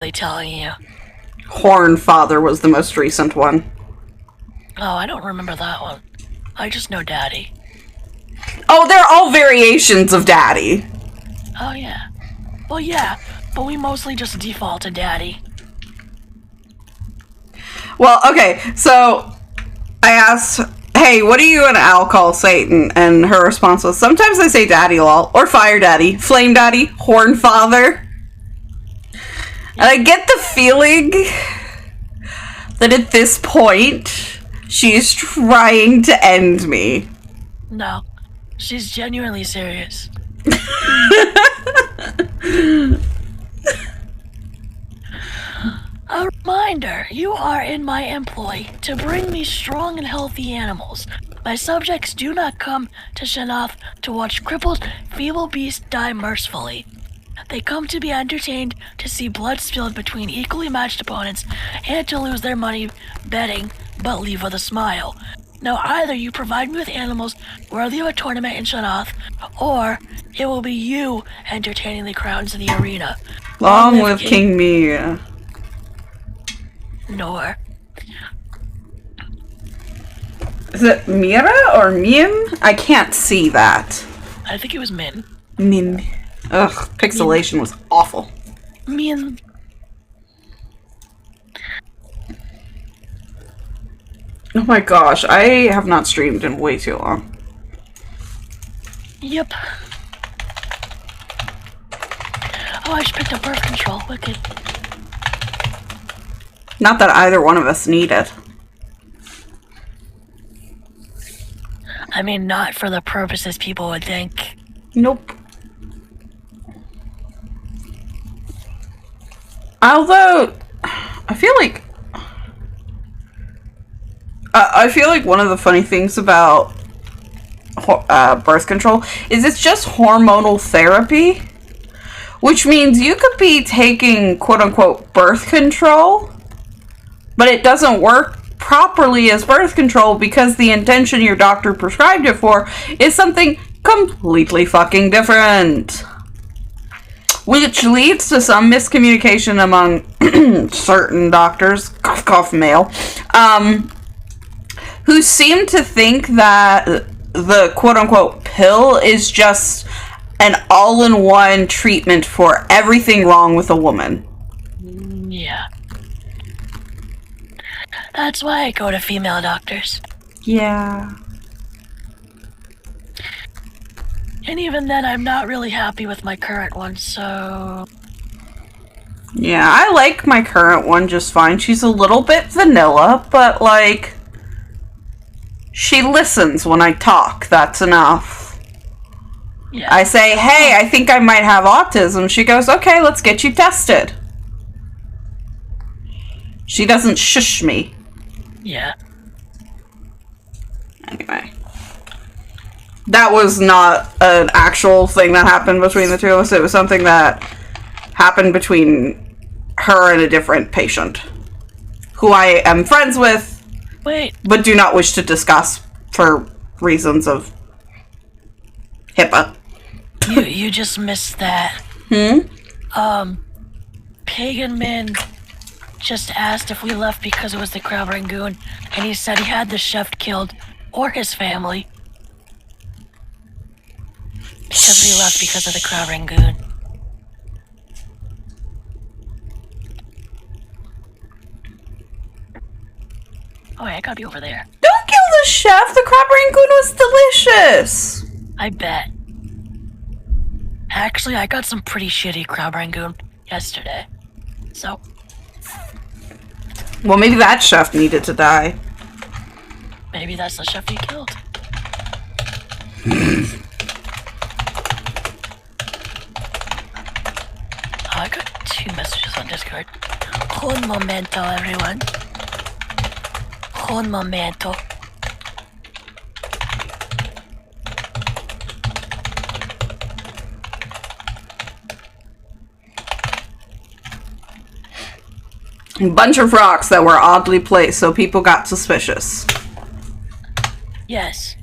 they telling you? Horn Father was the most recent one. Oh, I don't remember that one. I just know Daddy. Oh, they're all variations of Daddy. Oh, yeah. Well, yeah, but we mostly just default to Daddy. Well, okay, so I asked, hey, what do you and Al call Satan? And her response was, sometimes I say Daddy lol, or Fire Daddy, Flame Daddy, Horn Father. And I get the feeling that at this point, she's trying to end me. No, she's genuinely serious. A reminder, you are in my employ to bring me strong and healthy animals. My subjects do not come to Shanath to watch crippled, feeble beasts die mercifully. They come to be entertained, to see blood spilled between equally matched opponents, and to lose their money betting, but leave with a smile. Now either you provide me with animals worthy of a tournament in Shanath, or it will be you entertaining the crowds in the arena. Long live King Mia. Nor. Is it Mira or Min? I can't see that. I think it was Min. Min. Ugh, pixelation was awful. Min. Oh my gosh, I have not streamed in way too long. Yep. Oh, I just picked up birth control. Wicked. Not that either one of us need it. I mean, not for the purposes people would think. Nope. Although, I feel like one of the funny things about birth control is it's just hormonal therapy, which means you could be taking quote-unquote birth control, but it doesn't work properly as birth control because the intention your doctor prescribed it for is something completely fucking different. Which leads to some miscommunication among certain doctors, cough cough male, who seem to think that the quote-unquote pill is just an all-in-one treatment for everything wrong with a woman. Yeah. That's why I go to female doctors. Yeah. And even then, I'm not really happy with my current one, so... Yeah, I like my current one just fine. She's a little bit vanilla, but, like, she listens when I talk. That's enough. Yeah. I say, hey, I think I might have autism. She goes, okay, let's get you tested. She doesn't shush me. Yeah. Anyway. That was not an actual thing that happened between the two of us. It was something that happened between her and a different patient, who I am friends with, but do not wish to discuss for reasons of HIPAA. You just missed that. Pagan Man just asked if we left because it was the Crab Rangoon, and he said he had the chef killed, or his family. Because we left because of the Crab Rangoon. Oh, wait, I gotta be over there. Don't kill the chef! The Crab Rangoon was delicious! I bet. Actually, I got some pretty shitty Crab Rangoon yesterday. So... Well, maybe that chef needed to die. Maybe that's the chef you killed. I got 2 messages on Discord. Un momento, everyone. Un momento. A bunch of rocks that were oddly placed, so people got suspicious. Yes.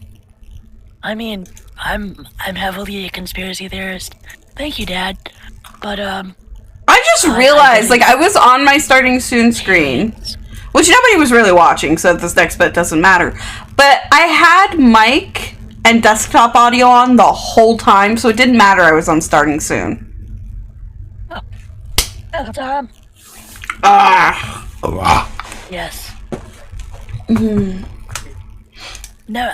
I mean, I'm heavily a conspiracy theorist. Thank you, Dad. But, I'm I just realized, like, I was on my starting soon screen, which nobody was really watching, so this next bit doesn't matter. But I had mic and desktop audio on the whole time, so it didn't matter I was on starting soon. Oh, Tom. Yes. No,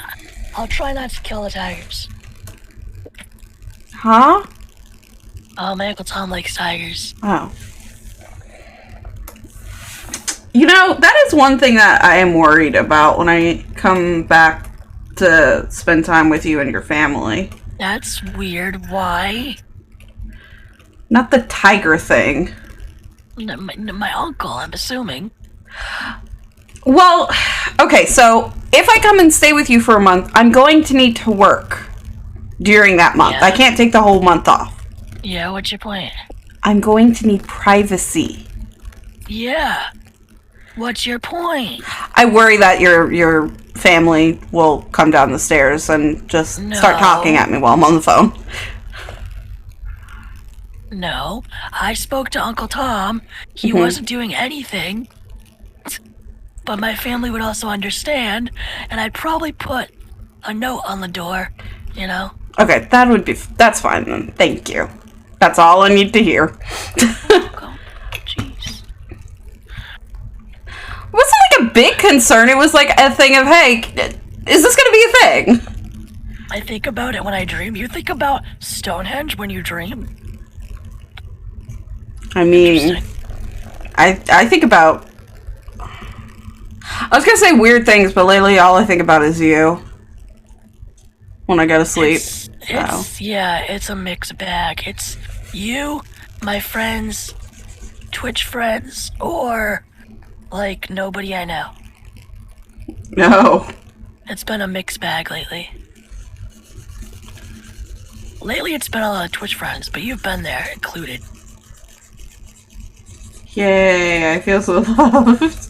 I'll try not to kill the tigers. Huh? Oh, my Uncle Tom likes tigers. Oh. You know, that is one thing that I am worried about when I come back to spend time with you and your family. That's weird. Why? Not the tiger thing. My uncle, I'm assuming. Well, okay, so if I come and stay with you for a month, I'm going to need to work during that month. Yeah. I can't take the whole month off. Yeah, what's your plan? I'm going to need privacy. Yeah. What's your point? I worry that your family will come down the stairs and just start talking at me while I'm on the phone. No, I spoke to Uncle Tom. He wasn't doing anything. But my family would also understand, and I'd probably put a note on the door, you know? Okay, that's fine then. Thank you. That's all I need to hear. Jeez. It wasn't like a big concern. It was like a thing of, hey, is this gonna be a thing? I think about it when I dream. You think about Stonehenge when you dream? I mean, I think about... I was gonna say weird things, but lately all I think about is you. When I go to sleep. It's a mixed bag. It's you, my friends, Twitch friends, or, like, nobody I know. No. It's been a mixed bag lately. Lately it's been a lot of Twitch friends, but you've been there included. Yay, I feel so loved.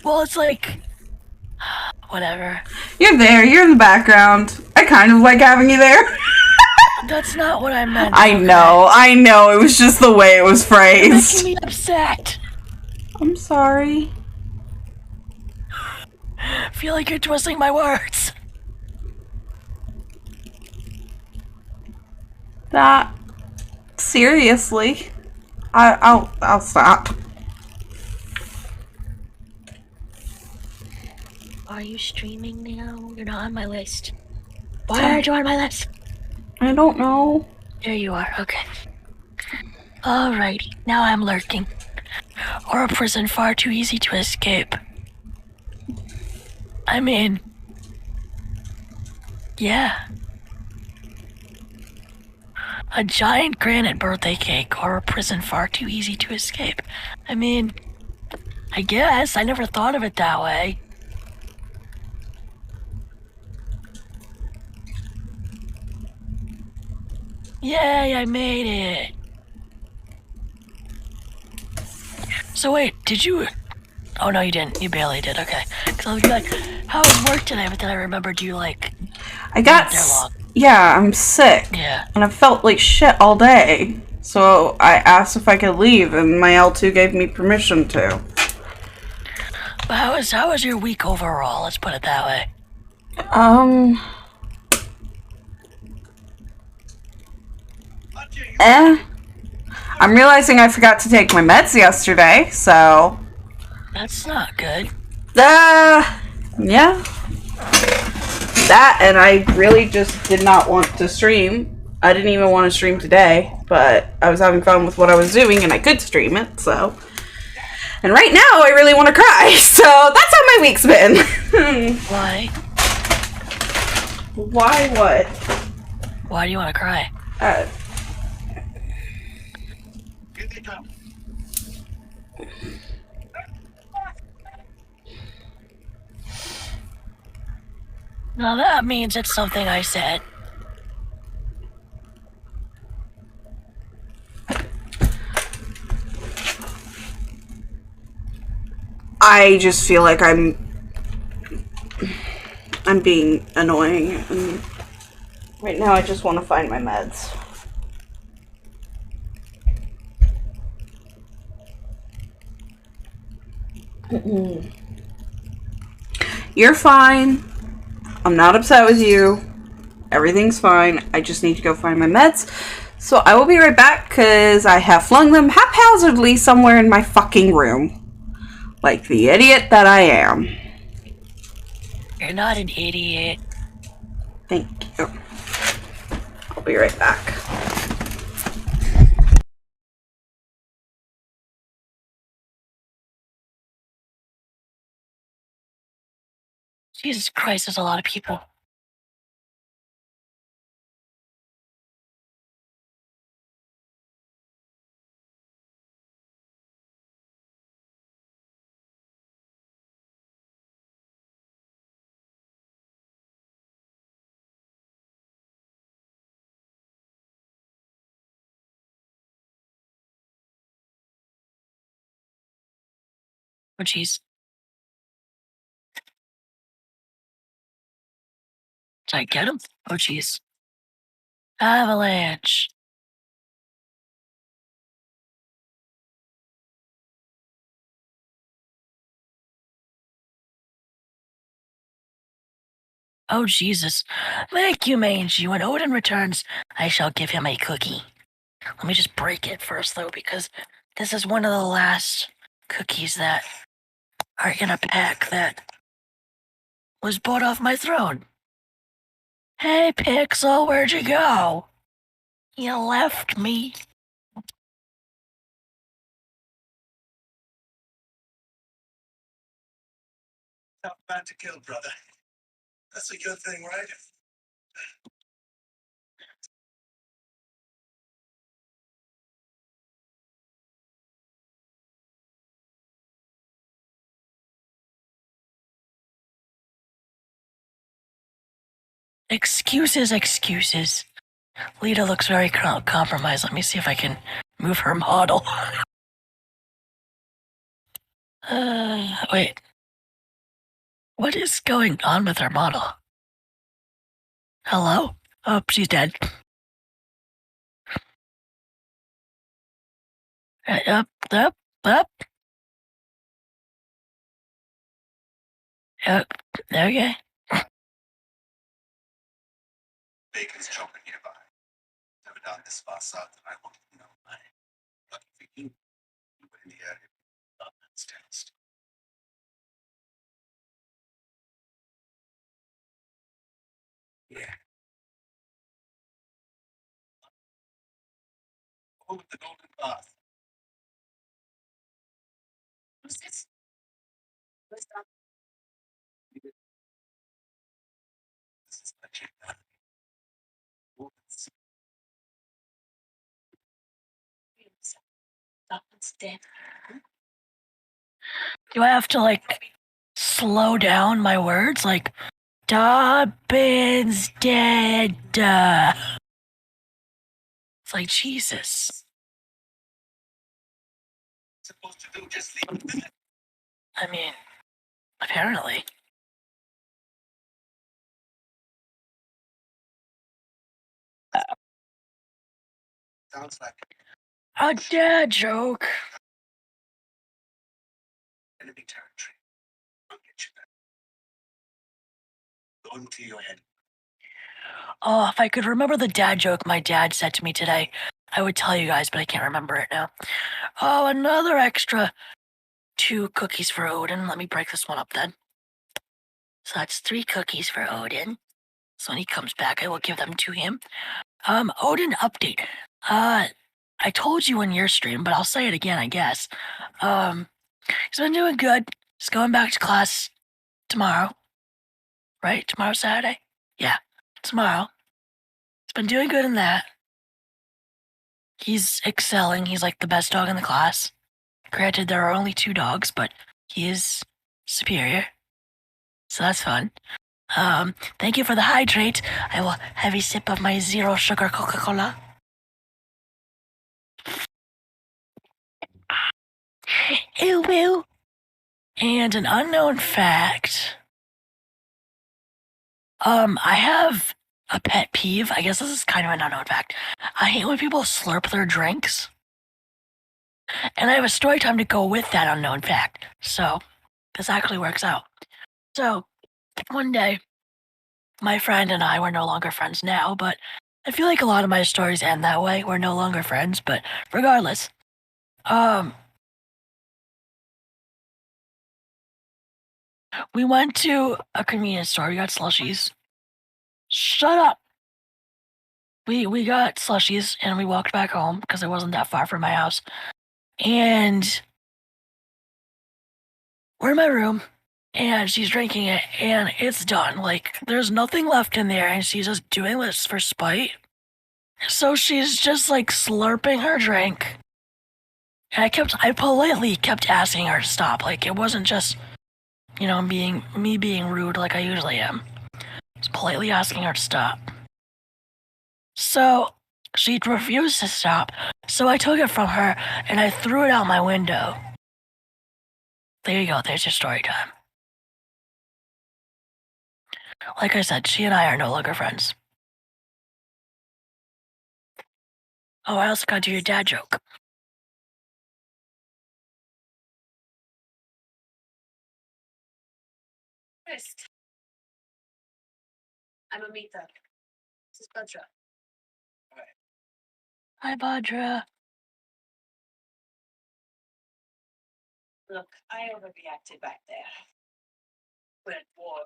Well, it's like... whatever. You're there, you're in the background. I kind of like having you there. That's not what I meant. I know, it was just the way it was phrased. You're making me upset. I'm sorry. I feel like you're twisting my words. That... seriously. I'll stop. Are you streaming now? You're not on my list. Why aren't you on my list? I don't know. There you are, okay. Alrighty, now I'm lurking. Or a prison far too easy to escape. I mean... yeah. A giant granite birthday cake or a prison far too easy to escape. I mean... I guess. I never thought of it that way. Yay, I made it! So wait, did you... oh no, you didn't. You barely did, okay. Because I was like, how was work today? But then I remembered you, like... I got... yeah, I'm sick. Yeah. And I felt like shit all day. So I asked if I could leave, and my L2 gave me permission to. But how was your week overall? Let's put it that way. I'm realizing I forgot to take my meds yesterday, so... That's not good. yeah. That, and I really just did not want to stream. I didn't even want to stream today, but I was having fun with what I was doing, and I could stream it, so... And right now, I really want to cry, so that's how my week's been. Why? Why what? Why do you want to cry? Now that means it's something I said. I just feel like I'm being annoying, and right now I just want to find my meds. You're fine. I'm not upset with you. Everything's fine. I just need to go find my meds. So I will be right back because I have flung them haphazardly somewhere in my fucking room. Like the idiot that I am. You're not an idiot. Thank you. I'll be right back. Jesus Christ, there's a lot of people. Oh, jeez. Did I get him? Oh, jeez. Avalanche. Oh, Jesus. Thank you, Mangy. When Odin returns, I shall give him a cookie. Let me just break it first, though, because this is one of the last cookies that are in a pack that was bought off my throne. Hey, Pixel, where'd you go? You left me. Tough man to kill, brother. That's a good thing, right? Excuses, excuses. Lita looks very compromised. Let me see if I can move her model. Wait. What is going on with her model? Hello? Oh, she's dead. Up. Okay. Bacon's choking nearby. Never done this far south, and I won't know. Lucky for you, you were in the area. It's test. Yeah. Oh, with the golden bath. What's this? What's that? This is legit. Do I have to, like, slow down my words? Like, Dobbin's dead. It's like, Jesus. Supposed to do just leave it there. I mean, apparently. Sounds like A dad joke. enemy territory. I'll get you back. Go into your head. Oh, if I could remember the dad joke my dad said to me today, I would tell you guys, but I can't remember it now. Oh, another extra 2 cookies for Odin. Let me break this one up then. So that's 3 cookies for Odin. So when he comes back, I will give them to him. Odin update. I told you in your stream, but I'll say it again, I guess. He's been doing good. He's going back to class tomorrow. Right? Tomorrow's Saturday? Yeah, tomorrow. He's been doing good in that. He's excelling. He's like the best dog in the class. Granted, there are only 2 dogs, but he is superior. So that's fun. Thank you for the hydrate. I will have a sip of my 0 sugar Coca-Cola. Ew, ew. And an unknown fact. I have a pet peeve. I guess this is kind of an unknown fact. I hate when people slurp their drinks. And I have a story time to go with that unknown fact. So, this actually works out. So, one day, my friend and I were no longer friends now, but I feel like a lot of my stories end that way. We're no longer friends, but regardless, we went to a convenience store. We got slushies. Shut up. We got slushies and we walked back home because it wasn't that far from my house. And we're in my room and she's drinking it and it's done. Like, there's nothing left in there and she's just doing this for spite. So she's just like slurping her drink. And I politely kept asking her to stop. Like, it wasn't just, me being rude like I usually am. Just politely asking her to stop. So she refused to stop. So I took it from her and I threw it out my window. There you go. There's your story time. Like I said, she and I are no longer friends. Oh, I also got to do your dad joke. I'm Amita. This is Bhadra. Hi, Bhadra. Look, I overreacted back there. We're at war.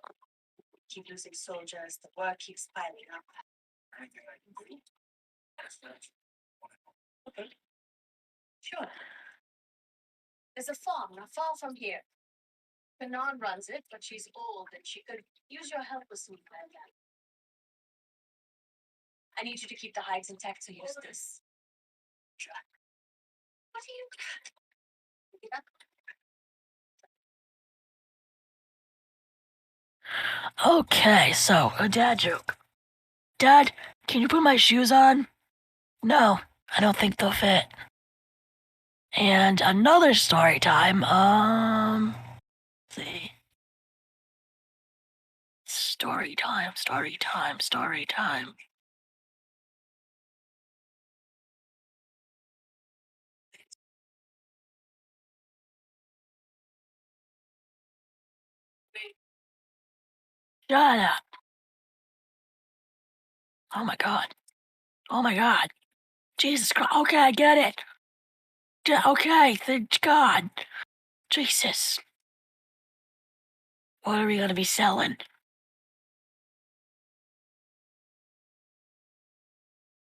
We keep losing soldiers. The work keeps piling up. Anything I can do? Okay. Sure. There's a farm not far from here. Kanan runs it, but she's old and she could use your help with some land. I need you to keep the hides intact, so use this. What are you? Okay, so a dad joke. Dad, can you put my shoes on? No, I don't think they'll fit. And another story time. Let's see. Story time. Shut up. Oh my god. Jesus Christ. Okay, I get it. Okay, thank God. Jesus. What are we gonna be selling?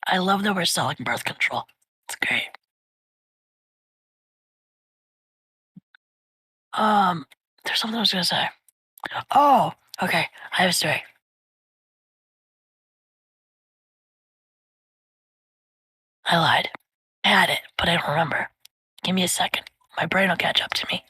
I love that we're selling birth control. It's great. There's something I was gonna say. Oh, okay. I have a story. I lied. I had it, but I don't remember. Give me a second. My brain will catch up to me.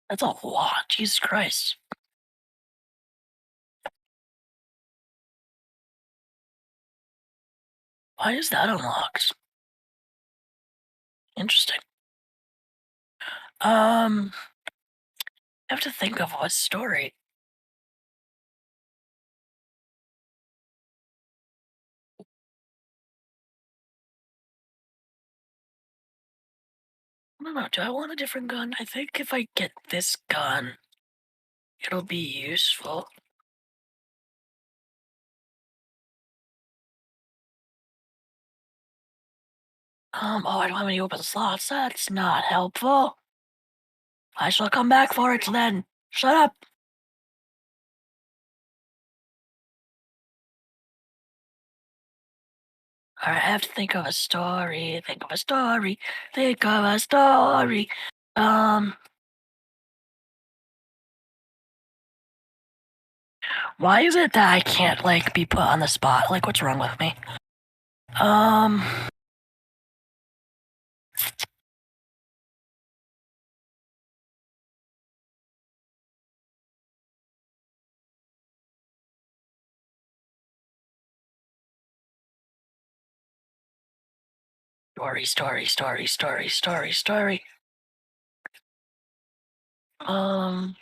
That's a lot. Jesus Christ. Why is that unlocked? Interesting. I have to think of what story. I don't know. Do I want a different gun? I think if I get this gun, it'll be useful. Oh, I don't have any open slots. That's not helpful. I shall come back for it then. Shut up. Alright, I have to think of a story. Why is it that I can't, like, be put on the spot? Like, what's wrong with me? Story. Oh,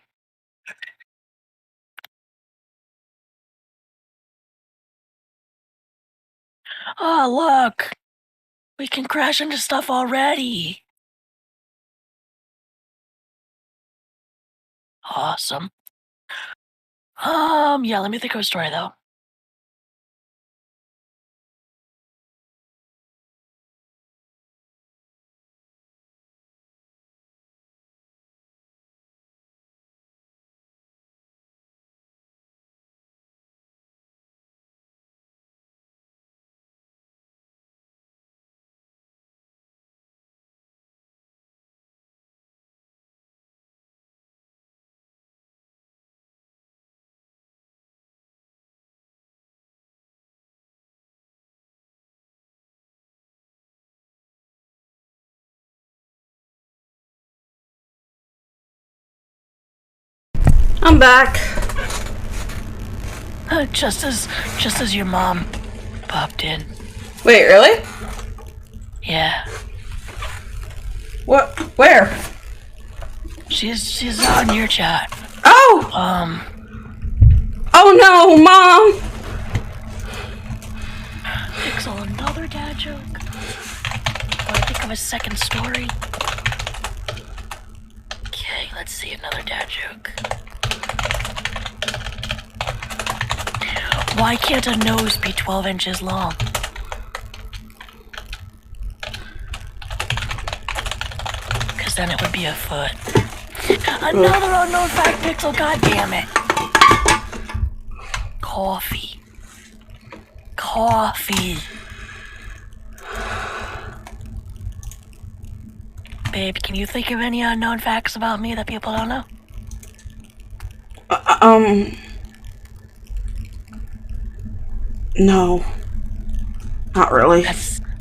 look. We can crash into stuff already. Awesome. Yeah, let me think of a story, though. I'm back. Just as your mom popped in. Wait, really? Yeah. What? Where? She's on your chat. Oh! Oh no, Mom! Pixel, another dad joke? Want to think of a second story? Okay, let's see, another dad joke. Why can't a nose be 12 inches long? Because then it would be a foot. Another unknown fact, Pixel, goddammit. Coffee. Babe, can you think of any unknown facts about me that people don't know? No. Not really.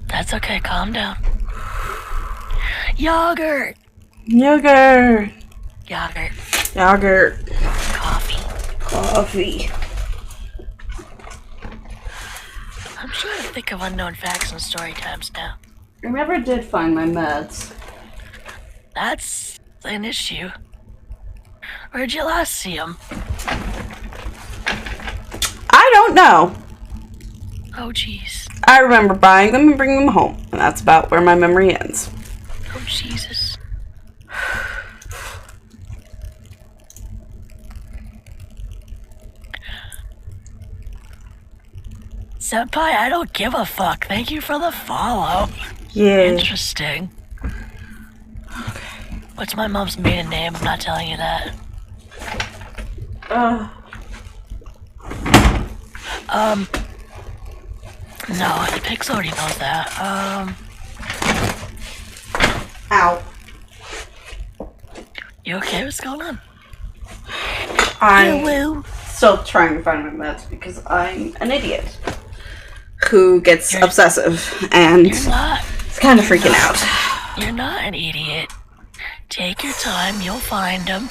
That's okay, calm down. Yogurt. Yogurt. Coffee. I'm trying to think of unknown facts and story times now. I never did find my meds. That's an issue. Where'd you last see them? I don't know. Oh, jeez. I remember buying them and bringing them home, and that's about where my memory ends. Oh, Jesus. Senpai, I don't give a fuck. Thank you for the follow. Yeah. Interesting. What's my mom's maiden name? I'm not telling you that. No, the Pix already knows that. Ow. You okay? What's going on? I'm still trying to find my meds because I'm an idiot who gets obsessive and You're not. it's kind of freaking out. You're not an idiot. Take your time. You'll find them.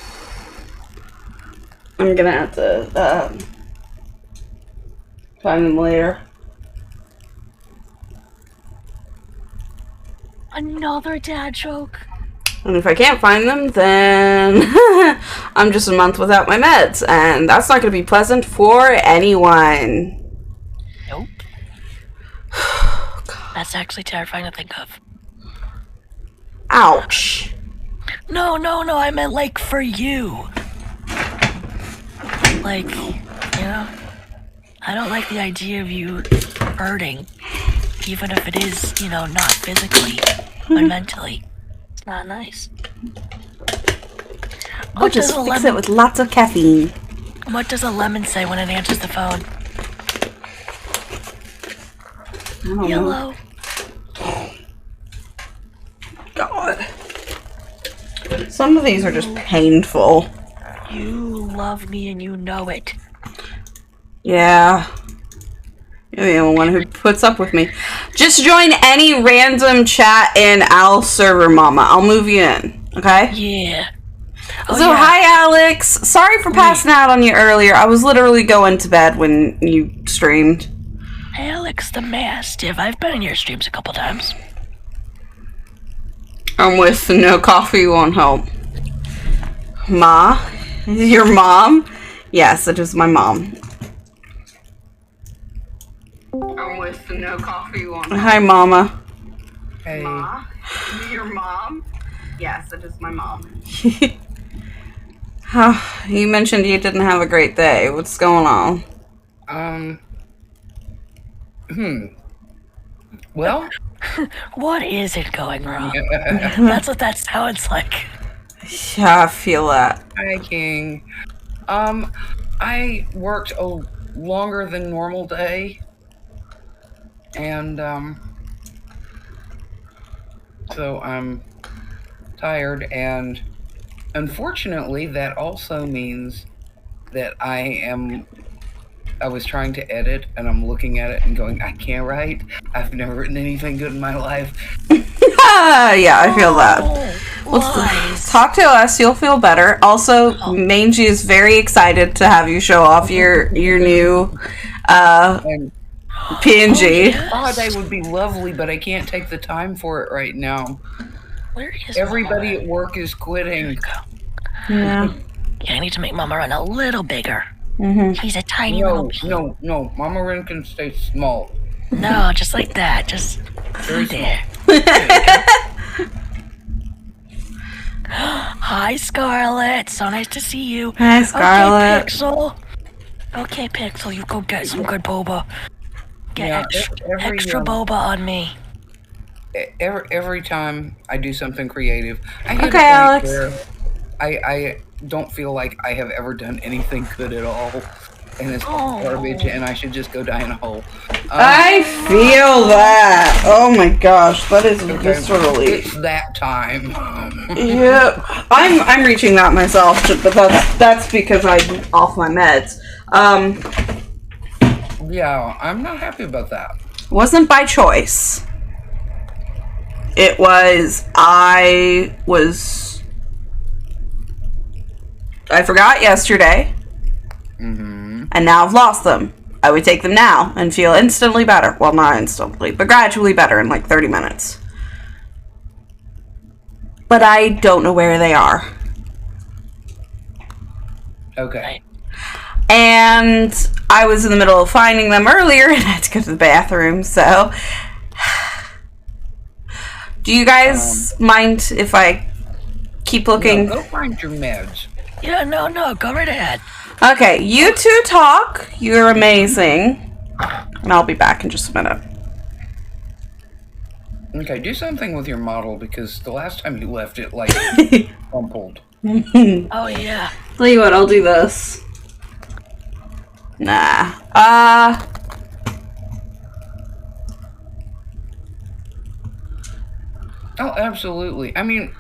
I'm gonna have to find them later. Another dad joke. And if I can't find them, then I'm just a month without my meds, and that's not going to be pleasant for anyone. Nope. That's actually terrifying to think of. Ouch. No, I meant like for you. Like, you know, I don't like the idea of you hurting, even if it is, you know, not physically, but mentally. It's not nice. I'll just fix it with lots of caffeine. What does a lemon say when it answers the phone? I don't Yellow. know. God. Some of these are just painful. You love me and you know it. Yeah. You're the only one who puts up with me. Just join any random chat in Al's server, Mama. I'll move you in, okay? Yeah. Hi, Alex. Sorry for passing out on you earlier. I was literally going to bed when you streamed. Alex the Mastiff. I've been in your streams a couple times. I'm with no coffee won't help. Ma? Your mom? Yes, it is my mom. I'm with the no coffee one. Hi, Mama. Hey. Ma? Your mom? Yes, it is my mom. You mentioned you didn't have a great day. What's going on? Well, What is it going wrong? That's what that sounds like. Yeah, I feel that. hi, King. I worked a longer than normal day, and so I'm tired, and unfortunately, that also means that I was trying to edit, and I'm looking at it and going, I can't write. I've never written anything good in my life. Yeah, I feel that. Lies. Talk to us, you'll feel better. Also, Mangy is very excited to have you show off your new And PNG. holiday would be lovely, but I can't take the time for it right now. Where is Everybody Mama? at work is quitting. Yeah. Yeah, I need to make Mama run a little bigger. Mm-hmm. She's a tiny little bee. No. Mama Ren can stay small. No, just like that. Just Very there. Hi, Scarlett. So nice to see you. Hi, Scarlett. Okay, Pixel. Okay, Pixel, you go get some good boba. Get Yeah, extra boba on me. Every time I do something creative, I hit a Okay, point Alex. where I don't feel like I have ever done anything good at all, and it's all garbage, and I should just go die in a hole. I feel that. Oh my gosh, that is viscerally. It's that time. Yeah, I'm reaching that myself, but that's because I'm off my meds. Yeah, I'm not happy about that. Wasn't by choice. It was I forgot yesterday, and now I've lost them. I would take them now and feel instantly better. Well, not instantly, but gradually better in like 30 minutes. But I don't know where they are. Okay. And I was in the middle of finding them earlier and I had to go to the bathroom, so... Do you guys mind if I keep looking? No, go find your meds. Yeah, no, go right ahead. Okay, you two talk. You're amazing. And I'll be back in just a minute. Okay, do something with your model, because the last time you left it, like, crumpled. Oh, yeah. Tell you what, I'll do this. Nah. Oh, absolutely. I mean,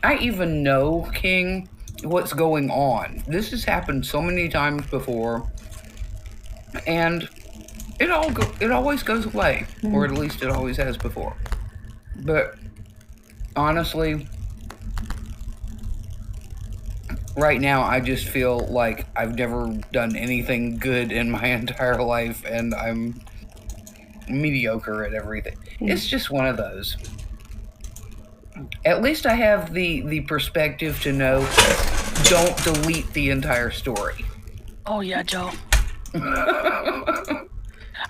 I even know, King, what's going on. This has happened so many times before, and it always goes away, or at least it always has before. But honestly, right now I just feel like I've never done anything good in my entire life, and I'm mediocre at everything. It's just one of those. At least I have the perspective to know, don't delete the entire story. Oh, yeah, Joe. Yes,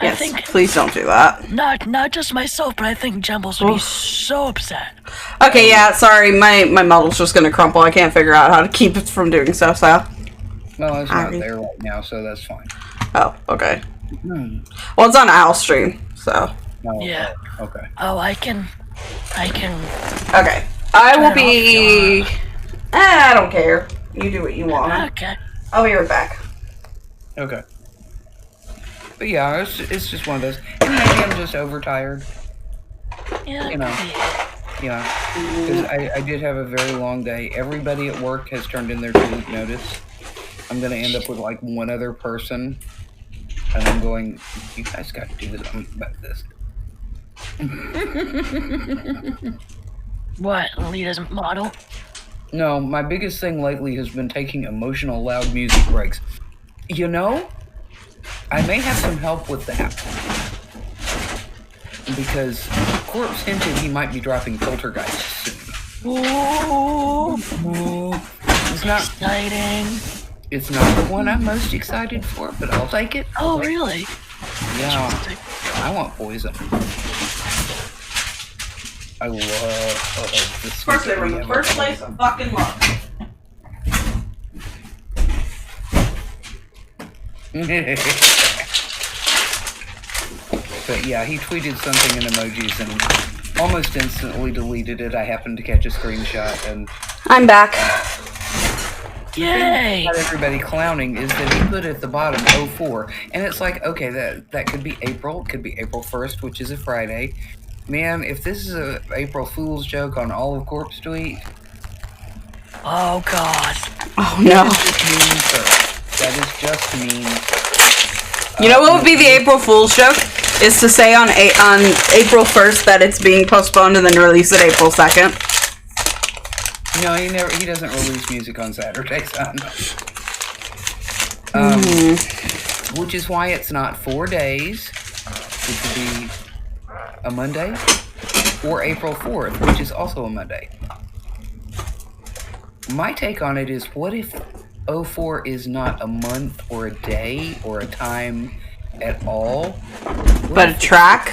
I think please don't do that. not just myself, but I think Jumbles would be so upset. Okay, yeah, sorry, my model's just gonna crumple. I can't figure out how to keep it from doing so. Well, it's not there right now, so that's fine. Oh, okay. Well, it's on Owl Stream, so. No, Yeah. Okay. Oh, I can. Okay. I will be... I don't care. You do what you want. Okay. I'll be right back. Okay. But yeah, it's just one of those. And maybe I'm just overtired. Yeah. You know. Yeah. Because I did have a very long day. Everybody at work has turned in their 2-week notice. I'm going to end up with like one other person. And I'm going, you guys got to do something about this. What? Lita's model? No, my biggest thing lately has been taking emotional loud music breaks. You know, I may have some help with that. Because Corpse hinted he might be dropping Poltergeist soon. Ooh. Exciting. It's not the one I'm most excited for, but I'll take it. Oh, really? Yeah, I want poison. I love this. Of course, they were in the first place. I fucking love it. But yeah, he tweeted something in emojis and almost instantly deleted it. I happened to catch a screenshot, and I'm back. Yay! what everybody clowning is that he put at the bottom 04, and it's like, okay, that could be April, could be April 1st, which is a Friday. Man, if this is a April Fool's joke on all of Corpse Tweet, Oh, God. Oh no. that is just mean. You know what would be the April Fool's joke? Is to say on April 1st that it's being postponed and then release it April 2nd. No, he doesn't release music on Saturdays. Which is why it's not 4 days, which would be a Monday, or April 4th, which is also a Monday. My take on it is, what if 04 is not a month or a day or a time at all? But a track?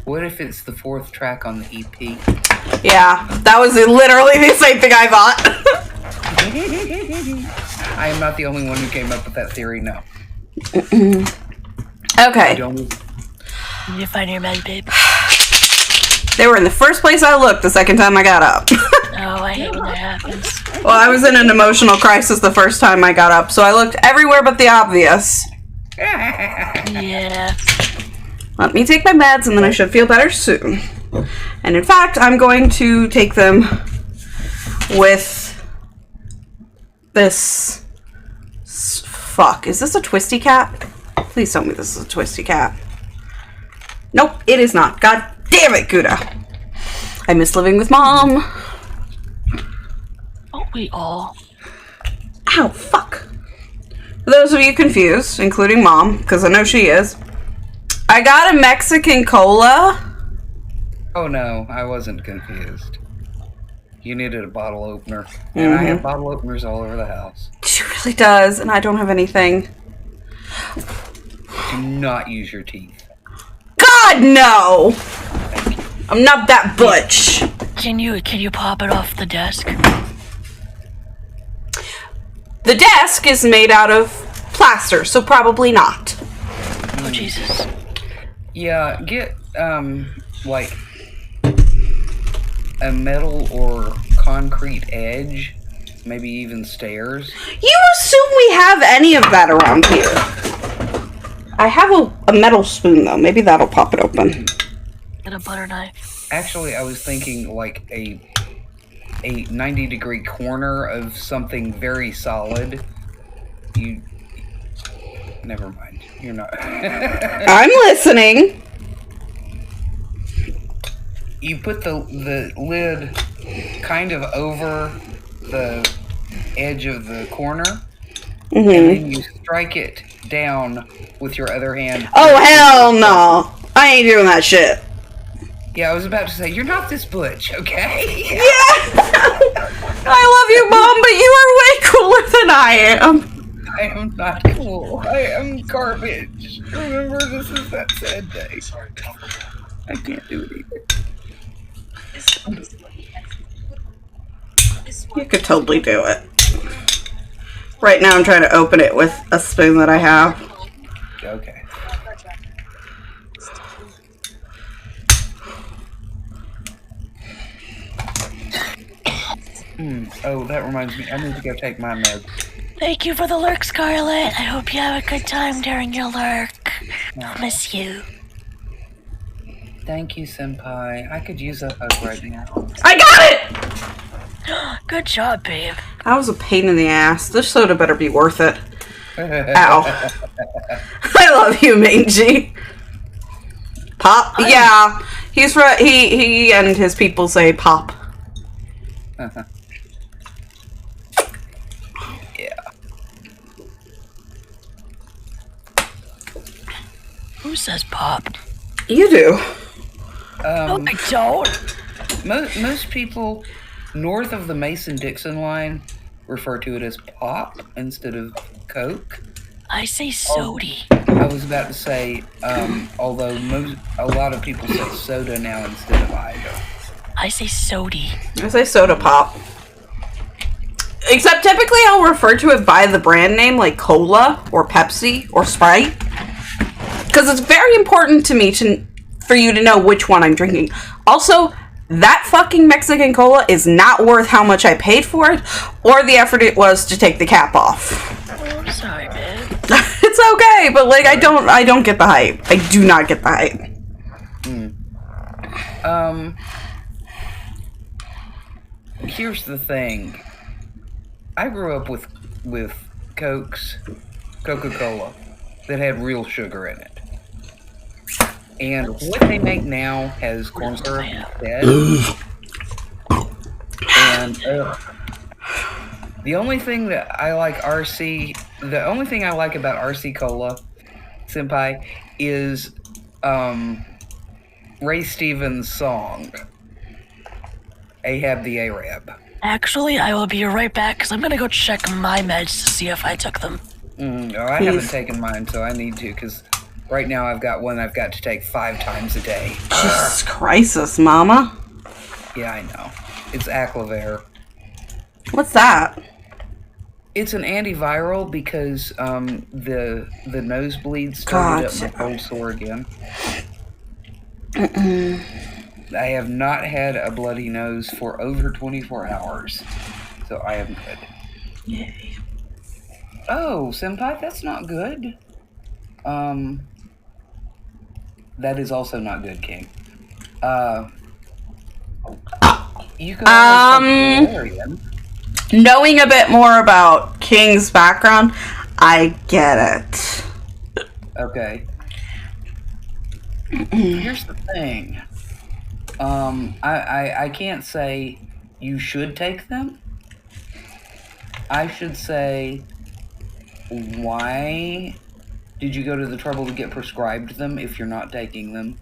What if it's the 4th track on the EP? Yeah, that was literally the same thing I thought. I am not the only one who came up with that theory, no. Okay. Did you find your med, babe? They were in the first place I looked the second time I got up. Oh, I hate when that happens. Well, I was in an emotional crisis the first time I got up, so I looked everywhere but the obvious. Yeah. Let me take my meds and then I should feel better soon. And in fact, I'm going to take them with this. Fuck, is this a twisty cat? Please tell me this is a twisty cat. Nope, it is not. God damn it, Gouda. I miss living with Mom. Oh, we all. Ow, fuck. For those of you confused, including Mom, because I know she is, I got a Mexican cola. Oh no, I wasn't confused. You needed a bottle opener. And I have bottle openers all over the house. She really does, and I don't have anything. Do not use your teeth. God, no! I'm not that butch. Can you pop it off the desk? The desk is made out of plaster, so probably not. Oh, Jesus. Yeah, get, like, a metal or concrete edge, maybe even stairs. You assume we have any of that around here. I have a metal spoon, though. Maybe that'll pop it open. Get a butter knife. Actually, I was thinking, like, a 90-degree corner of something very solid. Never mind. You're not. I'm listening. You put the lid kind of over the edge of the corner, and then you strike it down with your other hand. Oh, hell no. I ain't doing that shit. Yeah, I was about to say, you're not this butch, okay? Yeah. I love you, Mom, but you are way cooler than I am. I am not cool. I am garbage. Remember, this is that sad day. I can't do it either. You could totally do it. Right now I'm trying to open it with a spoon that I have. Okay. Oh, that reminds me. I need to go take my med. Thank you for the lurk, Scarlet. I hope you have a good time during your lurk. I'll miss you. Thank you, Senpai. I could use a hug right now. I got it! Good job, babe. That was a pain in the ass. This soda better be worth it. Ow. I love you, Mangy. Pop? Yeah. He's right. He and his people say pop. Yeah. Who says pop? You do. No, I don't. Most people north of the Mason-Dixon line refer to it as pop instead of Coke. I say sody. I was about to say, although a lot of people say soda now instead of either. I say sody. I say soda pop. Except typically I'll refer to it by the brand name, like Cola or Pepsi or Sprite. Because it's very important to me for you to know which one I'm drinking. Also, that fucking Mexican cola is not worth how much I paid for it or the effort it was to take the cap off. Oh, I'm sorry, babe. It's okay, but like I don't get the hype. I do not get the hype. Here's the thing. I grew up with Coca-Cola that had real sugar in it. And what they make now has corn syrup instead. And the only thing I like about RC Cola, Senpai, is Ray Stevens' song, Ahab the Arab. Actually, I will be right back because I'm going to go check my meds to see if I took them. No, I haven't taken mine, so I need to, because right now I've got one I've got to take 5 times a day. Jesus Christ, Mama. Yeah, I know. It's Aclavir. What's that? It's an antiviral because the nosebleed started up my cold sore again. I have not had a bloody nose for over 24 hours, so I am good. Yay. Oh, Senpai, that's not good. That is also not good, King. You can always Valerian. Knowing a bit more about King's background, I get it. Okay. Here's the thing. I can't say you should take them. I should say, why did you go to the trouble to get prescribed them if you're not taking them?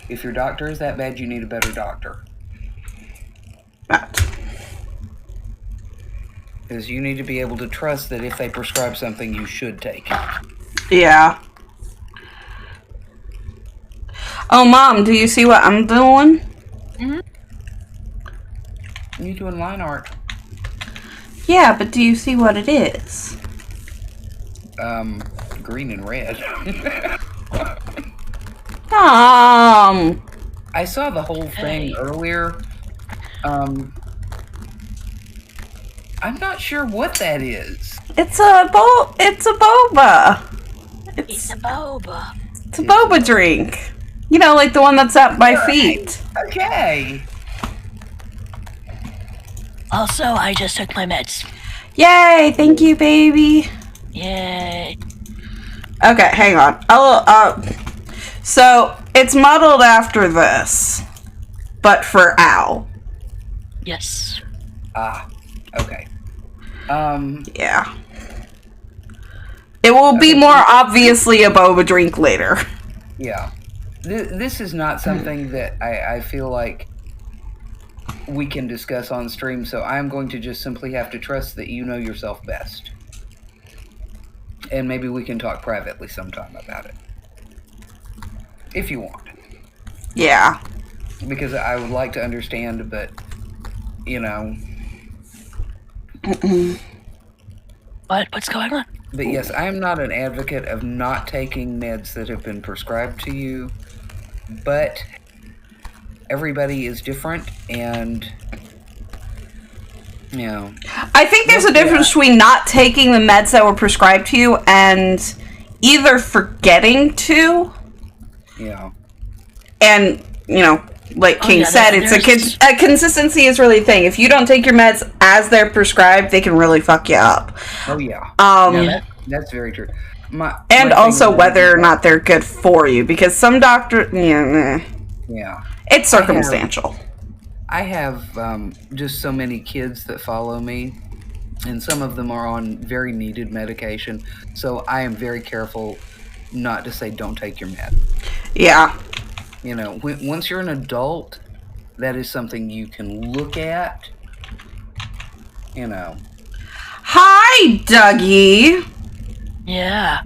If your doctor is that bad, you need a better doctor. Because you need to be able to trust that if they prescribe something, you should take it. Yeah. Oh, Mom, do you see what I'm doing? Mm-hmm. You're doing line art. Yeah, but do you see what it is? Green and red. I saw the whole thing earlier. I'm not sure what that is. It's a boba. It's a boba. It's a boba drink. You know, like the one that's at my feet. Okay. Also, I just took my meds. Yay! Thank you, baby. Yay. Okay, hang on. So it's modeled after this, but for Al. Yes. Ah. Okay. Yeah. It will be more obviously a boba drink later. Yeah. This is not something that I feel like we can discuss on stream, so I'm going to just simply have to trust that you know yourself best. And maybe we can talk privately sometime about it. If you want. Yeah. Because I would like to understand, but, you know... What's going on? But yes, I am not an advocate of not taking meds that have been prescribed to you, but everybody is different, and, you know... I think there's a difference between not taking the meds that were prescribed to you and either forgetting to... Yeah. And, you know, like King said, it's a consistency is really a thing. If you don't take your meds as they're prescribed, they can really fuck you up. Oh, yeah. That's very true. And also whether or not they're good for you, because some doctors... Yeah. It's circumstantial. I have just so many kids that follow me, and some of them are on very needed medication, so I am very careful not to say don't take your med. Yeah. You know, once you're an adult, that is something you can look at, you know. Hi, Dougie. Yeah.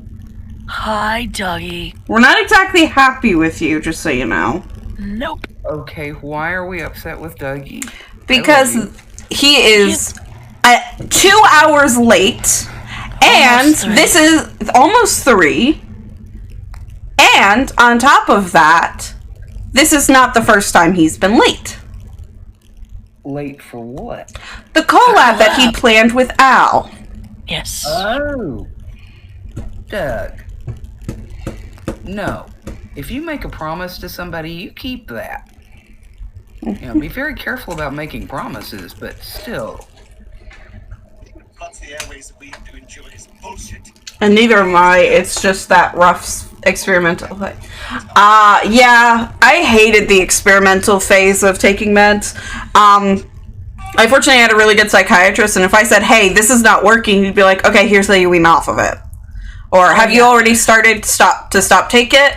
Hi, Dougie. We're not exactly happy with you, just so you know. Nope. Okay, why are we upset with Dougie? Because he is 2 hours late, and this is almost 3. And on top of that, this is not the first time he's been late. Late for what? The collab that he planned with Al. Yes. Oh. Doug. No. If you make a promise to somebody, you keep that. You know, be very careful about making promises, but still. Lots of the airways that we have to enjoy is bullshit. And neither am I. It's just that rough experimental thing. Yeah, I hated the experimental phase of taking meds. I fortunately had a really good psychiatrist, and if I said, hey, this is not working, he'd be like, okay, here's how you wean off of it. Or, have you already started to stop take it?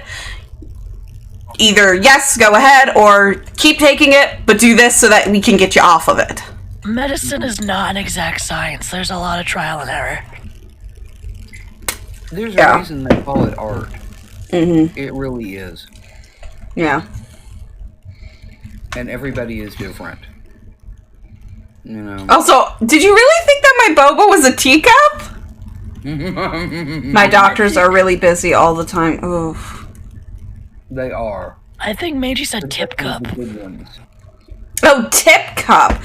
Either yes, go ahead, or keep taking it, but do this so that we can get you off of it. Medicine is not an exact science. There's a lot of trial and error. There's a reason they call it art. Mm-hmm. It really is. Yeah. And everybody is different. You know. Also, did you really think that my boba was a teacup? My doctors are really busy all the time. Oof. They are. I think Meiji said tip cup. The good ones. Oh, tip cup.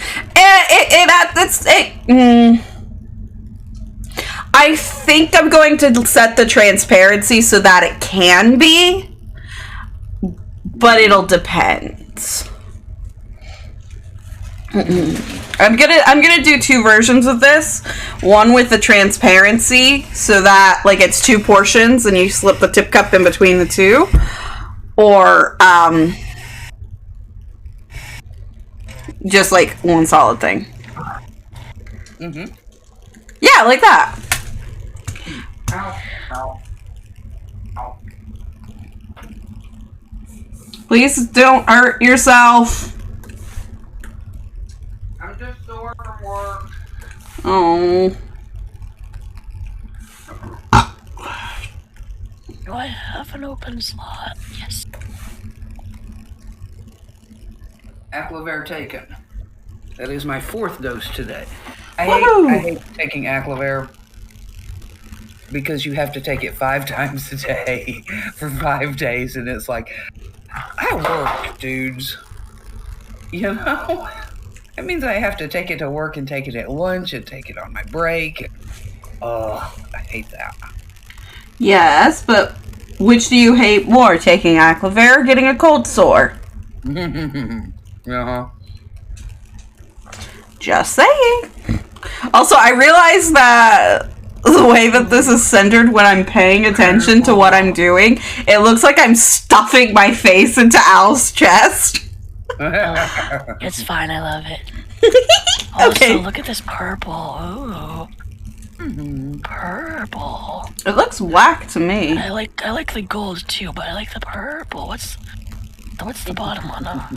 I think I'm going to set the transparency so that it can be, but it'll depend. I'm gonna do 2 versions of this. One with the transparency, so that like it's 2 portions and you slip the tip cup in between the 2, or just like one solid thing. Mm-hmm. Yeah, like that. Ow. Ow. Ow. Please don't hurt yourself. I'm just sore from work. Oh. Do I have an open slot? Yes. Aclavir taken. That is my 4th dose today. I hate taking Aclavir because you have to take it 5 times a day for 5 days, and it's like, I work, dudes. You know? That means I have to take it to work and take it at lunch and take it on my break. Oh, I hate that. Yes, but which do you hate more, taking Aclavir or getting a cold sore? Uh-huh. Just saying. Also, I realize that the way that this is centered when I'm paying attention to what I'm doing, it looks like I'm stuffing my face into Al's chest. It's fine, I love it. Also, Okay. look at this purple. Ooh. Purple. It looks whack to me. I like the gold too, but I like the purple. What's the bottom one? I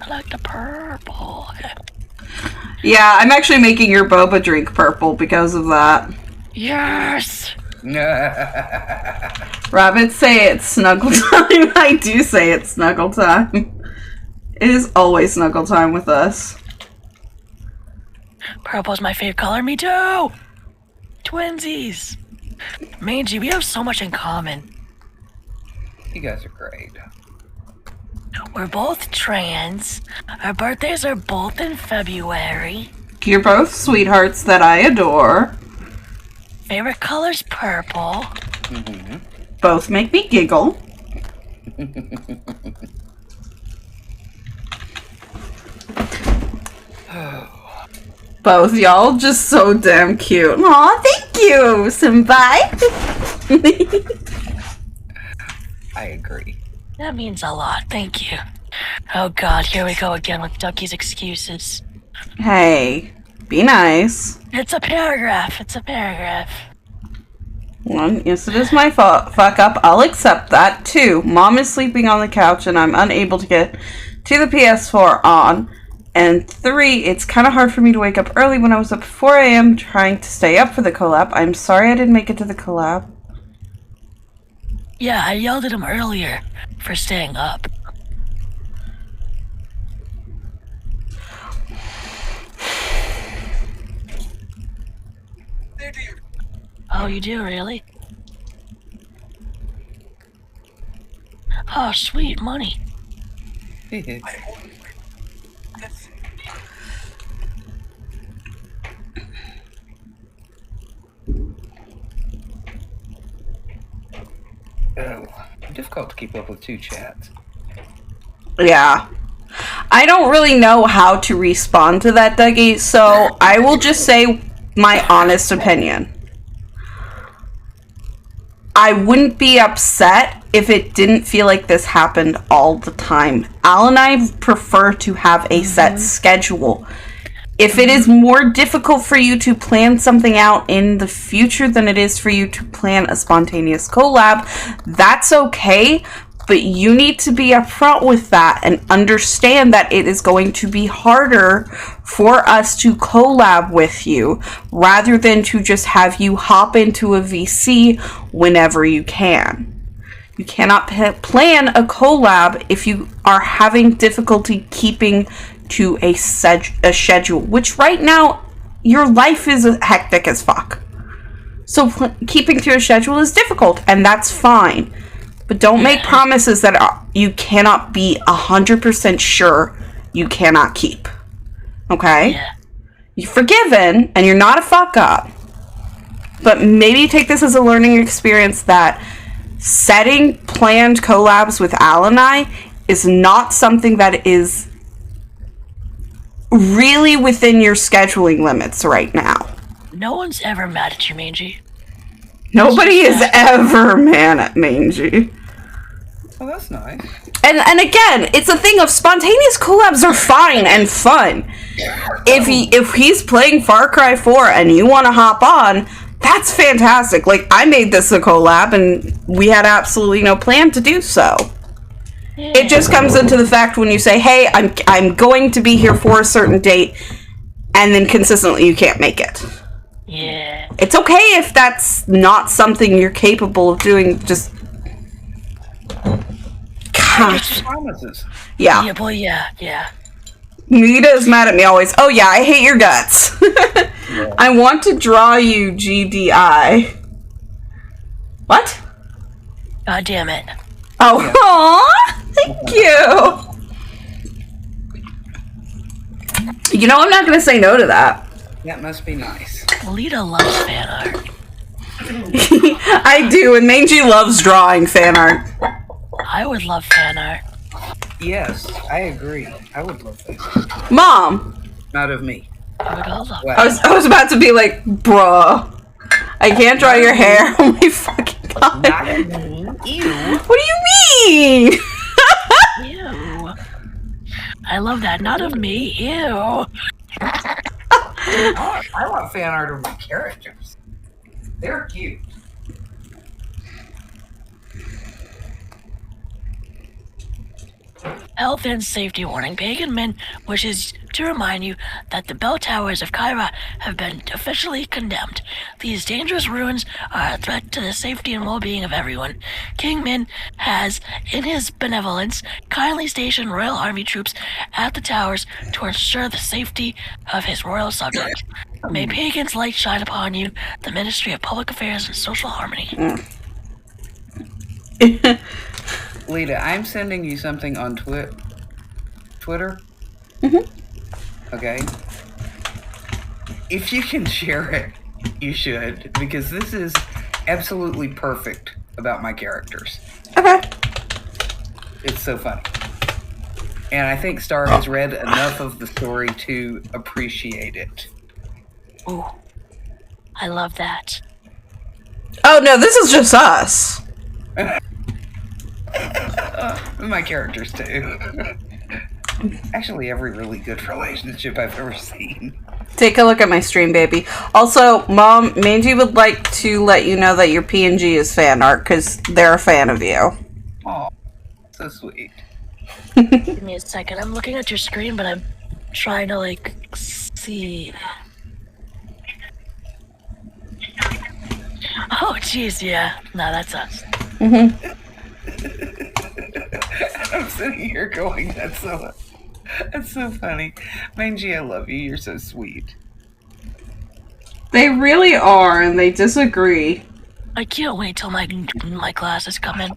like the purple. Yeah, I'm actually making your boba drink purple because of that. Yes! Rabbits say it's snuggle time. I do say it's snuggle time. It is always snuggle time with us. Purple's my favorite color. Me too! Twinsies! Mangy, we have so much in common. You guys are great. We're both trans. Our birthdays are both in February. You're both sweethearts that I adore. Favorite color's purple. Mm-hmm. Both make me giggle. Both y'all just so damn cute. Aw, thank you, senpai. I agree. That means a lot, thank you. Oh god, here we go again with Ducky's excuses. Hey, be nice. It's a paragraph, it's a paragraph. Well, yes, it is my fuck up. I'll accept that too. Mom is sleeping on the couch and I'm unable to get to the PS4 on. And 3, it's kind of hard for me to wake up early when I was up 4 a.m. trying to stay up for the collab. I'm sorry I didn't make it to the collab. Yeah, I yelled at him earlier for staying up. Oh, you do, really? Oh, sweet money. Oh, difficult to keep up with 2 chats. Yeah. I don't really know how to respond to that, Dougie, so I will just say my honest opinion. I wouldn't be upset if it didn't feel like this happened all the time. Al and I prefer to have a set schedule. If it is more difficult for you to plan something out in the future than it is for you to plan a spontaneous collab, that's okay, but you need to be upfront with that and understand that it is going to be harder for us to collab with you rather than to just have you hop into a VC whenever you can. You cannot plan a collab if you are having difficulty keeping to a schedule, which right now your life is hectic as fuck. So keeping to a schedule is difficult, and that's fine. But don't make promises that you cannot be 100% sure you cannot keep. Okay? Yeah. You're forgiven, and you're not a fuck up. But maybe take this as a learning experience that setting planned collabs with Al and I is not something that is really within your scheduling limits right now. No one's ever mad at you, Mangy. Nobody is ever mad at Mangy. Oh, that's nice. And again, it's a thing of spontaneous collabs are fine and fun. If he's playing Far Cry 4 and you want to hop on, that's fantastic. Like, I made this a collab and we had absolutely no plan to do so. Yeah. It just comes into the fact when you say, hey, I'm going to be here for a certain date, and then consistently you can't make it. Yeah. It's okay if that's not something you're capable of doing, just... Gosh. Promises. Yeah. Yeah, boy, yeah. Nita is mad at me always. Oh yeah, I hate your guts. I want to draw you GDI. What? God damn it. Oh, aw, thank you. You know, I'm not going to say no to that. That must be nice. Lita loves fan art. I do, and Mangy loves drawing fan art. I would love fan art. Yes, I agree. I would love that. Mom. Not of me. I would all love Wow. I was about to be like, bruh. I can't draw your hair. Oh my fucking god. Not of me. Ew. What do you mean? Ew. I love that. Not of me. Ew. I want fan art of my characters. They're cute. Health and safety warning. Pagan Min wishes to remind you that the bell towers of Kyra have been officially condemned. These dangerous ruins are a threat to the safety and well-being of everyone. King Min has, in his benevolence, kindly stationed Royal Army troops at the towers to ensure the safety of his royal subjects. May Pagan's light shine upon you, the Ministry of Public Affairs and Social Harmony. Lita, I'm sending you something on Twitter. Okay. If you can share it, you should, because this is absolutely perfect about my characters. Okay. It's so funny. And I think Star has read enough of the story to appreciate it. Ooh. I love that. Oh no, this is just us. My characters too. Actually, every really good relationship I've ever seen. Take a look at my stream, baby. Also, Mom, Mangy would like to let you know that your PNG is fan art because they're a fan of you. Oh, so sweet. Give me a second. I'm looking at your screen, but I'm trying to, like, see. Oh, jeez, yeah. No, that's us. Mm-hmm. I'm sitting here going, that's so funny. Mangy, I love you. You're so sweet. They really are, and they disagree. I can't wait till my classes come in.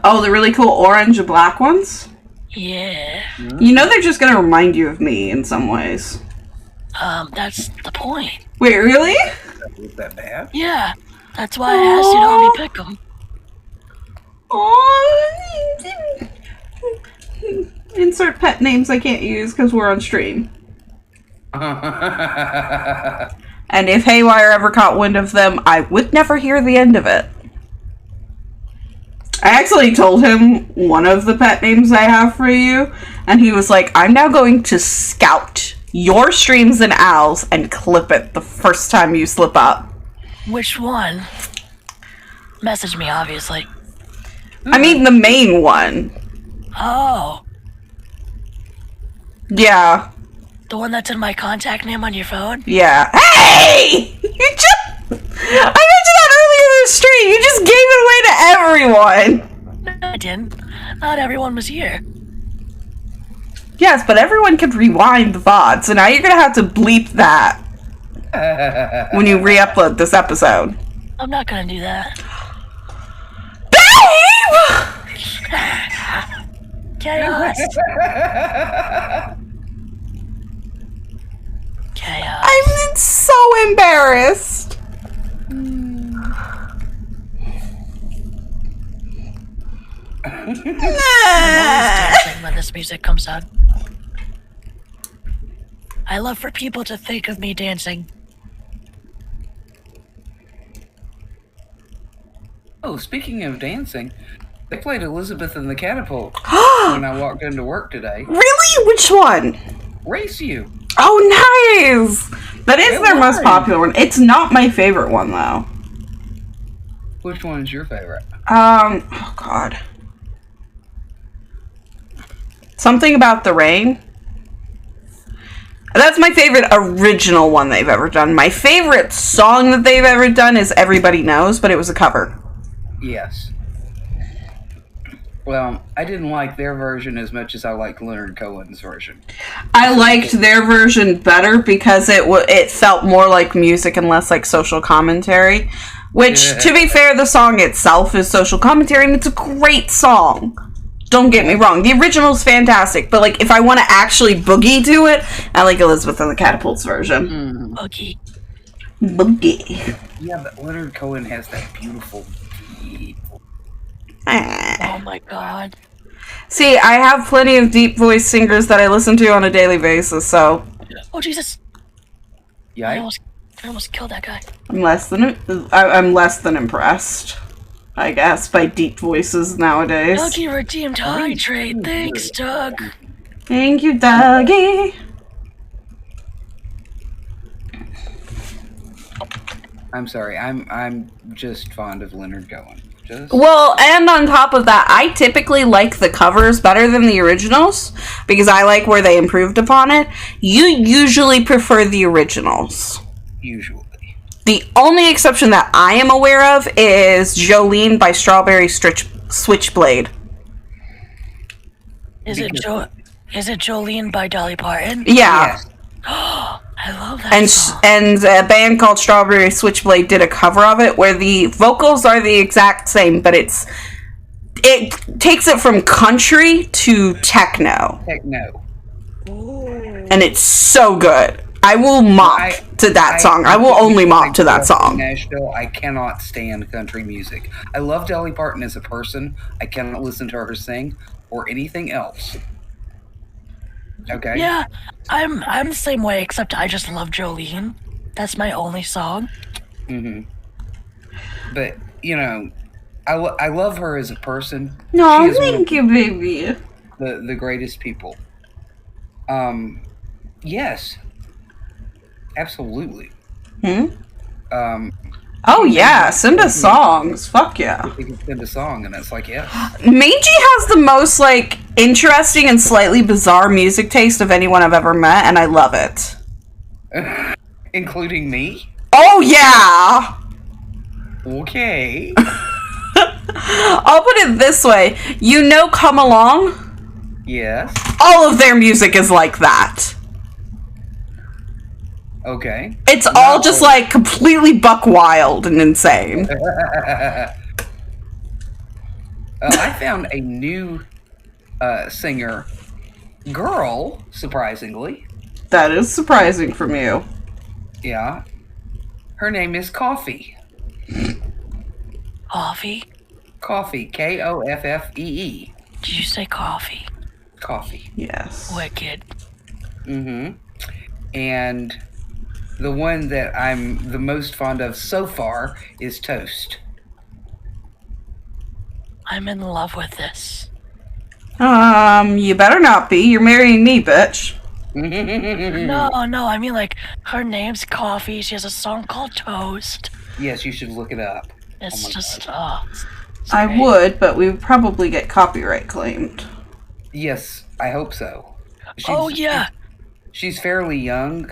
Oh, the really cool orange and black ones? Yeah. You know they're just gonna remind you of me in some ways. That's the point. Wait, really? Was that bad? Yeah. That's why I asked you to help me pick them. Oh, insert pet names I can't use because we're on stream. And if Haywire ever caught wind of them, I would never hear the end of it. I actually told him one of the pet names I have for you, and he was like, I'm now going to scout your streams and Al's and clip it the first time you slip up. Which one? Message me, obviously. I mean the main one. Oh. Yeah. The one that's in my contact name on your phone? Yeah. Hey! You just... I mentioned that earlier in the stream. You just gave it away to everyone. No, I didn't. Not everyone was here. Yes, but everyone could rewind the VOD, so now you're gonna have to bleep that when you re-upload this episode. I'm not gonna do that. Babe! Chaos. Chaos. I'm so embarrassed. I'm always dancing when this music comes on. I love for people to think of me dancing. Oh, speaking of dancing, they played Elizabeth and the Catapult when I walked into work today. Really? Which one? Race You. Oh, nice! That is It their most was. popular one. It's not my favorite one, though. Which one is your favorite? Oh, God. Something About the Rain. That's my favorite original one they've ever done. My favorite song that they've ever done is Everybody Knows, but it was a cover. Yes. Well, I didn't like their version as much as I liked Leonard Cohen's version. I liked their version better because it felt more like music and less like social commentary. Which, to be fair, the song itself is social commentary, and it's a great song. Don't get me wrong. The original's fantastic, but like if I want to actually boogie to it, I like Elizabeth and the Catapult's version. Boogie. Boogie. Yeah, but Leonard Cohen has that beautiful deep. Oh my god. See, I have plenty of deep voice singers that I listen to on a daily basis, so Oh Jesus. Yeah. I almost killed that guy. I'm less than impressed, I guess, by deep voices nowadays. Dougie redeemed hydrate. Thanks, Doug. Thank you, Dougie. I'm sorry. I'm just fond of Leonard Cohen. Well, and on top of that, I typically like the covers better than the originals because I like where they improved upon it. You usually prefer the originals. Usually. The only exception that I am aware of is Jolene by Strawberry Switchblade. Is it Jolene by Dolly Parton? Yeah. I love that song. And a band called Strawberry Switchblade did a cover of it where the vocals are the exact same, but it takes it from country to techno. And it's so good. I will mock to that song. I will only mock to that song. Nashville, I cannot stand country music. I love Dolly Parton as a person. I cannot listen to her sing or anything else. Okay. Yeah, I'm the same way, except I just love Jolene. That's my only song. Mm-hmm. But you know, I love her as a person. No, thank you, baby. The greatest people. Yes, absolutely. Oh yeah, send us songs. Fuck yeah. We can send a song, and it's like, yeah. Mangy has the most, like, interesting and slightly bizarre music taste of anyone I've ever met, and I love it. Including me? Oh, yeah! Okay. I'll put it this way. You know Come Along? Yes. All of their music is like that. Okay. It's all just like completely buck wild and insane. I found a new singer. Girl, surprisingly. That is surprising from you. Yeah. Her name is Coffee. Coffee? Coffee. Koffee. Did you say coffee? Coffee. Yes. Wicked. Mm-hmm. And the one that I'm the most fond of so far is Toast. I'm in love with this. You better not be. You're marrying me, bitch. No, I mean, like, her name's Coffee. She has a song called Toast. Yes, you should look it up. It's just, I great. would, but we would probably get copyright claimed. Yes, I hope so. Oh, yeah. She's fairly young,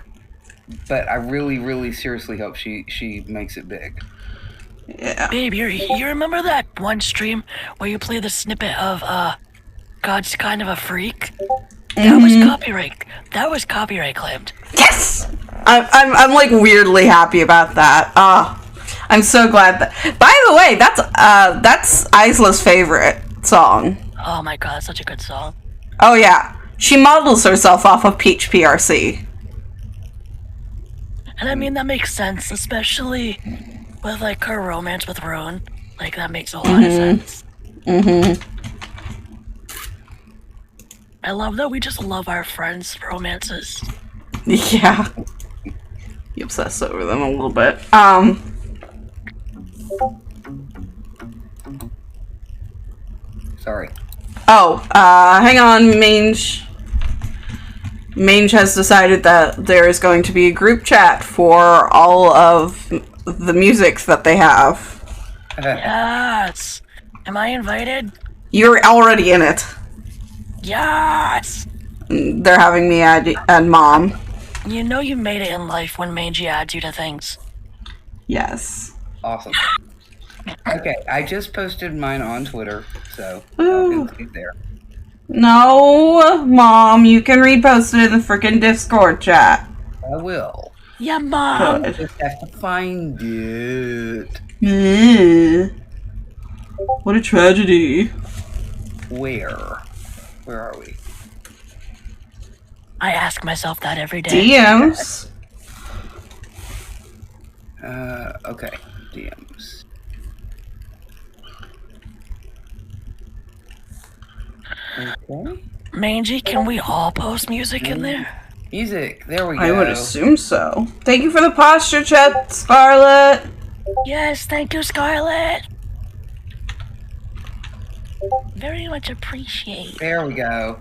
but I really, really seriously hope she makes it big. Yeah. Babe, you remember that one stream where you play the snippet of, God's Kind of a Freak? That was copyright. That was copyright claimed. Yes! I'm like weirdly happy about that. I'm so glad that. By the way, that's Isla's favorite song. Oh my god, such a good song. Oh yeah, she models herself off of Peach PRC. And I mean, that makes sense, especially with, like, her romance with Roan. Like, that makes a lot of sense. I love that we just love our friends' romances. Yeah. You obsess over them a little bit. Sorry. Hang on, Mange. Mange has decided that there is going to be a group chat for all of the music that they have. Yes! Am I invited? You're already in it. Yes! They're having me add Mom. You know you made it in life when Mangy adds you to things. Yes. Awesome. Okay, I just posted mine on Twitter, so you can see it there. No, Mom, you can repost it in the freaking Discord chat. I will. Yeah, Mom! I just have to find it. What a tragedy. Where? Where are we? I ask myself that every day. DMs. Okay. DMs. Okay. Mangy, can we all post music in there? Music. There we go. I would assume so. Thank you for the posture chat, Scarlett. Yes, thank you, Scarlett. Very much appreciate. There we go.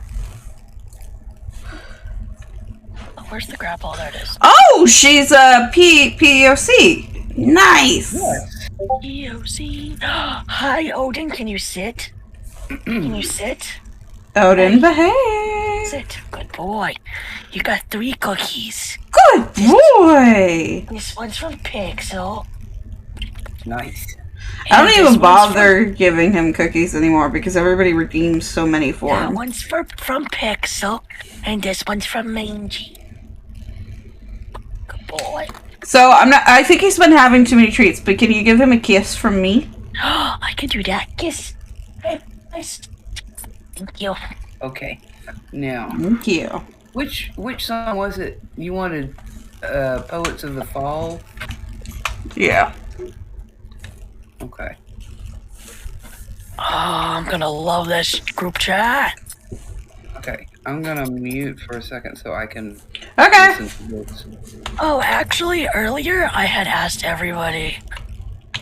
Oh, where's the grapple? There it is. Oh, she's a POC. Nice. Yes. EOC. Hi, Odin. Can you sit? Can you sit? Odin, behave. Sit. Good boy. You got 3 cookies. Good boy. This one's from Pixel. Nice. I don't And even this one's bother giving him cookies anymore because everybody redeems so many for That him. one's from Pixel, and this one's from Mangy. Good boy. So I think he's been having too many treats, but can you give him a kiss from me? I can do that. Kiss. Nice. Thank you. Okay. Now, Thank you. which song was it you wanted? Poets of the Fall? Yeah. Okay. Oh, I'm gonna love this group chat. Okay. I'm gonna mute for a second so I can Okay. listen to this. Oh, actually, earlier I had asked everybody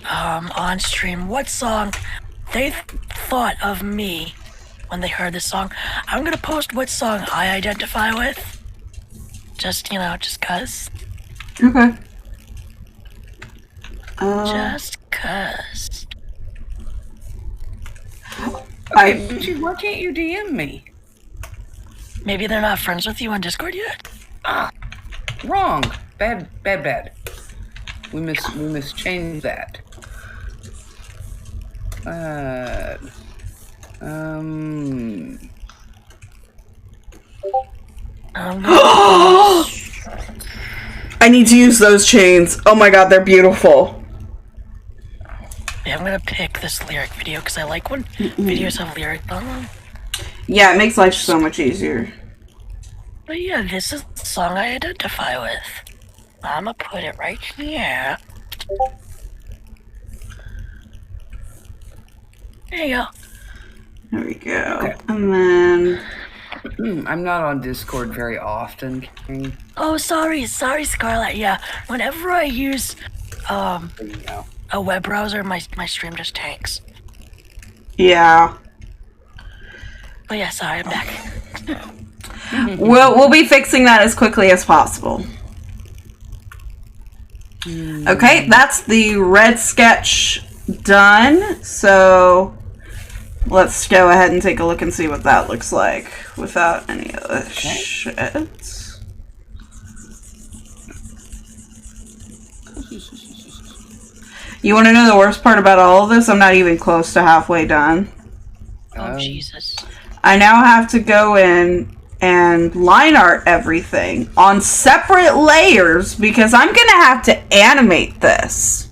on stream what song they thought of me when they heard this song. I'm gonna post what song I identify with. Just, just cuz. Okay. Just cuz. Okay, why can't you DM me? Maybe they're not friends with you on Discord yet? Wrong. Bad. We must change that. I need to use those chains. Oh my god, they're beautiful. Yeah, I'm gonna pick this lyric video because I like when videos have lyrics on them. Yeah, it makes life so much easier. But yeah, this is the song I identify with. I'm gonna put it right here. There you go. There we go. Okay. And then... I'm not on Discord very often. Oh, sorry, Scarlett. Yeah, whenever I use a web browser, my stream just tanks. Yeah. But yeah, sorry, I'm back. We'll be fixing that as quickly as possible. Okay, that's the red sketch done. So let's go ahead and take a look and see what that looks like without any of the shit. You want to know the worst part about all of this? I'm not even close to halfway done. Oh, Jesus. I now have to go in and line art everything on separate layers because I'm going to have to animate this.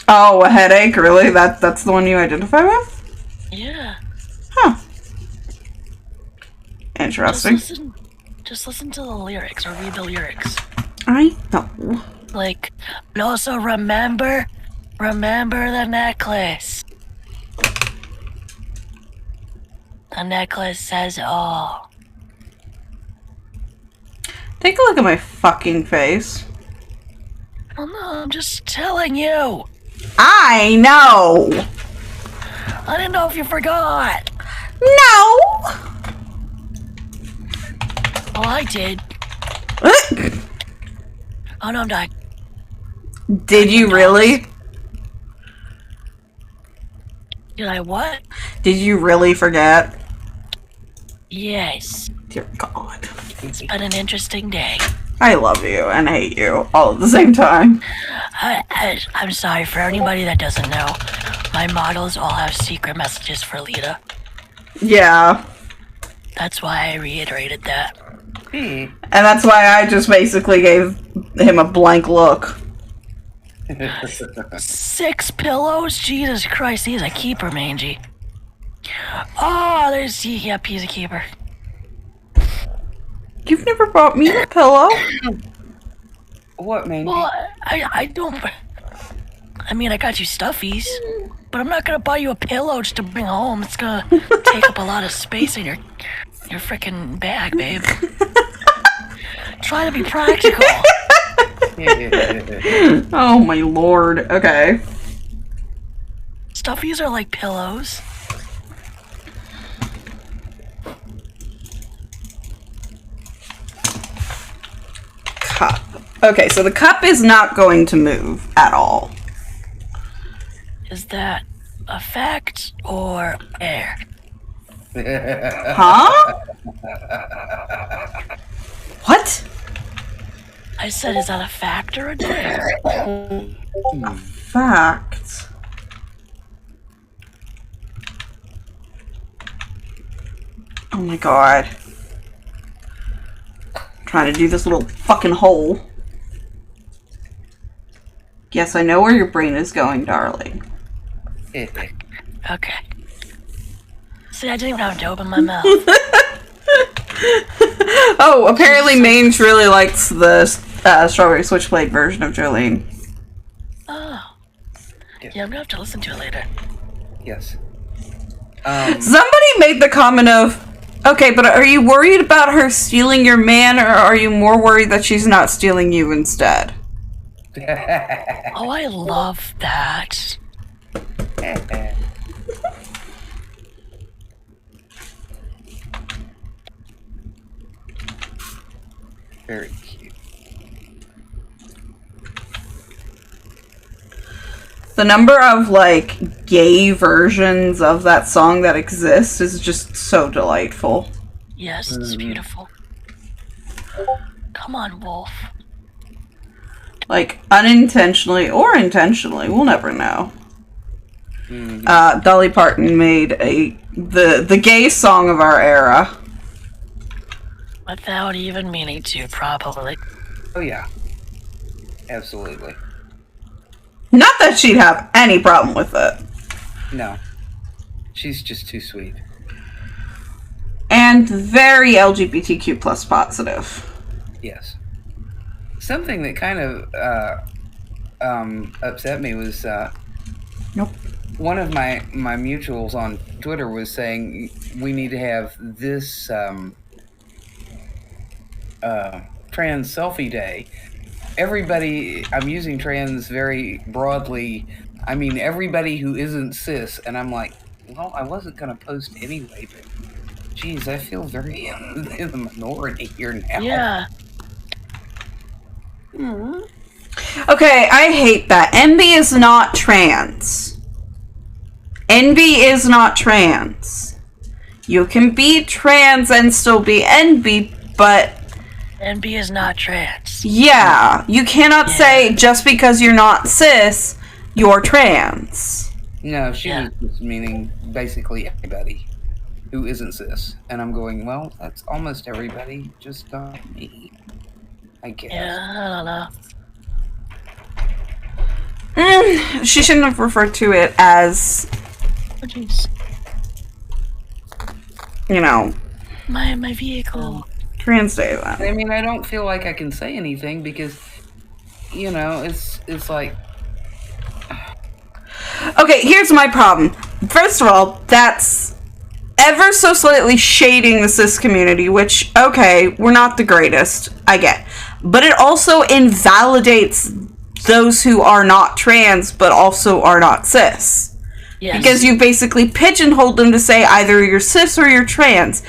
Oh, a headache? Really? That's the one you identify with? Yeah. Huh. Interesting. Just listen to the lyrics or read the lyrics. I know. Like, but also remember the necklace. The necklace says all. Take a look at my fucking face. Oh no, I'm just telling you. I know. I didn't know if you forgot. No. Oh, I did. Oh no, I'm dying. Did you really? Did I what? Did you really forget? Yes. Dear God. It's been an interesting day. I love you and hate you all at the same time. I'm sorry for anybody that doesn't know. My models all have secret messages for Lita. Yeah. That's why I reiterated that. And that's why I just basically gave him a blank look. 6 pillows? Jesus Christ, he's a keeper, Mangy. Oh, he's a keeper. You've never bought me a pillow? What, man? Well, I don't... I mean, I got you stuffies, but I'm not gonna buy you a pillow just to bring home. It's gonna take up a lot of space in your frickin' bag, babe. Try to be practical. Oh my lord. Okay. Stuffies are like pillows. Cup. Okay, so the cup is not going to move at all. Is that a fact or air? Huh? What? I said, is that a fact or a dare? Fact. Oh my god. I'm trying to do this little fucking hole. Yes, I know where your brain is going, darling. Okay. See, I didn't even have to open my mouth. Oh, apparently Mange really likes the Strawberry Switchblade version of Jolene. Oh. Yeah, I'm gonna have to listen to it later. Yes. Somebody made the comment of, okay, but are you worried about her stealing your man, or are you more worried that she's not stealing you instead? Oh, I love that. Very cute. The number of, like, gay versions of that song that exist is just so delightful. Yes, it's beautiful. Come on, Wolf. Like, unintentionally or intentionally, we'll never know. Dolly Parton made the gay song of our era. Without even meaning to, probably. Oh yeah, absolutely. Not that she'd have any problem with it. No, she's just too sweet. And very LGBTQ plus positive. Yes. Something that kind of upset me was Nope. one of my mutuals on Twitter was saying we need to have this trans selfie day. Everybody, I'm using trans very broadly. I mean, everybody who isn't cis. And I'm like, well, I wasn't going to post anyway, but geez, I feel very in the minority here now. Yeah. Okay, I hate that. Envy is not trans. Envy is not trans. You can be trans and still be envy, but NB is not trans. yeah, you cannot say just because you're not cis, you're trans. No, she was just meaning basically everybody who isn't cis. And I'm going, well, that's almost everybody, just not me, I guess. Yeah, I don't know. She shouldn't have referred to it as, Oh, jeez. you know, My vehicle. Trans Day then. I mean, I don't feel like I can say anything because, you know, it's like... Okay, here's my problem. First of all, that's ever so slightly shading the cis community, which, okay, we're not the greatest, I get. But it also invalidates those who are not trans, but also are not cis. Yes. Because you basically pigeonholed them to say either you're cis or you're trans.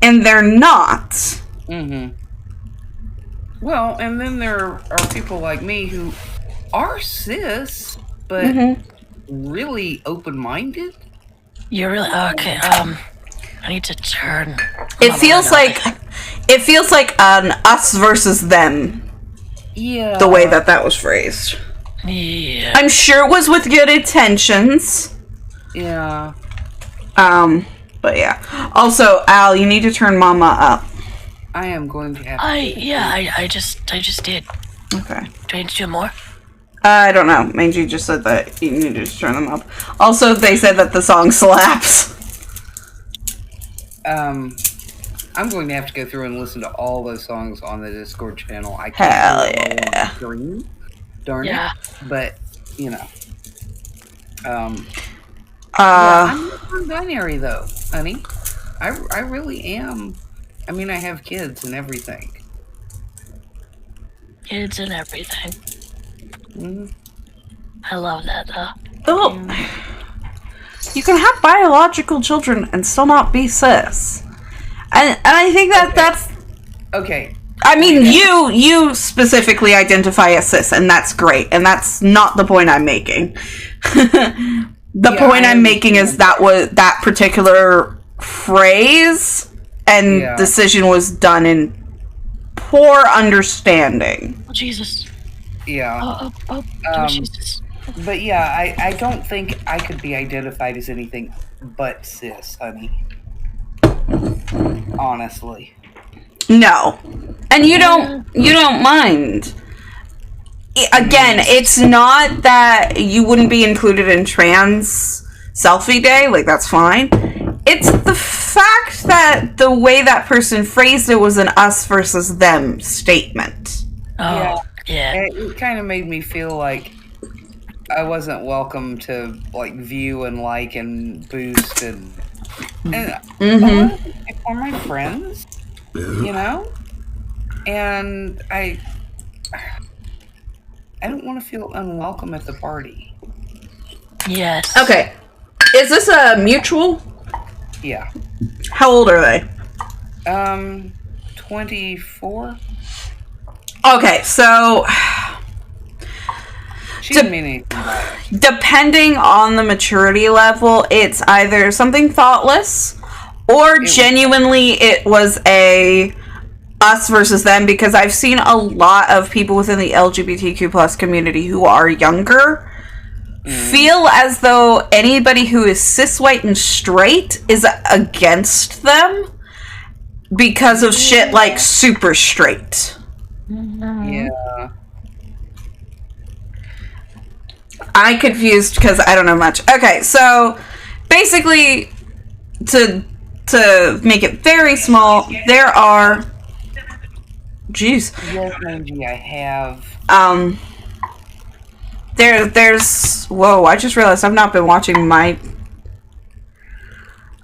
And they're not. Mm-hmm. Well, and then there are people like me who are cis, but really open-minded. You're really okay. I need to turn. It feels like an us versus them. Yeah. The way that was phrased. Yeah. I'm sure it was with good intentions. Yeah. But yeah. Also, Al, you need to turn Mama up. I am going to have to... I just did. Okay. Do I need to do more? I don't know. Mangy just said that you needed to turn them up. Also, they said that the song slaps. I'm going to have to go through and listen to all those songs on the Discord channel. I can't Hell do it all yeah. on screen. Darn Yeah. it. But, you know. Uh, I'm non-binary though, honey. I really am. I mean, I have kids and everything. Kids and everything. Mm-hmm. I love that though. oh, you can have biological children and still not be cis. And I think that that's... Okay. I mean, you specifically identify as cis, and that's great. And that's not the point I'm making. The point I'm making is that particular phrase and decision was done in poor understanding. Oh Jesus. Yeah. Oh Jesus. But yeah, I don't think I could be identified as anything but cis, honey. Honestly. No. And you don't mind. Again, it's not that you wouldn't be included in trans selfie day, like that's fine. It's the fact that the way that person phrased it was an us versus them statement. Oh yeah. It kind of made me feel like I wasn't welcome to like view and like and boost and a lot of people are my friends, you know, and I don't want to feel unwelcome at the party. Yes. Okay. Is this a mutual? Yeah. How old are they? 24. Okay, so She didn't mean anything by it. Depending on the maturity level, it's either something thoughtless or genuinely it was a us versus them, because I've seen a lot of people within the LGBTQ plus community who are younger feel as though anybody who is cis, white, and straight is against them because of shit like super straight. Yeah. I confused because I don't know much. Okay, so basically, to make it very small, there are. Jeez. Yes, Angie, I have. There's. Whoa! I just realized I've not been watching my.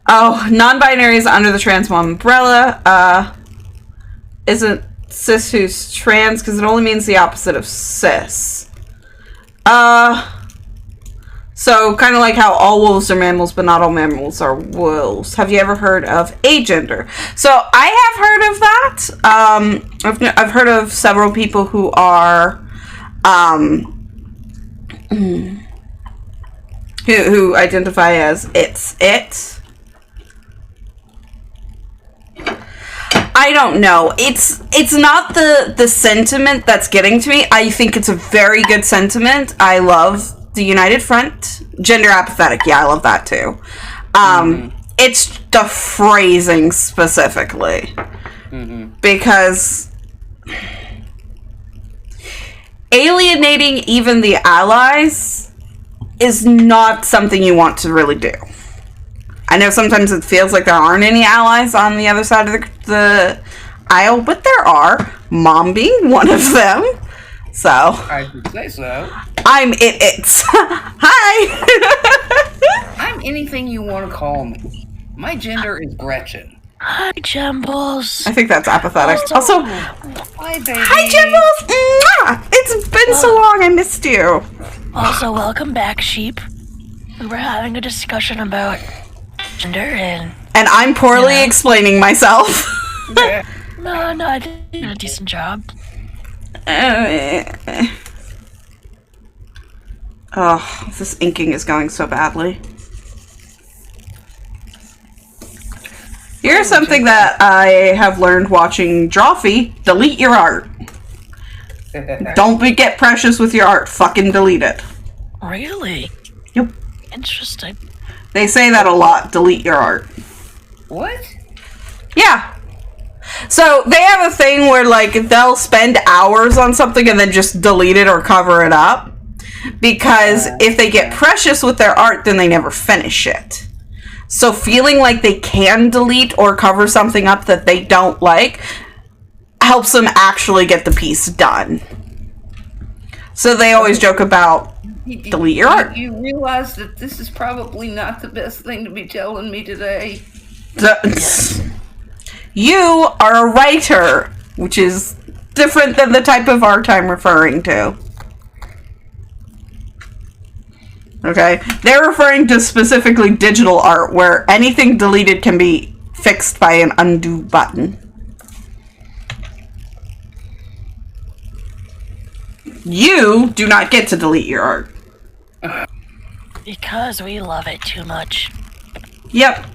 Oh, non-binary is under the trans umbrella. Isn't cis who's trans, because it only means the opposite of cis. So kind of like how all wolves are mammals, but not all mammals are wolves. Have you ever heard of agender? So I have heard of that. I've heard of several people who are, who identify as it. I don't know. It's not the sentiment that's getting to me. I think it's a very good sentiment. I love the United Front. Gender apathetic. Yeah, I love that too. It's the phrasing specifically. Because alienating even the allies is not something you want to really do. I know sometimes it feels like there aren't any allies on the other side of the aisle, but there are. Mom being one of them. So. I would say so. I'm it. Hi! I'm anything you want to call me. My gender is Gretchen. Hi, Jumbles. I think that's apathetic. Also, hi, baby. hi, Jimbles! Mwah! It's been so long, I missed you. Also, welcome back, sheep. We were having a discussion about gender and I'm poorly explaining myself. no, I did a decent job. Oh, this inking is going so badly. Here's something that I have learned watching Drawfee. Delete your art. Don't get precious with your art. Fucking delete it. Really? Yep. Interesting. They say that a lot. Delete your art. What? Yeah. So they have a thing where like they'll spend hours on something and then just delete it or cover it up. Because if they get precious with their art, then they never finish it. So feeling like they can delete or cover something up that they don't like helps them actually get the piece done. So they always joke about delete your art. You realize that this is probably not the best thing to be telling me today. You are a writer, which is different than the type of art I'm referring to. Okay? They're referring to specifically digital art, where anything deleted can be fixed by an undo button. You do not get to delete your art. Because we love it too much. Yep.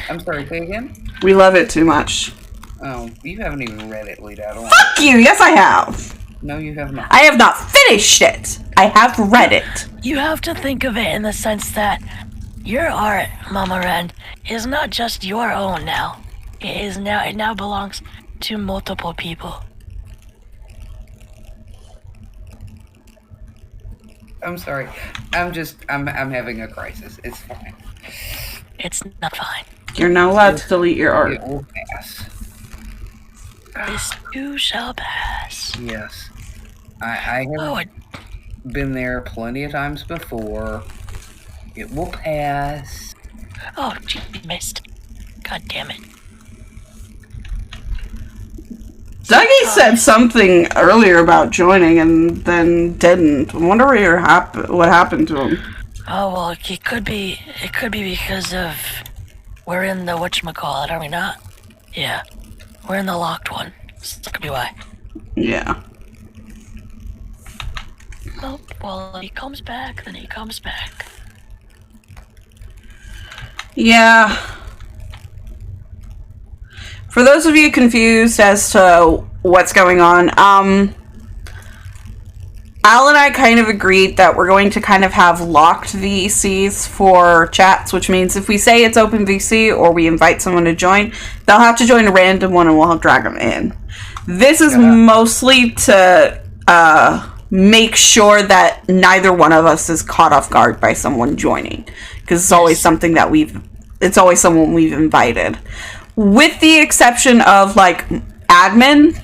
I'm sorry, say again? We love it too much. Oh, you haven't even read it, Lita. Fuck you! Yes, I have. No, you have not. I have not finished it. I have read it. You have to think of it in the sense that your art, Mama Ren, is not just your own now. It now belongs to multiple people. I'm sorry. I'm having a crisis. It's fine. It's not fine. You're not allowed to delete your art. It will pass. This too shall pass. Yes. I have been there plenty of times before. It will pass. Oh, gee, missed. God damn it. Dougie said something earlier about joining and then didn't. I wonder what happened to him. Oh, well, it could be because of, we're in the whatchamacallit, are we not? Yeah. We're in the locked one. So that could be why. Yeah. Oh, well, he comes back, then he comes back. Yeah. For those of you confused as to what's going on, Al and I kind of agreed that we're going to kind of have locked VCs for chats, which means if we say it's open VC or we invite someone to join, they'll have to join a random one and we'll drag them in. This is mostly to make sure that neither one of us is caught off guard by someone joining, because it's always something that it's always someone we've invited, with the exception of like admin.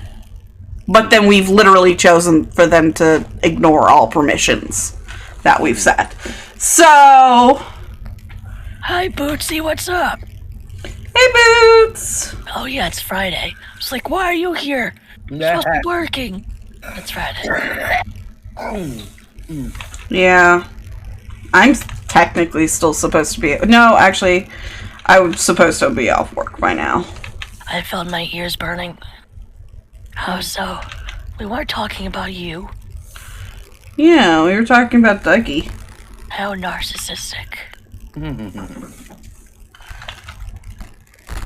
But then we've literally chosen for them to ignore all permissions that we've set. So... Hi, Bootsy, what's up? Hey, Boots! Oh, yeah, it's Friday. It's like, why are you here? You're supposed to be working. It's Friday. Yeah. I'm technically still supposed to be... No, actually, I was supposed to be off work by now. I felt my ears burning. Oh, so, we weren't talking about you. Yeah, we were talking about Dougie. How narcissistic.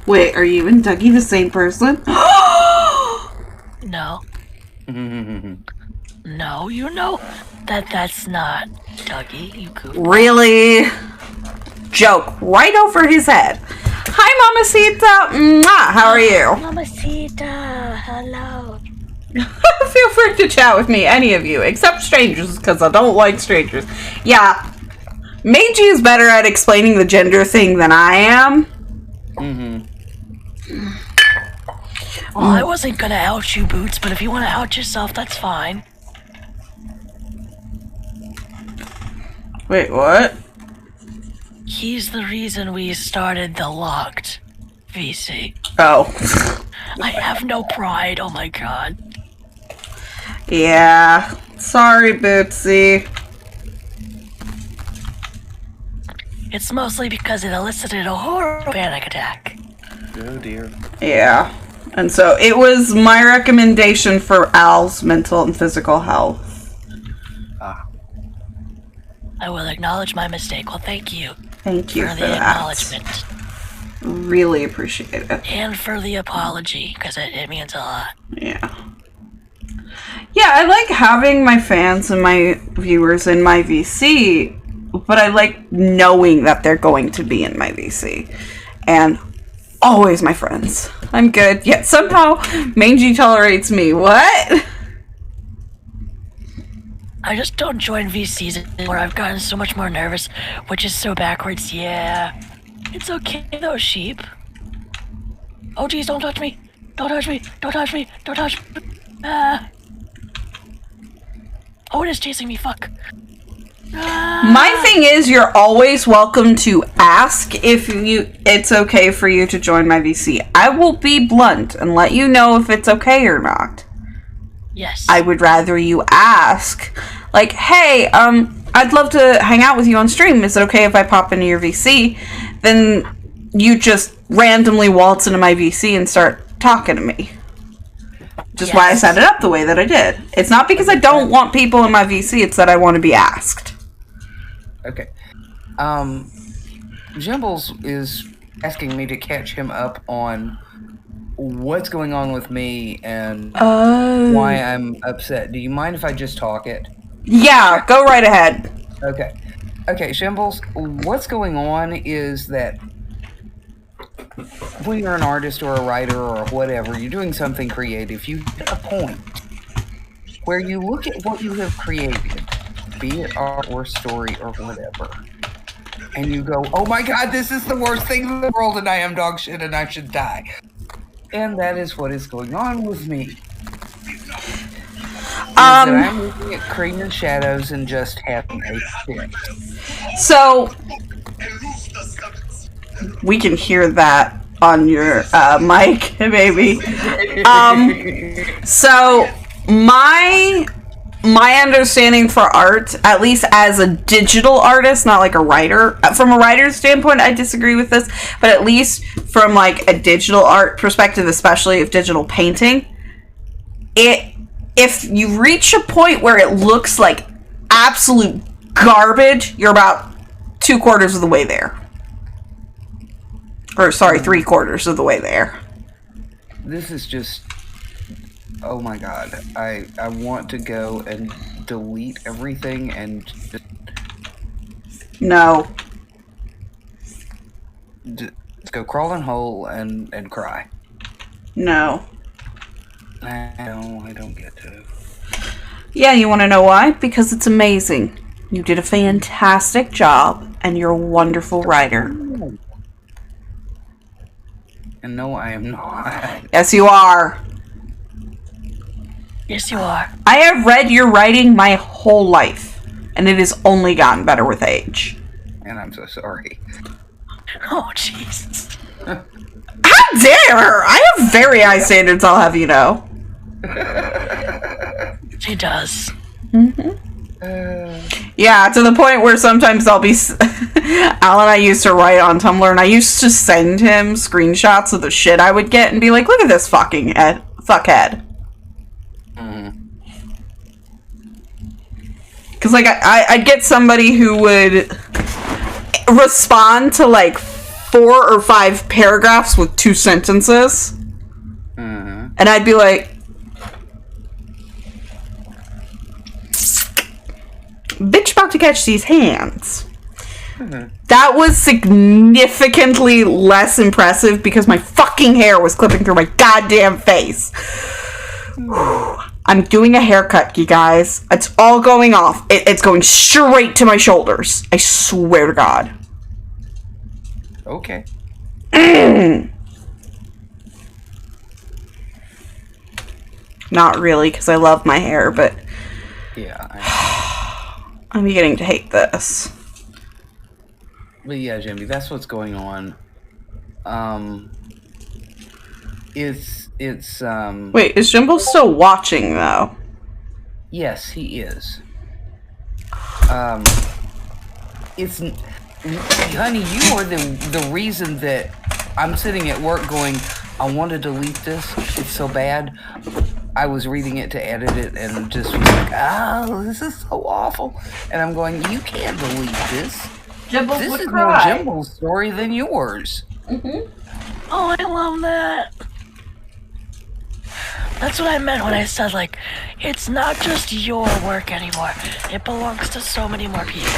Wait, are you and Dougie the same person? No. No, you know that's not Dougie, you goof. Really? Joke right over his head. Hi, Mamacita. Mwah. How are you? Mamacita, hello. Feel free to chat with me, any of you, except strangers, because I don't like strangers. Yeah, Meiji is better at explaining the gender thing than I am. Well, I wasn't gonna out you, Boots, but if you want to out yourself, that's fine. Wait, what? He's the reason we started the locked VC. Oh. I have no pride, oh my god. Yeah. Sorry, Bootsy. It's mostly because it elicited a horrible panic attack. Oh dear. Yeah. And so it was my recommendation for Al's mental and physical health. I will acknowledge my mistake. Well, thank you. Thank you for for the that. acknowledgement. Really appreciate it. And for the apology, because it means a lot. Yeah. Yeah, I like having my fans and my viewers in my VC, but I like knowing that they're going to be in my VC. And always my friends. I'm good. Yet somehow Mangy tolerates me. What? I just don't join VCs where I've gotten so much more nervous, which is so backwards. Yeah. It's okay though, sheep. Oh geez, don't touch me. Don't touch me. Don't touch me. Don't touch me. Oh, it is chasing me. Fuck. My thing is, you're always welcome to ask if it's okay for you to join my VC. I will be blunt and let you know if it's okay or not. Yes. I would rather you ask, like, hey, I'd love to hang out with you on stream. Is it okay if I pop into your VC? Then you just randomly waltz into my VC and start talking to me. Just why I set it up the way that I did. It's not because I don't want people in my VC, it's that I want to be asked. Okay. Jimbles is asking me to catch him up on what's going on with me and why I'm upset. Do you mind if I just talk it? Yeah, go right ahead. Okay. Okay, Jimbles, what's going on is that when you're an artist or a writer or whatever, you're doing something creative, you hit a point where you look at what you have created, be it art or story or whatever, and you go, oh my god, this is the worst thing in the world and I am dog shit and I should die. And that is what is going on with me. I'm looking at Cream and Shadows and just having a fit. So, we can hear that on your mic, baby. So, my understanding for art, at least as a digital artist, not like a writer, from a writer's standpoint, I disagree with this, but at least from like a digital art perspective, especially of digital painting, if you reach a point where it looks like absolute garbage, you're about 2/4 of the way there. Or, sorry, 3/4 of the way there. This is just... Oh my god. I want to go and delete everything and just... No. Let's go crawl in a hole and cry. No. No, I don't get to. Yeah, you want to know why? Because it's amazing. You did a fantastic job, and you're a wonderful writer. And no, I am not. Yes, you are. Yes, you are. I have read your writing my whole life, and it has only gotten better with age. And I'm so sorry. Oh, Jesus. How dare! I have very high standards, I'll have you know. She does. Yeah, to the point where sometimes I'll be... Alan, I used to write on Tumblr, and I used to send him screenshots of the shit I would get and be like, look at this fucking fuckhead. Because, like, I'd get somebody who would respond to, like, 4 or 5 paragraphs with 2 sentences. And I'd be like... Bitch about to catch these hands. That was significantly less impressive because my fucking hair was clipping through my goddamn face. I'm doing a haircut, you guys. It's all going off. It's going straight to my shoulders. I swear to God. Okay. Not really, because I love my hair, but... Yeah. I'm beginning to hate this. But yeah, Jimmy, that's what's going on. It's Wait, is Jimbo still watching, though? Yes, he is. It's... Honey, you are the reason that I'm sitting at work going, I want to delete this. It's so bad. I was reading it to edit it and just was like, oh, this is so awful. And I'm going, you can't delete this. Jimbo This would is cry. more Jimbo's story than yours. Oh, I love that. That's what I meant when I said, like, it's not just your work anymore. It belongs to so many more people.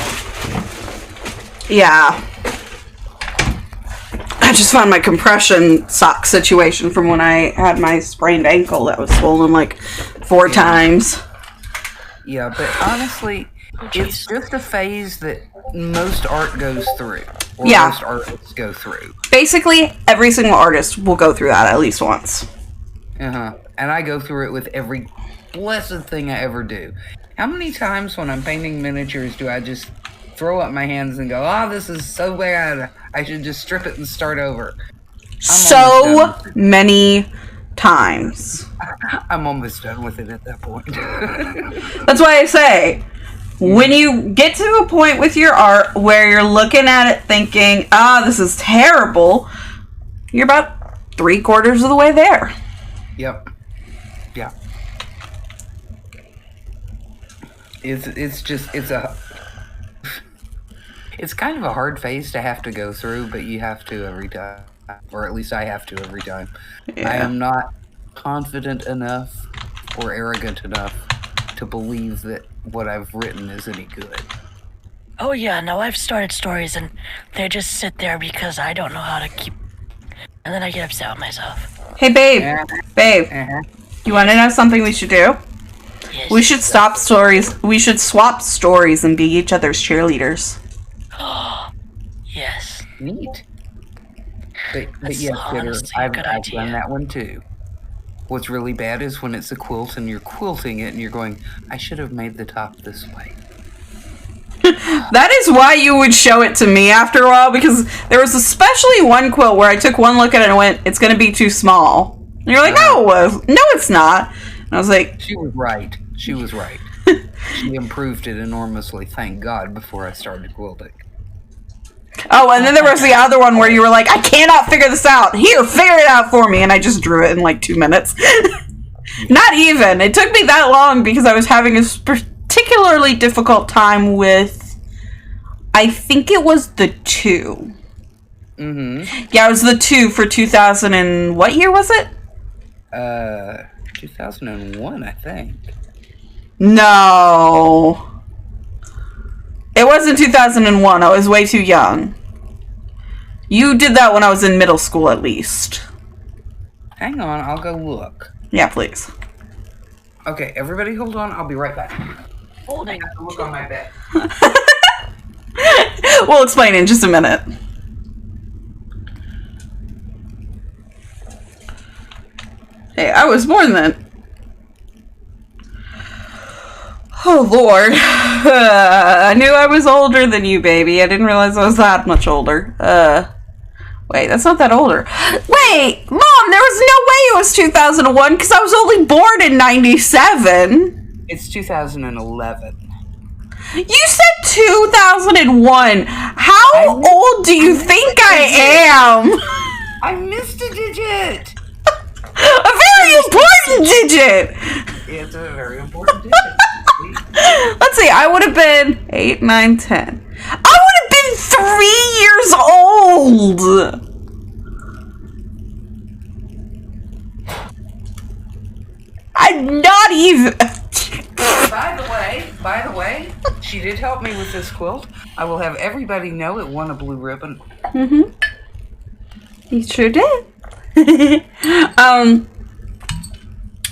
Yeah. I just found my compression sock situation from when I had my sprained ankle that was swollen like 4 times. Yeah, but honestly, it's just a phase that most art goes through. Or Yeah. most artists go through. Basically, every single artist will go through that at least once. And I go through it with every blessed thing I ever do. How many times when I'm painting miniatures do I just throw up my hands and go, oh, this is so bad. I should just strip it and start over. So many times. I'm almost done with it at that point. That's why I say, when you get to a point with your art where you're looking at it thinking, this is terrible, you're about 3/4 of the way there. Yep. Yeah. It's kind of a hard phase to have to go through, but you have to every time. Or at least I have to every time. Yeah. I am not confident enough or arrogant enough to believe that what I've written is any good. Oh yeah, no, I've started stories and they just sit there because I don't know how to keep... And then I get upset with myself. Hey, babe. Babe. Uh-huh. You want to know something we should do? Yes. We should stop stories. We should swap stories and be each other's cheerleaders. Yes. Neat. But That's yes, Peter, honestly a I've good done idea. that one too. What's really bad is when it's a quilt and you're quilting it and you're going, I should have made the top this way. That is why you would show it to me after a while, because there was especially one quilt where I took one look at it and went, it's going to be too small. And you're like, no, it's not. And I was like... She was right. She was right. She improved it enormously, thank God, before I started quilting. Oh, and then there was the other one where you were like, I cannot figure this out. Here, figure it out for me. And I just drew it in like 2 minutes. Not even. It took me that long because I was having a particular particularly difficult time with, I think it was the 2. Mm-hmm. Yeah, it was the 2 for 2000 and what year was it? 2001, I think. No. It wasn't 2001. I was way too young. You did that when I was in middle school, at least. Hang on, I'll go look. Yeah, please. Okay, everybody hold on. I'll be right back. Holding. I have to look on my bed. We'll explain in just a minute. Hey, I was born then. Oh, Lord. I knew I was older than you, baby. I didn't realize I was that much older. Wait, that's not that older. Wait, Mom, there was no way it was 2001 because I was only born in 97. It's 2011. You said 2001. How old do you think I am? I missed a digit! A very important digit! It's a very important digit. Let's see, I would have been 8, 9, 10. I would have been 3 years old! I'm not even... By the way, she did help me with this quilt. I will have everybody know it won a blue ribbon. Mm-hmm. You sure did.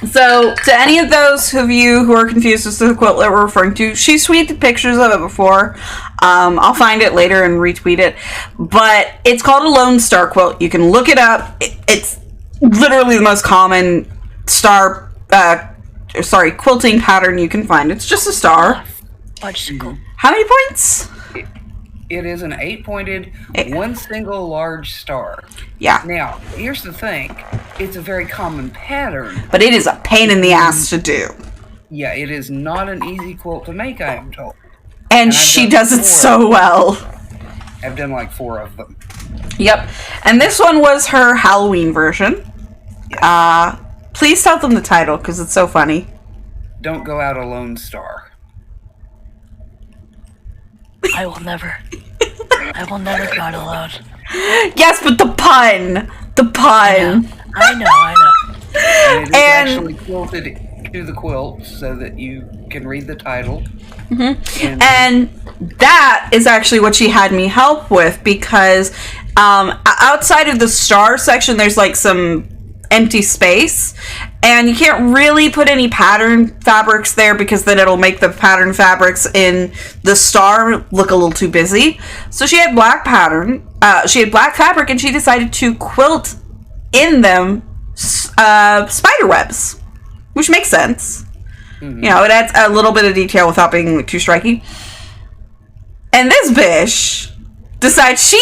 So, to any of those of you who are confused as to the quilt that we're referring to, she tweeted pictures of it before. I'll find it later and retweet it. But it's called a Lone Star quilt. You can look it up. It's literally the most common quilting pattern you can find. It's just a star. How many points? It is an 8-pointed, one single large star. Yeah. Now, here's the thing. It's a very common pattern. But it is a pain in the ass to do. Yeah, it is not an easy quilt to make, I am told. And she does it so well. I've done like 4 of them. Yep. And this one was her Halloween version. Yeah. Please tell them the title, because it's so funny. Don't Go Out a Lone Star. I will never go out alone. Yes, but the pun! The pun! I know. And it is actually quilted to the quilt so that you can read the title. Mm-hmm. And that is actually what she had me help with, because outside of the star section, there's like some empty space, and you can't really put any pattern fabrics there because then it'll make the pattern fabrics in the star look a little too busy. So she had black fabric, and she decided to quilt in them spider webs, which makes sense. Mm-hmm. You know, it adds a little bit of detail without being too striking. And this bitch decides she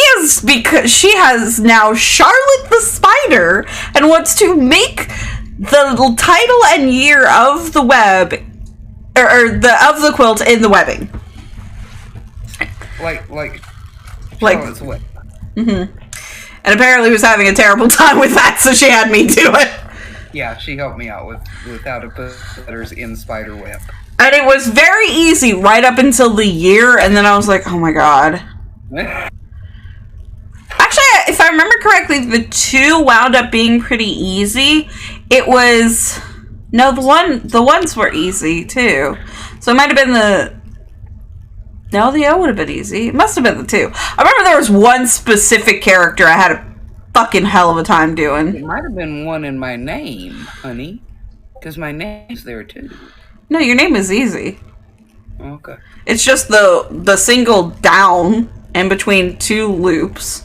has now Charlotte the Spider and wants to make the title and year of the web of the quilt in the webbing. Like Charlotte's web. Mm-hmm. And apparently was having a terrible time with that, so she had me do it. Yeah, she helped me out with how to put letters in spider web. And it was very easy right up until the year, and then I was like, oh my god. Actually, if I remember correctly, the 2 wound up being pretty easy. It was... No, the ones were easy, too. So it might have been the... No, the O would have been easy. It must have been the 2. I remember there was one specific character I had a fucking hell of a time doing. It might have been one in my name, honey. Because my name's there, too. No, your name is easy. Okay. It's just the single down in between 2 loops.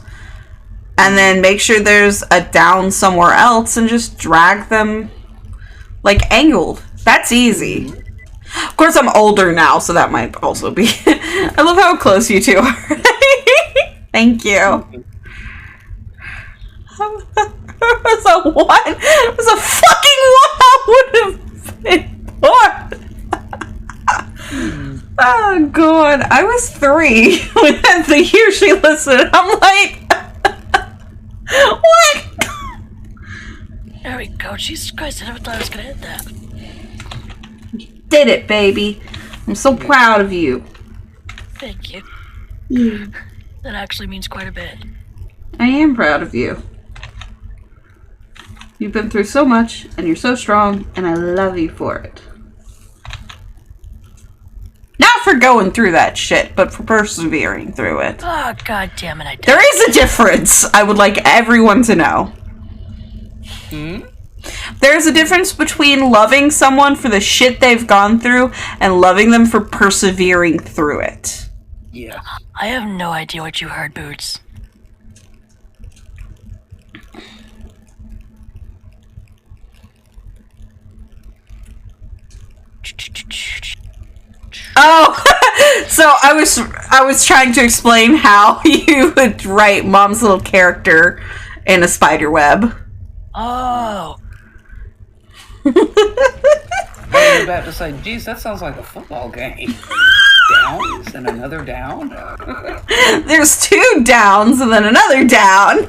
And then make sure there's a down somewhere else and just drag them like angled. That's easy. Of course, I'm older now, so that might also be... I love how close you 2 are. Thank you. It was a 1. It was a fucking 1 I would have been born. Oh, God. I was 3 when the year she listened. I'm like... What? There we go. Jesus Christ, I never thought I was gonna hit that. Did it, baby. I'm so proud of you. Thank you. Yeah. That actually means quite a bit. I am proud of you. You've been through so much, and you're so strong, and I love you for it. Not for going through that shit, but for persevering through it. Oh, god damn it, I did. There is a difference, I would like everyone to know. There's a difference between loving someone for the shit they've gone through and loving them for persevering through it. Yeah. I have no idea what you heard, Boots. Oh, so I was trying to explain how you would write Mom's little character in a spider web. Oh. I was about to say, geez, that sounds like a football game. Downs and another down. There's 2 downs and then another down.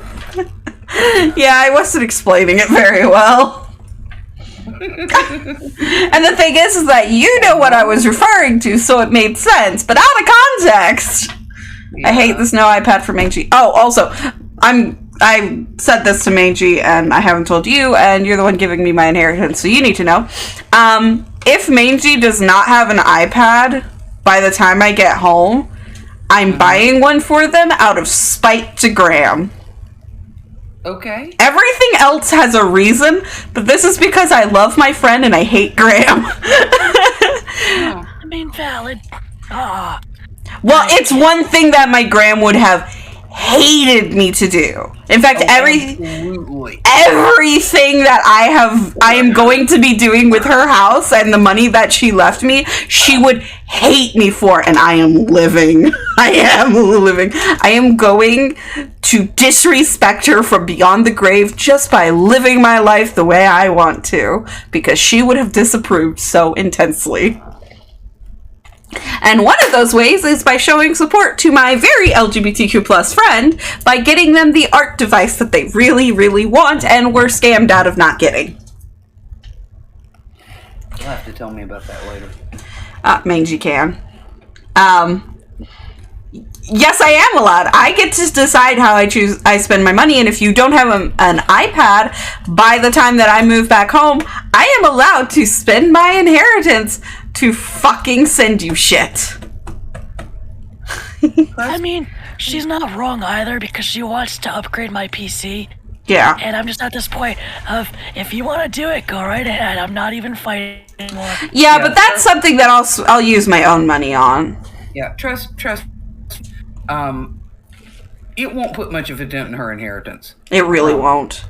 Yeah, I wasn't explaining it very well. And the thing is that you know what I was referring to, so it made sense, but out of context. Yeah. I hate this no iPad for Mangy. Oh, also, I said this to Mangy, and I haven't told you, and you're the one giving me my inheritance, so you need to know. If Mangy does not have an iPad by the time I get home, I'm buying one for them out of spite to Graham. Okay. Everything else has a reason, but this is because I love my friend and I hate Graham. I mean, valid. Ah. Well, it's one thing that my Graham would have hated me to do. In fact, everything that I am going to be doing with her house and the money that she left me, she would hate me for, and I am living. I am going to disrespect her from beyond the grave just by living my life the way I want to, because she would have disapproved so intensely. And one of those ways is by showing support to my very LGBTQ plus friend by getting them the art device that they really, really want and were scammed out of not getting. You'll have to tell me about that later. Mangy can. Yes, I am allowed. I get to decide how I spend my money, and if you don't have an iPad by the time that I move back home, I am allowed to spend my inheritance to fucking send you shit. I mean, she's not wrong either, because she wants to upgrade my PC. Yeah. And I'm just at this point of, if you want to do it, go right ahead. I'm not even fighting anymore. Yeah, but that's something that I'll use my own money on. Yeah, trust. It won't put much of a dent in her inheritance. It really won't.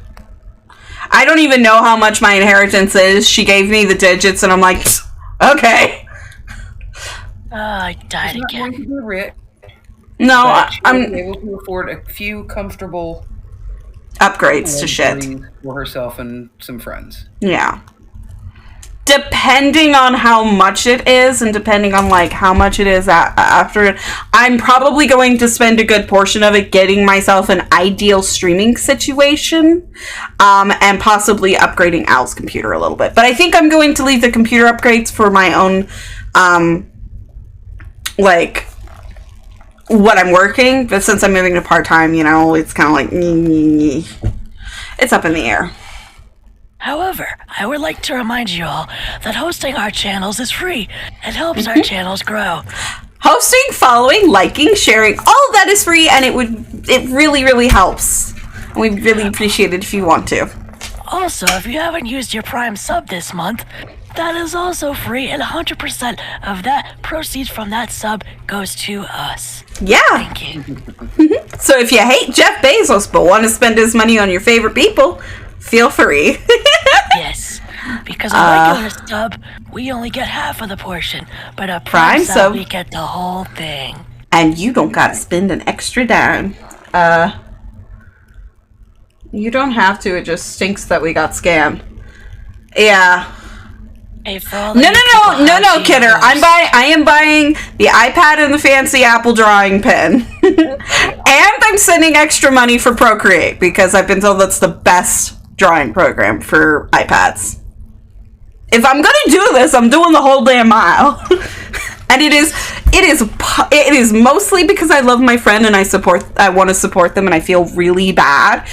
I don't even know how much my inheritance is. She gave me the digits, and I'm like, okay. I died She's Oh, again. not going to be rich. No, I'm able to afford a few comfortable upgrades to shit for herself and some friends. Yeah. Depending on how much it is, and depending on like how much it is after it, I'm probably going to spend a good portion of it getting myself an ideal streaming situation, and possibly upgrading Al's computer a little bit. But I think I'm going to leave the computer upgrades for my own, like, what I'm working. But since I'm moving to part-time, you know, it's kind of like, it's up in the air. However, I would like to remind you all that hosting our channels is free and helps our channels grow. Hosting, following, liking, sharing, all of that is free, and it really, really helps. And we'd really appreciate it if you want to. Also, if you haven't used your Prime sub this month, that is also free, and 100% of that proceeds from that sub goes to us. Yeah. Thank you. So if you hate Jeff Bezos but want to spend his money on your favorite people, feel free. Yes, because a regular sub, we only get half of the portion, but a Prime sub, we get the whole thing. And you don't gotta spend an extra dime. You don't have to, it just stinks that we got scammed. Yeah. Hey, for all No, kidder. I am buying the iPad and the fancy Apple drawing pen. And I'm sending extra money for Procreate, because I've been told that's the best drawing program for iPads. If I'm gonna do this, I'm doing the whole damn mile. And it is mostly because I love my friend and I want to support them and I feel really bad.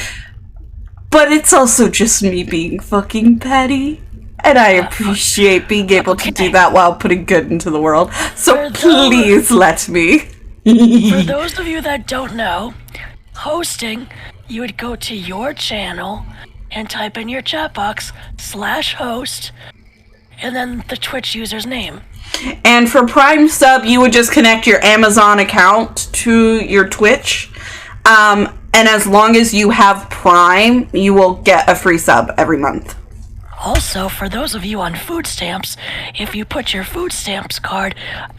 But it's also just me being fucking petty. And I appreciate being able to do that while putting good into the world. So please let me. For those of you that don't know, hosting, you would go to your channel and type in your chat box /host and then the Twitch user's name. And for Prime sub, you would just connect your Amazon account to your Twitch. And as long as you have Prime, you will get a free sub every month. Also, for those of you on food stamps, if you put your food stamps card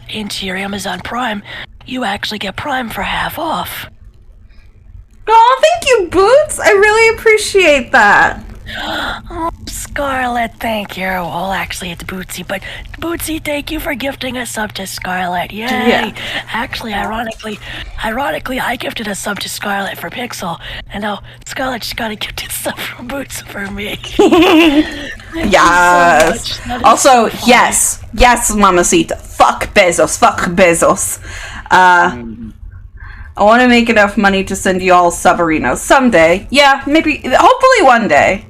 into your Amazon Prime, you actually get Prime for half off. Oh, thank you, Boots. I really appreciate that. Oh, Scarlett, thank you. Well, actually, it's Bootsy, but Bootsy, thank you for gifting a sub to Scarlett. Yay! Yeah. Actually, ironically, I gifted a sub to Scarlett for Pixel, and now Scarlett just got a gifted sub from Boots for me. Yes. So Also, yes, Mamacita. Fuck Bezos. I want to make enough money to send you all sub-arenas someday. Yeah, maybe. Hopefully one day.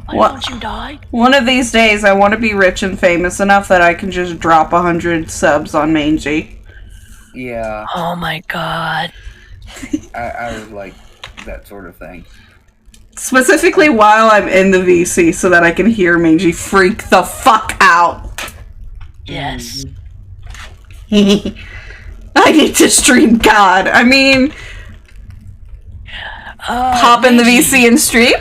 Why don't you die? One of these days, I want to be rich and famous enough that I can just drop 100 subs on Mangy. Yeah. Oh my god. I would like that sort of thing. Specifically while I'm in the VC so that I can hear Mangy freak the fuck out. Yes. I need to stream God. I mean, pop in the VC and stream.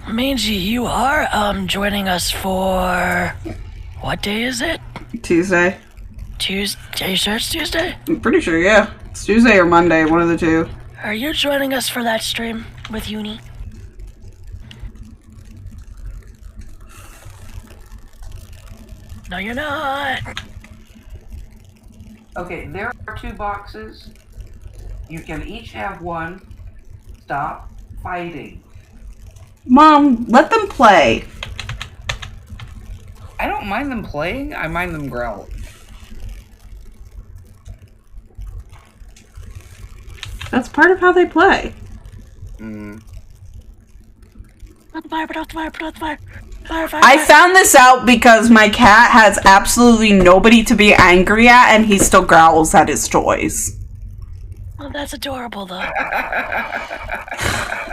Mangy, you are joining us for what day is it? Tuesday. Tuesday? Are you sure it's Tuesday? I'm pretty sure, yeah. It's Tuesday or Monday, one of the two. Are you joining us for that stream with Uni? No, you're not. Okay, there are 2 boxes. You can each have one. Stop fighting. Mom, let them play. I don't mind them playing, I mind them growling. That's part of how they play. I found this out because my cat has absolutely nobody to be angry at, and he still growls at his toys. Oh, that's adorable, though.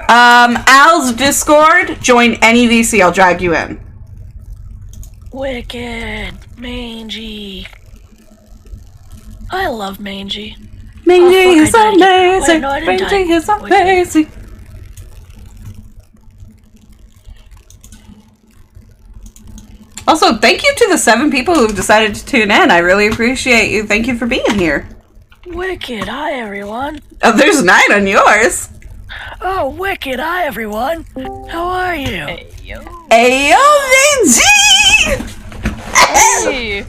Al's Discord, join any VC, I'll drag you in. Wicked. Mangy. I love Mangy. Mangy Oh, fuck, is I died again. amazing. Wait, no, I didn't Mangy die. is amazing. Also, thank you to the 7 people who've decided to tune in. I really appreciate you. Thank you for being here. Wicked. Hi, everyone. Oh, there's 9 on yours. Oh, wicked. Hi, everyone. How are you? Ayo, Mangy! Hey.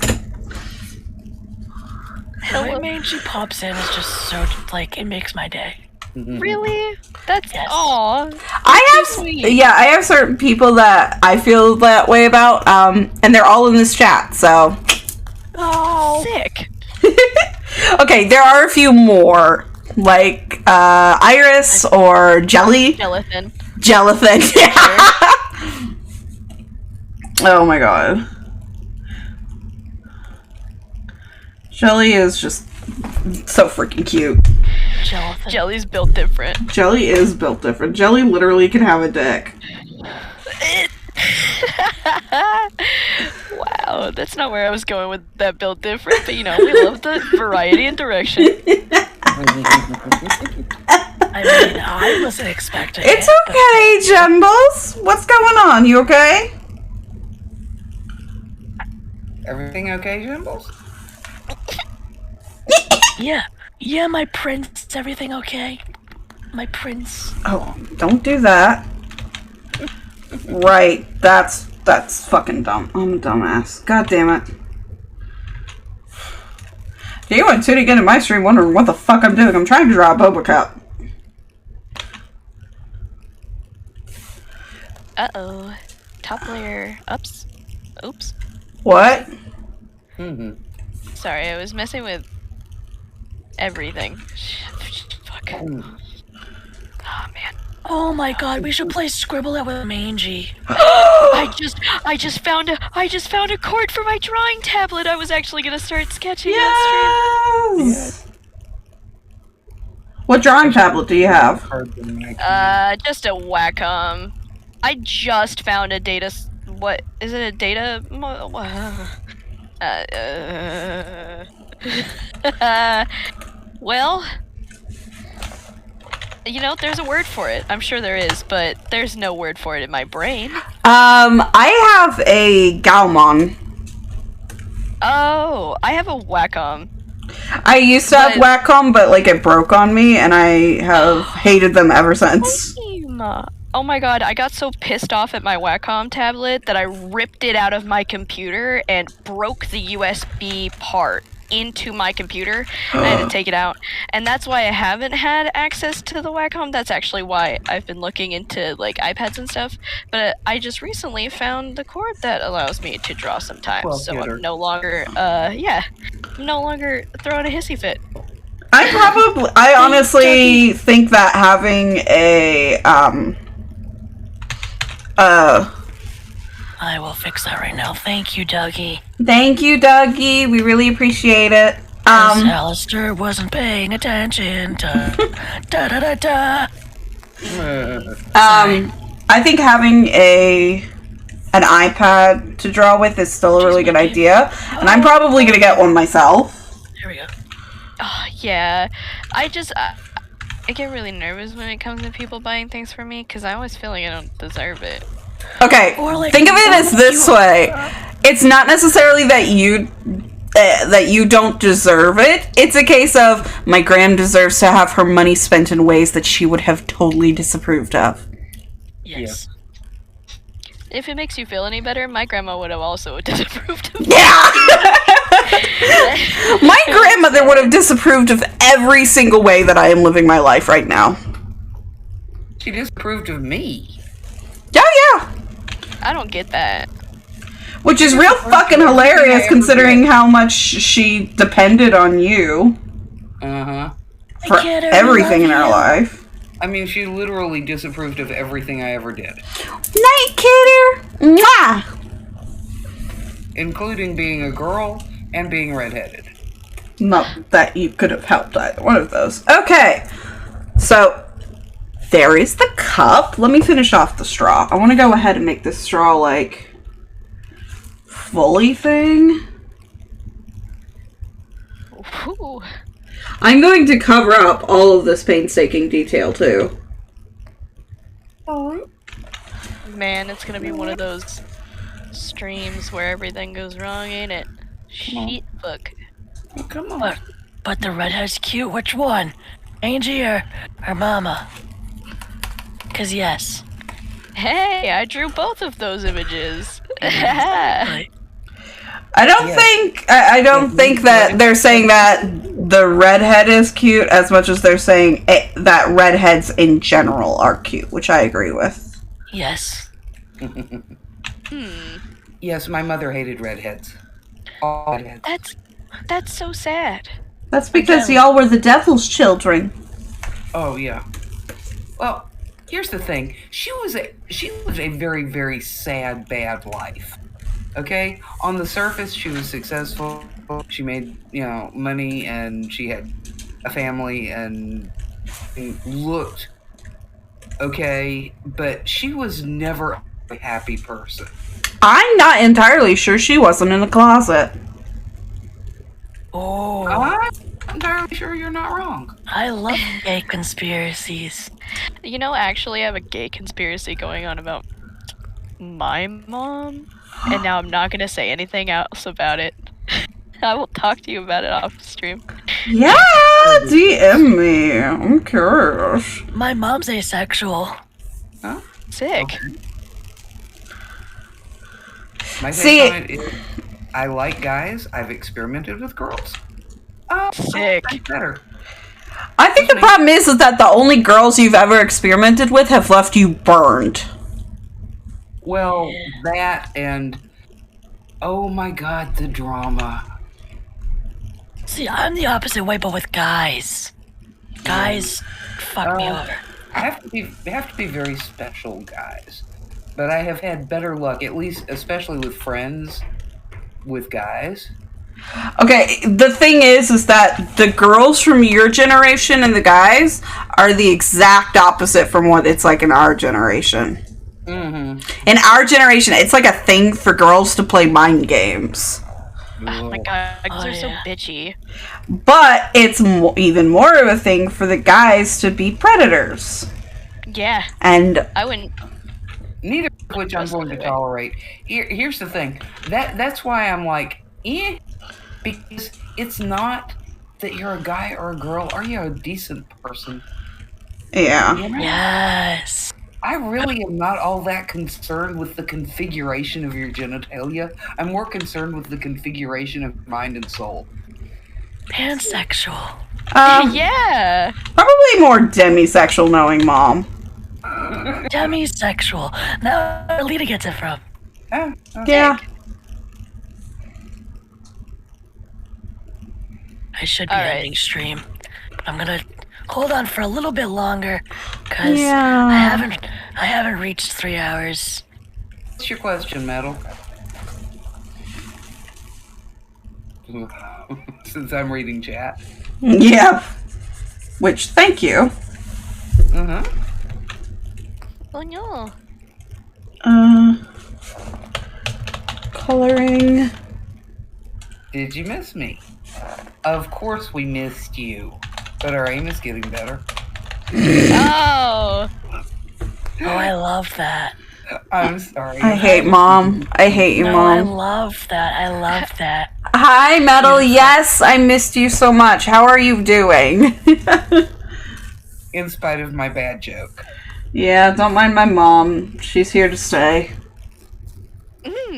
The way Mangy pops in is just so, like, it makes my day. Really? That's Yes. aw. I have certain people that I feel that way about, and they're all in this chat, so. Oh. Sick. Okay, there are a few more, like, Iris or Jelly. Jellyfin. Jellyfin, yeah. Oh my god. Jelly is just so freaking cute. Jellyfin. Jelly's built different. Jelly is built different. Jelly literally can have a dick. Wow, that's not where I was going with that built different, but you know, we love the variety and direction. I mean, I wasn't expecting It's it. okay, Jumbles. What's going on? You okay? Everything okay, Jimbles? Yeah, my prince. Everything okay? My prince. Oh, don't do that. Right, that's fucking dumb. I'm a dumbass. God damn it. Anyone tuning into my stream wondering what the fuck I'm doing? I'm trying to draw a boba cup. Uh-oh. Top layer ups. Oops. What? Mm-hmm. Sorry, I was messing with everything. Fuck. Mm. Oh man. Oh my god, we should play Scribble It with Mangy. I just found a cord for my drawing tablet. I was actually gonna start sketching on Yes! What drawing tablet do you have? stream. Just a Wacom. I just found a data. What is it? A data? Well, you know, there's a word for it. I'm sure there is, but there's no word for it in my brain. I have a Gaumon. Oh, I have a Wacom. I used to have But- Wacom, but like it broke on me, and I have hated them ever since. Oh my god, I got so pissed off at my Wacom tablet that I ripped it out of my computer and broke the USB part into my computer. I had to take it out. And that's why I haven't had access to the Wacom. That's actually why I've been looking into like iPads and stuff. But I just recently found the cord that allows me to draw sometimes. Well, So theater. I'm no longer no longer throwing a hissy fit. I honestly think that having a, I will fix that right now. Thank you, Dougie. thank you, Dougie. We really appreciate it. Alistair wasn't paying attention. Da da da da. I think having an iPad to draw with is still a really good idea, and I'm probably gonna get one myself. Here we go. Oh, yeah. I get really nervous when it comes to people buying things for me because I always feel like I don't deserve it. Okay, Or like- think of it as this way. It's not necessarily that you don't deserve it. It's a case of my gram deserves to have her money spent in ways that she would have totally disapproved of. Yes. If it makes you feel any better, my grandma would have also disapproved of Yeah! My grandmother would have disapproved of every single way that I am living my life right now. She disapproved of me. Yeah. I don't get that. Which is real fucking hilarious considering how much she depended on you Uh-huh. for Kid, I everything in love her you. life. I mean, she literally disapproved of everything I ever did, Night, kidder! Mwah! including being a girl and being redheaded. Not that you could have helped either one of those. Okay, so there is the cup. Let me finish off the straw. I want to go ahead and make this straw like fully thing. Ooh. I'm going to cover up all of this painstaking detail too. Man, it's gonna be one of those streams where everything goes wrong, ain't it? Shit, fuck. Oh, come on. But the redhead's cute. Which one? Angie or her mama? 'Cause yes. Hey, I drew both of those images. Like, I don't think that they're saying that the redhead is cute as much as they're saying that redheads in general are cute, which I agree with. yes. Yes, my mother hated redheads. All redheads. That's so sad. That's because y'all were the devil's children. Oh yeah. Well, here's the thing. She lived a very, very sad, bad life. Okay? On the surface, she was successful. She made, money, and she had a family, and looked okay, but she was never a happy person. I'm not entirely sure she wasn't in the closet. Oh, I'm entirely sure you're not wrong. I love gay conspiracies. You know, actually, I have a gay conspiracy going on about my mom, and now I'm not gonna say anything else about it. I will talk to you about it off stream. Yeah, DM me. I'm curious. My mom's asexual. Sick. My See- take on it is, I like guys. I've experimented with girls. Oh, Sick. that's better. I think the problem is that the only girls you've ever experimented with have left you burned. Well, that and Oh my god, the drama. See, I'm the opposite way, but with guys. Guys fuck me over. I have to be very special guys. But I have had better luck, at least especially with friends, with guys. Okay, the thing is that the girls from your generation and the guys are the exact opposite from what it's like in our generation. Mm-hmm. In our generation, it's like a thing for girls to play mind games. Oh my god, they're so yeah. bitchy. But it's even more of a thing for the guys to be predators. Yeah, And I wouldn't. Neither of which I'm going to tolerate. Here's the thing. That's why I'm like, because it's not that you're a guy or a girl. Are you a decent person? yeah. You know? Yes. I really am not all that concerned with the configuration of your genitalia. I'm more concerned with the configuration of mind and soul. Pansexual. Yeah. Probably more demisexual knowing mom. Demisexual. Now where Lita gets it from. Yeah. I should be Alright. ending stream. But I'm gonna hold on for a little bit longer, cause Yeah. I haven't reached 3 hours. What's your question, Metal? Since I'm reading chat. Yeah. Which, thank you. Uh-huh. Oh no. Coloring. Did you miss me? Of course we missed you. But our aim is getting better. Oh. Oh, I love that. I'm sorry. I hate mom. I hate you, No, I mom. love that. I love that. Hi, Metal. Yes, I missed you so much. How are you doing? In spite of my bad joke. Yeah, don't mind my mom. She's here to stay.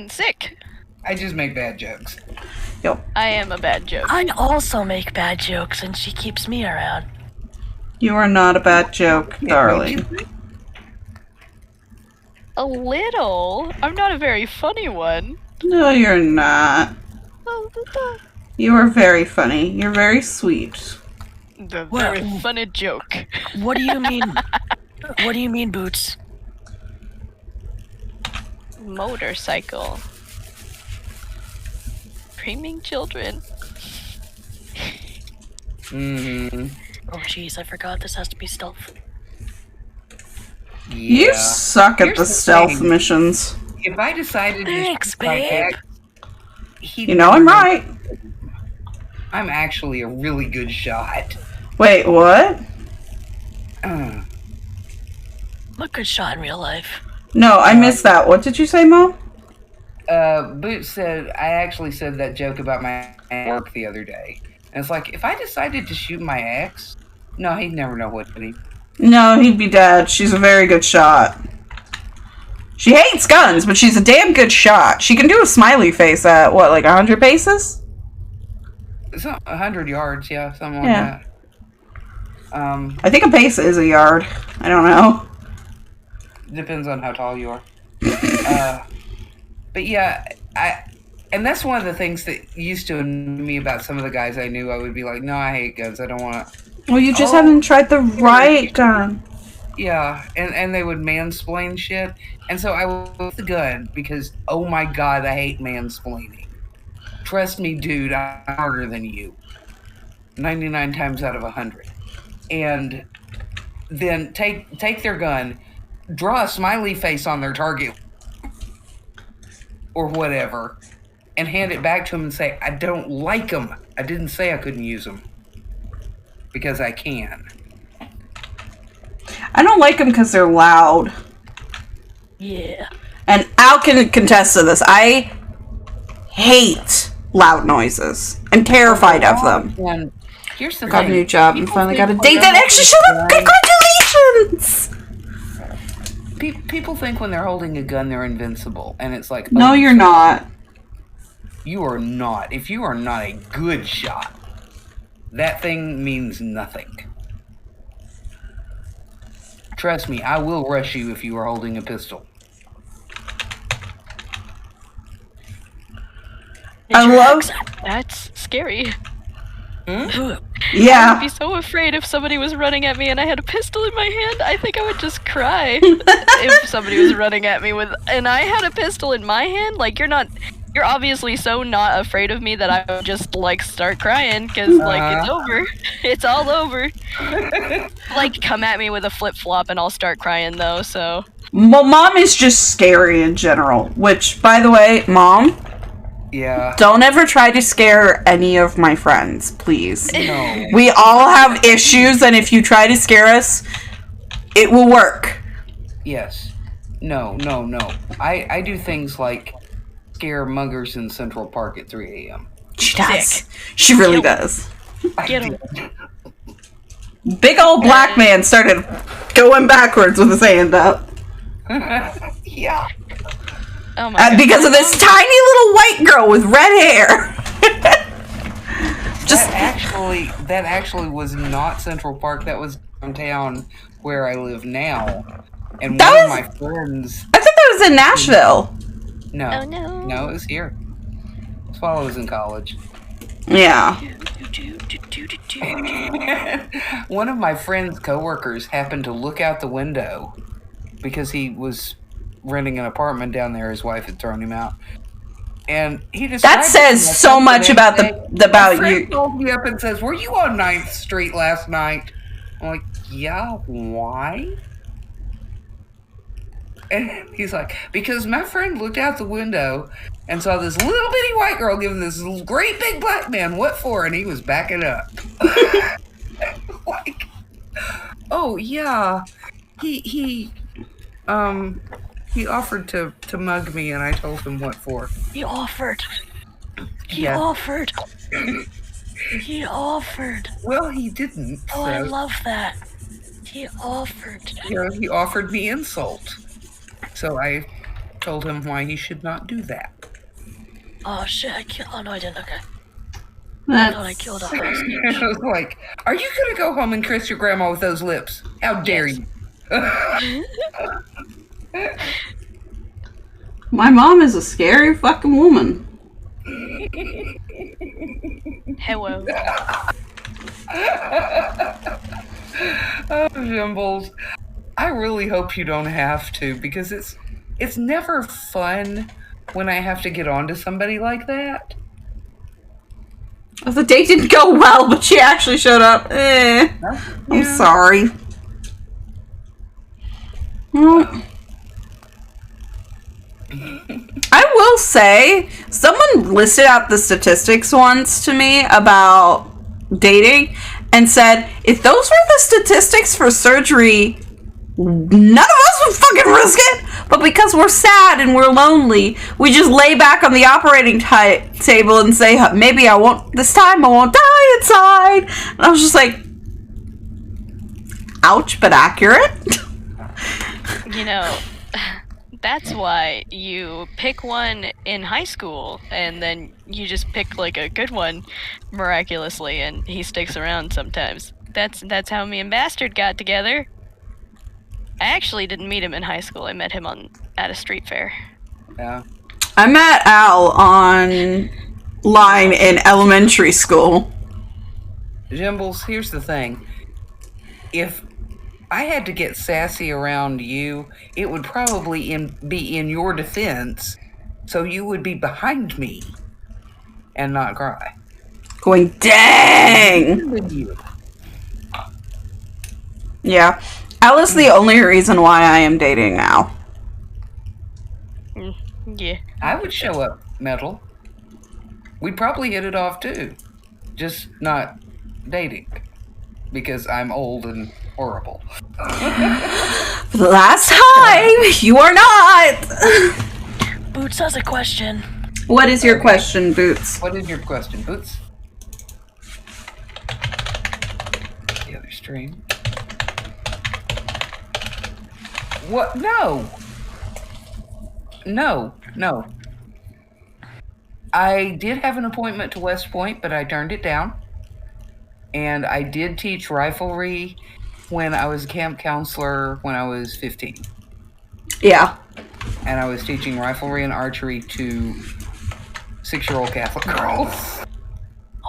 Sick. I just make bad jokes. Yep. I am a bad joke. I also make bad jokes, and she keeps me around. You are not a bad joke, darling. A little. I'm not a very funny one. No, you're not. You are very funny. You're very sweet. The Well- very funny joke. What do you mean? What do you mean, Boots? Motorcycle. Screaming children. Mm-hmm. Oh, jeez, I forgot this has to be stealth. Yeah. You suck at Here's the the stealth thing. missions. If I decided Thanks, to shoot my babe. ex, he'd You know I'm never right. I'm actually a really good shot. Wait, what? I'm a good shot in real life. No, I missed that. What did you say, Mom? Boots said, I actually said that joke about my work the other day. And it's like, if I decided to shoot my ex, no, he'd never know what to do. No, he'd be dead. She's a very good shot. She hates guns, but she's a damn good shot. She can do a smiley face at, what, like 100 paces? It's not 100 yards, yeah, something Yeah. like that. I think a pace is a yard. I don't know. Depends on how tall you are. But yeah, and that's one of the things that used to annoy me about some of the guys I knew. I would be like, no, I hate guns. I don't want to. Well, you just Oh. haven't tried the right gun. Yeah, and they would mansplain shit. And so I went with the gun because, oh my god, I hate mansplaining. Trust me, dude, I'm harder than you. 99 times out of 100. And then take their gun, draw a smiley face on their target or whatever, and hand it back to them and say, I don't like them. I didn't say I couldn't use them. Because I can. I don't like them because they're loud. Yeah. And Al can contest to this. I hate loud noises. I'm terrified of them. And here's the Got a thing. new job and People finally think got a when date they're that actually shut up. holding Congratulations! People think when they're holding a gun they're invincible, and it's like, No, oh, you're not. You are not. If you are not a good shot, that thing means nothing. Trust me, I will rush you if you are holding a pistol. I love. That's scary. I'd Yeah. be so afraid if somebody was running at me and I had a pistol in my hand. I think I would just cry if somebody was running at me and I had a pistol in my hand. Like, you're obviously so not afraid of me that I would just like start crying because like it's over. It's all over. Like, come at me with a flip flop and I'll start crying though. So. Well, Mom is just scary in general. Which, by the way, Mom. Yeah. Don't ever try to scare any of my friends, please. No. We all have issues, and if you try to scare us, it will work. Yes. No. I do things like scare muggers in Central Park at 3 a.m. She does. She really does. Get him. Big old black man started going backwards with his hand up. Yeah. Oh my God. Because of this tiny little white girl with red hair. That actually was not Central Park. That was downtown where I live now. And one of my friends. I thought that was in Nashville. No. Oh, no. No, it was here. That's while I was in college. Yeah. One of my friend's coworkers happened to look out the window because he was renting an apartment down there. His wife had thrown him out, and he just that says so much about about you. Called me up and says, "Were you on 9th Street last night?" I'm like, "Yeah, why?" And he's like, "Because my friend looked out the window and saw this little bitty white girl giving this great big black man what for," and he was backing up. Like, oh yeah, he offered to mug me, and I told him what for. He offered. He Yeah. offered. He offered. Well, he didn't. Oh, I so, love that. He offered. he offered me insult. So I told him why he should not do that. Oh shit! Oh no, I didn't. Okay. I thought I killed a hostage. I was like, "Are you gonna go home and kiss your grandma with those lips? How dare you?" My mom is a scary fucking woman. Hello. Oh, Jimbles. I really hope you don't have to, because it's never fun when I have to get on to somebody like that. Well, the date didn't go well, but she actually showed up. I'm sorry. Well, I will say, someone listed out the statistics once to me about dating and said, if those were the statistics for surgery, none of us would fucking risk it. But because we're sad and we're lonely, we just lay back on the operating table and say, maybe this time I won't die inside. And I was just like, ouch, but accurate. You know, that's why you pick one in high school and then you just pick like a good one miraculously and he sticks around sometimes. That's how me and Bastard got together. I actually didn't meet him in high school. I met him at a street fair. Yeah. I met Al online in elementary school. Jimbles, here's the thing. If I had to get sassy around you, it would probably be in your defense, so you would be behind me and not cry. Going, dang! Yeah. Al is the only reason why I am dating now. Yeah. I would show up, Metal. We'd probably hit it off too. Just not dating. Because I'm old and horrible. For the last time, you are not! Boots has a question. What is your question, Boots? What is your question, Boots? The other stream. What? No! No. I did have an appointment to West Point, but I turned it down. And I did teach riflery when I was a camp counselor when I was 15. Yeah. And I was teaching riflery and archery to 6-year-old Catholic girl.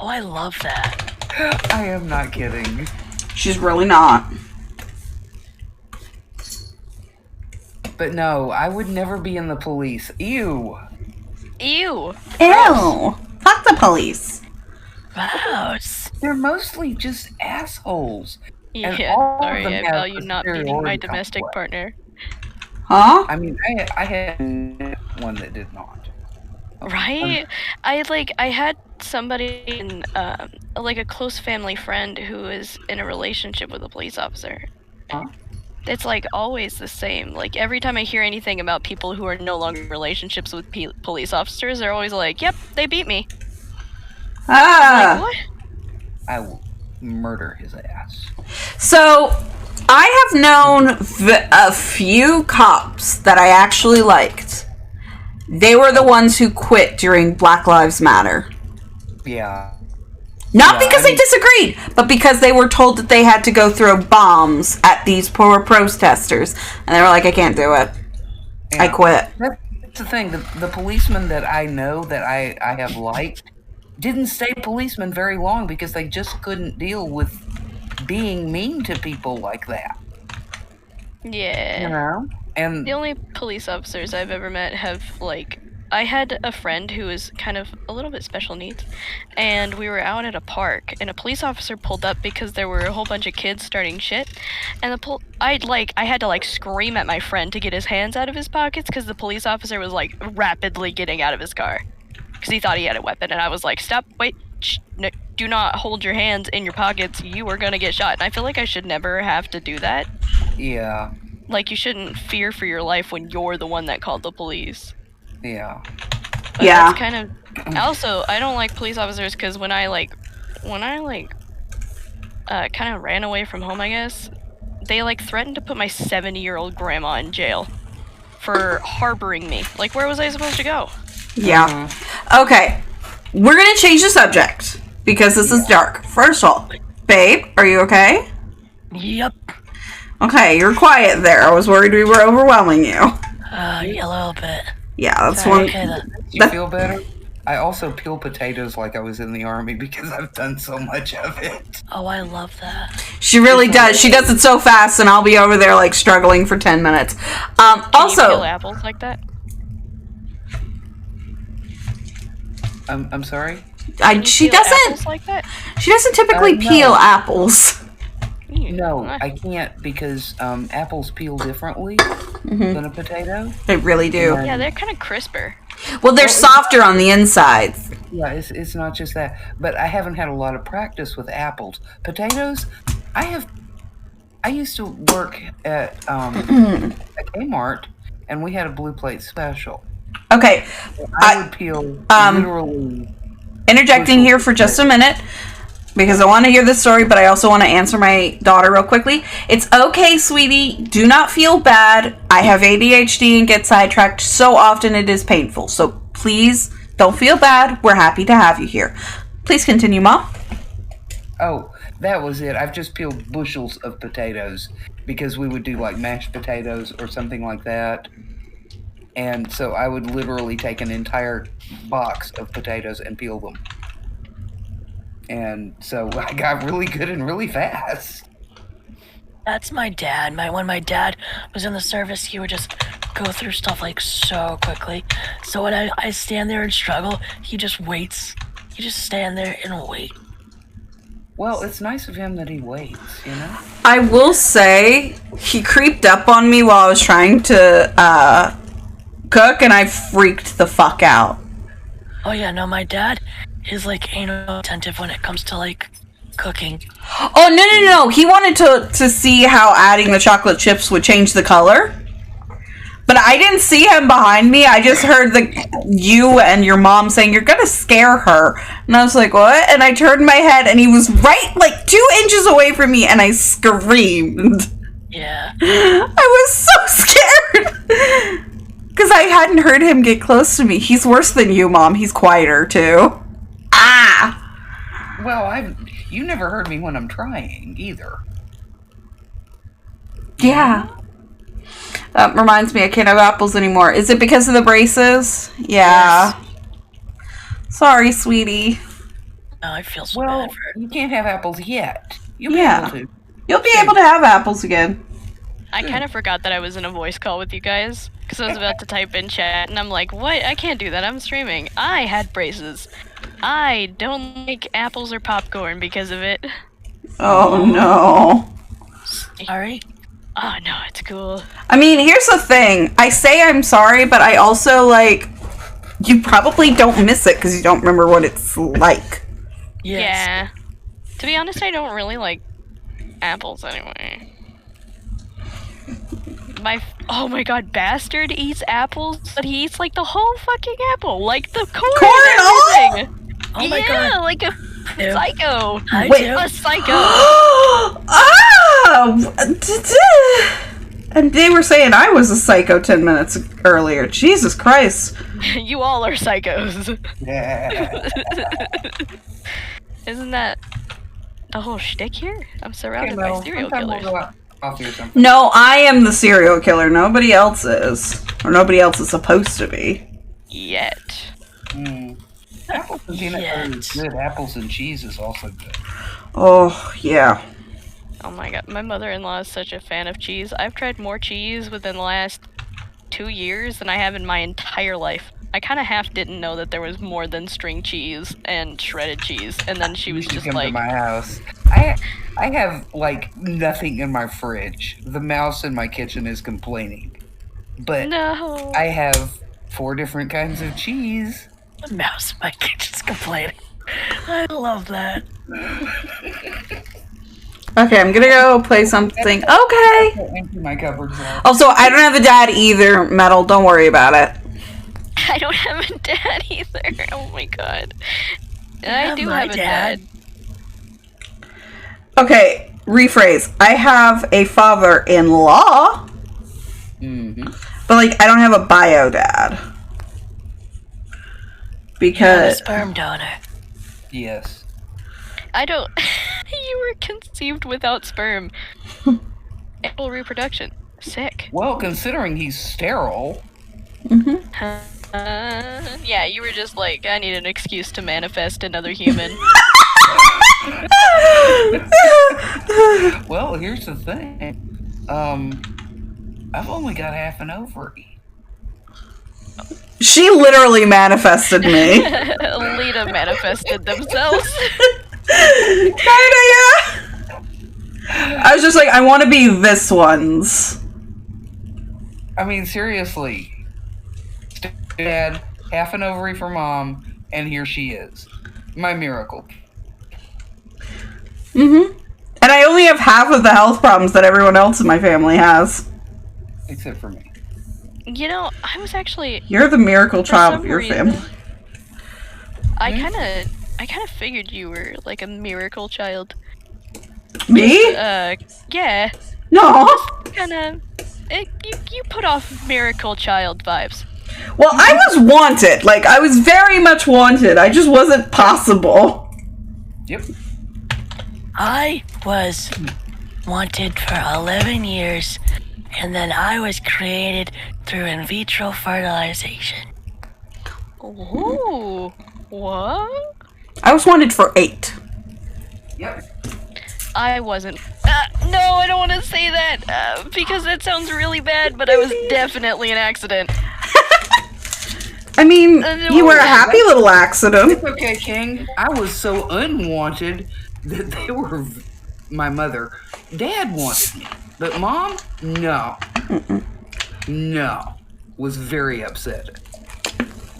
Oh, I love that. I am not kidding. She's really not. But no, I would never be in the police. Ew. Ew. Ew. Fuck the police. Gross. They're mostly just assholes. And Yeah, all of sorry, them I have value a not beating my superiority domestic complex. partner. Huh? I mean, I had one that did not. Right? I had somebody in like a close family friend who is in a relationship with a police officer. Huh? It's like always the same. Like every time I hear anything about people who are no longer in relationships with police officers, they're always like, "Yep, they beat me." Like, what? I will murder his ass. So, I have known a few cops that I actually liked. They were the ones who quit during Black Lives Matter. Yeah. Not Yeah, because I they mean- disagreed, but because they were told that they had to go throw bombs at these poor protesters. And they were like, I can't do it. I Yeah. quit. That's the thing. The policemen that I know that I have liked didn't stay policemen very long because they just couldn't deal with being mean to people like that. Yeah. You know? And The only police officers I've ever met have, like, I had a friend who was kind of a little bit special needs, and we were out at a park, and a police officer pulled up because there were a whole bunch of kids starting shit, and I had to, like, scream at my friend to get his hands out of his pockets because the police officer was, like, rapidly getting out of his car because he thought he had a weapon, and I was like, stop, wait, no, do not hold your hands in your pockets, you are gonna get shot, and I feel like I should never have to do that. yeah. Like, you shouldn't fear for your life when you're the one that called the police. Yeah. But Yeah. that's kind of... Also, I don't like police officers because when I kind of ran away from home, I guess, they, like, threatened to put my 70-year-old grandma in jail for harboring me. Like, where was I supposed to go? Yeah. Okay. We're going to change the subject because this is dark. First of all, babe, are you okay? Yep. Okay, you're quiet there. I was worried we were overwhelming you. Yeah, a little bit. Yeah, that's Sorry, one. okay then. Do you feel better? I also peel potatoes like I was in the army because I've done so much of it. Oh, I love that. She really does. She does it so fast, and I'll be over there like struggling for 10 minutes. Can you Also, peel apples like that? I'm sorry? Can you she peel doesn't. apples like that? She doesn't typically No. peel apples. Ew. No, Ah. I can't because apples peel differently than a potato. They really do. Yeah. Yeah, they're kind of crisper. Well, they're softer on the inside. Yeah, it's not just that. But I haven't had a lot of practice with apples. Potatoes, I used to work at a Kmart, and we had a blue plate special. Okay, I would peel literally. interjecting here for just a minute because I want to hear this story, but I also want to answer my daughter real quickly. It's okay, sweetie. Do not feel bad. I have ADHD and get sidetracked so often it is painful. So please don't feel bad. We're happy to have you here. Please continue, Mom. Oh, that was it. I've just peeled bushels of potatoes because we would do like mashed potatoes or something like that. And so I would literally take an entire box of potatoes and peel them. And so I got really good and really fast. That's my dad. When my dad was in the service, he would just go through stuff like so quickly. So when I stand there and struggle, he just waits. You just stand there and wait. Well, it's nice of him that he waits, you know? I will say he creeped up on me while I was trying to cook, and I freaked the fuck out. Oh yeah, no, my dad is like anal attentive when it comes to like cooking. Oh, no. He wanted to see how adding the chocolate chips would change the color. But I didn't see him behind me. I just heard you and your mom saying, you're going to scare her. And I was like, what? And I turned my head, and he was right like 2 inches away from me, and I screamed. Yeah. I was so scared. Because I hadn't heard him get close to me. He's worse than you, Mom. He's quieter, too. Ah! Well, you never heard me when I'm trying, either. Yeah. Reminds me, I can't have apples anymore. Is it because of the braces? Yeah. Sorry, sweetie. Oh, I feel so Well, bad for her. you can't have apples yet. You'll be Yeah. able to. You'll be able to have apples again. I kind of forgot that I was in a voice call with you guys because I was about to type in chat and I'm like, what? I can't do that. I'm streaming. I had braces. I don't like apples or popcorn because of it. Oh no. Sorry. Oh no, it's cool. I mean, here's the thing. I say I'm sorry, but I also, like, you probably don't miss it because you don't remember what it's like. Yes. Yeah. To be honest, I don't really like apples anyway. Oh my god, Bastard eats apples, but he eats like the whole fucking apple, like the core and everything. Oh my yeah, god. like a Ew. psycho. I Wait. do. A psycho. And they were saying I was a psycho 10 minutes earlier. Jesus Christ. You all are psychos. Yeah. Isn't that the whole shtick here? I'm surrounded Okay, by well, serial sometime killers. we'll go out coffee or something. No, I am the serial killer. Nobody else is. Or nobody else is supposed to be. Yet. Apples and peanut butter is good. Apples and cheese is also good. Oh, yeah. Oh my god, my mother-in-law is such a fan of cheese. I've tried more cheese within the last 2 years than I have in my entire life. I kind of half didn't know that there was more than string cheese and shredded cheese, and then she was You should just come like, to my house. I have like nothing in my fridge. The mouse in my kitchen is complaining, but no. I have 4 different kinds of cheese. The mouse in my kitchen's complaining. I love that. Okay, I'm gonna go play something. Okay. Empty my cupboards out. Also, I don't have a dad either, Metal. Don't worry about it. I don't have a dad either. Oh my god. And I have do my have a dad. Okay, rephrase. I have a father-in-law, but, like, I don't have a bio dad. You're a Because... sperm donor. Yes. I don't. You were conceived without sperm. Ample reproduction. Sick. Well, considering he's sterile. Yeah, you were just like, I need an excuse to manifest another human. Well, here's the thing. I've only got half an ovary. She literally manifested me. Lita manifested themselves. Kinda, yeah. I was just like, I want to be this one's. I mean, seriously. Dad, half an ovary for mom, and here she is. My miracle. And I only have half of the health problems that everyone else in my family has. Except for me. You know, I was actually. You're the miracle For child some of your reason, family. I kind of figured you were like a miracle child. Me? Yeah, No. kind of. You put off miracle child vibes. Well, I was wanted. Like, I was very much wanted. I just wasn't possible. Yep. I was wanted for 11 years, and then I was created through in vitro fertilization. Ooh, what? I was wanted for 8. Yep. I wasn't. No, I don't want to say that because that sounds really bad. But I was definitely an accident. I mean, No. you were a happy little accident. It's okay, King. I was so unwanted that they were my mother. Dad wanted me, but Mom, no. No. Was very upset.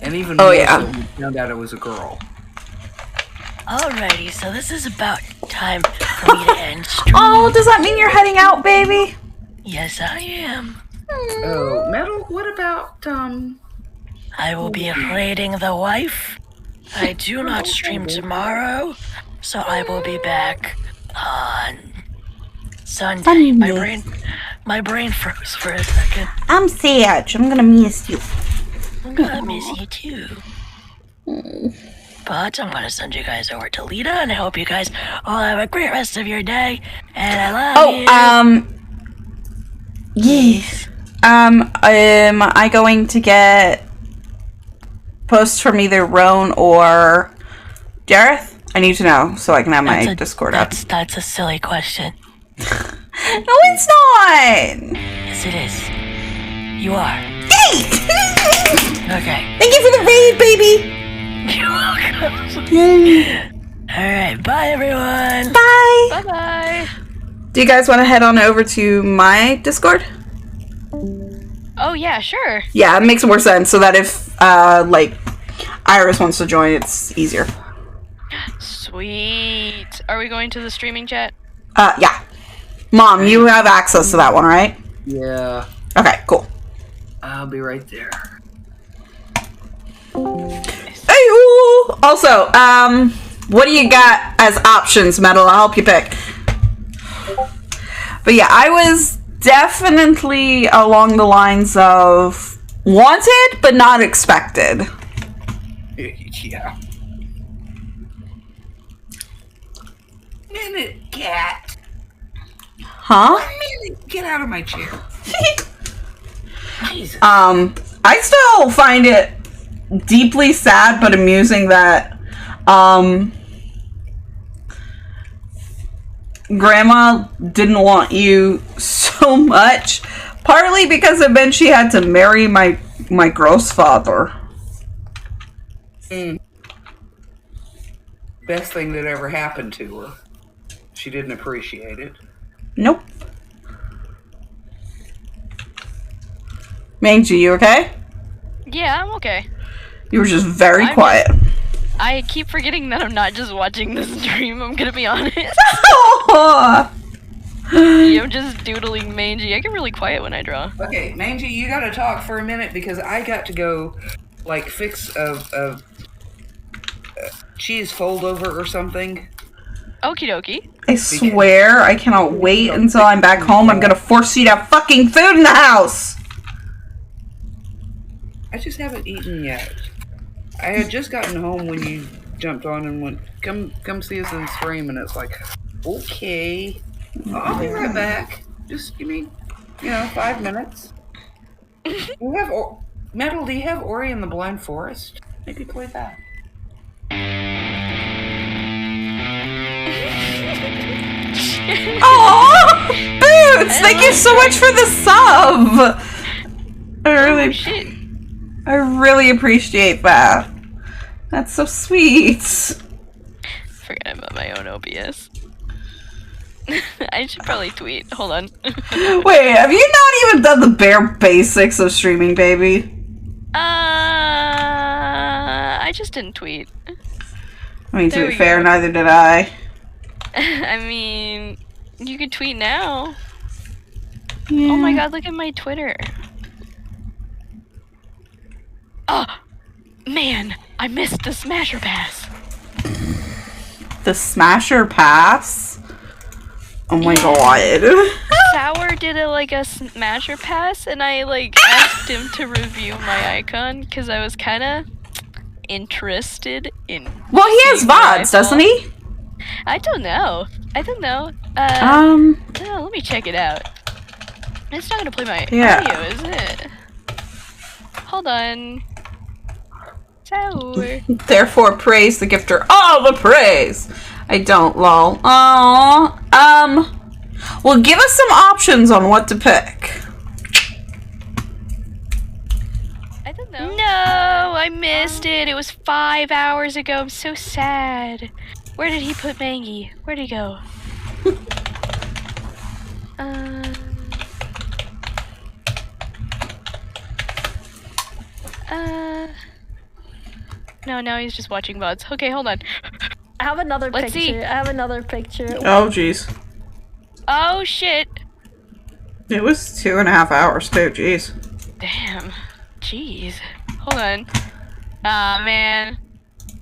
And even more so when we found out it was a girl. Alrighty, so this is about time for me to end stream. Oh, does that mean you're heading out, baby? Yes, I am. Oh, Metal, what about, I will be raiding the wife. I do not stream tomorrow, so I will be back on Sunday. My brain froze for a second. I'm sad. I'm gonna miss you. I'm gonna miss you too. But I'm gonna send you guys over to Lita, and I hope you guys all have a great rest of your day. And I love you. Yes. Am I going to get posts from either Roan or Jareth? I need to know so I can have my Discord up. That's a silly question. No, it's not! Yes, it is. You are. Hey! Okay. Thank you for the raid, baby! You're welcome. Yay. Alright, bye everyone. Bye! Bye-bye. Do you guys want to head on over to my Discord? Oh, yeah, sure. Yeah, it makes more sense so that if, like, Iris wants to join, it's easier. Sweet. Are we going to the streaming chat? Yeah. Mom, you have access to that one, right? Yeah, Okay, cool. I'll be right there. Hey-oo! Also, what do you got as options, Metal? I'll help you pick. But yeah, I was definitely along the lines of wanted, but not expected. Yeah. Minute, cat. Huh? Minute, get out of my chair. Jesus. I still find it deeply sad but amusing that, Grandma didn't want you so much, partly because it meant she had to marry my grossfather. Best thing that ever happened to her. She didn't appreciate it. Nope. Mangy, you okay? Yeah, I'm okay. You were just very quiet. I keep forgetting that I'm not just watching this stream, I'm gonna be honest. I'm just doodling Mangy. I get really quiet when I draw. Okay, Mangy, you gotta talk for a minute because I got to go, like, fix a cheese fold over or something. Okie dokie. I swear I cannot wait until I'm back home. I'm gonna force you to have fucking food in the house! I just haven't eaten yet. I had just gotten home when you jumped on and went, come see us in the stream, and it's like, okay, I'll be right back. Just give me, 5 minutes. You have Metal, do you have Ori and the Blind Forest? Maybe play that. Aww! Boots! Thank you so much for the sub! I really appreciate that. That's so sweet. Forgot about my own OBS. I should probably tweet. Hold on. Wait, have you not even done the bare basics of streaming, baby? I just didn't tweet. I mean, to be fair, neither did I. I mean, you can tweet now. Yeah. Oh my god, look at my Twitter. Oh, man, I missed the Smasher Pass. The Smasher Pass? Oh my god. Sour did a Smasher Pass, and I asked him to review my icon because I was kind of interested in. Well, he has VODs, doesn't he? I don't know. Let me check it out. It's not gonna play my audio, is it? Hold on. Sour. Therefore, praise the gifter all the praise. I don't, lol. Aww. Well, give us some options on what to pick. I don't know. No, I missed it. It was 5 hours ago. I'm so sad. Where did he put Mangy? Where'd he go? No, now he's just watching VODs. Okay, hold on. I have another Let's picture. see. I have another picture. Oh, jeez. Oh, shit. It was 2.5 hours, too. Jeez. Damn. Jeez. Hold on. Aw, man.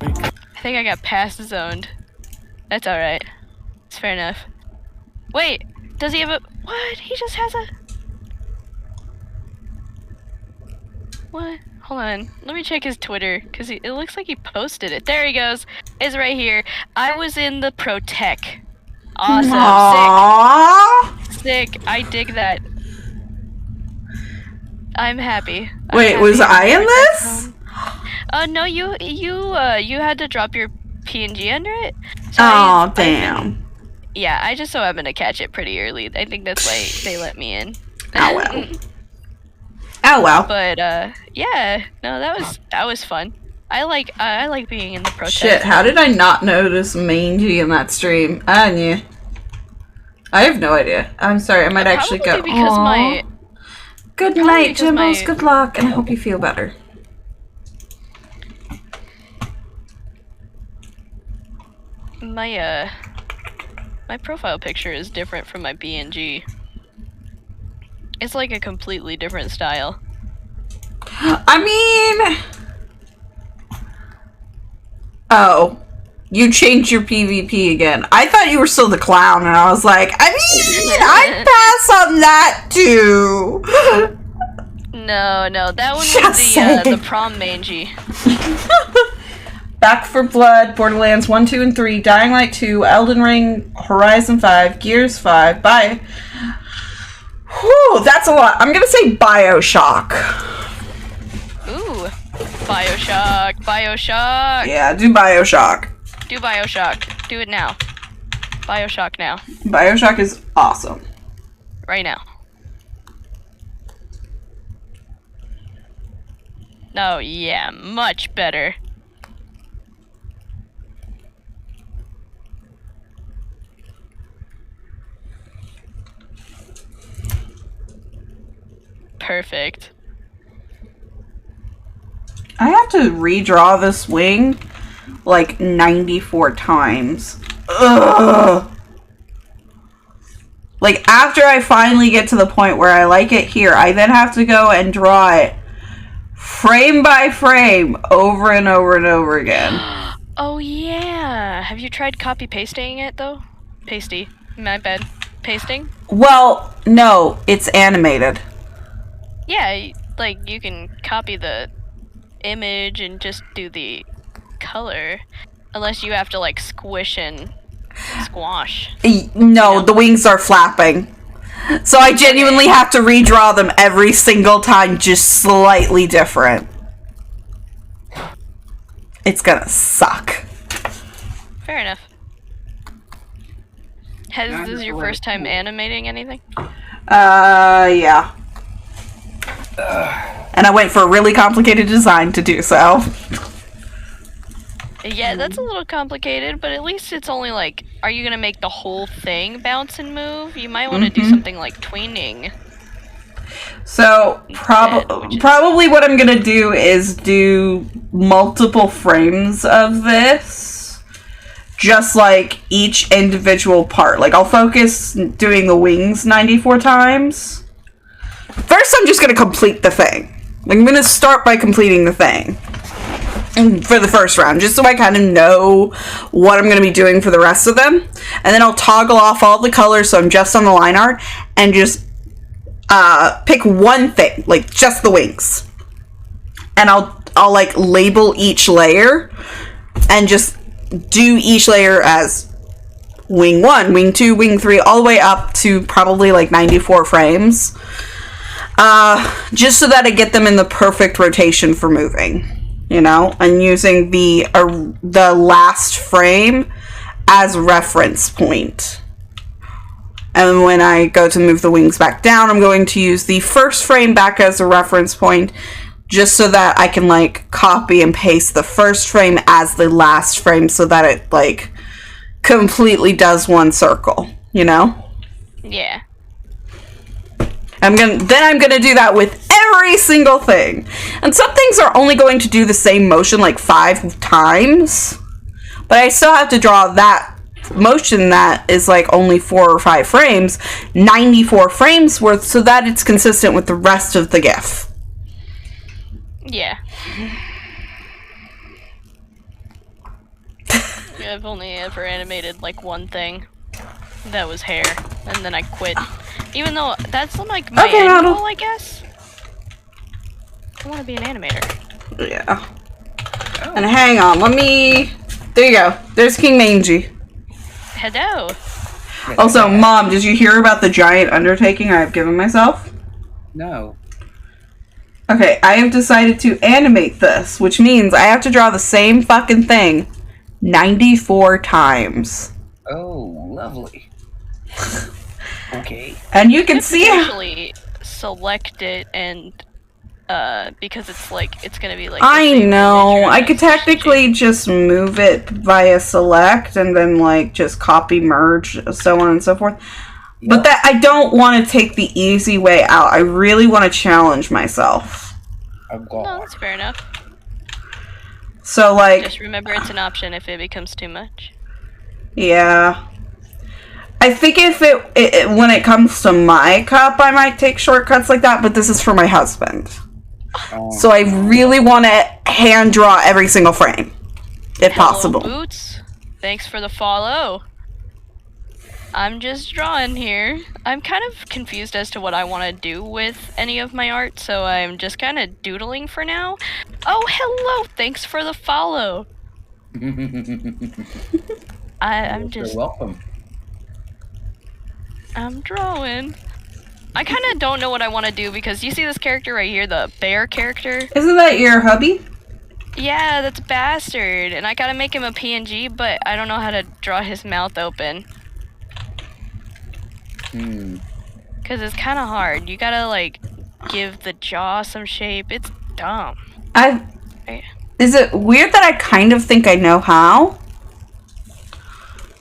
I think I got past zoned. That's alright. It's fair enough. Wait, does he have a... What? He just has a... What? Hold on. Let me check his Twitter, because it looks like he posted it. There he goes. It's right here. I was in the Protec. Awesome. Aww. Sick. I dig that. I'm happy. Wait, was I in this? No, you had to drop your PNG under it. So Oh, damn. Yeah, I just so happened to catch it pretty early. I think that's why they let me in. Oh, well. Oh, well. But yeah, no, that was fun. I like being in the protest. Shit, how did I not notice Mangy in that stream? I have no idea. I'm sorry, I might actually go. Probably because Aww. Good night, Jimbos. Good luck, and I hope you feel better. My profile picture is different from my PNG. It's like a completely different style. I mean... Oh. You changed your PvP again. I thought you were still the clown, and I was like, I mean, I'd pass on that too. No, that one was the prom mangy. Back 4 Blood, Borderlands 1, 2, and 3, Dying Light 2, Elden Ring, Horizon 5, Gears 5, bye. Whew, that's a lot. I'm gonna say Bioshock. Ooh, Bioshock. Yeah, do Bioshock. Do Bioshock. Do it now. Bioshock now. Bioshock is awesome. Right now. Oh, yeah, much better. Perfect. I have to redraw this wing like 94 times. Ugh. Like, after I finally get to the point where I like it here, I then have to go and draw it frame by frame over and over and over again. Oh, yeah. Have you tried copy pasting it, though? Pasty. My bad. Pasting? Well, no, it's animated. Yeah, like, you can copy the image and just do the color. Unless you have to, like, squish and squash. No, the wings are flapping. So I genuinely have to redraw them every single time, just slightly different. It's gonna suck. Fair enough. This is your first time animating anything? Yeah. And I went for a really complicated design to do so. Yeah, that's a little complicated, but at least it's only like, are you gonna make the whole thing bounce and move? You might want to do something like tweening. So, probably what I'm gonna do is do multiple frames of this. Just like each individual part. Like, I'll focus doing the wings 94 times. First, I'm just gonna complete the thing. Like, I'm gonna start by completing the thing. For the first round, just so I kind of know what I'm going to be doing for the rest of them. And then I'll toggle off all the colors so I'm just on the line art and just pick one thing, like just the wings. And I'll like label each layer and just do each layer as wing 1, wing 2, wing 3, all the way up to probably like 94 frames. Just so that I get them in the perfect rotation for moving. You know, and using the last frame as reference point. And when I go to move the wings back down, I'm going to use the first frame back as a reference point, just so that I can, like, copy and paste the first frame as the last frame so that it, like, completely does one circle, you know? Yeah. I'm gonna do that with every single thing. And some things are only going to do the same motion like 5 times. But I still have to draw that motion that is like only 4 or 5 frames, 94 frames worth, so that it's consistent with the rest of the GIF. Yeah. I've only ever animated like one thing. That was hair. And then I quit. Even though that's like my end goal, I guess. I want to be an animator. Yeah. Oh. And hang on, there you go. There's King Mangy. Hello. Also, Mom, did you hear about the giant undertaking I've given myself? No. Okay, I have decided to animate this, which means I have to draw the same fucking thing 94 times. Oh, lovely. Okay. And you can see Actually, select it and because it's like it's gonna be like. I the same know. image I could as technically just move it via select and then like just copy merge, so on and so forth. But that I don't want to take the easy way out. I really want to challenge myself. No, that's fair enough. So like, Just remember it's an option if it becomes too much. yeah. I think if it when it comes to my cup, I might take shortcuts like that, but this is for my husband. So I really want to hand draw every single frame, if Hello, possible. Boots. Thanks for the follow. I'm just drawing here. I'm kind of confused as to what I want to do with any of my art, so I'm just kind of doodling for now. Oh, hello! Thanks for the follow. I'm just... You're welcome. I'm drawing. I kind of don't know what I want to do because you see this character right here, the bear character? Isn't that your hubby? Yeah, that's Bastard. And I gotta make him a PNG, but I don't know how to draw his mouth open. Because it's kind of hard. You gotta, like, give the jaw some shape. It's dumb. Is it weird that I kind of think I know how?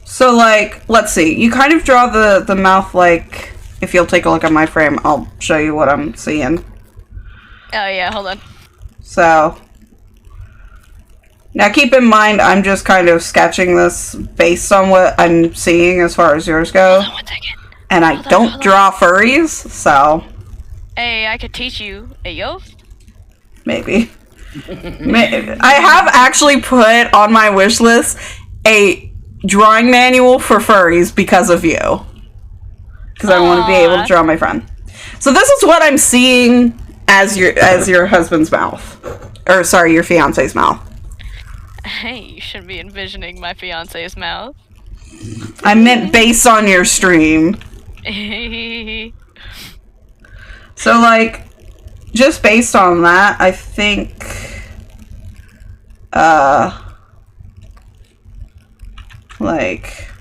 So, like, let's see. You kind of draw the mouth like... If you'll take a look at my frame, I'll show you what I'm seeing. Oh, yeah, hold on. So... Now, keep in mind, I'm just kind of sketching this based on what I'm seeing as far as yours go. Hold on 1 second. And I don't draw furries, so... Hey, I could teach you. Hey, yo. Maybe. I have actually put on my wish list a drawing manual for furries because of you. Because I want to be able to draw my friend. So this is what I'm seeing as your husband's mouth. Or, sorry, your fiance's mouth. Hey, you shouldn't be envisioning my fiance's mouth. I meant based on your stream. So, like, just based on that, I think, like,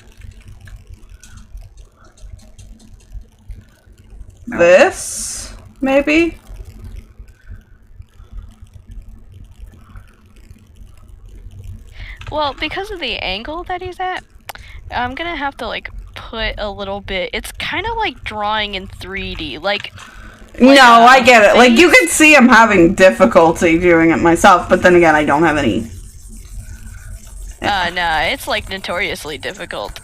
this, maybe? Well, because of the angle that he's at, I'm gonna have to, like, put a little bit... It's kind of like drawing in 3D, like no, I get it. Like, you can see I'm having difficulty doing it myself, but then again, I don't have any. Nah, it's, like, notoriously difficult.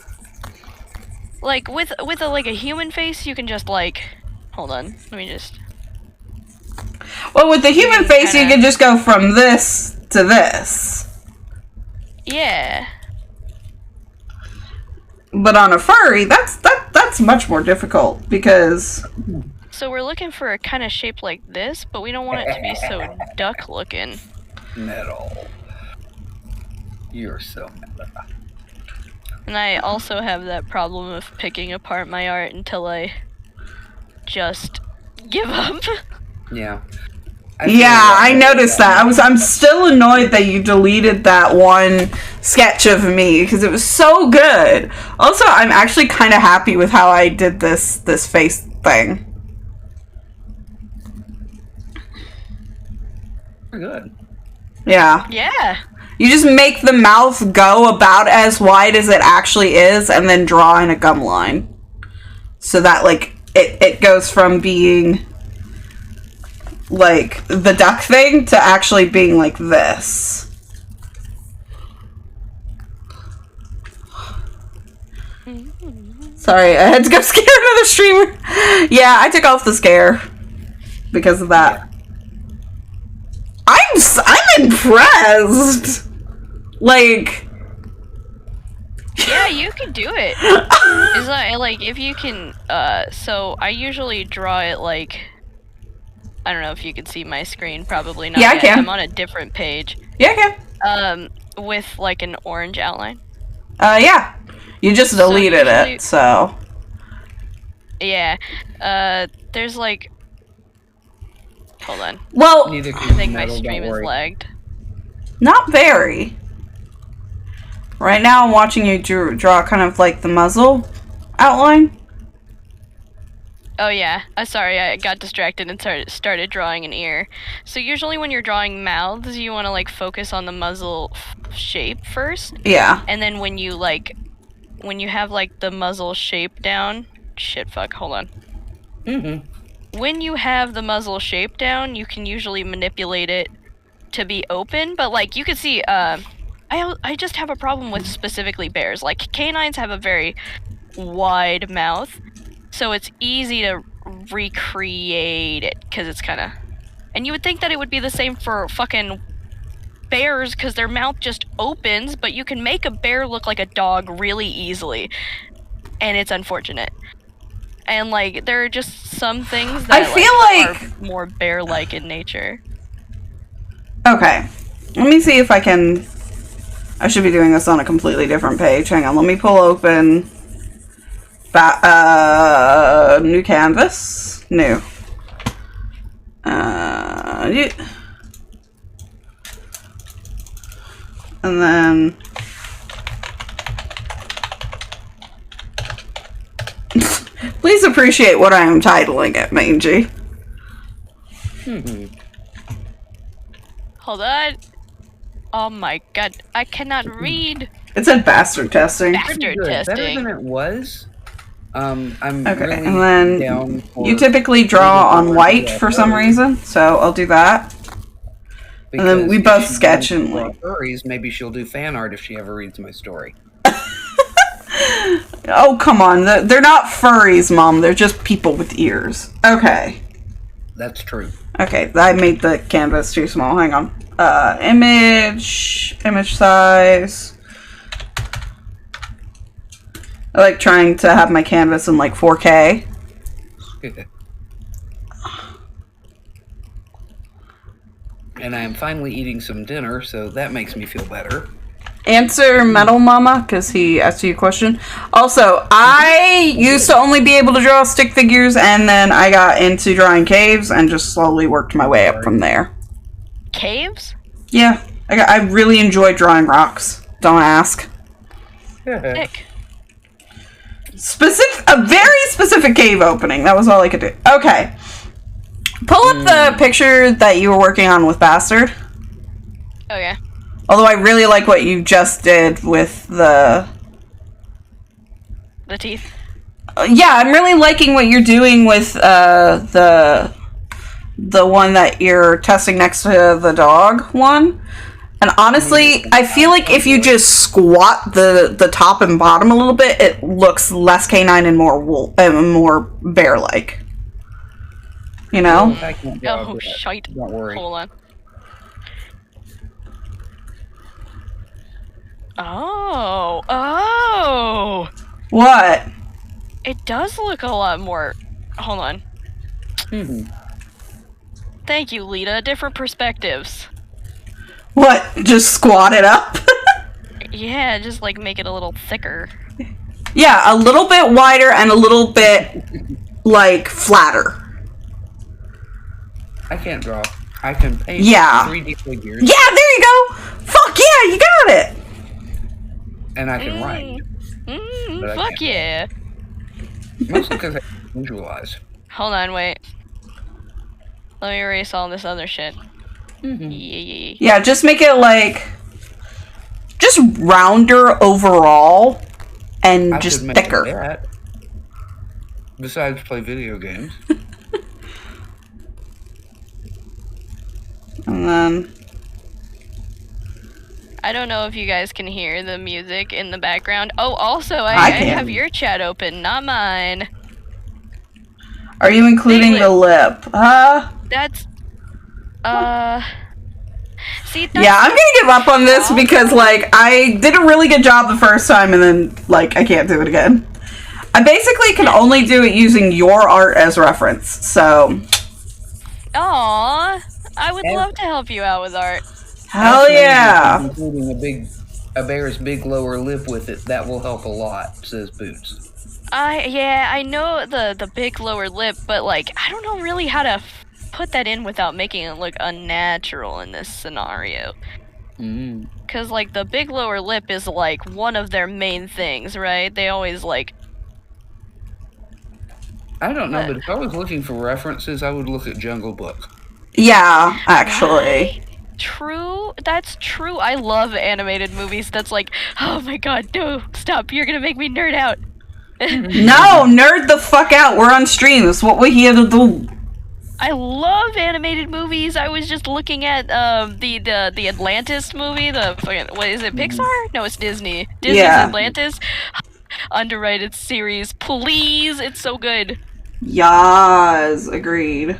Like, with a human face, you can just, like... Hold on, let me just... Well, with the human face, you can just go from this to this. Yeah. But on a furry, that's much more difficult, because... So we're looking for a kind of shape like this, but we don't want it to be so duck-looking. Metal. You're so metal. And I also have that problem of picking apart my art until I just give up. Yeah. I noticed that. I'm still annoyed that you deleted that one sketch of me, because it was so good. Also, I'm actually kind of happy with how I did this face thing. Good. Yeah. Yeah. You just make the mouth go about as wide as it actually is, and then draw in a gum line. So that, like, it goes from being, like, the duck thing to actually being like this. Sorry, I had to go scare another streamer. Yeah, I took off the scare because of that. I'm impressed. Like, Yeah, you can do it. Is that, like, if you can, so I usually draw it, like, I don't know if you can see my screen, probably not. Yeah, I yet. can. I'm on a different page. Yeah, I can. With, like, an orange outline. Yeah. You just deleted usually- it, so. Yeah. There's, like, Hold on. Well, Neither I can think my metal, stream don't is worry. lagged. not very. Right now I'm watching you draw kind of like the muzzle outline. Oh yeah, sorry, I got distracted and started drawing an ear. So usually when you're drawing mouths, you want to like focus on the muzzle shape first, Yeah. and then when you have like the muzzle shape down, hold on. When you have the muzzle shape down, you can usually manipulate it to be open, but like you can see, I just have a problem with specifically bears. Like canines have a very wide mouth. So it's easy to recreate it because it's kind of, and you would think that it would be the same for fucking bears because their mouth just opens, but you can make a bear look like a dog really easily, and it's unfortunate. And like there are just some things that I feel like are more bear-like in nature. Okay. Let me see if I can. I should be doing this on a completely different page. Hang on. Let me pull open. New canvas. New. And then. Please appreciate what I am titling it, Mangy. Hold on. Oh my god, I cannot read. It said bastard testing. Bastard Good. Better testing. than it was. I'm Okay, really and then down for you typically draw on white for some reason, so I'll do that. And then we because both if she sketch wants and to like. draw furries, maybe she'll do fan art if she ever reads my story. Oh, come on. They're not furries, Mom. They're just people with ears. Okay. That's true. Okay, I made the canvas too small. Hang on. Image size. I like trying to have my canvas in like 4K. And I am finally eating some dinner, so that makes me feel better. Answer Metal Mama, because he asked you a question. Also, I used to only be able to draw stick figures, and then I got into drawing caves and just slowly worked my way up from there. Caves? Yeah, I really enjoy drawing rocks. Don't ask. Nick. A very specific cave opening. That was all I could do. Okay. Pull up the picture that you were working on with Bastard. Okay. Although I really like what you just did with the teeth. Yeah, I'm really liking what you're doing with the one that you're testing next to the dog one. And honestly, I feel like if you just squat the top and bottom a little bit, it looks less canine and more bear-like. You know? I can't draw Oh, that. shite. Don't worry. Hold on. Oh. What? It does look a lot more. Hold on. Thank you, Lita. Different perspectives. What? Just squat it up? Yeah, just like make it a little thicker. Yeah, a little bit wider and a little bit, like, flatter. I can't draw. I can paint 3D figures. Yeah, there you go! Fuck yeah, you got it! And I can write. But I Fuck can't yeah. Mostly because I can visualize. Hold on, wait. Let me erase all this other shit. Yeah. Yeah, just make it, like, just rounder overall and I just could make thicker. that. Besides play video games. And then... I don't know if you guys can hear the music in the background. Oh, also, I can. have your chat open, not mine. Are you including the lip? That's... See, that's Yeah, I'm gonna give up on this because, like, I did a really good job the first time and then, like, I can't do it again. I basically can only do it using your art as reference, so... Aww, I would love to help you out with art. Hell yeah! Including a bear's big lower lip with it, that will help a lot, says Boots. I know the big lower lip, but like I don't know really how to put that in without making it look unnatural in this scenario. Because, like, the big lower lip is, like, one of their main things, right? They always, like... I don't know, but if I was looking for references, I would look at Jungle Book. Yeah, actually. True, that's true. I love animated movies that's like, oh my god, no, stop, you're gonna make me nerd out. No, nerd the fuck out. We're on stream. It's what we're here to do. I love animated movies. I was just looking at the Atlantis movie, the fucking, what is it, Pixar? No, it's Disney. Disney's Atlantis. Underrated series. Please, it's so good. Yes, agreed.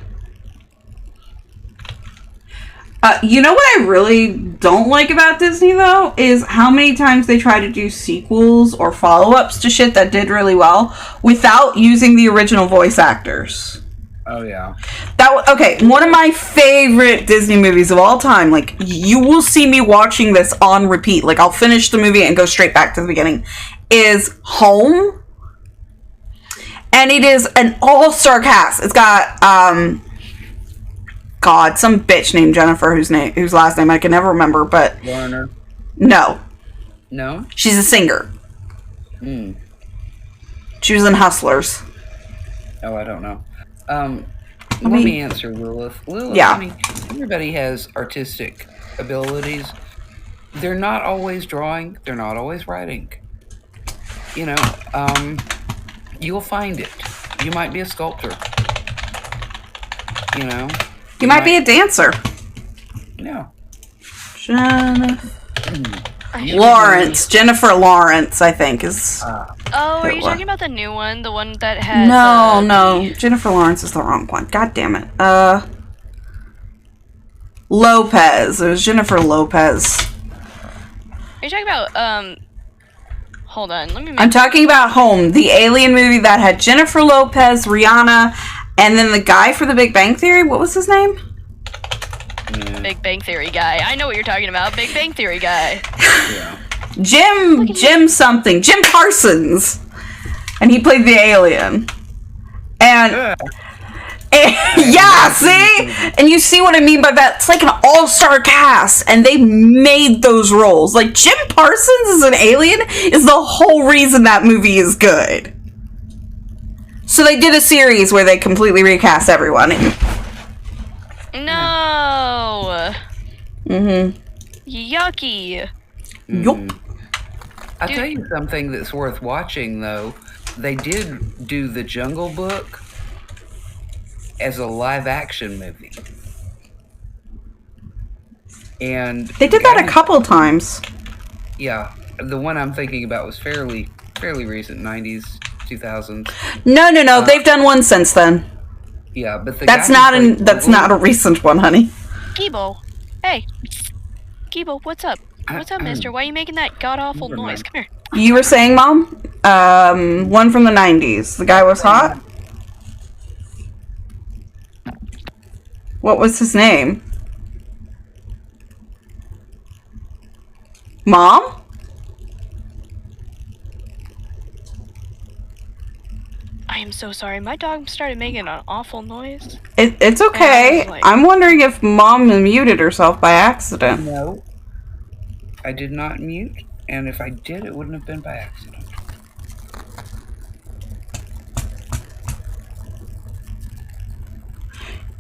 You know what I really don't like about Disney, though, is how many times they try to do sequels or follow-ups to shit that did really well without using the original voice actors. Oh, yeah. Okay, one of my favorite Disney movies of all time, like, you will see me watching this on repeat, like, I'll finish the movie and go straight back to the beginning, is Home. And it is an all-star cast. It's got, God, some bitch named Jennifer, whose last name I can never remember, but... Warner. No. No? She's a singer. She was in Hustlers. Oh, I don't know. Let me answer Lilith. Lilith, yeah. I mean, everybody has artistic abilities. They're not always drawing. They're not always writing. You know, you'll find it. You might be a sculptor. You know? You might be a dancer. No. Jennifer Lawrence, I think, is... are you talking about the new one? The one that has... No. Jennifer Lawrence is the wrong one. God damn it. Lopez. It was Jennifer Lopez. Are you talking about, hold on, let me I'm talking about Home, the alien movie that had Jennifer Lopez, Rihanna, and then the guy for the Big Bang Theory. What was his name? Big Bang Theory guy. I know what you're talking about. Big Bang Theory guy. Yeah. Jim something. Jim Parsons. And he played the alien. And... yeah, see? And you see what I mean by that? It's like an all-star cast, and they made those roles. Like, Jim Parsons as an alien is the whole reason that movie is good. So they did a series where they completely recast everyone. No! Yucky! Yup. I'll tell you something that's worth watching, though. They did do The Jungle Book as a live-action movie. And they did that a couple times. Yeah. The one I'm thinking about was fairly recent, 90s, 2000s. No. They've done one since then. Yeah, but that's not a recent one, honey. Gibo, hey, Gibo, what's up? What's up, mister? Why are you making that god-awful noise? Come here. You were saying, Mom? One from the 90s. The guy was hot? What was his name? Mom? I am so sorry. My dog started making an awful noise. It's okay. Like, I'm wondering if Mom muted herself by accident. No. I did not mute, and if I did, it wouldn't have been by accident.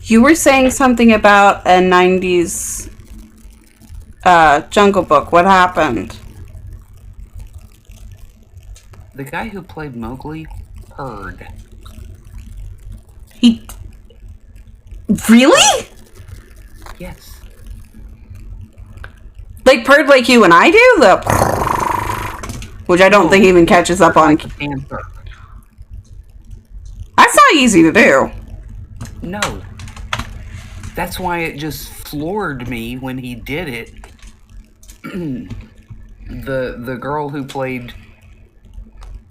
You were saying something about a 90s Jungle Book. What happened? The guy who played Mowgli purred. He... Really? Yes. Like purred like you and I do? The... Which I don't think even catches up on... Panther. That's not easy to do. No. That's why it just floored me when he did it. The girl who played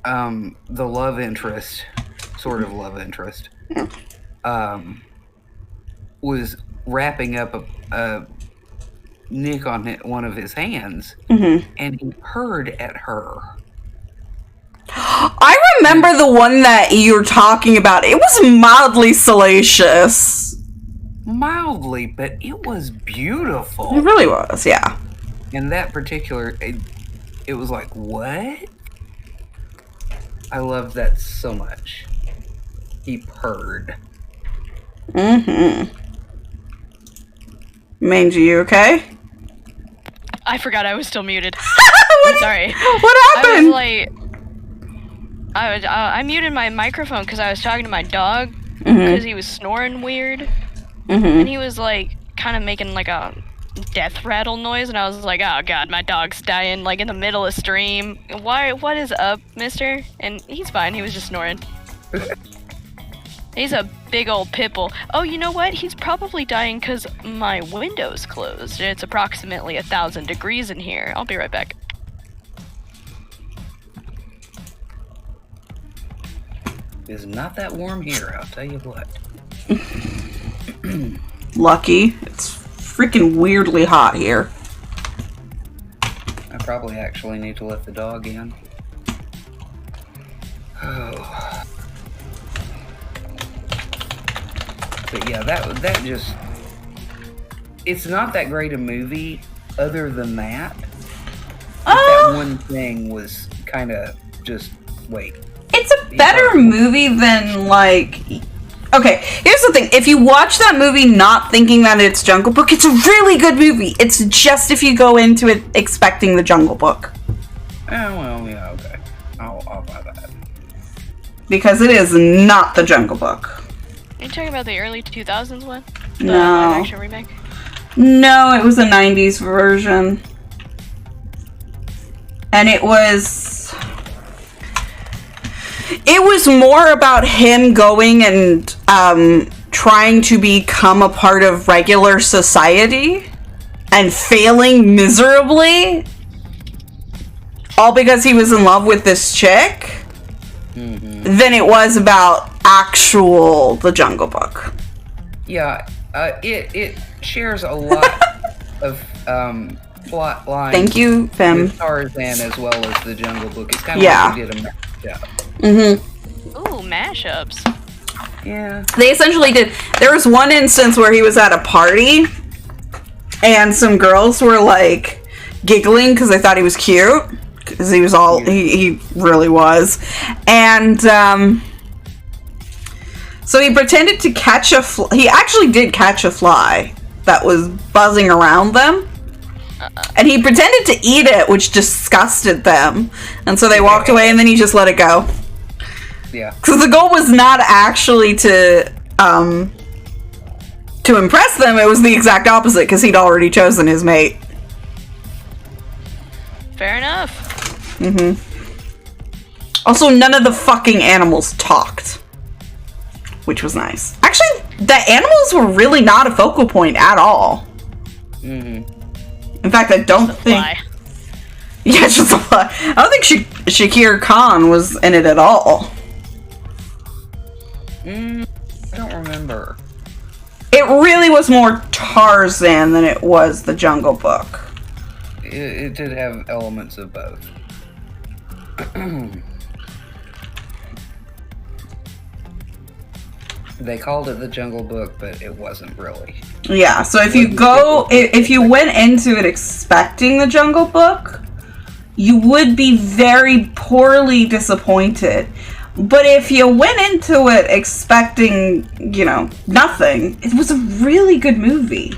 the love interest, sort of love interest, was wrapping up a nick on one of his hands, and he purred at her. I remember the one that you're talking about. It was mildly salacious. mildly, but it was beautiful. It really was, yeah. And that particular, it was like, what? I loved that so much. He purred. Mm-hmm. Mangy, you okay? I forgot I was still muted. What- Sorry. What I happened? was like, I muted my microphone because I was talking to my dog because he was snoring weird, and he was like kind of making like a death rattle noise, and I was like, oh god, my dog's dying like in the middle of stream. What is up, mister? And he's fine, he was just snoring. He's a big old pitbull. Oh, you know what? He's probably dying because my window's closed, and it's approximately 1,000 degrees in here. I'll be right back. It's not that warm here, I'll tell you what. Lucky. It's freaking weirdly hot here. I probably actually need to let the dog in. Oh. But yeah, that just... It's not that great a movie, other than that. But that one thing was kind of just... Wait. It's a better movie than, like... Okay, here's the thing. If you watch that movie not thinking that it's Jungle Book, it's a really good movie. It's just if you go into it expecting the Jungle Book. Oh, well, yeah, okay. I'll buy that. Because it is not the Jungle Book. Are you talking about the early 2000s one? The No. live action remake? No, it was a 90s version. And it was more about him going and trying to become a part of regular society and failing miserably, all because he was in love with this chick, than it was about the Jungle Book. Yeah, it shares a lot of plot lines. Thank you, Fem. With Tarzan as well as the Jungle Book. It's kind of Yeah. like they did a mashup. Ooh, mashups. Yeah. They essentially did. There was one instance where he was at a party and some girls were like giggling because they thought he was cute, because he was all he really was. And so he pretended to catch he actually did catch a fly that was buzzing around them. And he pretended to eat it, which disgusted them. And so they walked away, and then he just let it go. Yeah. Because the goal was not actually to impress them. It was the exact opposite, because he'd already chosen his mate. Fair enough. Also, none of the fucking animals talked, which was nice. Actually, the animals were really not a focal point at all. In fact, I don't think... Fly. Yeah, it's just a fly. I don't think Shakir Khan was in it at all. I don't remember. It really was more Tarzan than it was the Jungle Book. It did have elements of both. They called it the Jungle Book, but it wasn't really. Yeah, so if you went into it expecting the Jungle Book, you would be very poorly disappointed. But if you went into it expecting, nothing, it was a really good movie.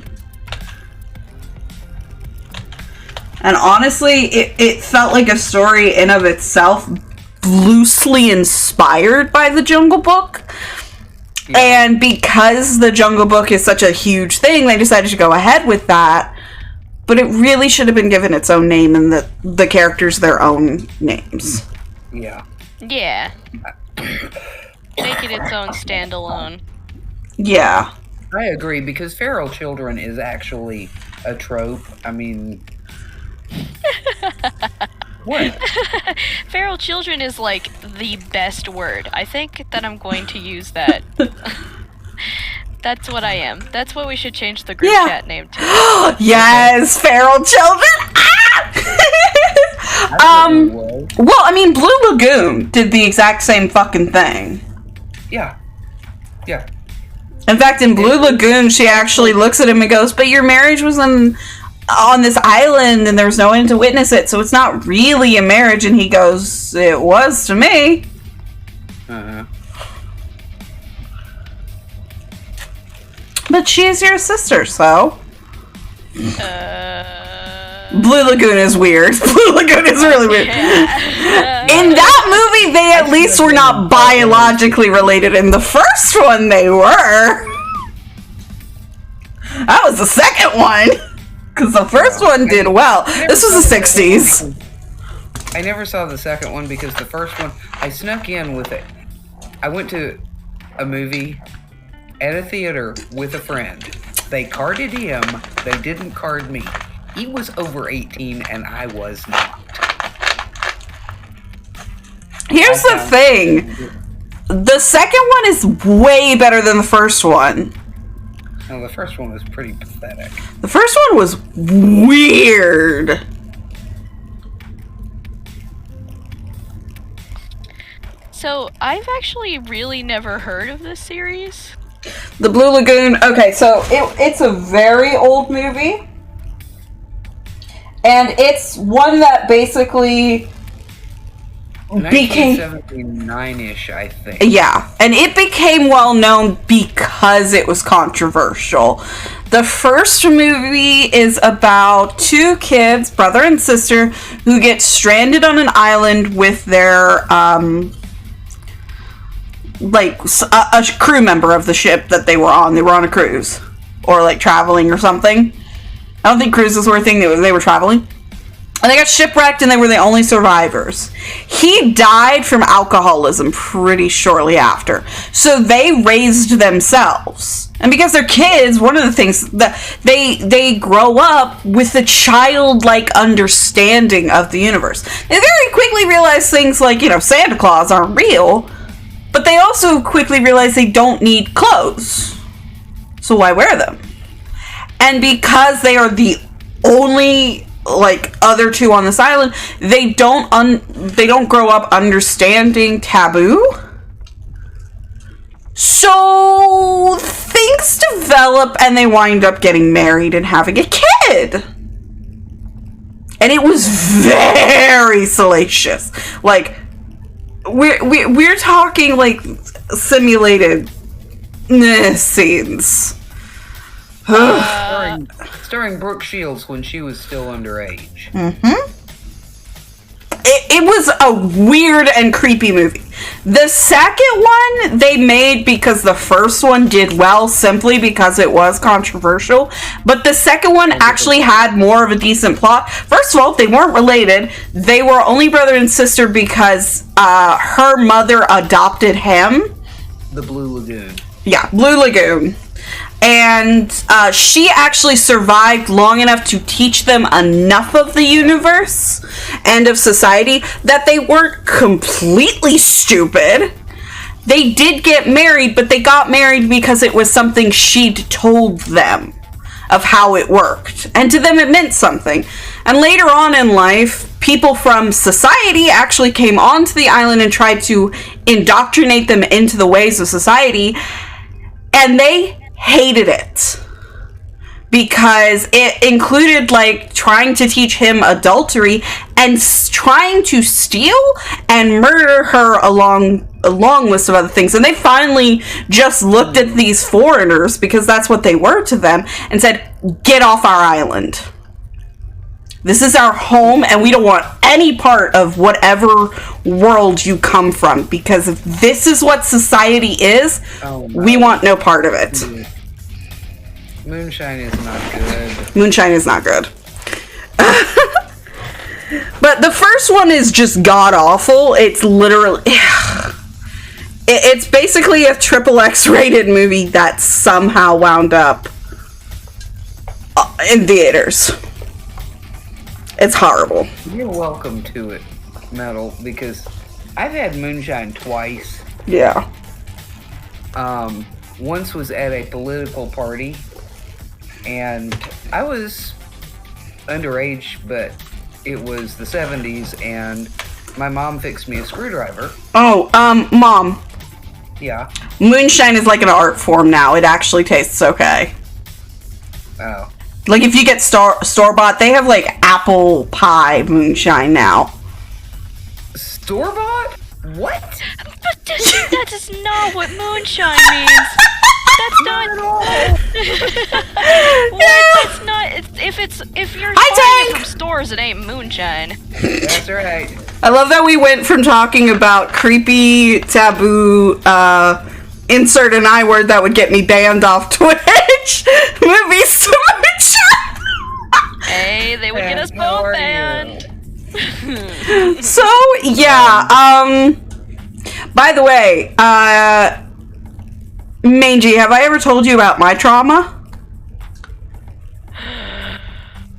And honestly, it felt like a story in of itself, loosely inspired by the Jungle Book. Yeah. And because the Jungle Book is such a huge thing, they decided to go ahead with that. But it really should have been given its own name and the characters their own names. Yeah. Yeah. Make it its own standalone. Yeah. I agree, because feral children is actually a trope. I mean... What? Feral children is like the best word. I think that I'm going to use that. That's what I am. That's what we should change the group chat name to. Yes, feral children! Well, I mean, Blue Lagoon did the exact same fucking thing. Yeah. Yeah. In fact, in Blue Lagoon, she actually looks at him and goes, "But your marriage was on this island, and there was no one to witness it, so it's not really a marriage." And he goes, "It was to me." Uh-huh. But she's your sister, so. Blue Lagoon is weird. Blue Lagoon is really weird. In that movie, they at least were not biologically related. In the first one, they were. That was the second one. Because the first one did well. This was the 60s. I never saw the second one because the first one, I snuck in with it. I went to a movie at a theater with a friend. They carded him. They didn't card me. He was over 18 and I was not. Here's the thing. The second one is way better than the first one. No, the first one was pretty pathetic. The first one was weird. So, I've actually really never heard of this series. The Blue Lagoon. Okay, so it's a very old movie. And it's one that basically became 1979-ish, I think. Yeah, and it became well known because it was controversial. The first movie is about two kids, brother and sister, who get stranded on an island with their a crew member of the ship that they were on. They were on a cruise or like traveling or something. I don't think cruises were a thing. They were traveling. And they got shipwrecked and they were the only survivors. He died from alcoholism pretty shortly after. So they raised themselves. And because they're kids, one of the things that they grow up with a childlike understanding of the universe. They very quickly realize things like, Santa Claus aren't real. But they also quickly realize they don't need clothes. So why wear them? And because they are the only other two on this island, they don't grow up understanding taboo. So things develop and they wind up getting married and having a kid. And it was very salacious. We're talking simulated scenes. Starring Brooke Shields when she was still underage. Mm-hmm. It was a weird and creepy movie. The second one they made because the first one did well simply because it was controversial. But the second one actually had more of a decent plot. First of all, they weren't related. They were only brother and sister because her mother adopted him. The Blue Lagoon. Yeah, Blue Lagoon. And she actually survived long enough to teach them enough of the universe and of society that they weren't completely stupid. They did get married, but they got married because it was something she'd told them of how it worked. And to them it meant something. And later on in life, people from society actually came onto the island and tried to indoctrinate them into the ways of society. And they hated it because it included trying to teach him adultery and trying to steal and murder her along a long list of other things. And they finally just looked at these foreigners, because that's what they were to them, and said, "Get off our island. This is our home, and we don't want any part of whatever world you come from, because if this is what society is, we want no part of it." Moonshine is not good. Moonshine is not good. But the first one is just god-awful. It's literally... It's basically a XXX rated movie that somehow wound up in theaters. It's horrible. You're welcome to it, Metal, because I've had Moonshine twice. Yeah. Once was at a political party, and I was underage, but it was the 70s, and my mom fixed me a screwdriver. Oh, Mom. Yeah. Moonshine is like an art form now. It actually tastes okay. Oh. Like if you get store-bought, they have like apple pie moonshine now. Store-bought? What? But that is not what moonshine means. That's not at all. What? That's not. If you're buying it from stores, it ain't moonshine. That's right. I love that we went from talking about creepy, taboo, insert an I word that would get me banned off Twitch movies to moonshine. Hey, they would get us both banned. So, yeah, by the way, Mangy, have I ever told you about my trauma?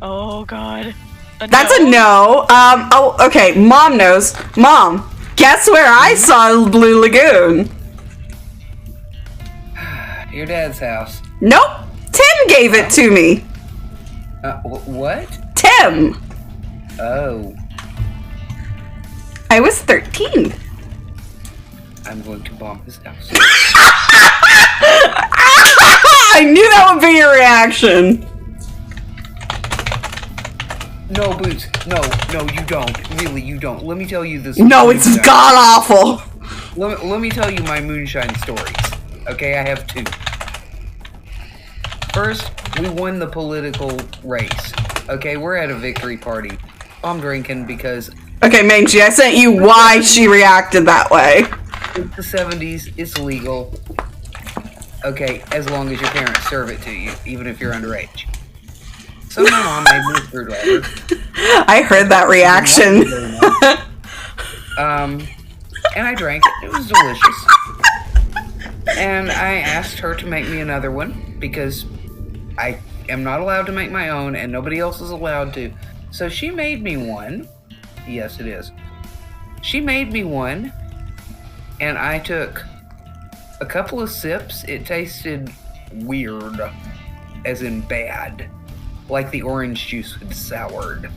Oh, God. That's a no. Oh, okay, Mom knows. Mom, guess where I saw Blue Lagoon? Your dad's house. Nope. Tim gave it to me. What? Tim. Oh. I was 13. I'm going to bomb his house. I knew that would be your reaction. No, Boots. No, you don't. Really, you don't. Let me tell you this. No, it's god awful. Let me tell you my moonshine stories. Okay, I have 2. First, we won the political race. Okay, we're at a victory party. I'm drinking because... Okay, Mangy, I sent you why she reacted that way. It's the 70s. It's legal. Okay, as long as your parents serve it to you, even if you're underage. So my mom made me a screwdriver. I heard that reaction. And I drank it. It was delicious. And I asked her to make me another one because I am not allowed to make my own and nobody else is allowed to. So she made me one. Yes, it is. She made me one and I took a couple of sips. It tasted weird, as in bad. Like the orange juice had soured.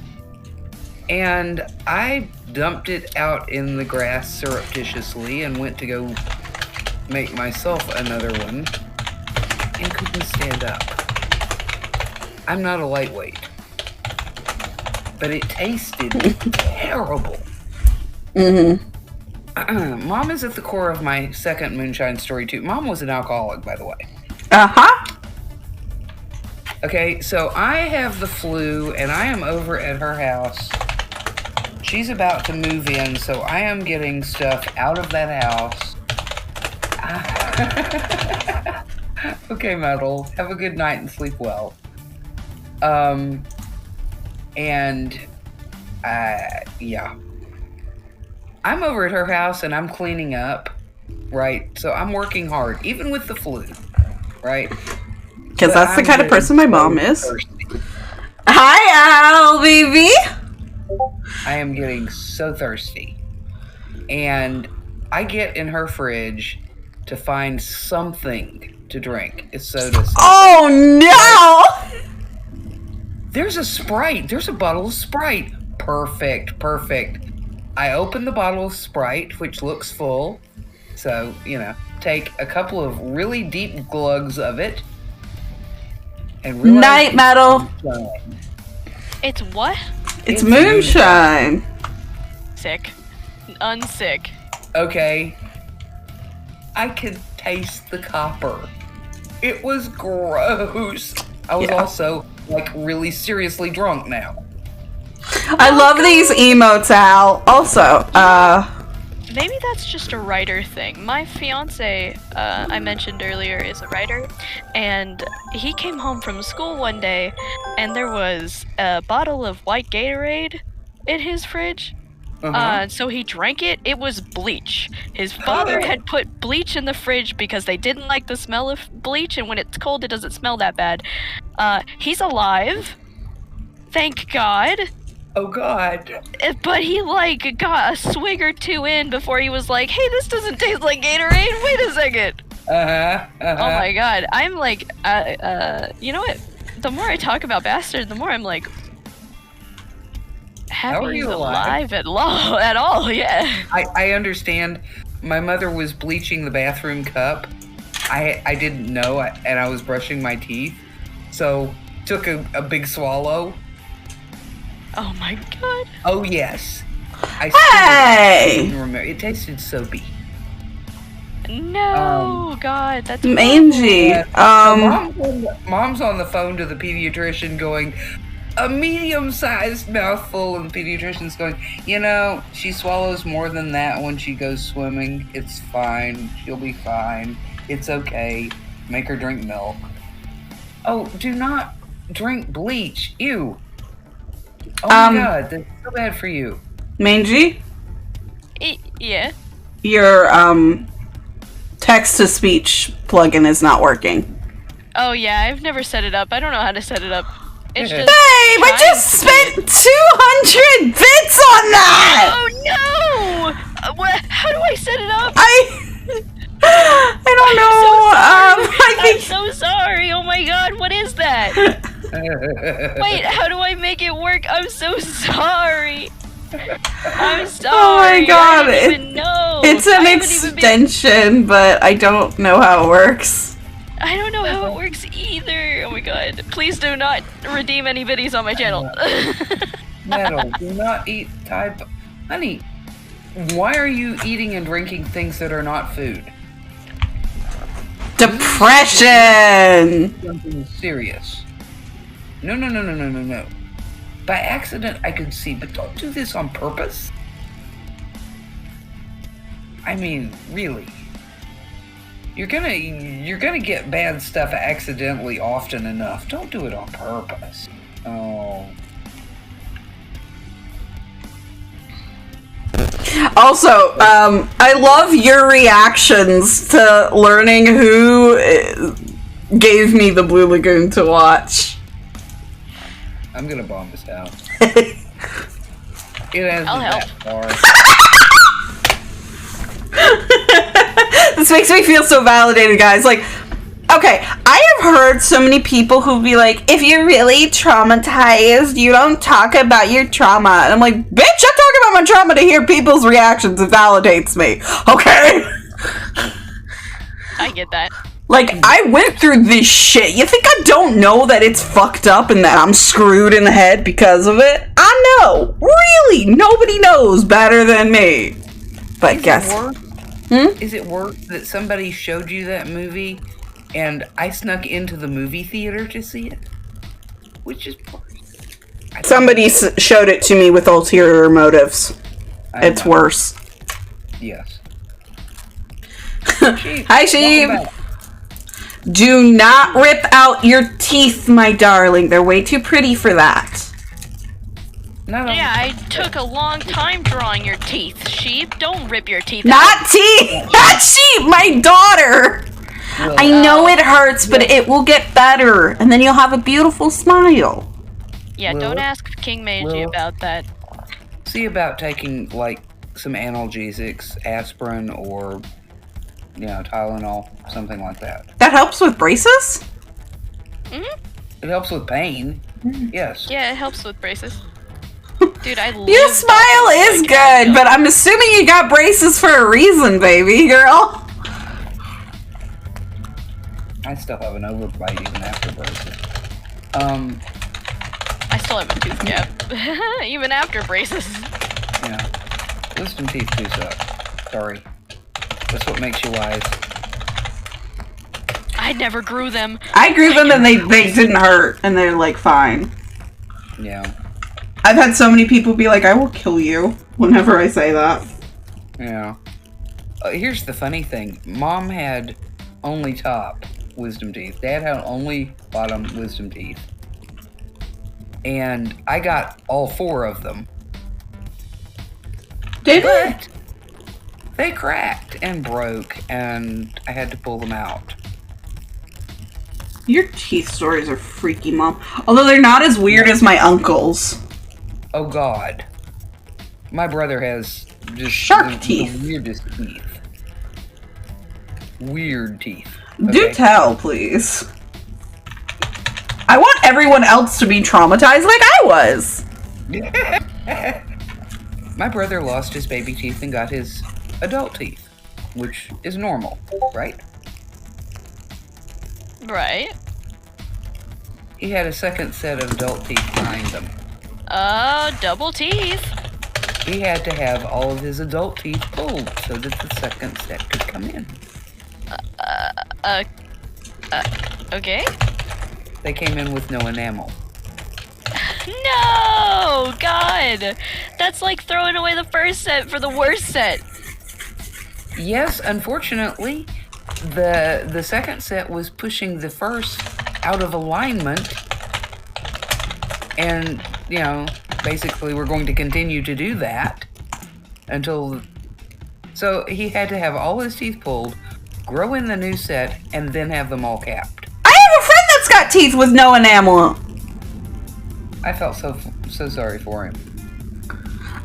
And I dumped it out in the grass surreptitiously and went to go make myself another one and couldn't stand up. I'm not a lightweight. But it tasted terrible. Mm-hmm. Mom is at the core of my second moonshine story too. Mom was an alcoholic, by the way. Uh-huh. Okay, so I have the flu and I am over at her house. She's about to move in, so I am getting stuff out of that house. Okay, Metal. Have a good night and sleep well. Yeah. I'm over at her house and I'm cleaning up, right? So I'm working hard, even with the flu, right? Because that's the kind of person my mom is. Hi, Al, baby. I am getting so thirsty. And I get in her fridge to find something to drink. It's soda. Oh, no! There's a Sprite. There's a bottle of Sprite. Perfect. I open the bottle of Sprite, which looks full. So, take a couple of really deep glugs of it. And Night Metal. It's what? It's moonshine. Sick. Unsick. Okay. I could taste the copper. It was gross. I was also, really seriously drunk now. I love these emotes, Al. Also, maybe that's just a writer thing. My fiance, I mentioned earlier, is a writer, and he came home from school one day, and there was a bottle of white Gatorade in his fridge. So he drank it. It was bleach. His father had put bleach in the fridge because they didn't like the smell of bleach, and when it's cold, it doesn't smell that bad. He's alive. Thank God. Oh, God. But he, got a swig or two in before he was like, hey, this doesn't taste like Gatorade. Wait a second. Oh, my God. I'm you know what? The more I talk about Bastard, the more I'm like, happy he's alive at all, yeah. I understand. my mother was bleaching the bathroom cup. I didn't know, and I was brushing my teeth, so took a big swallow. Oh my god. Oh yes. Hey! Didn't remember. It tasted soapy. No, God, that's Mangy. Mom's on the phone to the pediatrician going, a medium-sized mouthful, and the pediatrician's going, she swallows more than that when she goes swimming. It's fine. She'll be fine. It's okay. Make her drink milk. Oh, do not drink bleach. Ew. Oh my god, that's so bad for you. Mangy? Yeah. Your, text-to-speech plugin is not working. Oh yeah, I've never set it up. I don't know how to set it up. It's just. Babe, I just spent 200 bits on that! Oh no! How do I set it up? I don't know. I'm so sorry. Oh my god, what is that? Wait, how do I make it work? I'm so sorry. I'm sorry. Oh my god. I didn't even know. It's an extension, but I don't know how it works. I don't know how it works either. Oh my god. Please do not redeem any biddies on my channel. Metal, do not eat Honey, why are you eating and drinking things that are not food? Depression! Something serious. No. By accident, I could see, but don't do this on purpose. I mean, really. You're gonna get bad stuff accidentally often enough. Don't do it on purpose. Oh. Also, I love your reactions to learning who gave me the Blue Lagoon to watch. I'm gonna bomb this out. It has I'll help. That far. This makes me feel so validated, guys. Like, okay, I have heard so many people who be like, if you're really traumatized, you don't talk about your trauma. And I'm like, bitch, I talk about my trauma to hear people's reactions. It validates me. Okay? I get that. Like, I went through this shit. You think I don't know that it's fucked up and that I'm screwed in the head because of it? I know. Really, nobody knows better than me. But guess... Is it worse that somebody showed you that movie and I snuck into the movie theater to see it? Which is worse. Somebody showed it to me with ulterior motives. It's worse. Yes. Hi, Sheep. Do not rip out your teeth, my darling. They're way too pretty for that. Yeah, I took a long time drawing your teeth, Sheep. Don't rip your teeth Not out. teeth! Not Sheep! My daughter! Well, I know it hurts, but it will get better. And then you'll have a beautiful smile. Yeah, don't ask King Mangy about that. See about taking, like, some analgesics, aspirin, or, Tylenol, something like that. That helps with braces? Mm-hmm. It helps with pain. Yes. Yeah, it helps with braces. Dude, I love Your smile is good, but I'm assuming you got braces for a reason, baby girl. I still have an overbite even after braces. I still have a tooth gap. Even after braces. Yeah. Wisdom teeth do suck. Sorry. That's what makes you wise. I never grew them. I grew them and they didn't hurt, and they're like fine. Yeah. I've had so many people be like, I will kill you whenever I say that. Yeah. Here's the funny thing. Mom had only top wisdom teeth. Dad had only bottom wisdom teeth. And I got all 4 of them. But they cracked and broke, and I had to pull them out. your teeth stories are freaky, Mom. Although they're not as weird as my uncle's. Oh God. My brother has just Shark teeth. The weirdest teeth. Weird teeth. Do tell, please. I want everyone else to be traumatized like I was. My brother lost his baby teeth and got his adult teeth. which is normal, right? Right. He had a second set of adult teeth behind them. Double teeth. He had to have all of his adult teeth pulled so that the second set could come in. Okay. They came in with no enamel. No! God! That's like throwing away the first set for the worst set. Yes, unfortunately, the second set was pushing the first out of alignment. And, you know, basically we're going to continue to do that until... So he had to have all his teeth pulled, grow in the new set, and then have them all capped. I have a friend that's got teeth with no enamel. I felt so sorry for him.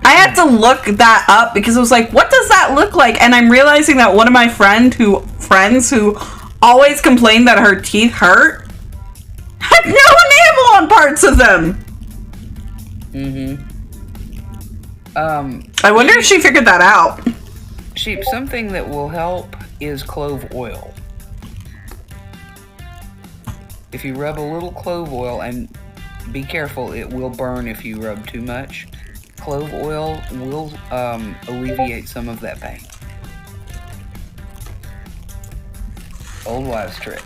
I had to look that up because I was like, what does that look like? And I'm realizing that one of my friends who always complained that her teeth hurt had no enamel on parts of them. I wonder if she figured that out. Sheep, something that will help is clove oil. If you rub a little clove oil, and be careful, it will burn if you rub too much. Clove oil will alleviate some of that pain. Old wives' trick.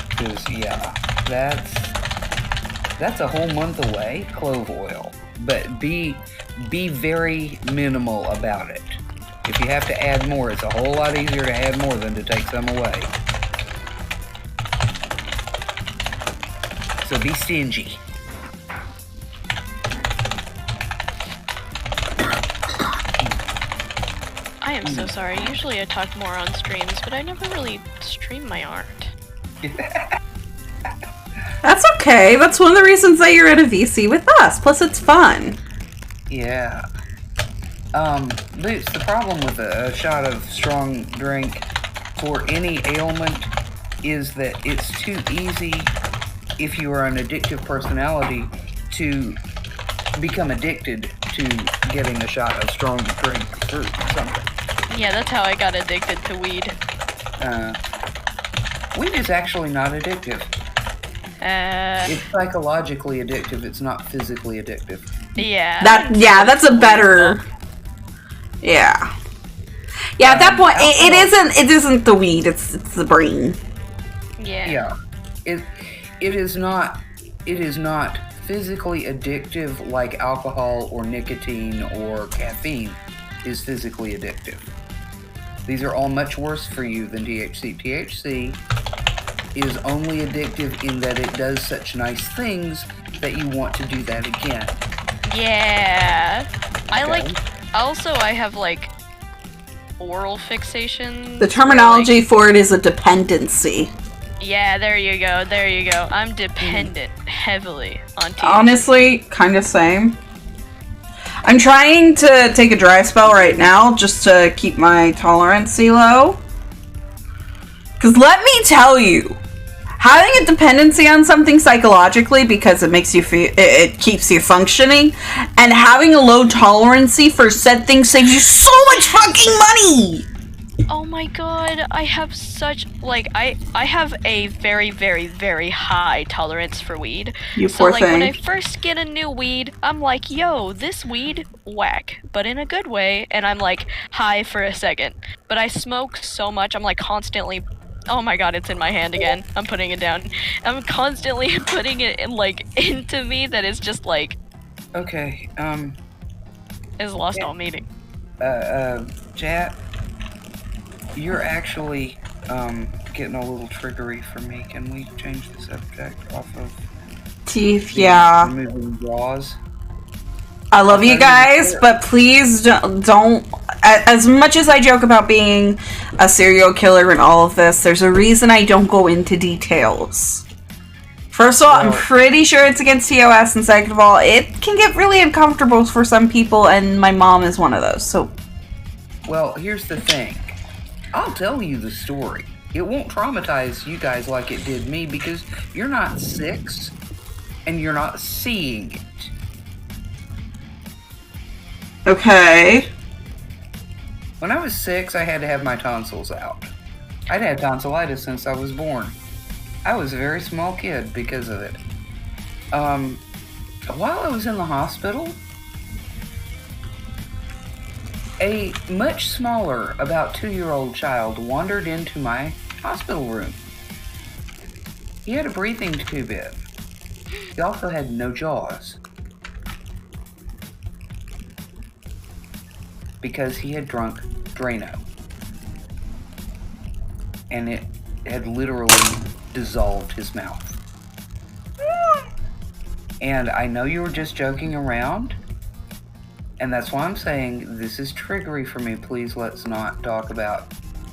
Because, yeah, that's a whole month away, clove oil. But be very minimal about it. If you have to add more, it's a whole lot easier to add more than to take some away. So be stingy. I am so sorry. Usually I talk more on streams, but I never really stream my art. That's okay. That's one of the reasons that you're at a VC with us. Plus, it's fun. Yeah. Boots, the problem with a shot of strong drink for any ailment is that it's too easy, if you are an addictive personality, to become addicted to getting a shot of strong drink or something. Yeah, that's how I got addicted to weed. Weed is actually not addictive. It's psychologically addictive. It's not physically addictive. Yeah. That's a better... Yeah. Yeah, at that point, it isn't the weed, it's the brain. Yeah. Yeah. It is not physically addictive like alcohol or nicotine or caffeine is physically addictive. These are all much worse for you than THC. THC is only addictive in that it does such nice things that you want to do that again. Yeah. Okay. I have like oral fixation. The terminology for it is a dependency. Yeah, there you go. I'm dependent heavily on THC. Honestly, kind of same. I'm trying to take a dry spell right now just to keep my tolerancy low. Because let me tell you, having a dependency on something psychologically because it makes you feel, it keeps you functioning, and having a low tolerancy for said thing saves you so much fucking money. Oh my god, I have such, I have a very, very, very high tolerance for weed. You so, poor when I thing. first get a new weed, I'm like, yo, this weed, whack. But in a good way, and I'm like, high for a second. But I smoke so much, I'm like constantly, oh my god, it's in my hand again. I'm putting it down. I'm constantly putting it in, into me that is just Okay, is lost all meaning. Chat, you're actually, getting a little triggery for me. Can we change the subject off of Teeth, yeah. removing draws? I love you guys, but please don't. As much as I joke about being a serial killer and all of this, there's a reason I don't go into details. First of all, I'm pretty sure it's against TOS, and second of all, it can get really uncomfortable for some people, and my mom is one of those, so... Well, here's the thing. I'll tell you the story. It won't traumatize you guys like it did me, because you're not 6, and you're not seeing it. Okay. When I was 6, I had to have my tonsils out. I'd had tonsillitis since I was born. I was a very small kid because of it. While I was in the hospital, a much smaller, about 2-year-old child wandered into my hospital room. He had a breathing tube in. He also had no jaws. Because he had drunk Drano. And it had literally dissolved his mouth. And I know you were just joking around, and that's why I'm saying this is triggery for me. Please let's not talk about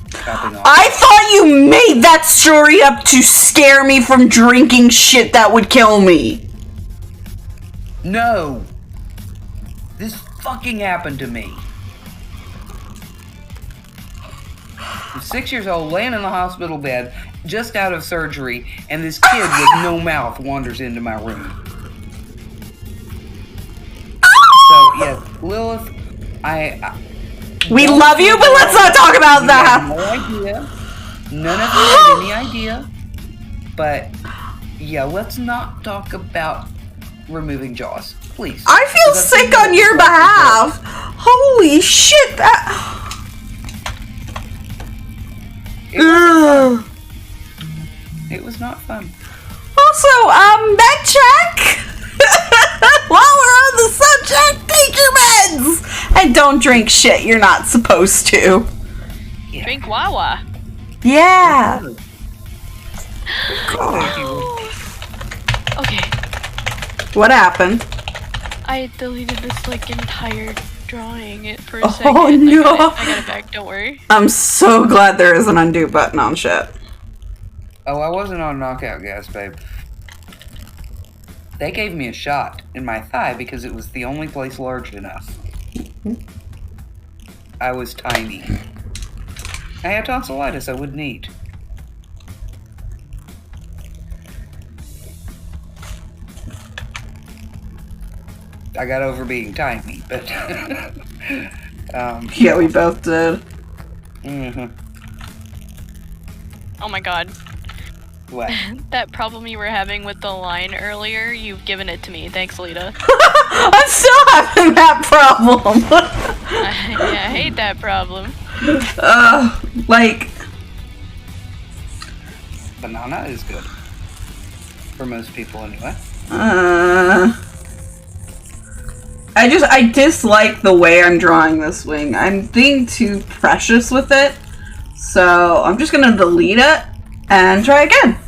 chopping off. I thought you made that story up to scare me from drinking shit that would kill me. No! This fucking happened to me. I'm 6 years old, laying in the hospital bed, just out of surgery, and this kid with no mouth wanders into my room. So, yes, Lilith, We love you, but let's not talk about that. No idea. None of you had any idea. But, yeah, let's not talk about removing jaws, please. I feel sick on your behalf. Holy shit, that... It was not fun. Also, med check. While we're on the subject, take your meds and don't drink shit you're not supposed to. Yeah. Drink Wawa. Yeah. Okay, What happened? I deleted this like entire drawing for a Oh, second. no. I got it back, don't worry. I'm so glad there is an undo button on shit. Oh, I wasn't on knockout gas, babe. They gave me a shot in my thigh because it was the only place large enough. I was tiny. I had tonsillitis I wouldn't eat. I got over being tiny, but... Yeah, we both did. Mm-hmm. Oh my god. What? That problem you were having with the line earlier, you've given it to me. Thanks, Lita. I'm still having that problem. Yeah, I hate that problem. Like... Banana is good. For most people, anyway. I dislike the way I'm drawing this wing. I'm being too precious with it. So, I'm just gonna delete it and try again.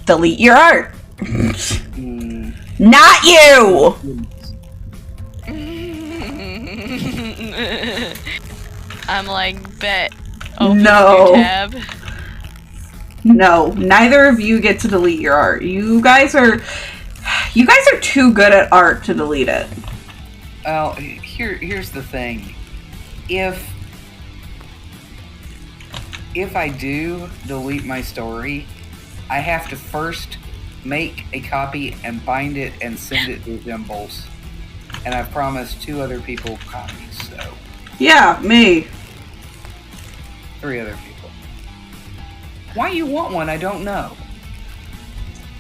Delete your art. Not you! I'm like, bet. Open No. your tab. No, neither of you get to delete your art. You guys are too good at art to delete it. Well, here's the thing. If I do delete my story, I have to first make a copy and bind it and send it to Dimples. And I've promised 2 other people copies, so... Yeah, me. 3 other people. Why you want one, I don't know.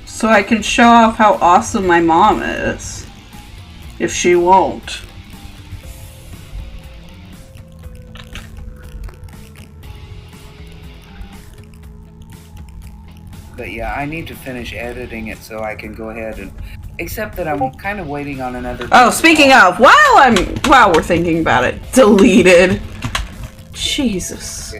So I can show off how awesome my mom is. If she won't. But yeah, I need to finish editing it so I can go ahead and... Except that I'm kind of waiting on another... Oh, speaking of, while we're thinking about it, deleted. Jesus.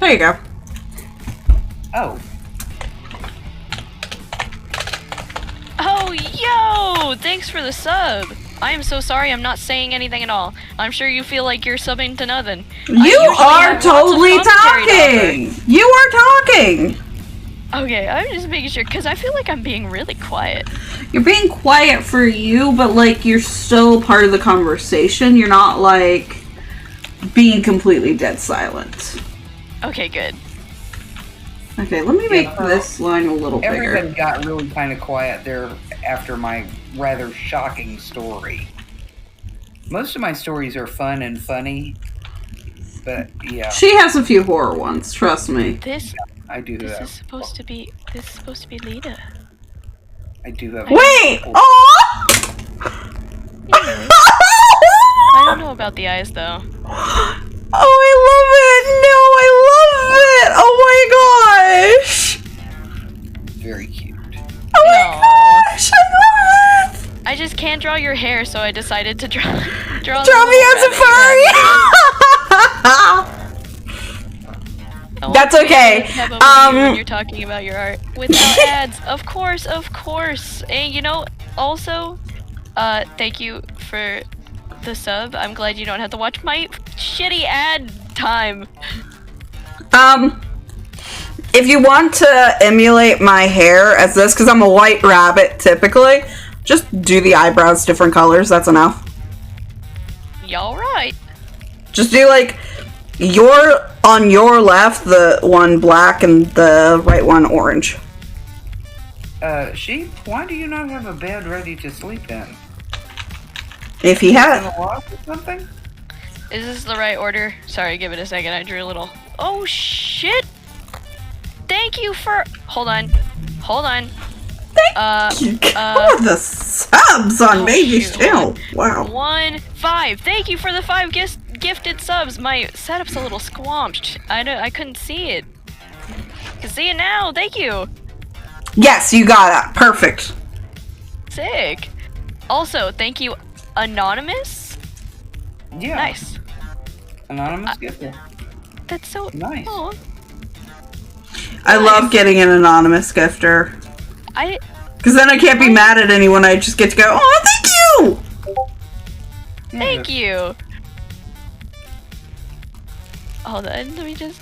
There you go. Oh. Oh, yo! Thanks for the sub. I am so sorry I'm not saying anything at all. I'm sure you feel like you're subbing to nothing. You are totally talking! You are talking! Okay, I'm just making sure, because I feel like I'm being really quiet. You're being quiet for you, but like you're still part of the conversation. You're not like being completely dead silent. Okay, good. Okay, let me make this line a little Everything bigger. got really kind of quiet there after my rather shocking story. Most of my stories are fun and funny, but yeah, She has a few horror ones, trust me. This I do this have. is supposed to be Lita. I do have. Wait! Oh! I don't know about the eyes though. Oh, I love it! No, I love it! Oh my gosh! Very cute. Oh my No. gosh, I love it! I just can't draw your hair, so I decided to draw Draw me as a furry! That's okay. When you're talking about your art without ads, of course. And you know, also, thank you for the sub. I'm glad you don't have to watch my shitty ad time. If you want to emulate my hair as this, because I'm a white rabbit typically, just do the eyebrows different colors, that's enough. Y'all right. Just do like on your left, the one black and the right one orange. Sheep, why do you not have a bed ready to sleep in? If he In had. the loft or something? Is this the right order? Sorry, give it a second. I drew a little. Oh shit! Thank you for. Hold on. Thank you. Oh, the subs on Baby's shoot. channel. Wow. 5. Thank you for the 5 gifted subs. My setup's a little squanched. I couldn't see it. Can see it now. Thank you. Yes, you got it. Perfect. Sick. Also, thank you, Anonymous. Yeah. Nice. Anonymous gifter. That's so Nice. Oh, I love getting an anonymous gifter. Because then I can't be mad at anyone. I just get to go, oh, thank you! Thank you. Hold on, let me just.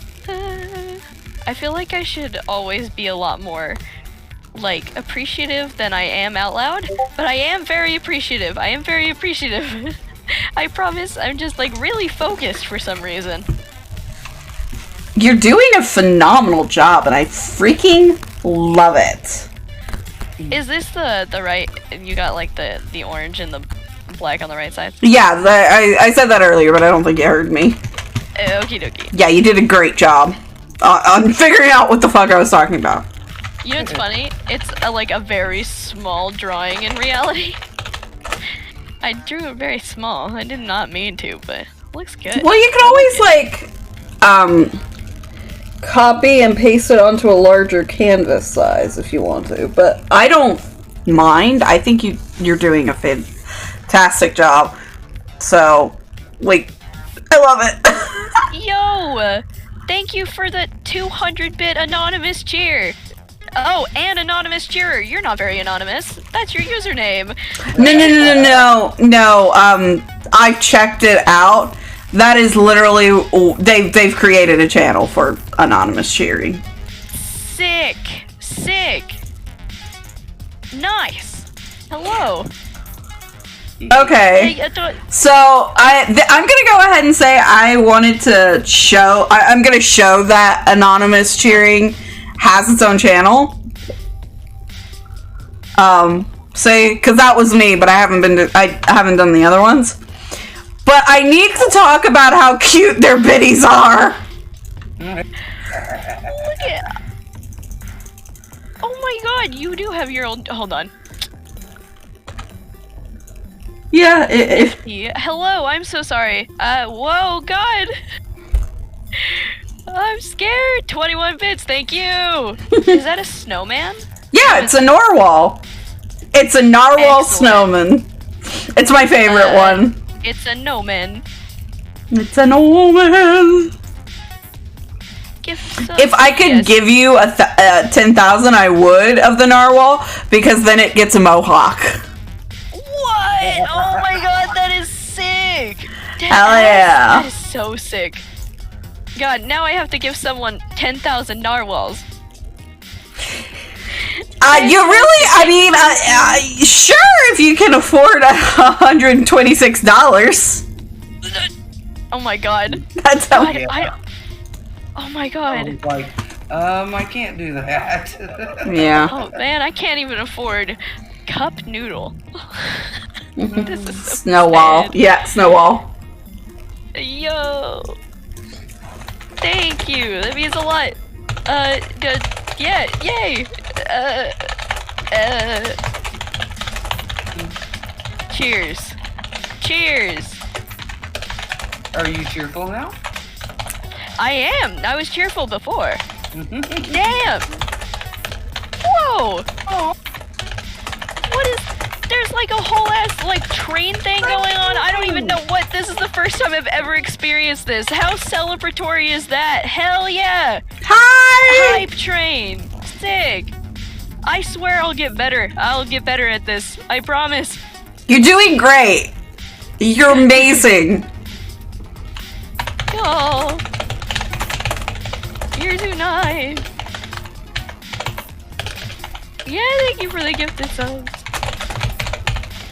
I feel like I should always be a lot more, like, appreciative than I am out loud, but I am very appreciative. I promise. I'm just like really focused for some reason. You're doing a phenomenal job, and I freaking love it. Is this the right? You got like the orange and the black on the right side. Yeah, I said that earlier, but I don't think you heard me. Okie dokie. Yeah, you did a great job on figuring out what the fuck I was talking about. You know what's funny? It's like a very small drawing in reality. I drew it very small. I did not mean to, but it looks good. Well, you can always like copy and paste it onto a larger canvas size if you want to, but I don't mind. I think you're doing a fantastic job. So, like, I love it. Yo! Thank you for the 200-bit anonymous cheer. Oh, and anonymous cheerer. You're not very anonymous. That's your username. No. I checked it out. That is literally they've created a channel for anonymous cheering. Sick. Nice. Hello. Okay. So I'm gonna go ahead and say I wanted to show. I'm gonna show that anonymous cheering has its own channel. Say because that was me, but I haven't done the other ones. But I need to talk about how cute their biddies are. Look at. Oh my god, you do have your own. Hold on. Yeah. Yeah, hello, I'm so sorry. Whoa, God. I'm scared. 21 bits, thank you. Is that a snowman? Yeah, it's a narwhal. It's a narwhal snowman. It's my favorite one. It's a no-man. It's an old man. If I could give you a 10,000, I would of the narwhal because then it gets a mohawk. What? Oh my god, that is sick. Hell yeah. That is so sick. God, now I have to give someone 10,000 narwhals. Sure, if you can afford $126. Oh my god. That's how. Oh my god. Like I can't do that. Yeah. Oh man, I can't even afford cup noodle. This is so Snowball. sad. Yeah, Snowball. Yo. Thank you. That means a lot. Good. Yeah, yay. Cheers. Cheers. Are you cheerful now? I am. I was cheerful before. Damn. Whoa. Oh. What is... There's like a whole ass like train thing going on. I don't even know what... This is the first time I've ever experienced this. How celebratory is that? Hell yeah. Hi! Hype train. Sick. I swear I'll get better. I'll get better at this. I promise. You're doing great. You're amazing. Oh. You're too nice. Yeah, thank you for the gifted subs.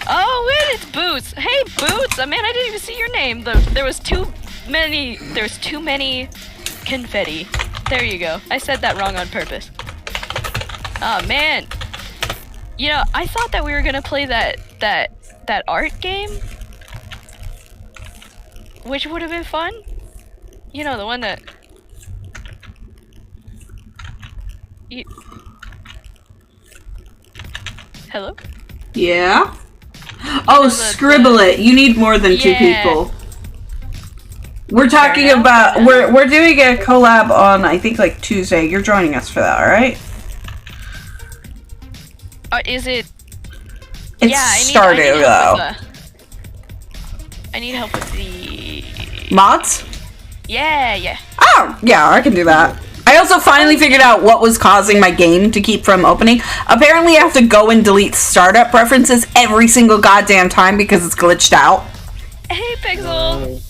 Oh, wait, it's Boots. Hey, Boots. Man, I didn't even see your name. There was too many confetti. There you go. I said that wrong on purpose. Oh, man. You know, I thought that we were gonna play that art game, which would have been fun. You know, the one that... Hello? Yeah? Oh, Scribble It. You need more than two Yeah. people. We're talking enough, about... fair We're doing a collab on, I think, like, Tuesday. You're joining us for that, alright? Is it... It's Stardew, though. I need help with the... Mods? Yeah. Oh, yeah, I can do that. I also finally figured out what was causing my game to keep from opening. Apparently I have to go and delete startup preferences every single goddamn time because it's glitched out. Hey, Pixel!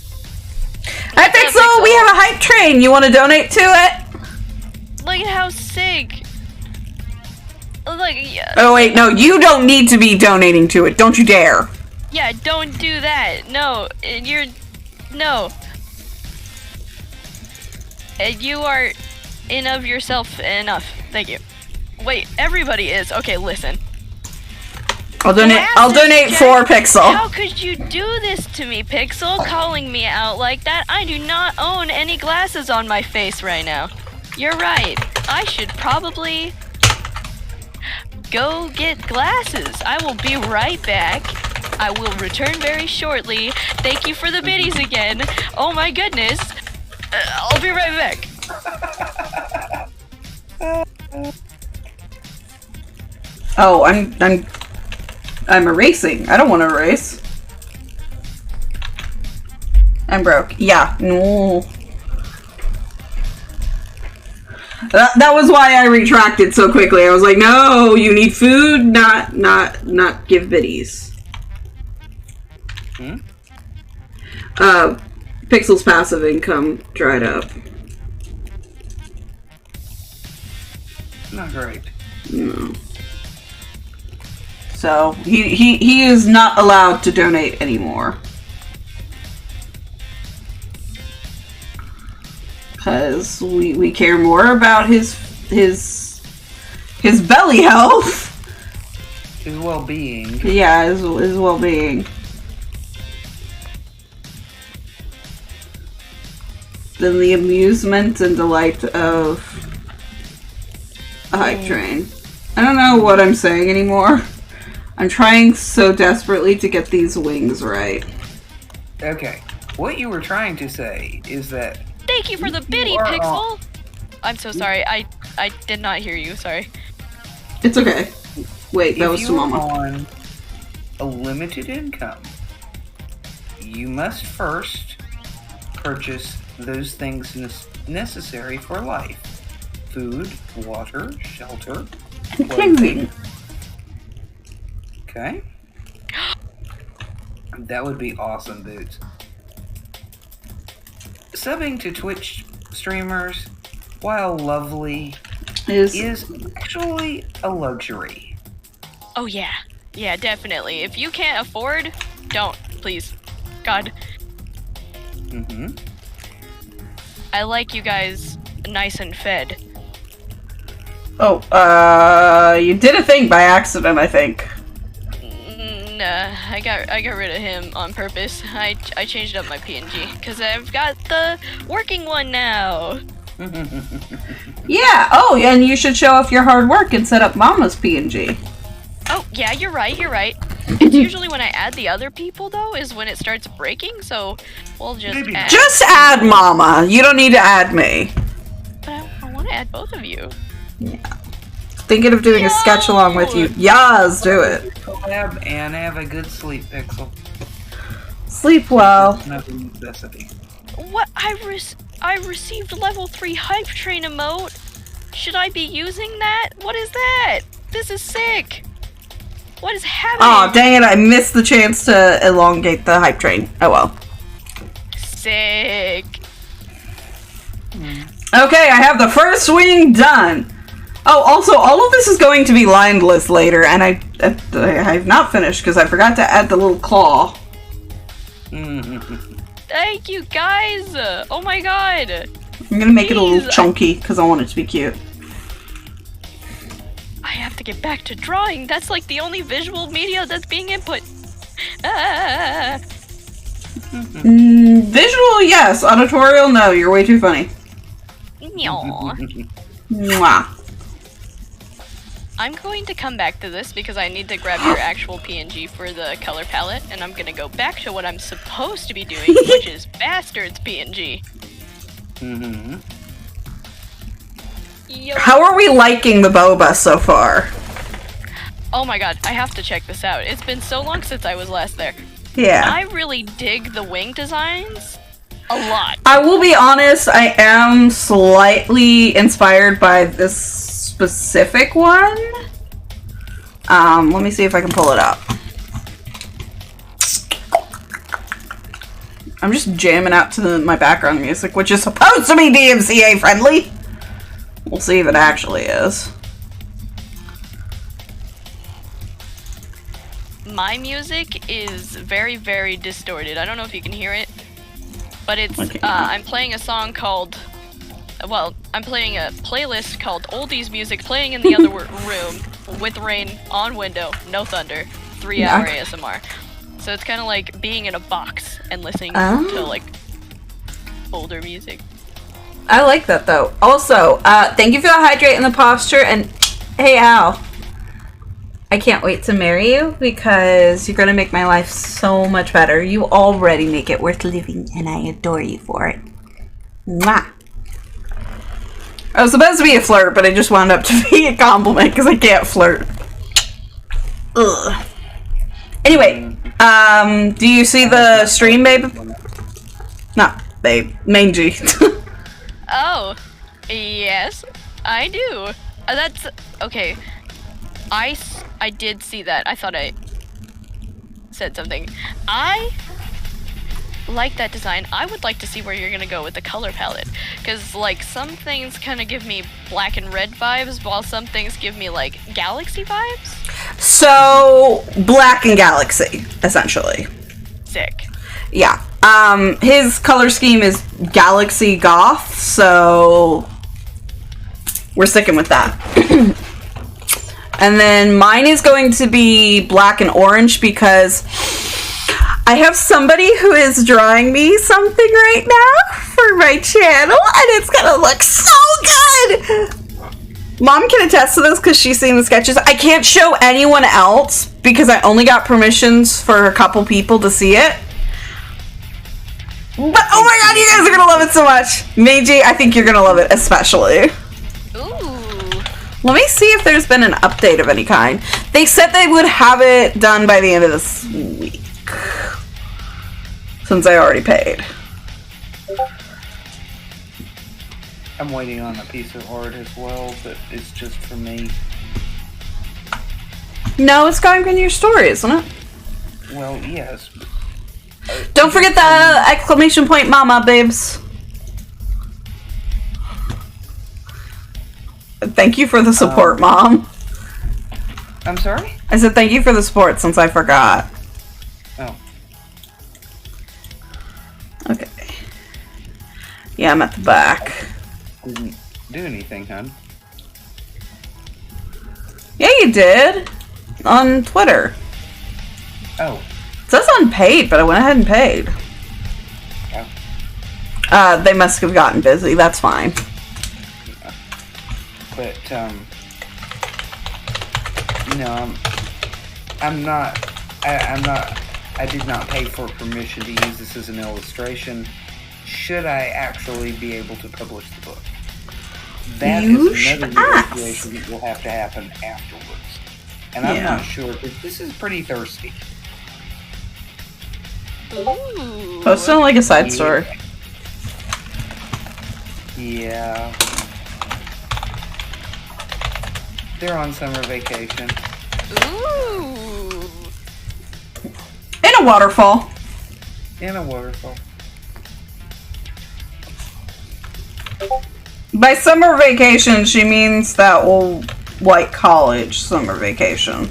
Hi, Pixel! We have a hype train! You want to donate to it? Look at how sick! Look, yeah. Oh, wait, no, you don't need to be donating to it. Don't you dare. Yeah, don't do that. No, no. You are in of yourself enough. Thank you. Wait, everybody is. Okay, listen. I'll donate for Pixel. How could you do this to me, Pixel? Calling me out like that? I do not own any glasses on my face right now. You're right. I should probably go get glasses. I will be right back. I will return very shortly. Thank you for the biddies again. Oh my goodness. I'll be right back. Oh, I'm erasing. I don't want to erase. I'm broke. Yeah, no. That was why I retracted so quickly. I was like, no, you need food, not give biddies. Pixel's passive income dried up. Not great. No. So he is not allowed to donate anymore. Because we care more about his belly health. His well-being. Yeah, his well-being. Than the amusement and delight of a hype train. I don't know what I'm saying anymore. I'm trying so desperately to get these wings right. Okay, what you were trying to say is that... Thank you for the biddy, Pixel! I'm so sorry, I did not hear you, sorry. It's okay. Wait, that was to Mama. If you are on a limited income, you must first purchase those things necessary for life. Food, water, shelter, clothing. Okay? That would be awesome, Boots. Subbing to Twitch streamers, while lovely, is actually a luxury. Oh yeah. Yeah, definitely. If you can't afford, don't, please. God. Mm-hmm. I like you guys nice and fed. Oh, you did a thing by accident, I think. Nah, I got rid of him on purpose. I changed up my PNG because I've got the working one now. Yeah. Oh, and you should show off your hard work and set up Mama's PNG. Oh, yeah, you're right. It's usually when I add the other people, though, is when it starts breaking, so we'll just add. Just add Mama. You don't need to add me. But I want to add both of you. Yeah. Thinking of doing a sketch along with you. Yes, do it. Collab and have a good sleep, Pixel. Sleep well. Another necessity. What? I received level 3 hype train emote. Should I be using that? What is that? This is sick. What is happening? Aw, dang it, I missed the chance to elongate the hype train. Oh well. Sick. Okay, I have the first wing done. Oh, also, all of this is going to be lineless later, and I have not finished because I forgot to add the little claw. Thank you, guys. Oh my god. I'm gonna make it a little chunky because I want it to be cute. I have to get back to drawing. That's like the only visual media that's being input. Ah. Visual, yes. Auditorial, no. You're way too funny. Nyah. Mwah. I'm going to come back to this because I need to grab your actual PNG for the color palette, and I'm gonna go back to what I'm supposed to be doing, which is Bastard's PNG. Yo. How are we liking the boba so far? Oh my god, I have to check this out. It's been so long since I was last there. Yeah. I really dig the wing designs a lot. I will be honest, I am slightly inspired by this specific one. Let me see if I can pull it up. I'm just jamming out to my background music, which is supposed to be DMCA friendly. We'll see if it actually is. My music is very, very distorted. I don't know if you can hear it, but it's, I'm playing a song called, well, I'm playing a playlist called Oldies Music playing in the other room with rain on window, no thunder, 3-hour ASMR. So it's kind of like being in a box and listening to like older music. I like that though. Also, thank you for the hydrate and the posture, and hey Al, I can't wait to marry you because you're gonna make my life so much better. You already make it worth living and I adore you for it. Mwah. I was supposed to be a flirt, but it just wound up to be a compliment because I can't flirt. Ugh. Anyway, do you see the stream, babe? Not babe, mangy. Oh, yes, I do. That's okay. I did see that. I thought I said something. I like that design. I would like to see where you're gonna go with the color palette, because like some things kind of give me black and red vibes, while some things give me like galaxy vibes. So black and galaxy, essentially. Sick. Yeah. His color scheme is galaxy goth, so we're sticking with that. And then mine is going to be black and orange because I have somebody who is drawing me something right now for my channel, and it's gonna look so good! Mom can attest to this because she's seen the sketches. I can't show anyone else because I only got permissions for a couple people to see it. But oh my god, you guys are gonna love it so much! Meiji, I think you're gonna love it especially. Ooh. Let me see if there's been an update of any kind. They said they would have it done by the end of this week. Since I already paid. I'm waiting on a piece of art as well, but it's just for me. No, it's going in your story, isn't it? Well, yes. Don't forget the exclamation point mama, babes. Thank you for the support, Mom. I'm sorry? I said thank you for the support since I forgot. Oh. Okay. Yeah, I'm at the back. Didn't do anything, hon. Yeah, you did. On Twitter. Oh. It says unpaid, but I went ahead and paid. Oh. They must have gotten busy. That's fine. Yeah. But, no, I did not pay for permission to use this as an illustration. Should I actually be able to publish the book? That You is should another ask. negotiation that will have to happen afterwards. And I'm Yeah. not sure, because this is pretty thirsty. Ooh. Oh, it's still like a side story. Yeah. They're on summer vacation. Ooh. In a waterfall. In a waterfall. By summer vacation, she means that old white college summer vacation.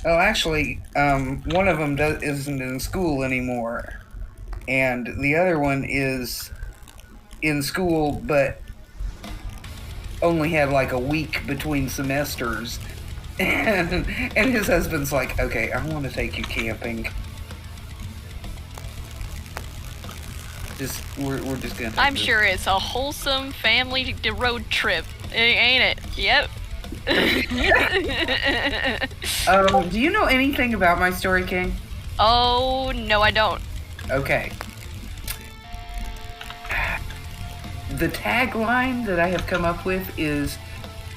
Oh, actually, one of them isn't in school anymore. And the other one is in school, but only had like a week between semesters. And his husband's like, okay, I want to take you camping. We're just gonna take I'm this. sure it's a wholesome family road trip, ain't it? Yep. Do you know anything about my story, King? Oh, no, I don't. Okay. The tagline that I have come up with is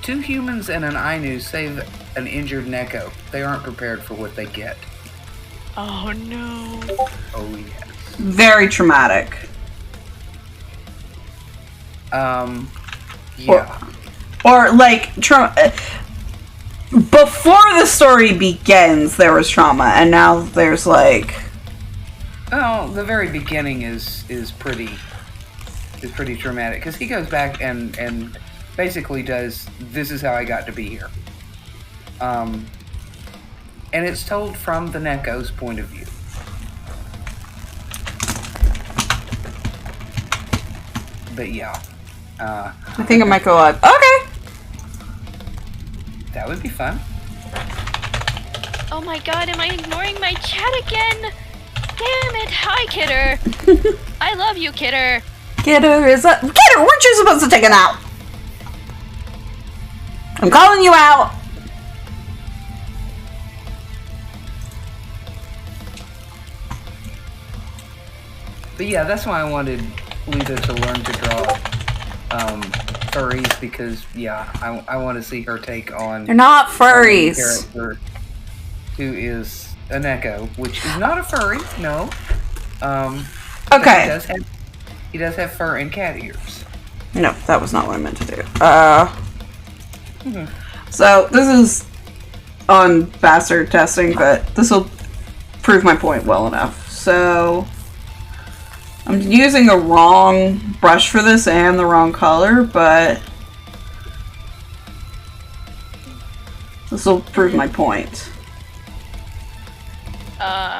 2 humans and an Ainu save an injured Neko. They aren't prepared for what they get. Oh, no. Oh, yes. Very traumatic. Yeah. Or like, before the story begins, there was trauma, and now there's like... Well, the very beginning is pretty traumatic, because he goes back and basically does, this is how I got to be here. And it's told from the Neko's point of view. But yeah. I think I might go live. Okay! That would be fun. Oh my god, am I ignoring my chat again? Damn it. Hi, Kidder. I love you, Kidder. Kidder, weren't you supposed to take a nap? I'm calling you out! But yeah, that's why I wanted Lita to learn to draw furries, because yeah, I want to see her take on They're not a furries. character who is a Neko, which is not a furry, no. But Okay. he does have fur and cat ears. No, that was not what I meant to do. Mhm. So, this is on bastard testing, but this will prove my point well enough. So, I'm using a wrong brush for this and the wrong color, but this will prove my point.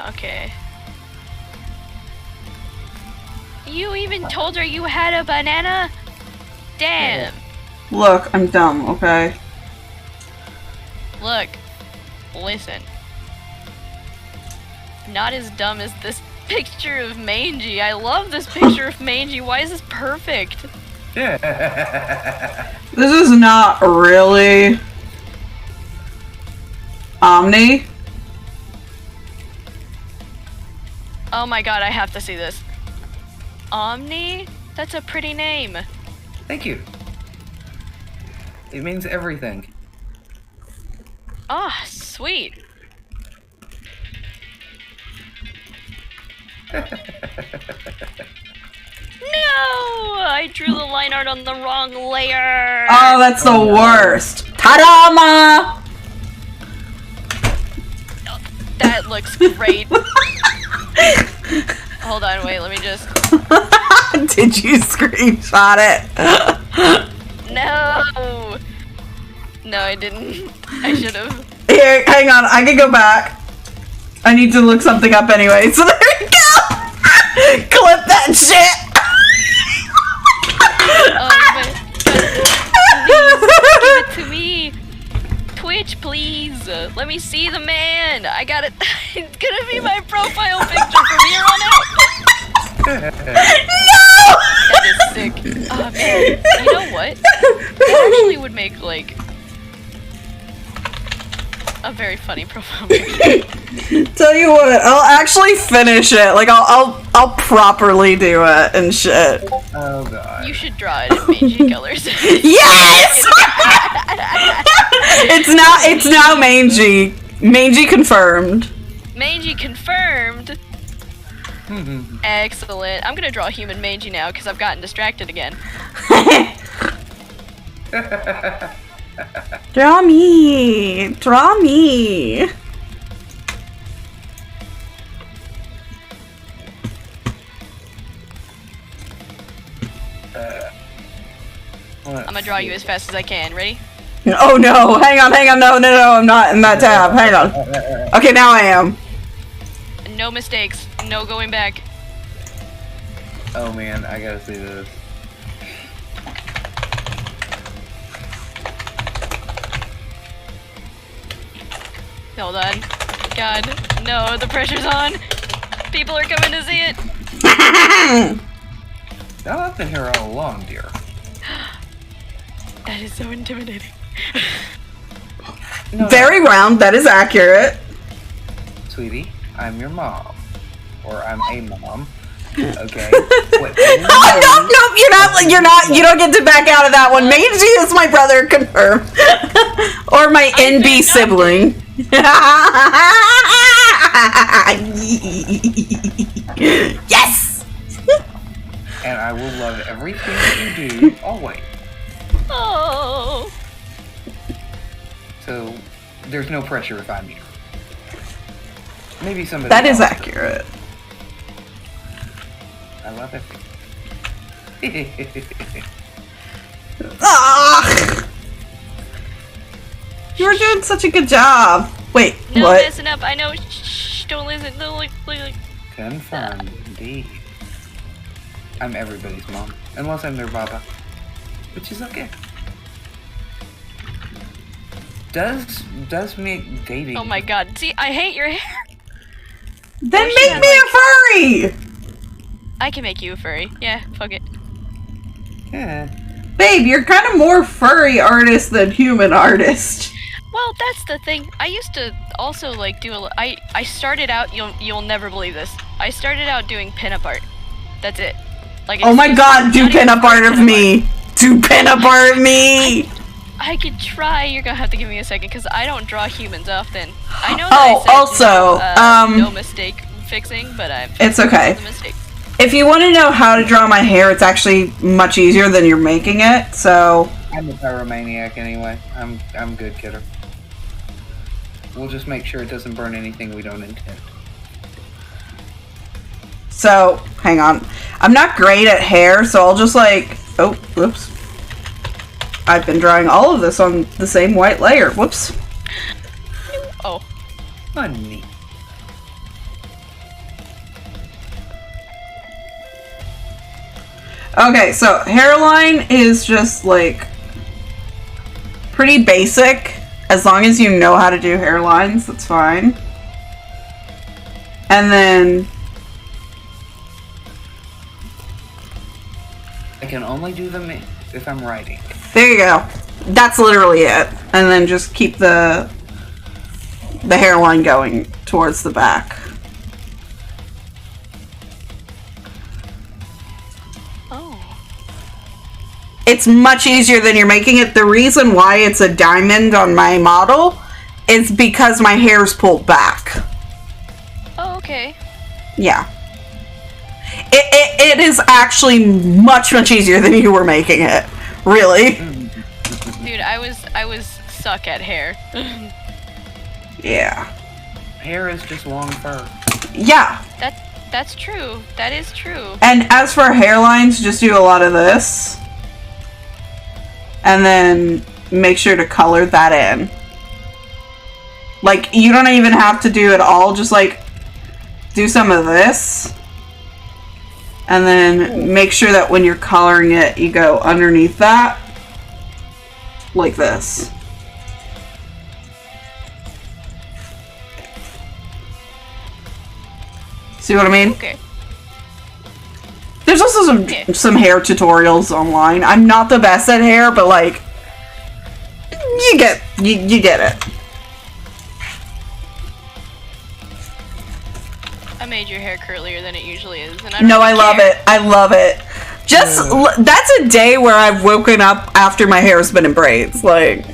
Okay. You even told her you had a banana? Damn. Look, I'm dumb, okay? Look. Listen. Not as dumb as this picture of Mangy. I love this picture of Mangy. Why is this perfect? This is not really Omni. Oh my god, I have to see this. Omni? That's a pretty name. Thank you. It means everything. Ah, sweet. No! I drew the line art on the wrong layer. Oh, that's the worst. Tadama! That looks great. Hold on, wait, let me just... Did you screenshot it? No! No, I didn't. I should have. Here, hang on. I can go back. I need to look something up anyway. So there we go. Clip that shit. But please, give it to me. Twitch, please. Let me see the man. I got it. It's gonna be my profile picture from here on out. That is sick. Oh man, you know what? That actually would make like a very funny profile picture. Tell you what, I'll actually finish it. Like I'll properly do it and shit. Oh god. You should draw it in mangy colors. Yes! It's now mangy. Mangy confirmed. Mangy confirmed. Excellent. I'm gonna draw human mangy now because I've gotten distracted again. Draw me. Draw me. I'm gonna draw you as fast as I can. Ready? Oh no, hang on, no, I'm not in that tab, hang on. Okay, now I am. No mistakes. No going back. Oh man, I gotta see this. Hold on. God, no, the pressure's on. People are coming to see it. Now I've been here all along, dear. That is so intimidating. No, Very round, that is accurate. sweetie, I'm your mom. Or I'm a mom. Okay. What, Nope, you don't get to back out of that one. Mangy is my brother, confirmed. Or my NB sibling. Yes! and I will love everything that you do, always. Oh. So, there's no pressure if I'm here. Maybe somebody That is else. accurate. I love everything. Ah! You were doing such a good job. Wait, No what? messing up. I know. Shh, don't listen. Don't look. Confirmed, indeed. I'm everybody's mom. Unless I'm their baba. Which is okay. Does make dating... Oh my god. See, I hate your hair. Then Or she make had, me like- a furry! I can make you a furry. Yeah, fuck it. Yeah. Babe, you're kind of more furry artist than human artist. Well, that's the thing. I used to also like do I started out. You'll never believe this. I started out doing pinup art. That's it. Like. Oh it's my just god, do not even pinup art of pinup me! Do pinup art of me! I could try. You're gonna have to give me a second because I don't draw humans often. I know that Oh, I said also, no mistake fixing, but I'm. It's okay. The mistake. If you want to know how to draw my hair, it's actually much easier than you're making it, so... I'm a pyromaniac anyway. I'm good, kidder. We'll just make sure it doesn't burn anything we don't intend. So, hang on. I'm not great at hair, so I'll just like... Oh, whoops. I've been drawing all of this on the same white layer. Whoops. Oh. Funny. Okay, so hairline is just like pretty basic. As long as you know how to do hairlines, that's fine. And then I can only do them if I'm writing. there you go. That's literally it. And then just keep the hairline going towards the back. Oh. It's much easier than you're making it. The reason why it's a diamond on my model is because my hair's pulled back. Oh, okay. Yeah. It is actually much easier than you were making it. Really. Dude, I was suck at hair. Yeah. Hair is just long fur. Yeah. That's true. That is true. And as for hairlines, just do a lot of this. And then make sure to color that in. Like, you don't even have to do it all. Just, like, do some of this. And then make sure that when you're coloring it, you go underneath that. Like this. See what I mean? Okay. There's also some hair tutorials online. I'm not the best at hair, but like, you get it. I made your hair curlier than it usually is, and I love it. I love it. That's a day where I've woken up after my hair's been in braids. Like,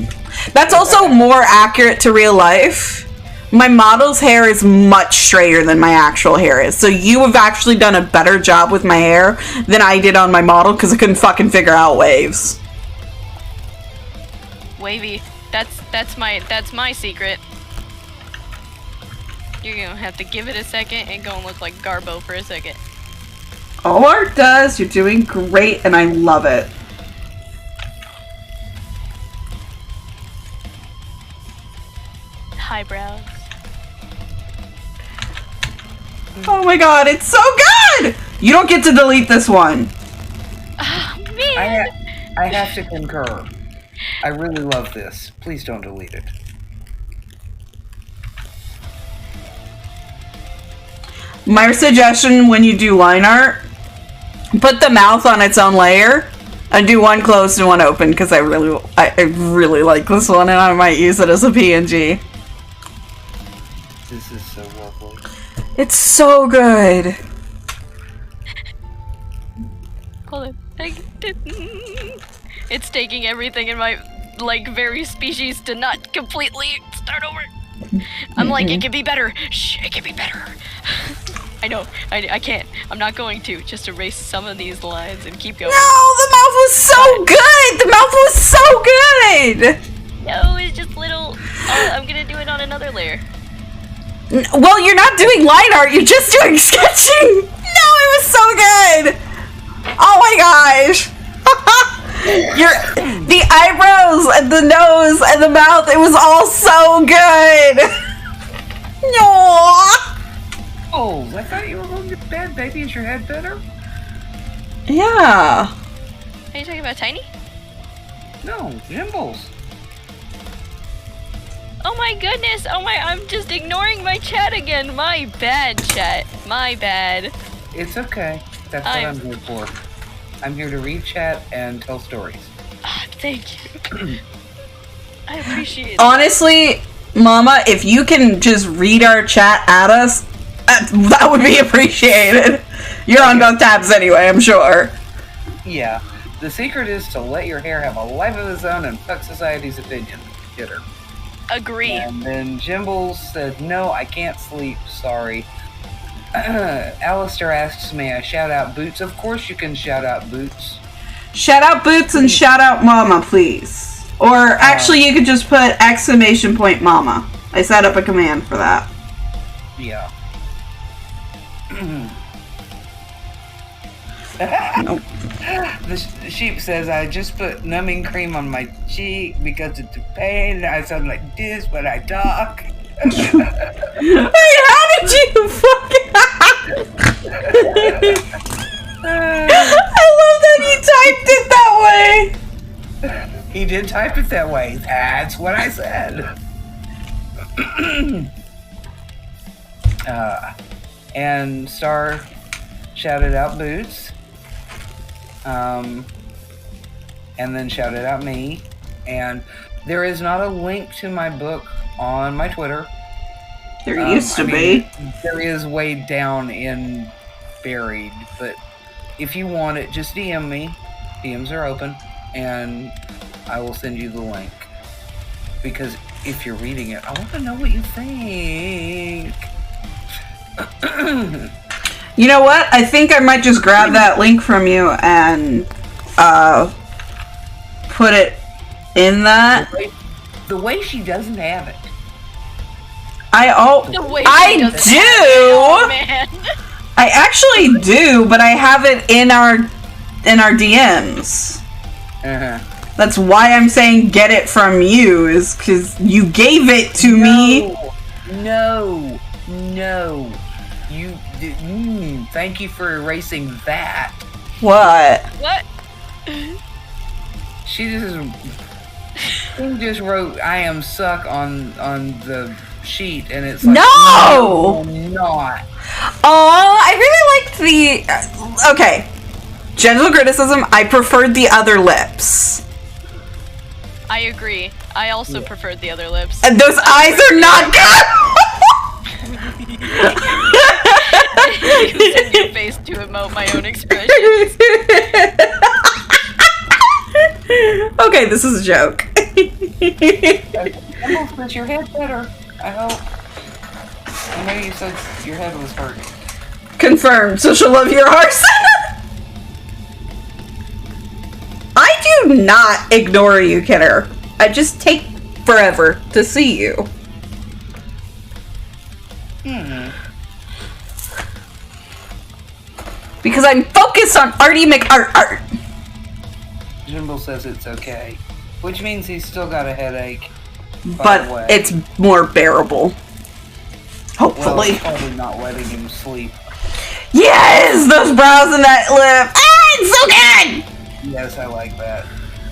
that's also more accurate to real life. My model's hair is much straighter than my actual hair is. So you have actually done a better job with my hair than I did on my model because I couldn't fucking figure out waves. Wavy. That's my secret. You're gonna have to give it a second and go and look like Garbo for a second. All art does. You're doing great, and I love it. Highbrows. Oh my god, it's so good! You don't get to delete this one. Oh, man. I have to concur. I really love this. Please don't delete it. My suggestion when you do line art, put the mouth on its own layer and do one closed and one open because I really like this one and I might use it as a PNG. This is so lovely. It's so good. Hold on. It's taking everything in my, like, very species to not completely start over. I'm like, it can be better. Shh, it can be better. I know. I can't. I'm not going to. Just erase some of these lines and keep going. No, the mouth was so good! The mouth was so good! No, it's just little... Oh, I'm gonna do it on another layer. Well, you're not doing line art, you're just doing sketching! No, it was so good! Oh my gosh! The eyebrows and the nose and the mouth, it was all so good! No. Oh, I thought you were going to bed, baby. Is your head better? Yeah. Are you talking about Tiny? No, Jimbles. Oh my goodness! Oh my, I'm just ignoring my chat again. My bad, chat. My bad. It's okay. That's what I'm here for. I'm here to read chat and tell stories. Thank you. I appreciate it. Honestly, Mama, if you can just read our chat at us, that would be appreciated. You're on both tabs anyway, I'm sure. Yeah. The secret is to let your hair have a life of its own and fuck society's opinion. Get her. Agree. And then Jimbles said, no, I can't sleep. Sorry. Alistair asks, may I shout out Boots? Of course you can shout out Boots. Shout out Boots and shout out Mama, please. Or actually, you could just put exclamation point Mama. I set up a command for that. Yeah. Nope. The sheep says, I just put numbing cream on my cheek because it's a pain. I sound like this when I talk. Hey, how did you fucking... I love that you typed it that way. He did type it that way. That's what I said. And Star shouted out Boots. And then shouted out me. And there is not a link to my book on my Twitter. There used to be. There is way down in buried, but if you want it, just DM me. DMs are open, and I will send you the link. Because if you're reading it, I want to know what you think. You know what? I think I might just grab that link from you and put it in that. The way she doesn't have it. The way she I doesn't do. have it. Oh, man. I actually do, but I have it in our DMs. Uh-huh. That's why I'm saying get it from you, is because you gave it to me. No. You. Thank you for erasing that. What? What? She just wrote "I am suck" on the sheet, and it's like, No! I'm not. Oh, I really liked the... okay. Gentle criticism, I preferred the other lips. I agree. I also preferred the other lips. And those eyes are not good! Using your face to emote my own expression. Okay, this is a joke. Almost put your head better. I hope. I know you said your head was hurt. Confirmed. So she'll love your horse. I do not ignore you, kidder. I just take forever to see you. Because I'm focused on Artie McArt. Jimble says it's okay, which means he's still got a headache. But it's more bearable. Well, Hopefully. it's probably not letting him sleep. Yes! Those brows and that lip! Ah, it's so good! Yes, I like that.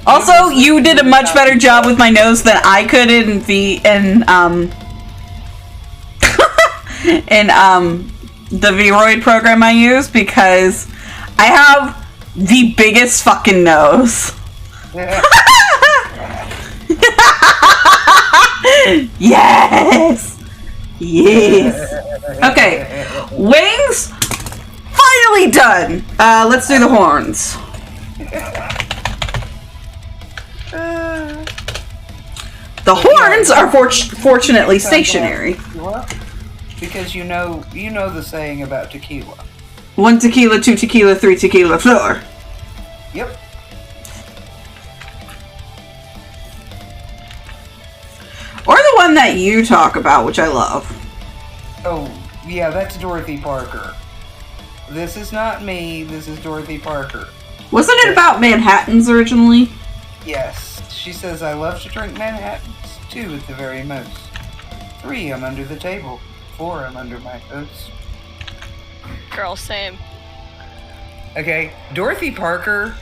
Also, you did a much better job with my nose than I could in the Vroid program I use, because I have the biggest fucking nose. Yes! Yes! Okay, wings, finally done! Let's do the horns. The horns are fortunately stationary. Because you know the saying about tequila. 1 tequila, 2 tequila, 3 tequila, floor. Yep. Or the one that you talk about, which I love. Oh, yeah, that's Dorothy Parker. This is not me, this is Dorothy Parker. Wasn't it about Manhattans originally? Yes, she says, I love to drink Manhattans. 2 at the very most. 3, I'm under the table. 4, I'm under my toast. Girl, same. Okay, Dorothy Parker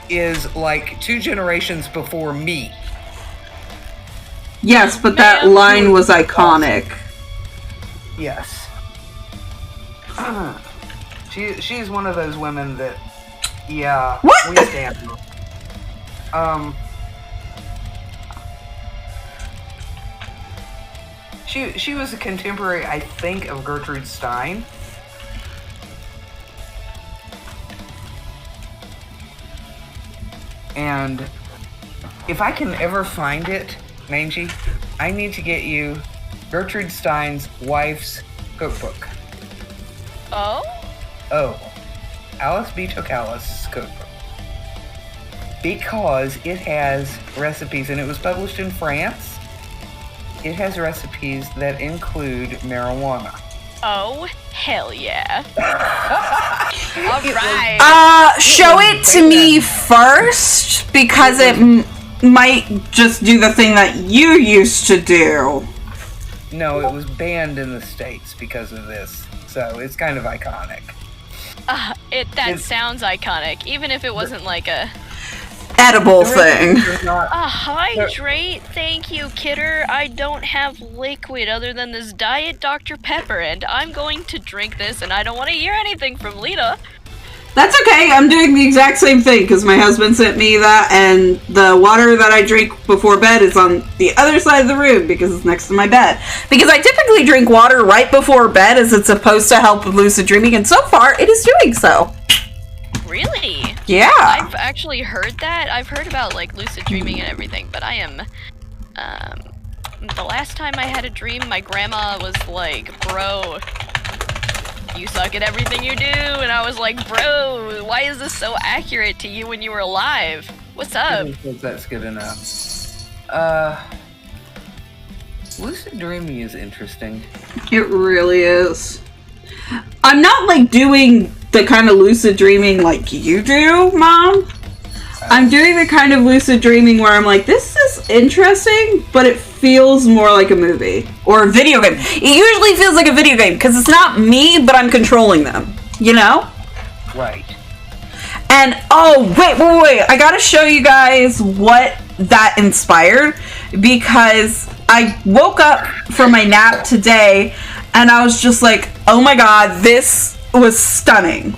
is like 2 generations before me. Yes, but that line was iconic. Yes. She's one of those women that, yeah, What? we stand her. She was a contemporary, I think, of Gertrude Stein. And if I can ever find it, Mangy, I need to get you Gertrude Stein's wife's cookbook. Oh? Oh, Alice B. Tokalas' cookbook. Because it has recipes, and it was published in France. It has recipes that include marijuana. Oh, hell yeah. Alright. Show it to me first, because it might just do the thing that you used to do. No, it was banned in the States because of this, so it's kind of iconic. That sounds iconic, even if it wasn't like a Edible thing. hydrate. Thank you, kidder. I don't have liquid other than this Diet Dr. Pepper, and I'm going to drink this, and I don't want to hear anything from Lita. That's okay, I'm doing the exact same thing, because my husband sent me that, and the water that I drink before bed is on the other side of the room, because it's next to my bed. Because I typically drink water right before bed, as it's supposed to help with lucid dreaming, and so far, it is doing so. Really? Yeah. I've actually heard that. I've heard about, like, lucid dreaming and everything, but I am, the last time I had a dream, my grandma was like, bro, you suck at everything you do, and I was like, bro, why is this so accurate to you when you were alive? What's up? That's good enough. Lucid dreaming is interesting. It really is. I'm not, like, doing the kind of lucid dreaming like you do, Mom. I'm doing the kind of lucid dreaming where I'm like, this is interesting, but it feels more like a movie. Or a video game. It usually feels like a video game, because it's not me, but I'm controlling them. You know? Right. And, oh, wait. I gotta show you guys what that inspired, because I woke up from my nap today, And I was just like, oh my god, this was stunning.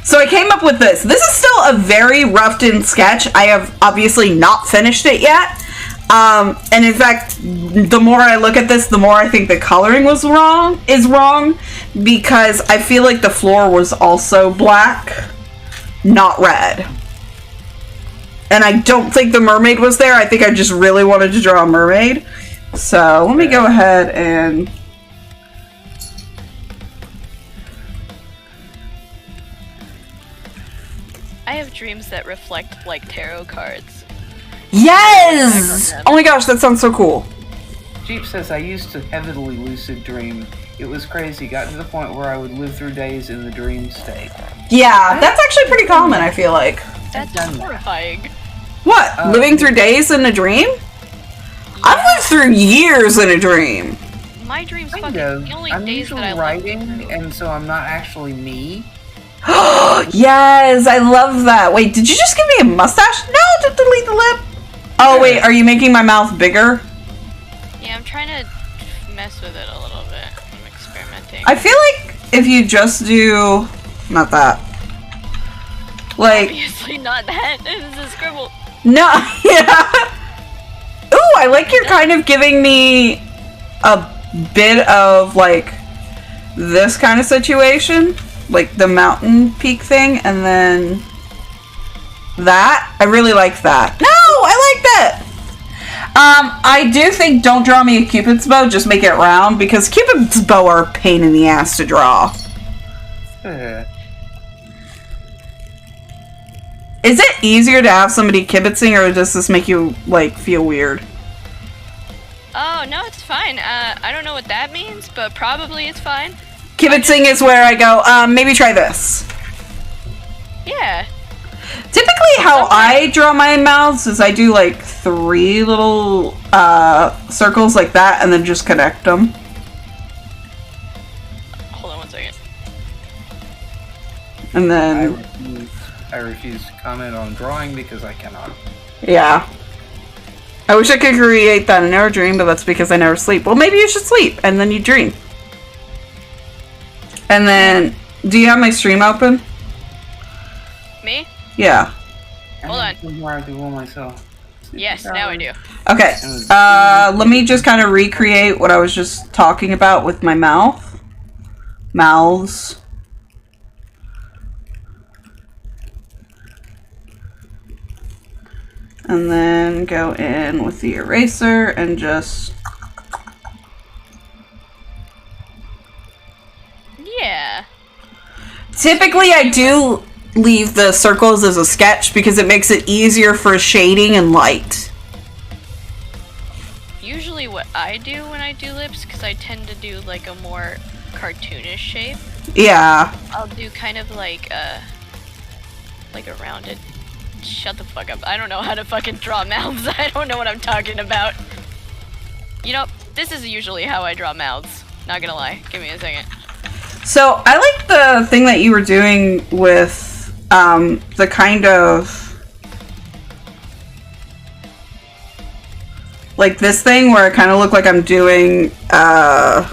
So I came up with this. This is still a very roughed-in sketch. I have obviously not finished it yet. And in fact, the more I look at this, the more I think the coloring is wrong, because I feel like the floor was also black, not red. And I don't think the mermaid was there. I think I just really wanted to draw a mermaid. So let me go ahead and... I have dreams that reflect like tarot cards. Yes! Oh my gosh, that sounds so cool. Jeep says, I used to heavily lucid dream. It was crazy. Got to the point where I would live through days in the dream state. Yeah, that's actually pretty common, I feel like. That's horrifying. What? Living through days in a dream? I've lived through years in a dream. My dreams Kind fucking of. the only I'm days that usually I writing, and so I'm not actually me. Yes, I love that. Wait, did you just give me a mustache? No, just delete the lip. Oh, wait, are you making my mouth bigger? Yeah, I'm trying to mess with it a little bit. I'm experimenting. I feel like if you just do... Not that. Like... Obviously not that. This is a scribble. No, yeah. Ooh, I like you're kind of giving me a bit of, like, this kind of situation. Like the mountain peak thing, and then that. I really like that. No, I like that. I do think don't draw me a Cupid's bow, just make it round, because Cupid's bow are a pain in the ass to draw. Is it easier to have somebody kibitzing, or does this make you, like, feel weird? Oh, no, it's fine. I don't know what that means, but probably it's fine. Kibitzing is where I go, maybe try this. Yeah. Typically how I draw my mouths is I do like 3 little circles like that and then just connect them. Hold on one second. And then... I refuse to comment on drawing because I cannot. Yeah. I wish I could create that in our dream, but that's because I never sleep. Well, maybe you should sleep and then you dream. And then, do you have my stream open? Me? Yeah. Hold on. I do all myself. Yes, now I do. Okay. Let me just kind of recreate what I was just talking about with my mouth. Mouths. And then go in with the eraser and just... Yeah. Typically, I do leave the circles as a sketch because it makes it easier for shading and light. Usually what I do when I do lips, because I tend to do like a more cartoonish shape, Yeah. I'll do kind of like a rounded... Shut the fuck up. I don't know how to fucking draw mouths. I don't know what I'm talking about. You know, this is usually how I draw mouths. Not gonna lie. Give me a second. So, I like the thing that you were doing with, the kind of... like this thing where it kind of looked like I'm doing, The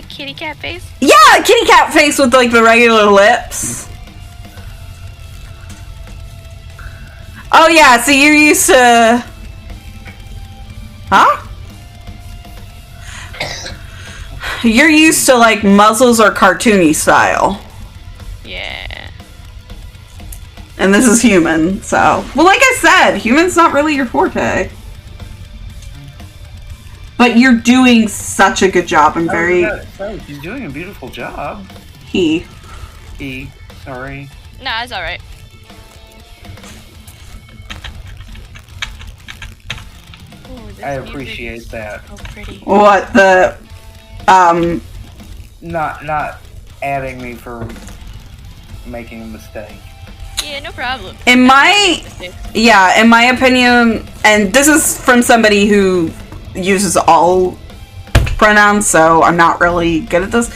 kitty cat face? yeah, a kitty cat face with, like, the regular lips. Oh, yeah, so you're used to... Huh? You're used to, like, muzzles or cartoony style. Yeah. And this is human, so... Well, like I said, human's not really your forte. But you're doing such a good job. I'm very... She's doing a beautiful job. He. Sorry. Nah, it's alright. I appreciate that. Oh, pretty. What, the... Not adding me for making a mistake. Yeah, no problem. In my... Yeah, in my opinion, and this is from somebody who uses all pronouns, so I'm not really good at this.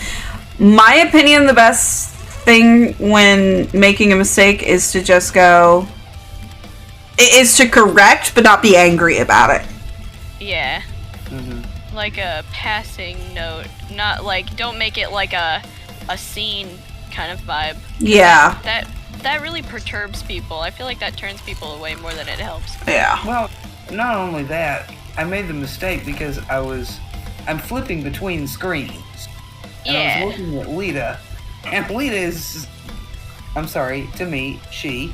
My opinion, the best thing when making a mistake is to just go... Is to correct, but not be angry about it. Yeah. Mm-hmm. like a passing note, not like, don't make it like a scene kind of vibe. Yeah. That really perturbs people. I feel like that turns people away more than it helps. Yeah. Well, not only that, I made the mistake because I'm flipping between screens. And I was looking at Lita, and Lita is, I'm sorry, to me, she.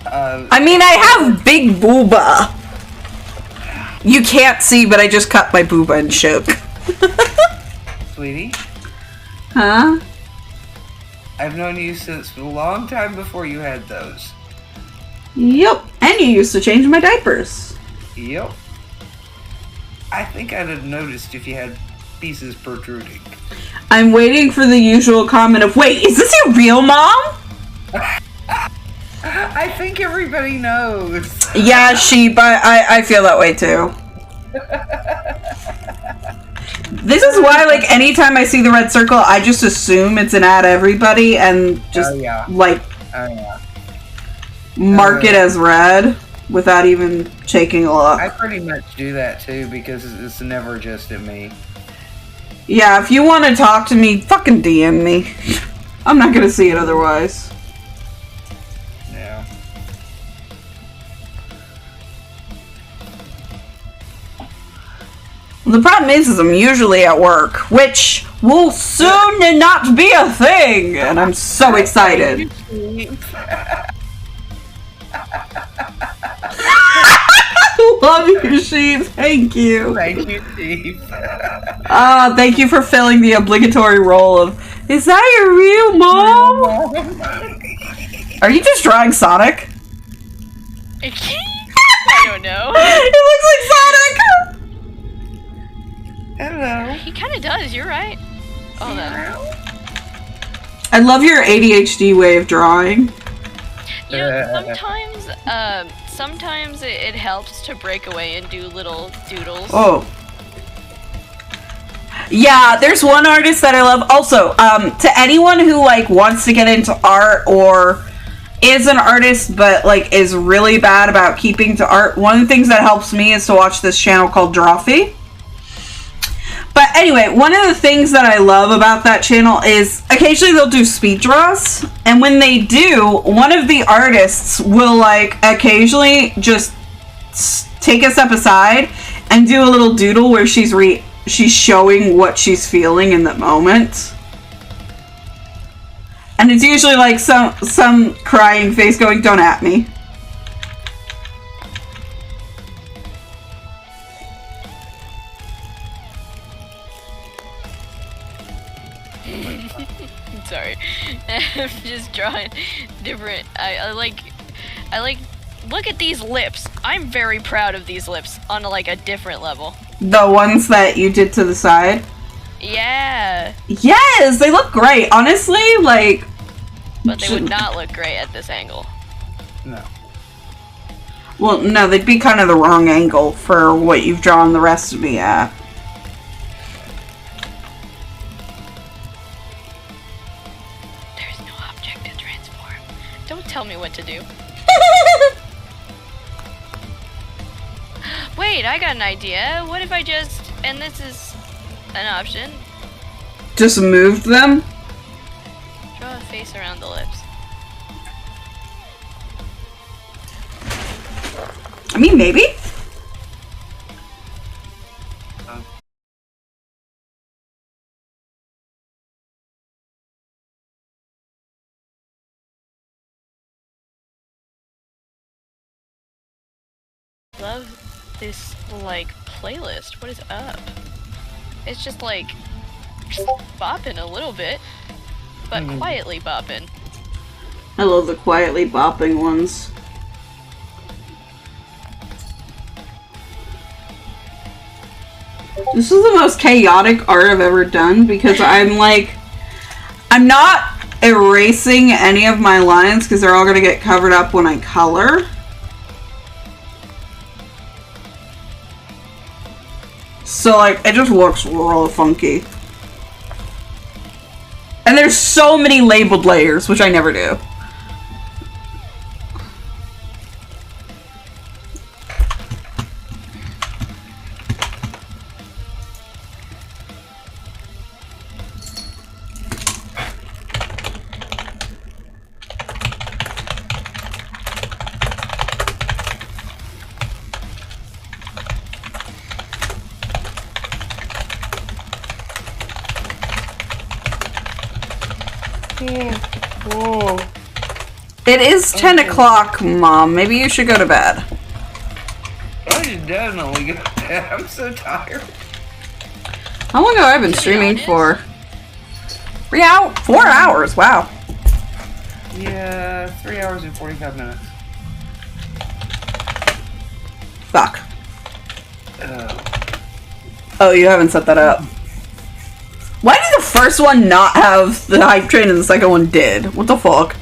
I mean, I have big booba. You can't see, but I just cut my booba and shook. Sweetie, Huh? I've known you since a long time before you had those. Yep. And you used to change my diapers. Yep. I think I'd have noticed if you had pieces protruding. I'm waiting for the usual comment of, wait, is this your real mom? I think everybody knows. Yeah, but I feel that way too. This is why, like, anytime I see the red circle, I just assume it's an add everybody and just, mark it as red without even taking a look. I pretty much do that too because it's never just at me. Yeah, if you want to talk to me, fucking DM me. I'm not gonna see it otherwise. Yeah. The problem is I'm usually at work, which will soon not be a thing, and I'm so excited. Love you, Sheep. Thank you. Thank you, Steve. Thank you for filling the obligatory role of, is that your real mom? Are you just drawing Sonic? I don't know. It looks like Sonic! Hello. He kind of does, you're right. Oh, that. I love your ADHD way of drawing. You know, sometimes it helps to break away and do little doodles. Oh. Yeah, there's one artist that I love. Also, to anyone who, like, wants to get into art or is an artist but, like, is really bad about keeping to art, one of the things that helps me is to watch this channel called Drawfee. But anyway, one of the things that I love about that channel is occasionally they'll do speed draws. And when they do, one of the artists will, like, occasionally just take a step aside and do a little doodle where she's showing what she's feeling in that moment. And it's usually like some crying face going, "Don't at me." Sorry. I'm just drawing different. I like, look at these lips. I'm very proud of these lips on like a different level. The ones that you did to the side? Yeah. Yes, they look great. Honestly, like... But they would not look great at this angle. No. Well, no, they'd be kind of the wrong angle for what you've drawn the rest of me at. Tell me what to do. Wait, I got an idea. What if I just, and this is an option, just moved them? draw a face around the lips. I mean, maybe. Love this, like, playlist. What is up? It's just, like, bopping a little bit, but quietly bopping. I love the quietly bopping ones. This is the most chaotic art I've ever done because I'm not erasing any of my lines because they're all going to get covered up when I color. So, like, it just looks real funky. And there's so many labeled layers, which I never do. Oh. It is 10 o'clock, Mom. Maybe you should go to bed. I should definitely go to bed. I'm so tired. How long have I been streaming for? 4 hours, wow. Yeah, 3 hours and 45 minutes. Fuck. Oh, you haven't set that up. Why did the first one not have the hype train and the second one did? What the fuck?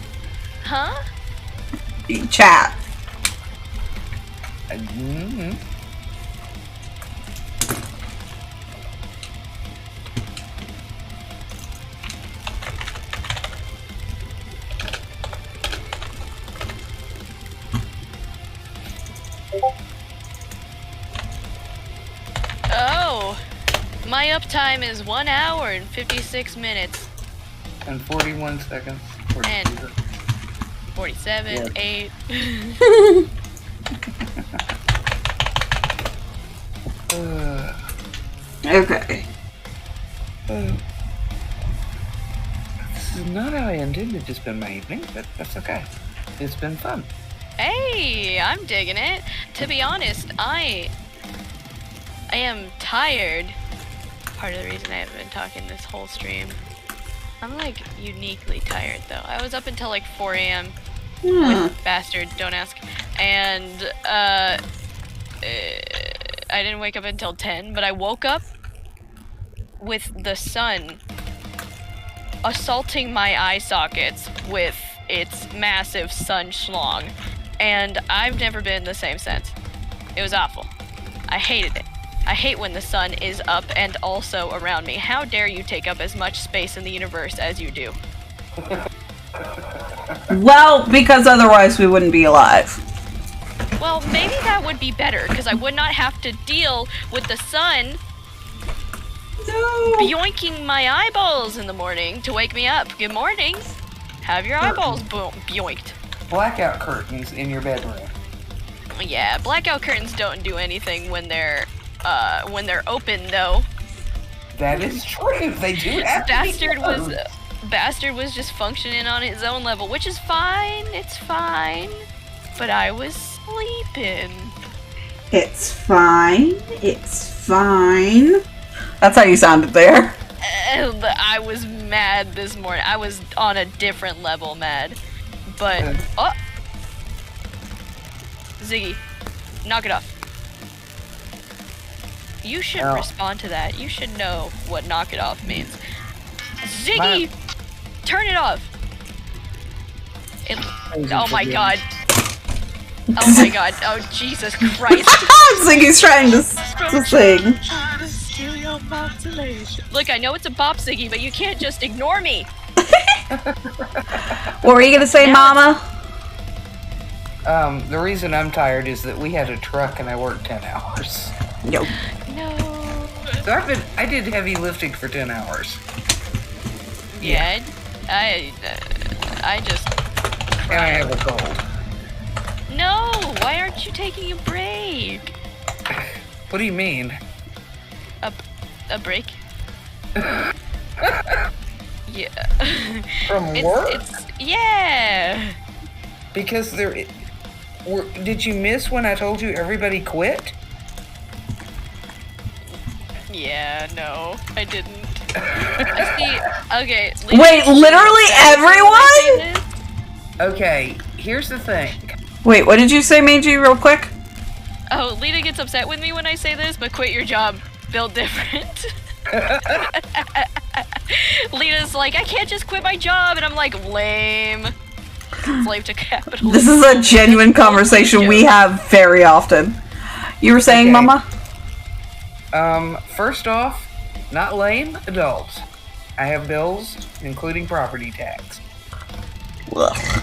Huh? Chat. Oh, my uptime is 1 hour and 56 minutes. And 41 seconds. And 47, Yeah. 8. Okay. This is not how I intended to spend my evening, but that's okay. It's been fun. Hey, I'm digging it. To be honest, I am tired. Part of the reason I haven't been talking this whole stream. I'm like uniquely tired though. I was up until like 4 a.m. with Bastard, don't ask. And I didn't wake up until 10, but I woke up with the sun assaulting my eye sockets with its massive sun schlong. And I've never been the same since. It was awful. I hated it. I hate when the sun is up and also around me. How dare you take up as much space in the universe as you do? Well, because otherwise we wouldn't be alive. Well, maybe that would be better, because I would not have to deal with the sun yoinking my eyeballs in the morning to wake me up. Good morning. Have your eyeballs yoinked. Blackout curtains in your bedroom. Yeah, blackout curtains don't do anything when they're open though. That is true. They do have to be closed. Bastard was just functioning on his own level, which is fine. It's fine. But I was sleeping. It's fine. It's fine. That's how you sounded there. I was mad this morning. I was on a different level mad. But oh, Ziggy, knock it off. You should respond to that. You should know what knock it off means. Ziggy, turn it off. Oh my god. Oh my god. Oh Jesus Christ. Ziggy's trying to sing. Look, I know it's a bop, Ziggy, but you can't just ignore me. What were you gonna say, Mama? The reason I'm tired is that we had a truck and I worked 10 hours. Yo. No. So I did heavy lifting for 10 hours. Yeah, I just And I have a cold. No, why aren't you taking a break? What do you mean? A break? Yeah. From work? Yeah. Because did you miss when I told you everybody quit? Yeah, no, I didn't. See, okay. Wait, literally everyone? Okay, here's the thing. Wait, what did you say, Mangy, real quick? Oh, Lita gets upset with me when I say this, but quit your job. Build different. Lita's like, I can't just quit my job, and I'm like, lame. Slave to capitalism. This is a genuine conversation we have very often. You were saying, Okay. Mama? First off, not lame, adults. I have bills, including property tax. Ugh.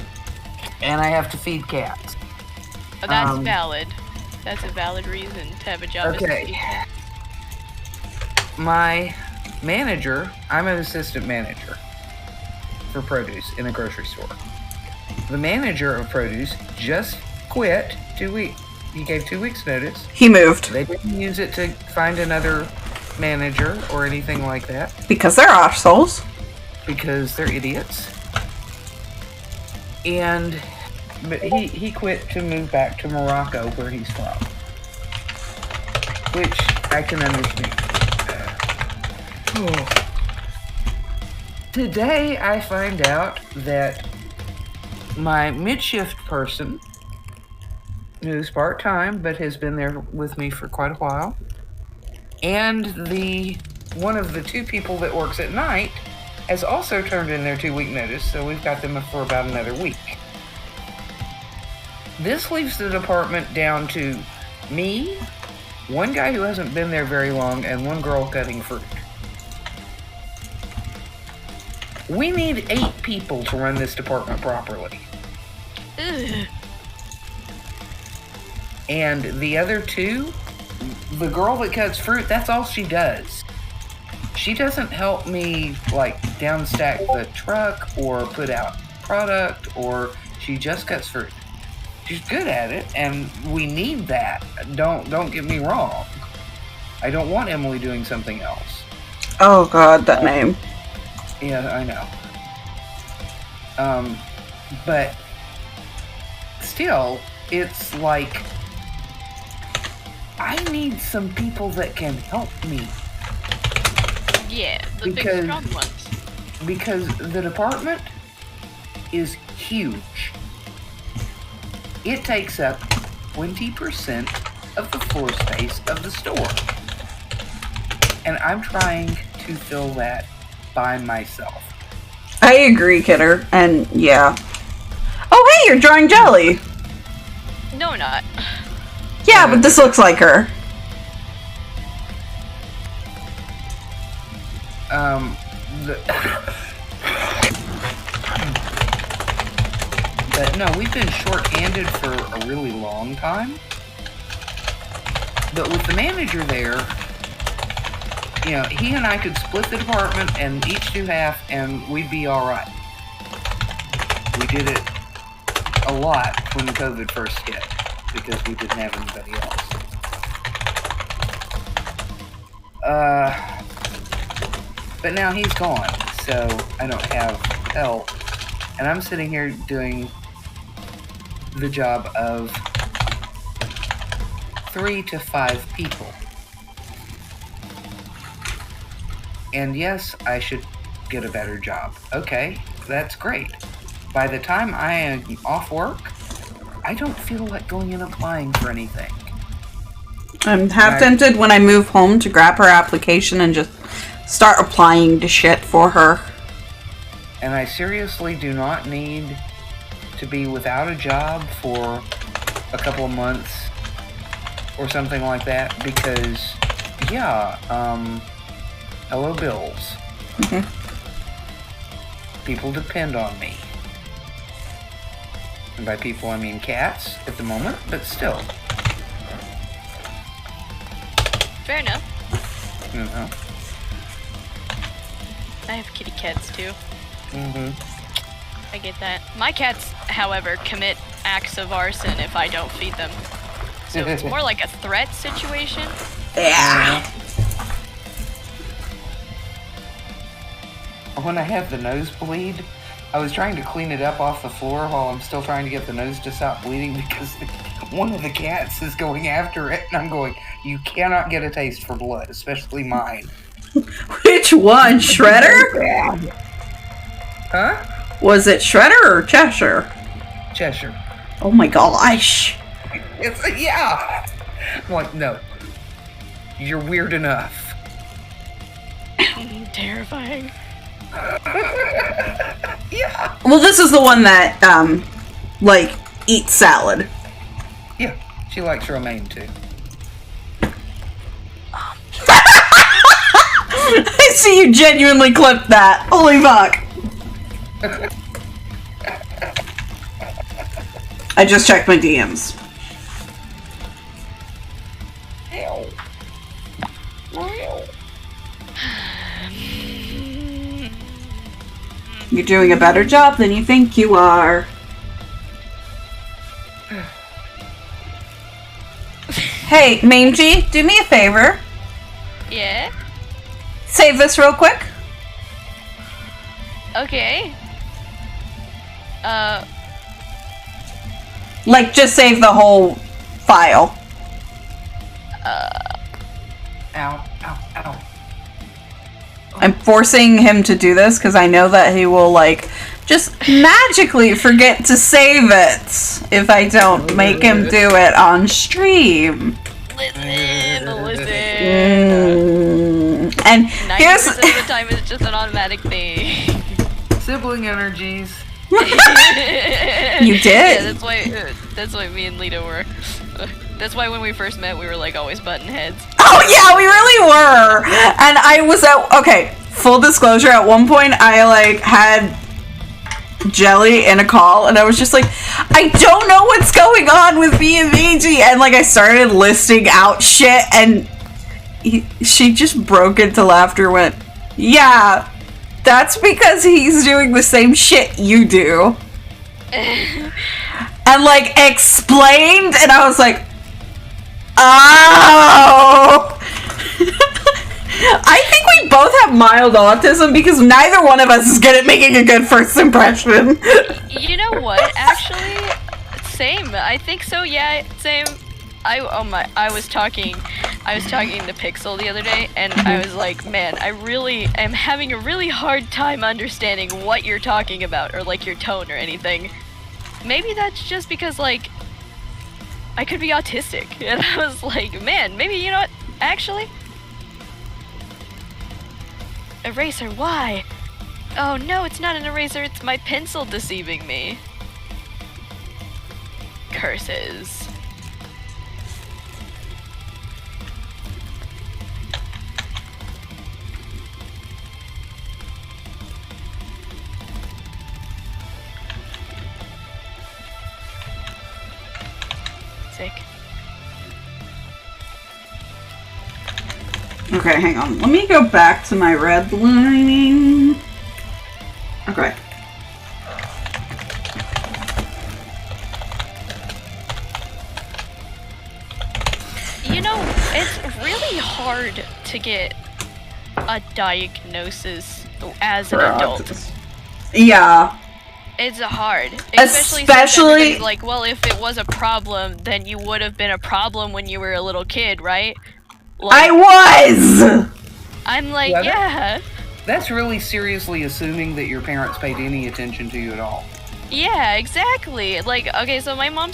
And I have to feed cats. Oh, that's valid. That's a valid reason to have a job. Okay. My manager, I'm an assistant manager for produce in a grocery store. The manager of produce just quit 2 weeks. He gave 2 weeks notice. He moved. They didn't use it to find another manager or anything like that Because they're assholes. because they're idiots. But he quit to move back to Morocco, where he's from, which I can understand. Today I find out that my mid-shift person, who's part-time but has been there with me for quite a while, and one of the two people that works at night has also turned in their 2-week notice, so we've got them for about another week. This leaves the department down to me, one guy who hasn't been there very long, and one girl cutting fruit. We need 8 people to run this department properly. Ugh. And the other 2, the girl that cuts fruit, that's all she does. She doesn't help me, like, downstack the truck or put out product, or she just cuts fruit. She's good at it, and we need that. Don't get me wrong. I don't want Emily doing something else. Oh god, that name. Yeah, I know. But still, it's like I need some people that can help me. Yeah, the big strong ones. Because the department is huge. It takes up 20% of the floor space of the store. And I'm trying to fill that by myself. I agree, Kidder. And yeah. Oh, hey, you're drawing Jelly. No, not. Yeah, but this looks like her. But no, we've been short-handed for a really long time. But with the manager there, you know, he and I could split the department and each do half, and we'd be all right. We did it a lot when COVID first hit because we didn't have anybody else. But now he's gone, so I don't have help, and I'm sitting here doing the job of 3 to 5 people. And yes, I should get a better job. Okay, that's great. By the time I am off work, I don't feel like going and applying for anything. I'm half tempted when I move home to grab her application and just start applying to shit for her. And I seriously do not need to be without a job for a couple of months or something like that because, yeah, hello bills. Mm-hmm. People depend on me. And by people I mean cats at the moment, but still. Fair enough. You know. I have kitty cats too. Mm-hmm. I get that. My cats, however, commit acts of arson if I don't feed them. So it's more like a threat situation. Yeah. When I have the nosebleed, I was trying to clean it up off the floor while I'm still trying to get the nose to stop bleeding because one of the cats is going after it, and I'm going, you cannot get a taste for blood, especially mine. Which one? Shredder? Huh? Was it Shredder or Cheshire? Cheshire. Oh my gosh. It's, yeah. I'm like, no. You're weird enough. Terrifying. Yeah. Well, this is the one that, like, eats salad. Yeah. She likes romaine, too. I see you genuinely clipped that. Holy fuck. I just checked my DMs. You're doing a better job than you think you are. Hey, Mangy, do me a favor. Yeah? Save this real quick. Okay. Like, just save the whole file. Ow, ow, ow. I'm forcing him to do this because I know that he will, like, just magically forget to save it if I don't make him do it on stream. Listen. And 90% here's... of the time it's just an automatic thing. Sibling energies. You did? Yeah, that's why me and Lita were. That's why when we first met, we were like always button heads. Oh yeah, we really were. And I was okay, full disclosure, at one point I like had Jelly in a call and I was just like, I don't know what's going on with me and VG, and like I started listing out shit and she just broke into laughter, went, yeah, that's because he's doing the same shit you do. And like explained, and I was like, oh. I think we both have mild autism because neither one of us is good at making a good first impression. You know what? Actually, same. I think so. Yeah, same. I was talking to Pixel the other day, and I was like, man, I really am having a really hard time understanding what you're talking about, or like your tone or anything. Maybe that's just because like I could be autistic. And I was like, man, maybe, you know what? Actually, eraser, why? Oh no, it's not an eraser, it's my pencil deceiving me. Curses. Sick. Okay, hang on. Let me go back to my redlining. Okay. You know, it's really hard to get a diagnosis as an adult. Yeah. It's hard. Especially since everybody's like, well, if it was a problem, then you would have been a problem when you were a little kid, right? Like, I was! I'm like, yeah. That's really seriously assuming that your parents paid any attention to you at all. Yeah, exactly. Like, okay, so my mom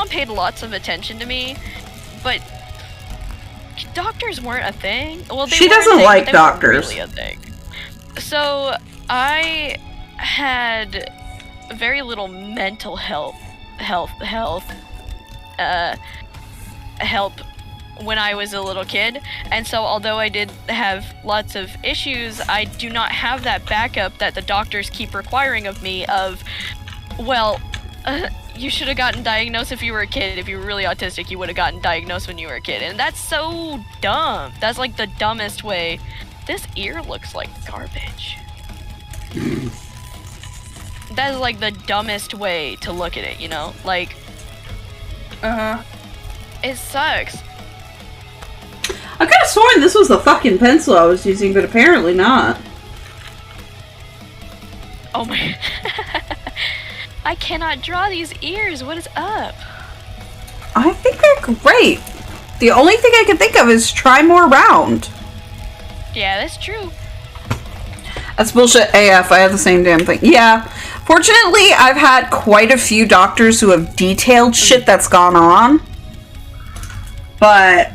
paid lots of attention to me, but doctors weren't a thing. Well, she doesn't like doctors. Really a thing. So I had very little mental help when I was a little kid, and so although I did have lots of issues, I do not have that backup that the doctors keep requiring of me of, well, you should have gotten diagnosed if you were a kid. If you were really autistic, you would have gotten diagnosed when you were a kid. And that's so dumb. That's like the dumbest way. This ear looks like garbage. That's like the dumbest way to look at it, you know? Like, it sucks. I could have sworn this was the fucking pencil I was using, but apparently not. Oh my. I cannot draw these ears. What is up? I think they're great. The only thing I can think of is try more round. Yeah, that's true. That's bullshit AF. I had the same damn thing. Yeah. Fortunately, I've had quite a few doctors who have detailed shit that's gone on. But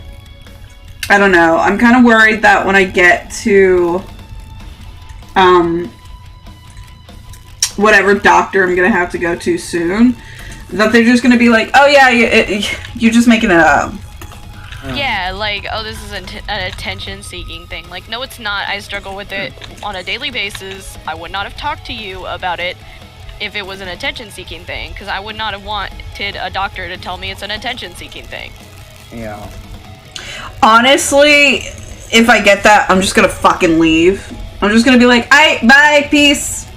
I don't know. I'm kind of worried that when I get to whatever doctor I'm gonna have to go to soon, that they're just gonna be like, oh yeah, you're just making it up. Yeah, like, oh, this is an attention-seeking thing. Like, no, it's not. I struggle with it on a daily basis. I would not have talked to you about it if it was an attention-seeking thing, because I would not have wanted a doctor to tell me it's an attention-seeking thing. Yeah. Honestly, if I get that, I'm just gonna fucking leave. I'm just gonna be like, alright, bye, peace.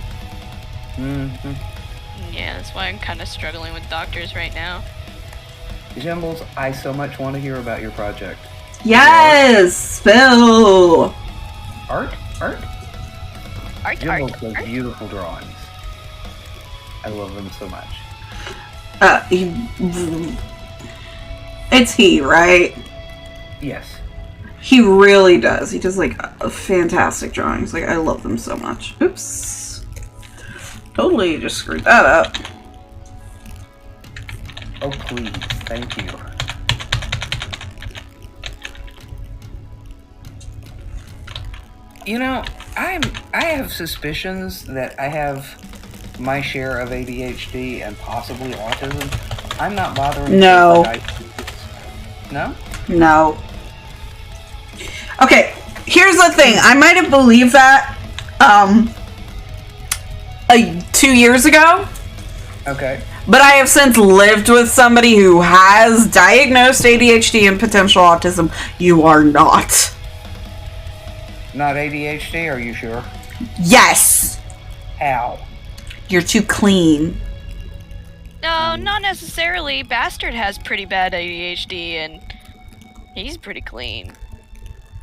Yeah, that's why I'm kind of struggling with doctors right now. Jimbles, I so much want to hear about your project. Yes! Spill! Art? Art, Jimbles art, does art. beautiful drawings. I love them so much. It's he, right? Yes. He really does. He does, like, fantastic drawings. Like, I love them so much. Oops. Totally just screwed that up. Oh, please. Thank you. You know, I have suspicions that I have my share of ADHD and possibly autism. I'm not bothering. No. No? No. Okay, here's the thing. I might have believed that 2 years ago. Okay. But I have since lived with somebody who has diagnosed ADHD and potential autism. You are not. Not ADHD, are you sure? Yes. How? You're too clean. No, not necessarily. Bastard has pretty bad ADHD, and he's pretty clean.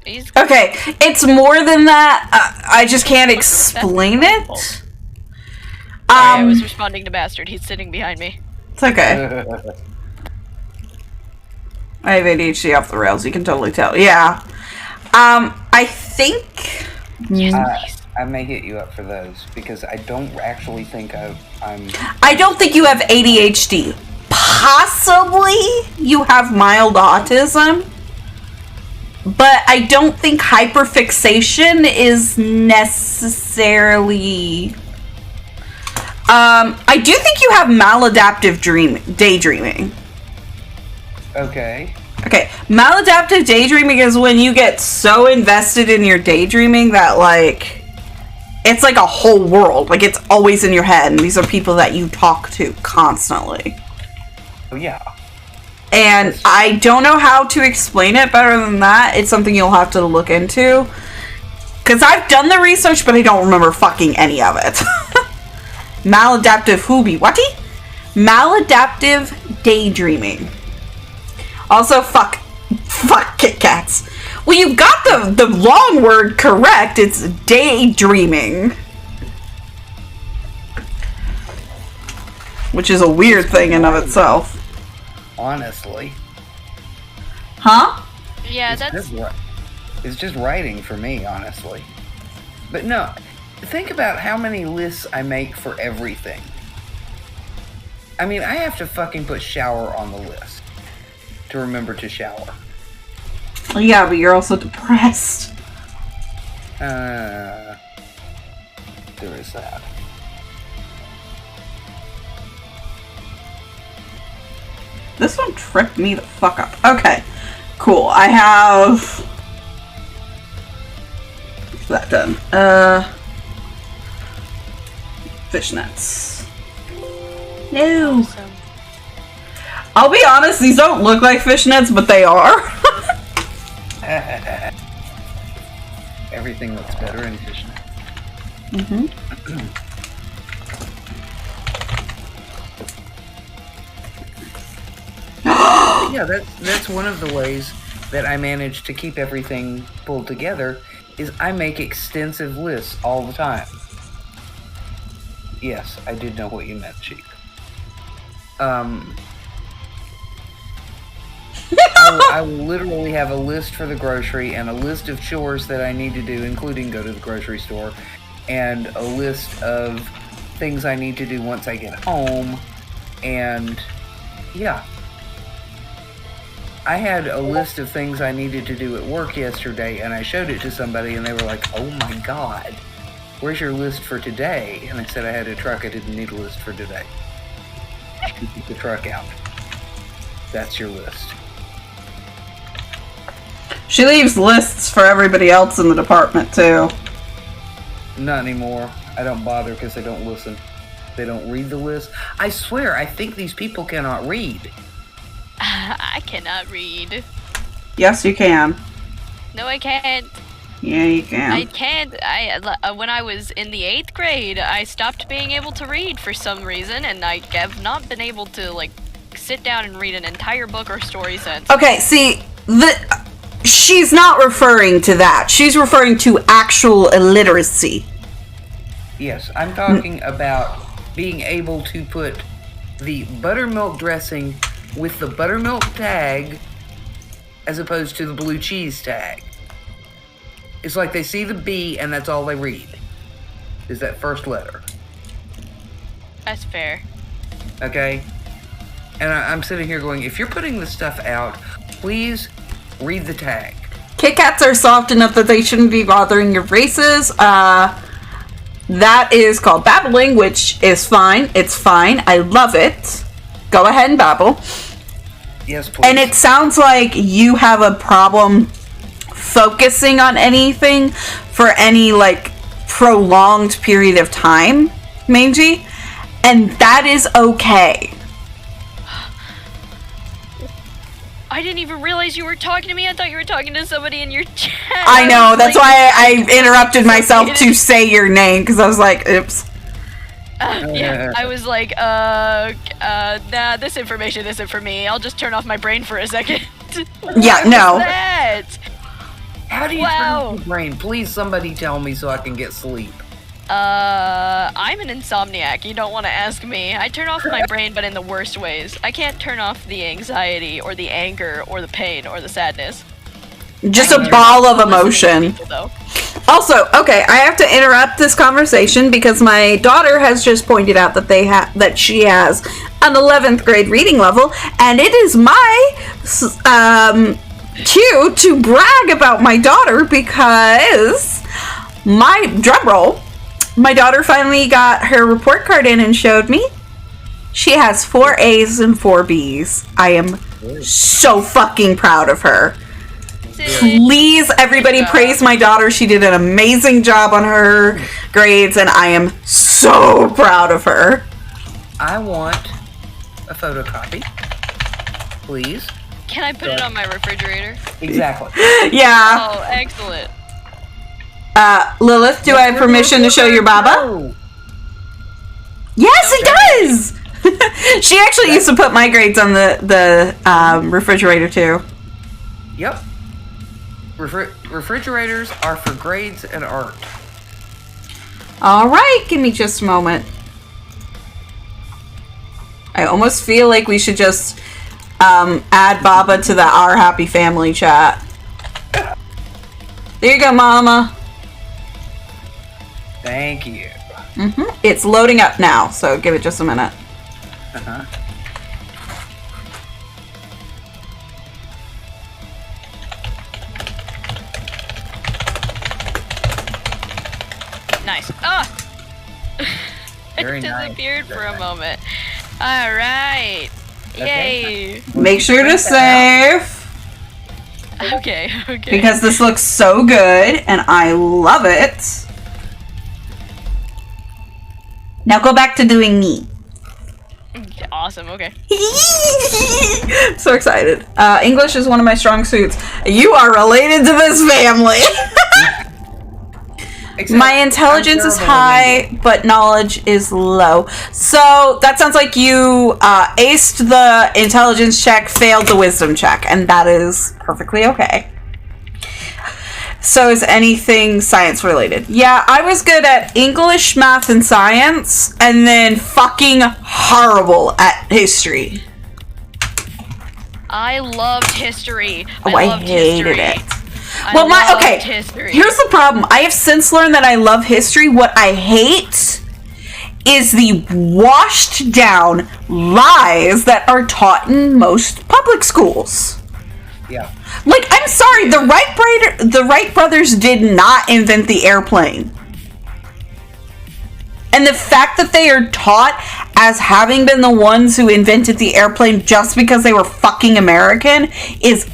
He's Okay, it's more than that. I just can't explain it. I was responding to Bastard. He's sitting behind me. It's okay. I have ADHD off the rails. You can totally tell. Yeah. I think. I may hit you up for those because I don't actually think I'm. I don't think you have ADHD. Possibly you have mild autism, but I don't think hyperfixation is necessarily. I do think you have maladaptive daydreaming. Okay. Okay, maladaptive daydreaming is when you get so invested in your daydreaming that, like, it's like a whole world. Like, it's always in your head, and these are people that you talk to constantly. Oh, yeah. And I don't know how to explain it better than that. It's something you'll have to look into. Because I've done the research, but I don't remember fucking any of it. Maladaptive Hubby. What? Maladaptive daydreaming. Also, fuck Kit Kats. Well, you got the long word correct. It's daydreaming. Which is a weird thing in of itself. Honestly. Huh? Yeah, It's just writing for me, honestly. But no, think about how many lists I make for everything. I mean, I have to fucking put shower on the list to remember to shower. Yeah, but you're also depressed. There is that. This one tripped me the fuck up. Okay, cool. I have that done. Fishnets. No. Awesome. I'll be honest, these don't look like fishnets, but they are. Everything looks better in fishnet. Yeah, that's one of the ways that I manage to keep everything pulled together is I make extensive lists all the time. Yes, I did know what you meant, Chief. I will literally have a list for the grocery and a list of chores that I need to do, including go to the grocery store, and a list of things I need to do once I get home, and yeah. I had a list of things I needed to do at work yesterday, and I showed it to somebody, and they were like, oh my god, where's your list for today? And I said I had a truck, I didn't need a list for today. You keep the truck out. That's your list. She leaves lists for everybody else in the department, too. Not anymore. I don't bother because they don't listen. They don't read the list. I swear, I think these people cannot read. I cannot read. Yes, you can. No, I can't. Yeah, you can. I can't. When I was in the 8th grade, I stopped being able to read for some reason, and I have not been able to, like, sit down and read an entire book or story since. Okay, see, she's not referring to that. She's referring to actual illiteracy. Yes, I'm talking about being able to put the buttermilk dressing with the buttermilk tag as opposed to the blue cheese tag. It's like they see the B and that's all they read, is that first letter. That's fair. Okay? And I'm sitting here going, if you're putting this stuff out, please read the tag. Kit Kats are soft enough that they shouldn't be bothering your braces. That is called babbling, which is fine. It's fine. I love it. Go ahead and babble. Yes, please. And it sounds like you have a problem focusing on anything for any, like, prolonged period of time, Mangy. And that is okay. I didn't even realize you were talking to me. I thought you were talking to somebody in your chat. I know. That's like, why I interrupted myself to say your name, because I was like, oops. Yeah, I was like, nah, this information isn't for me. I'll just turn off my brain for a second. Yeah, no. What's that? How do you turn off your brain? Please, somebody tell me so I can get sleep. I'm an insomniac. You don't want to ask me. I turn off my brain, but in the worst ways. I can't turn off the anxiety, or the anger, or the pain, or the sadness. Just a ball of emotion. People, though. Also, okay, I have to interrupt this conversation because my daughter has just pointed out that that she has an 11th grade reading level, and it is my cue to brag about my daughter because my daughter finally got her report card in and showed me. She has 4 A's and 4 B's. I am so fucking proud of her. Please, everybody praise my daughter. She did an amazing job on her grades, and I am so proud of her. I want a photocopy, please. Can I put it on my refrigerator? Exactly. Yeah. Oh, excellent. Lilith, do I have permission to show your Baba? No. Yes, it does! She actually used to put my grades on the refrigerator, too. Yep. Refrigerators are for grades and art. Alright, give me just a moment. I almost feel like we should just add Baba to the Our Happy Family chat. There you go, Mama. Thank you. It's loading up now, so give it just a minute. Uh-huh. Nice. Ah! Very It nice. disappeared for a moment. Alright. Okay. Yay. Make sure to save, Okay, okay. because this looks so good, and I love it. Now go back to doing me. Awesome, okay. So excited. English is one of my strong suits. You are related to this family. Except My intelligence is I'm terrible high, but knowledge is low. So that sounds like you aced the intelligence check, failed the wisdom check, and that is perfectly okay. So is anything science related? Yeah, I was good at English, math, and science, and then fucking horrible at history. I loved history. Oh, I hated it. I Well, loved okay, history. here's the problem. I have since learned that I love history. What I hate is the washed down lies that are taught in most public schools. Yeah. Like, I'm sorry, the Wright brothers did not invent the airplane. And the fact that they are taught as having been the ones who invented the airplane just because they were fucking American is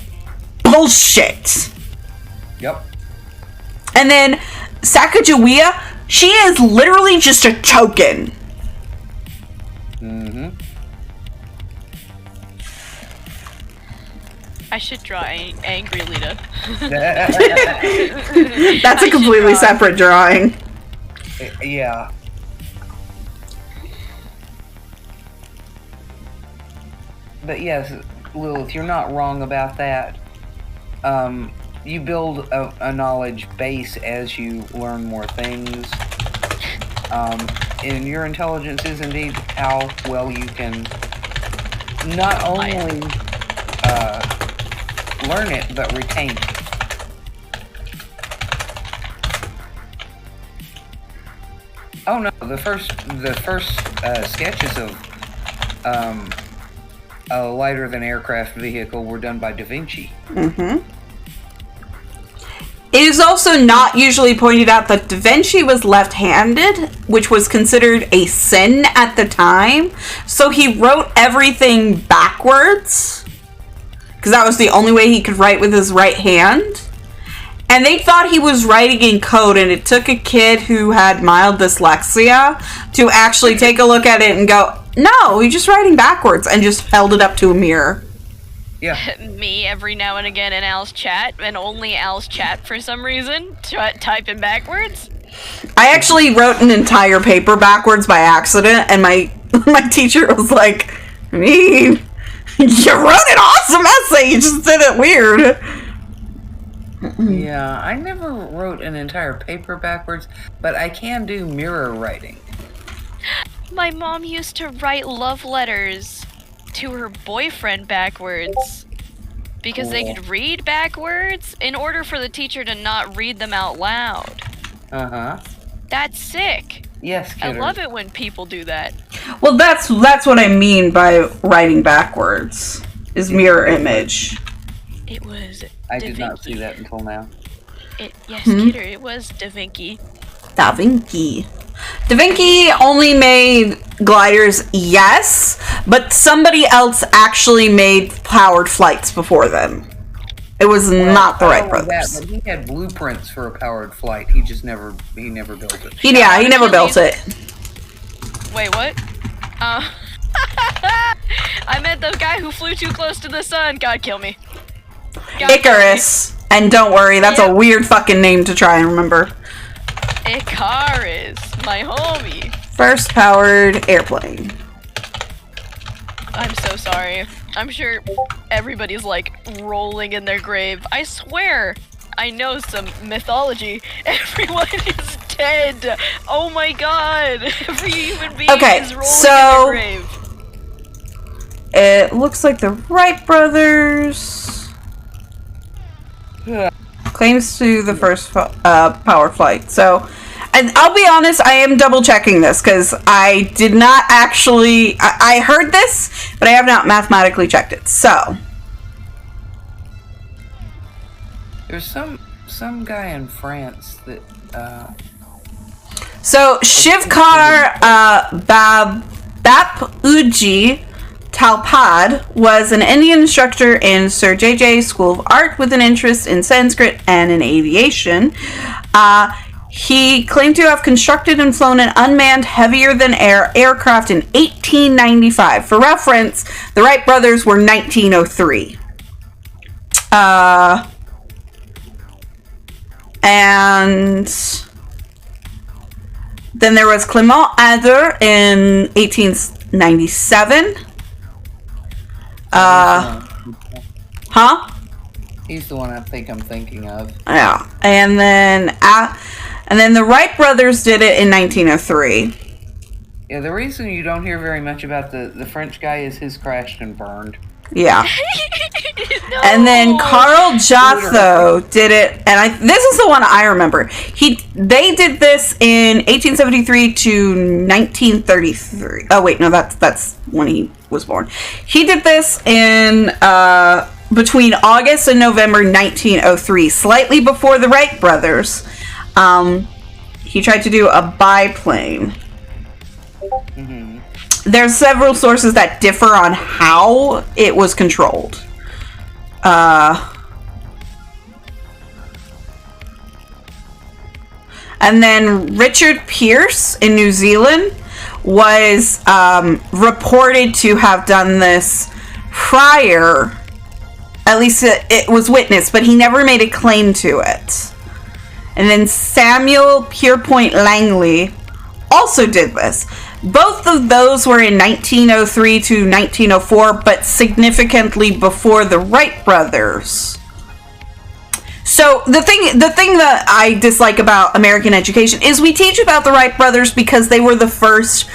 bullshit. Yep. And then Sacagawea, she is literally just a token. Mm-hmm. I should draw angry Lita. That's a completely separate drawing. Yeah. But yes, Lilith, you're not wrong about that. You build a knowledge base as you learn more things. and your intelligence is indeed how well you can not only learn it, but retain it. Oh no, the first sketches of a lighter than aircraft vehicle were done by Da Vinci. Mm-hmm. It is also not usually pointed out that Da Vinci was left-handed, which was considered a sin at the time. So he wrote everything backwards, because that was the only way he could write with his right hand. And they thought he was writing in code, and it took a kid who had mild dyslexia to actually take a look at it and go, no, he's just writing backwards, and just held it up to a mirror. Yeah. Me every now and again in Al's chat, and only Al's chat for some reason, typing backwards. I actually wrote an entire paper backwards by accident, and my teacher was like, I mean, you wrote an awesome essay, you just did it weird. Yeah, I never wrote an entire paper backwards, but I can do mirror writing. My mom used to write love letters to her boyfriend backwards because they could read backwards in order for the teacher to not read them out loud. Uh-huh. That's sick. Yes, kidder. I love it when people do that. Well, that's what I mean by writing backwards, is mirror image. It was I Da did not see Vinci. that until now. Yes, kidder, it was Da Vinci. Da Vinci. Da Vinci only made gliders, yes, but somebody else actually made powered flights before them. It was not the Wright brothers. But he had blueprints for a powered flight. He never built it. He never built it. Wait, what? I meant the guy who flew too close to the sun. God, kill me. God, Icarus. And don't worry, that's a weird fucking name to try and remember. Icarus, my homie. First powered airplane. I'm so sorry. I'm sure everybody's like rolling in their grave. I swear, I know some mythology. Everyone is dead. Oh my god. Every human being is rolling in their grave. It looks like the Wright brothers claims to the first power flight. So, and I'll be honest, I am double checking this because I did not actually. I heard this, but I have not mathematically checked it. So, There's some guy in France that. So Shivkar Bapuji Talpad was an Indian instructor in Sir J.J. School of Art with an interest in Sanskrit and in aviation. He claimed to have constructed and flown an unmanned heavier-than-air aircraft in 1895. For reference, the Wright brothers were 1903. And then there was Clément Ader in 1897. Huh? He's the one I think I'm thinking of. Yeah. And then the Wright brothers did it in 1903. Yeah, the reason you don't hear very much about the French guy is his crashed and burned. Yeah. No. And then Carl Jatho did it, and this is the one I remember. They did this in 1873 to 1933. Oh wait, no, that's when he was born. He did this in between August and November 1903, slightly before the Wright brothers. He tried to do a biplane. Mm-hmm. There's several sources that differ on how it was controlled. And then Richard Pearce in New Zealand was reported to have done this prior. At least it was witnessed, but he never made a claim to it. And then Samuel Pierpoint Langley also did this. Both of those were in 1903 to 1904, but significantly before the Wright brothers. So the thing that I dislike about American education is we teach about the Wright brothers because they were the first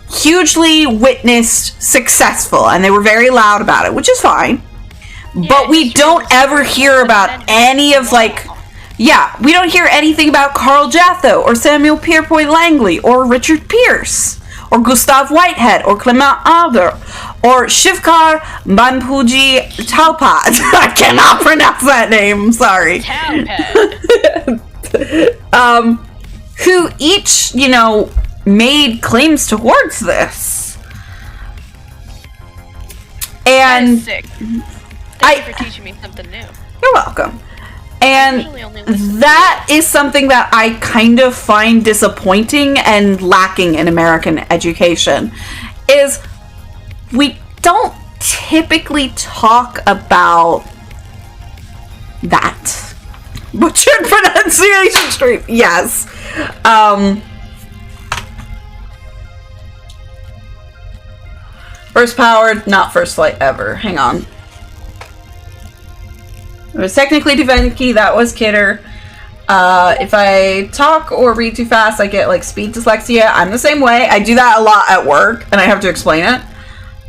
hugely witnessed successful, and they were very loud about it, which is fine. But we don't ever hear about any of, like, we don't hear anything about Carl Jatho or Samuel Pierpont Langley or Richard Pierce or Gustav Whitehead or Clement Ader or Shivkar Banpuji Talpad. I cannot pronounce that name, sorry. Who each, made claims towards this. And That is sick. Thank you for teaching me something new. You're welcome. And that is something that I kind of find disappointing and lacking in American education, is we don't typically talk about that. Butchered pronunciation stream. Yes. First powered, not first flight ever. Hang on. It was technically Devenki, that was Kidder. If I talk or read too fast, I get, like, speed dyslexia. I'm the same way. I do that a lot at work, and I have to explain it.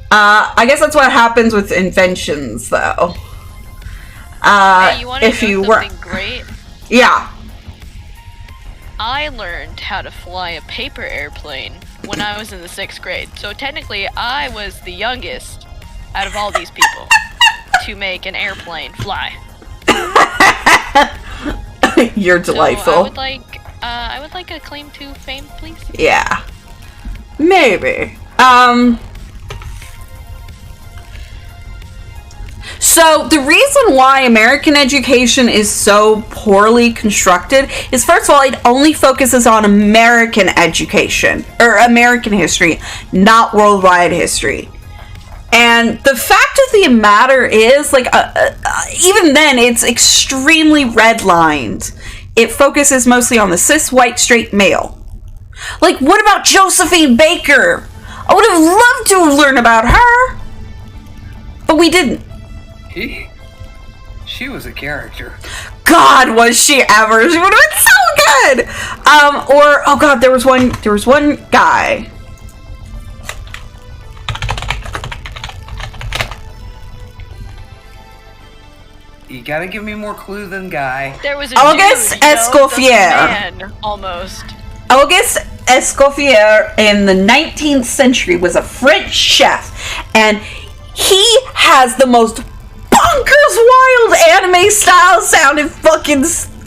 I guess that's what happens with inventions, though. Hey, you want to if know you something were... great? Yeah. I learned how to fly a paper airplane when I was in the 6th grade. So technically, I was the youngest out of all these people to make an airplane fly. You're delightful. So I would like a claim to fame, please. Yeah. Maybe. So the reason why American education is so poorly constructed is, first of all, it only focuses on American education, or American history, not worldwide history. And the fact of the matter is, like, even then, it's extremely redlined. It focuses mostly on the cis, white, straight male. Like, what about Josephine Baker? I would have loved to have learned about her. But we didn't. She was a character. God, was she ever? She would have been so good. Or, oh God, there was one guy. You gotta give me more clue than guy. There was a Auguste dude, Escoffier. Man, almost. Auguste Escoffier in the 19th century was a French chef, and he has the most bonkers wild anime style sound in fucking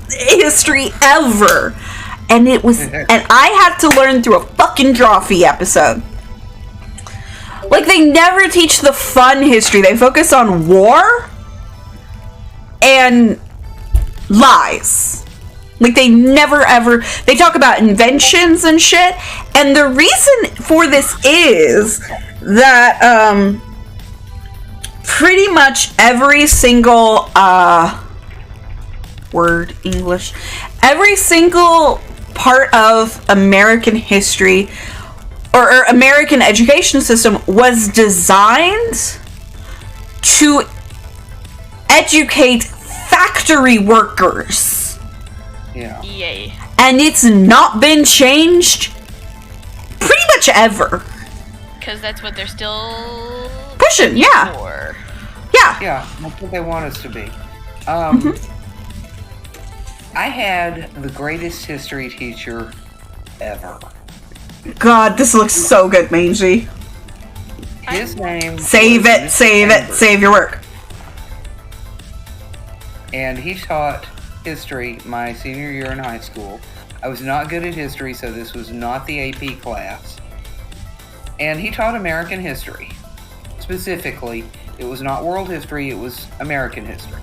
history ever. And it was, and I had to learn through a fucking Drawfee episode. Like, they never teach the fun history. They focus on war and lies. Like, they never ever, they talk about inventions and shit. And the reason for this is that, pretty much every single, every single part of American history or American education system was designed to educate factory workers. Yeah. Yay. And it's not been changed pretty much ever. Because that's what they're still pushing, yeah. for. Yeah. Yeah, that's what they want us to be. I had the greatest history teacher ever. God, this looks so good, Mangy. His name... Save it, save it, save your work. And he taught history my senior year in high school. I was not good at history, so this was not the AP class. And he taught American history. Specifically, it was not world history, it was American history.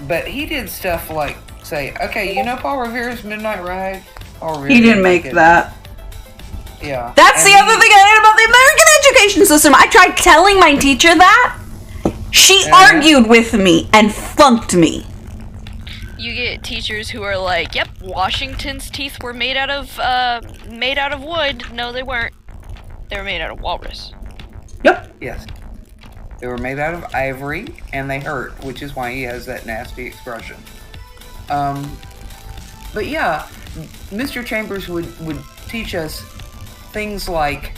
But he did stuff like say, okay, you know Paul Revere's Midnight Ride? Paul Revere He didn't make that. Yeah. That's the other thing I hate about the American education system. I tried telling my teacher that. She argued with me and flunked me. You get teachers who are like, "Yep, Washington's teeth were made out of wood." No, they weren't. They were made out of walrus. Yep. Yes. They were made out of ivory, and they hurt, which is why he has that nasty expression. But yeah, Mr. Chambers would teach us things like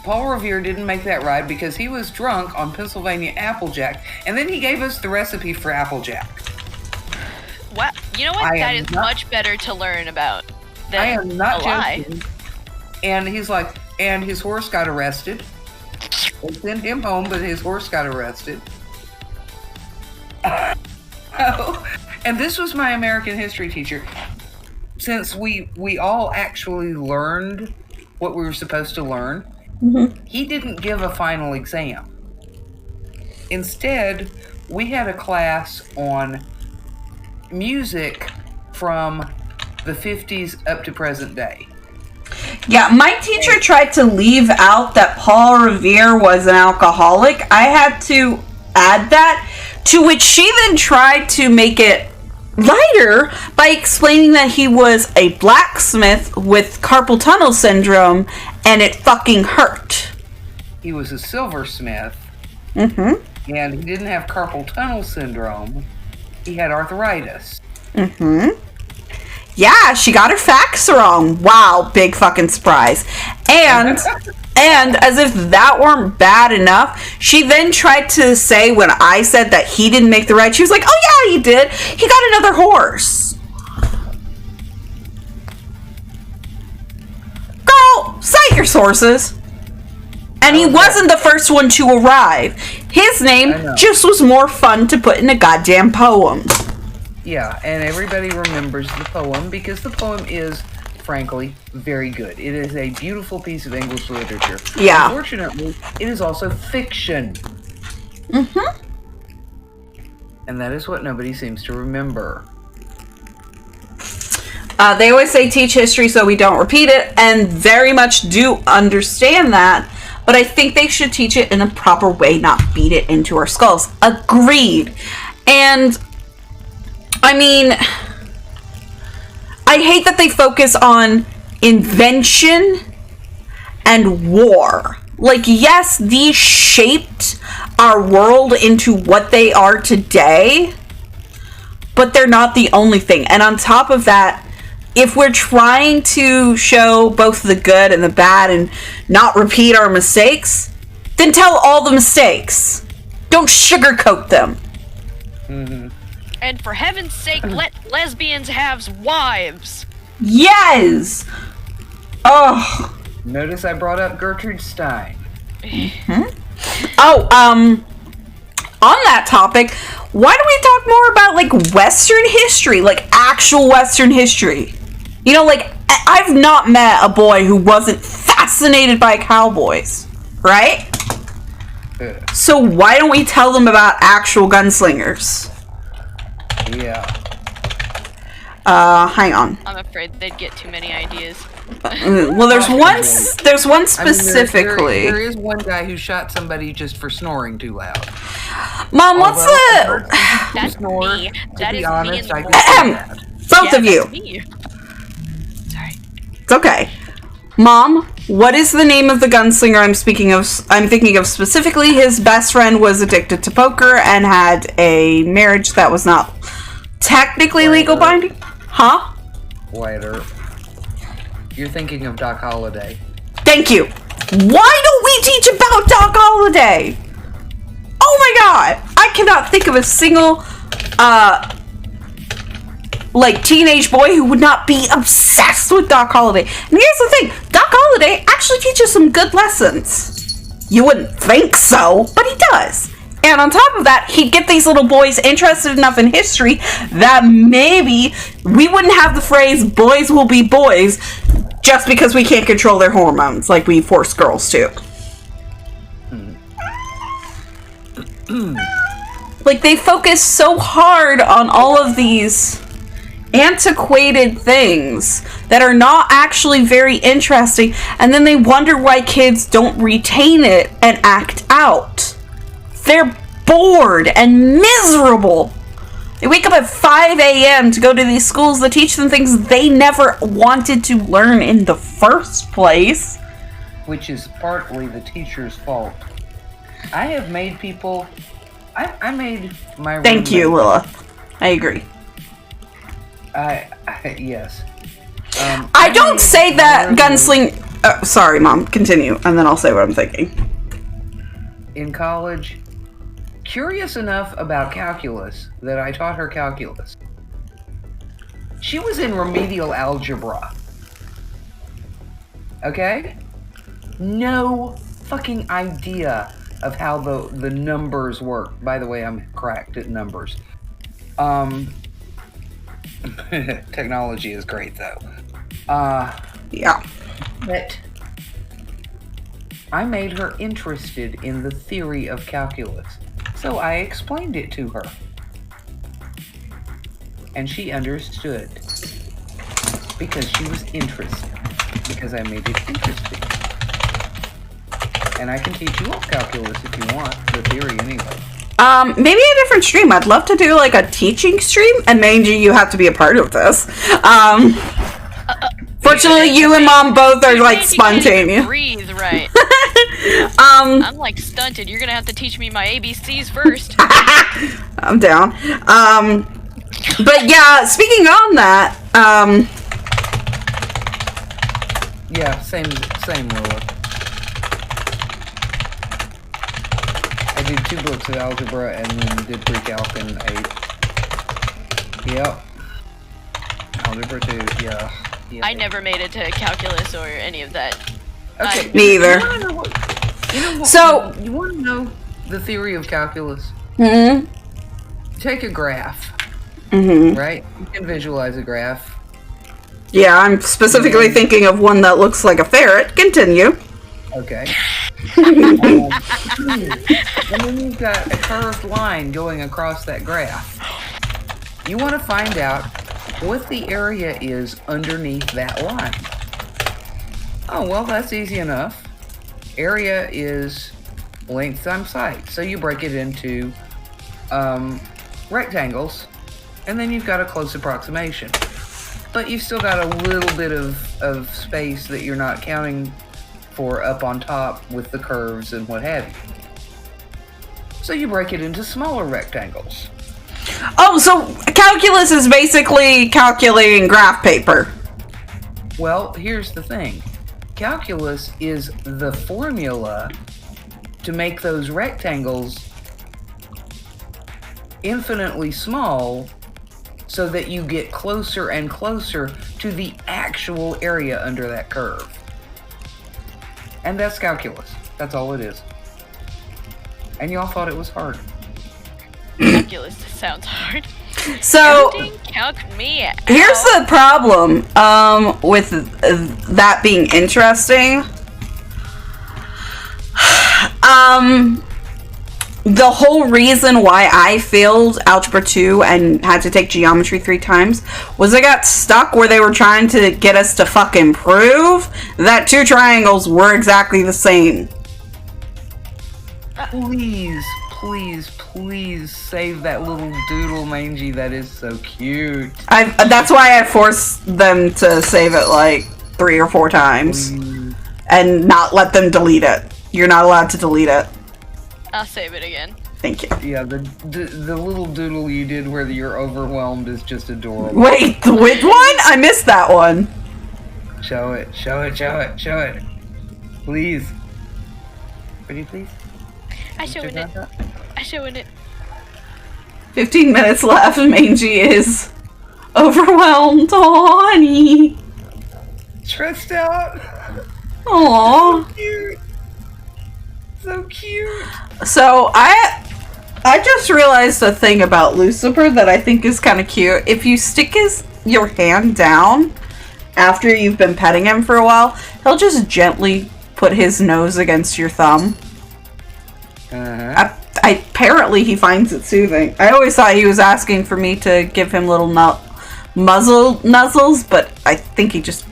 Paul Revere didn't make that ride because he was drunk on Pennsylvania Applejack, and then he gave us the recipe for Applejack. What? You know what? That is much better to learn about than I am not a lie. joking. And he's like, and his horse got arrested. They sent him home, but his horse got arrested. And this was my American history teacher. Since we all actually learned what we were supposed to learn, he didn't give a final exam. Instead, we had a class on music from the 50s up to present day. Yeah, my teacher tried to leave out that Paul Revere was an alcoholic. I had to add that, to which she then tried to make it lighter by explaining that he was a blacksmith with carpal tunnel syndrome and it fucking hurt. He was a silversmith. Mm-hmm. And he didn't have carpal tunnel syndrome. He had arthritis. Mm-hmm. Yeah, she got her facts wrong. Wow, big fucking surprise. And as if that weren't bad enough, she then tried to say when I said that he didn't make the ride, she was like, oh yeah, he did. He got another horse. Girl, cite your sources. And he wasn't the first one to arrive. His name just was more fun to put in a goddamn poem. Yeah, and everybody remembers the poem because the poem is, frankly, very good. It is a beautiful piece of English literature. Yeah. Unfortunately, it is also fiction. Mm-hmm. And that is what nobody seems to remember. They always say teach history so we don't repeat it, and very much do understand that. But I think they should teach it in a proper way, not beat it into our skulls. Agreed. And, I mean, I hate that they focus on invention and war. Like, yes, these shaped our world into what they are today, but they're not the only thing. And on top of that, if we're trying to show both the good and the bad and not repeat our mistakes, then tell all the mistakes. Don't sugarcoat them. Mm-hmm. And for heaven's sake, let lesbians have wives. Yes! Oh. Notice I brought up Gertrude Stein. Mm-hmm. Oh, on that topic, why don't we talk more about, like, Western history? Like, actual Western history. You know, like, I've not met a boy who wasn't fascinated by cowboys, right? So why don't we tell them about actual gunslingers? Yeah. Hang on. I'm afraid they'd get too many ideas. Well, there's one specifically. There is one guy who shot somebody just for snoring too loud. Mom, what's the... That's me. That is me in the morning. Both of you. Me. Sorry. It's okay. Mom, what is the name of the gunslinger I'm speaking of? I'm thinking of specifically. His best friend was addicted to poker and had a marriage that was not technically legal binding. Huh? Wyatt Earp. You're thinking of Doc Holliday. Thank you. Why don't we teach about Doc Holliday? Oh my god! I cannot think of a single, like, teenage boy who would not be obsessed with Doc Holliday. And here's the thing, Doc Holliday actually teaches some good lessons. You wouldn't think so, but he does. And on top of that, he'd get these little boys interested enough in history that maybe we wouldn't have the phrase, boys will be boys, just because we can't control their hormones like we force girls to. Like, they focus so hard on all of these antiquated things that are not actually very interesting, and then they wonder why kids don't retain it and act out. They're bored and miserable. They wake up at 5 a.m. to go to these schools that teach them things they never wanted to learn in the first place. Which is partly the teacher's fault. I have made people... I made my Thank you, Lilith. I agree. Yes. I don't say that gunsling. Sorry, Mom. Continue, and then I'll say what I'm thinking. In college, curious enough about calculus that I taught her calculus. She was in remedial algebra. Okay? No fucking idea of how the numbers work. By the way, I'm cracked at numbers. Technology is great though. Yeah. But I made her interested in the theory of calculus. So I explained it to her. And she understood. Because she was interested. Because I made it interesting. And I can teach you all calculus if you want, the theory anyway. Maybe a different stream. I'd love to do like a teaching stream, and Mangy, you have to be a part of this. Fortunately, you and Mom both are like spontaneous. Breathe right. I'm like stunted. You're gonna have to teach me my ABCs first. I'm down. But yeah, speaking on that, yeah, same Lilith. I did 2 books of algebra and then did pre-calc in 8. Yep. Algebra 2, yeah. I never made it to calculus or any of that. Okay. Me either. So you want to know the theory of calculus? Mm-hmm. Take a graph. Mm-hmm. Right? You can visualize a graph. Yeah, I'm specifically thinking of one that looks like a ferret. Continue. Okay. And then you've got a curved line going across that graph. You want to find out what the area is underneath that line. Oh, well, that's easy enough. Area is length times height. So you break it into rectangles, and then you've got a close approximation. But you've still got a little bit of space that you're not counting for up on top with the curves and what have you. So you break it into smaller rectangles. Oh, so calculus is basically calculating graph paper. Well, here's the thing. Calculus is the formula to make those rectangles infinitely small so that you get closer and closer to the actual area under that curve. And that's calculus. That's all it is. And y'all thought it was hard. Calculus sounds hard. So Count me out. here's the problem with that being interesting. The whole reason why I failed Algebra 2 and had to take Geometry 3 times was I got stuck where they were trying to get us to fucking prove that 2 triangles were exactly the same. Please save that little doodle, Mangy. That is so cute. That's why I forced them to save it like 3 or 4 times and not let them delete it. You're not allowed to delete it. I'll save it again. Thank you. Yeah, the little doodle you did where you're overwhelmed is just adorable. Wait, which one? I missed that one. Show it. Please. Pretty please? I showing it. I showing it. 15 minutes left and Mangy is overwhelmed. Aw, honey. Stressed out. Aw. So cute. So I just realized a thing about Lucifer that I think is kind of cute. If you stick your hand down after you've been petting him for a while, he'll just gently put his nose against your thumb. Apparently he finds it soothing. I always thought he was asking for me to give him little muzzle nuzzles, but I think he just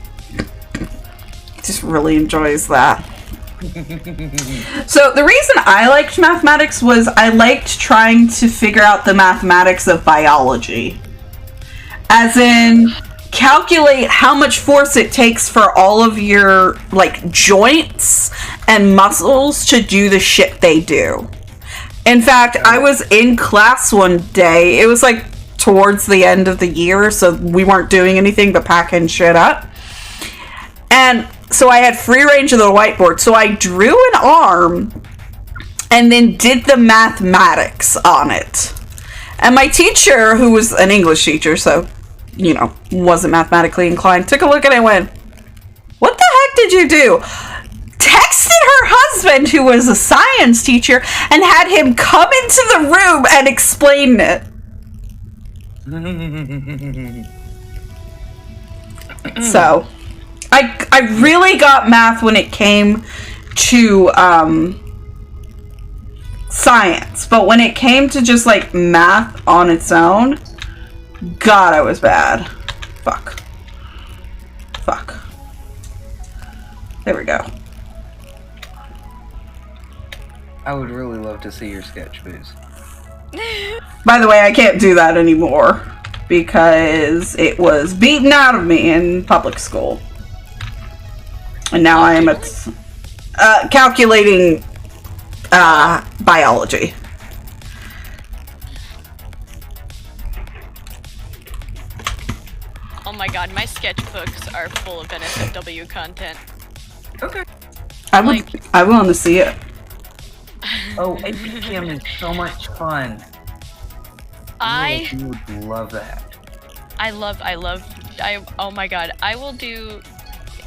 really enjoys that. So the reason I liked mathematics was I liked trying to figure out the mathematics of biology. As in, calculate how much force it takes for all of your, like, joints and muscles to do the shit they do. In fact, I was in class one day, it was like towards the end of the year, so we weren't doing anything but packing shit up. And so I had free range of the whiteboard, so I drew an arm and then did the mathematics on it. And my teacher, who was an English teacher, so, you know, wasn't mathematically inclined, took a look at it and went, "What the heck did you do?" Texted her husband, who was a science teacher, and had him come into the room and explain it. So, I really got math when it came to science, but when it came to just like math on its own, God, I was bad. Fuck. There we go. I would really love to see your sketch, Booze. By the way, I can't do that anymore because it was beaten out of me in public school. And now I am at calculating biology. Oh my god, my sketchbooks are full of NSFW content. Okay. I want to see it. Oh, APM is so much fun. You would love that. Oh my god, I will do,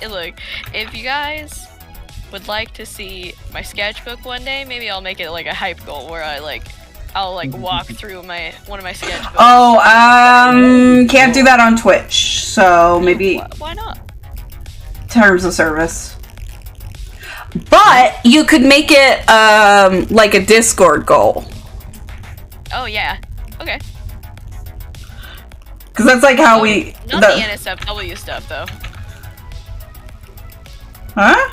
look, if you guys would like to see my sketchbook one day, maybe I'll make it like a hype goal where I'll walk through one of my sketchbooks. Oh, can't do that on Twitch, so maybe why not? Terms of service. But you could make it like a Discord goal. Oh yeah. Okay. Because that's like how Not the NSFW stuff though. Huh?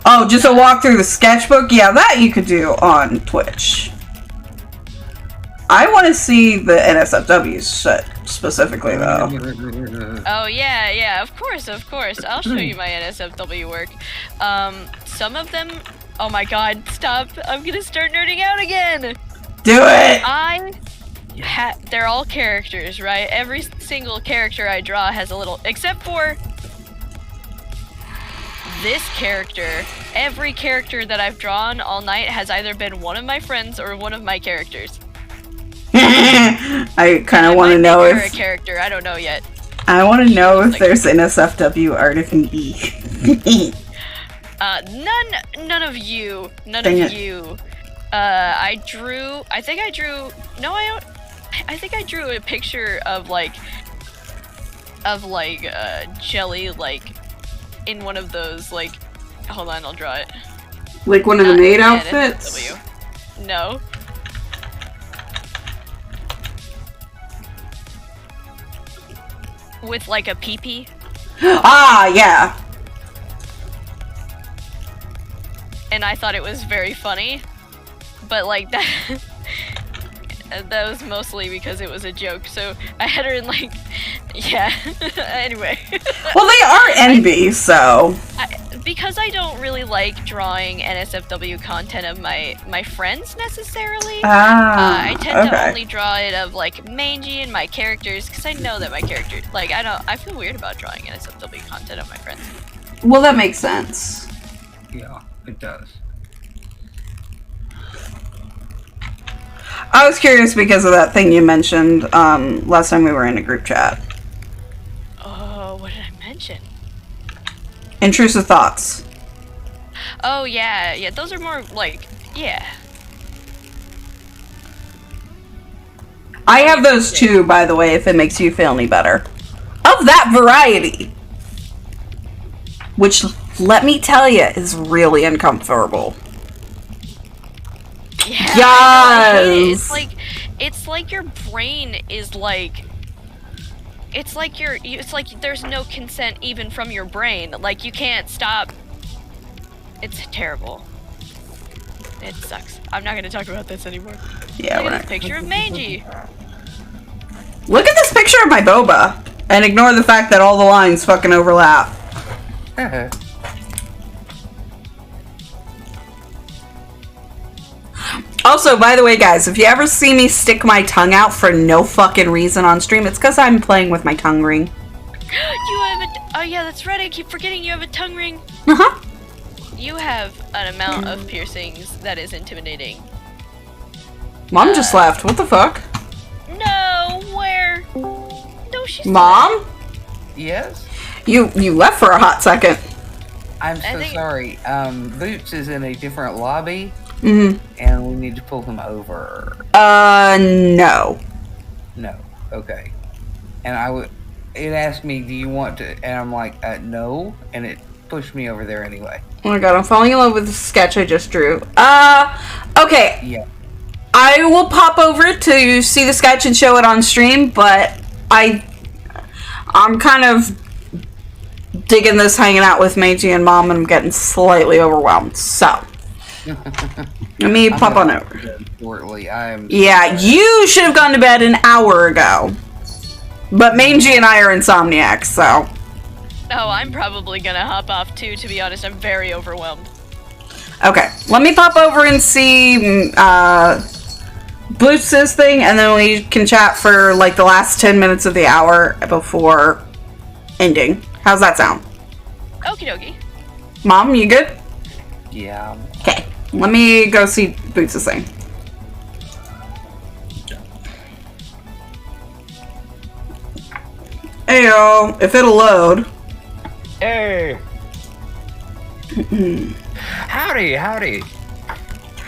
Oh, just a walk through the sketchbook? Yeah, that you could do on Twitch. I want to see the NSFW shit specifically, though. Oh, yeah, of course. I'll show you my NSFW work. Some of them... Oh my god, stop. I'm gonna start nerding out again! Do it! They're all characters, right? Every single character I draw has a little... Except for... this character. Every character that I've drawn all night has either been one of my friends or one of my characters. I kind of want to know if a character. I don't know yet. I want to know if there's NSFW art if E. None of you. I think I drew a picture of Jelly in one of those hold on, I'll draw it. Like one of the maid outfits? NSFW. No. With like a pee-pee. Ah, yeah. And I thought it was very funny, but like that was mostly because it was a joke. So I had her in yeah. Anyway. Well, they are NB, so. Because I don't really like drawing NSFW content of my friends necessarily. I tend to only draw it of Mangy and my characters because I know that my characters I feel weird about drawing NSFW content of my friends. Well, that makes sense. Yeah, it does. I was curious because of that thing you mentioned last time we were in a group chat. Oh, what did I mention? Intrusive thoughts. Oh, yeah, those are more yeah. I have those too, by the way, if it makes you feel any better. Of that variety. Which, let me tell you, is really uncomfortable. Yeah, yes! It's like your brain is it's like there's no consent even from your brain. Like you can't stop. It's terrible. It sucks. I'm not gonna talk about this anymore. Yeah, Look at this picture of Mangy. Look at this picture of my boba, and ignore the fact that all the lines fucking overlap. Also, by the way, guys, if you ever see me stick my tongue out for no fucking reason on stream, it's because I'm playing with my tongue ring. You have a. Oh yeah, that's right. I keep forgetting you have a tongue ring. Uh-huh. You have an amount of piercings that is intimidating. Mom just left. What the fuck? No, where? No, she's. Mom? Yes? You left for a hot second. I'm so sorry. Boots is in a different lobby, Mm-hmm. and we need to pull him over. No. No. Okay. And it asked me, do you want to, and I'm like, no, and it pushed me over there anyway. Oh my god, I'm falling in love with the sketch I just drew. Okay. Yeah. I will pop over to see the sketch and show it on stream, but I'm kind of digging this hanging out with Meiji and Mom, and I'm getting slightly overwhelmed. So, let me pop on over. Shortly, Yeah, you should have gone to bed an hour ago. But Meiji and I are insomniacs, so. Oh, I'm probably gonna hop off too, to be honest. I'm very overwhelmed. Okay, let me pop over and see Boots' thing, and then we can chat for like the last 10 minutes of the hour before ending. How's that sound? Okie dokie. Mom, you good? Yeah. Okay, let me go see Boots' thing. Heyo, if it'll load. Hey! Howdy.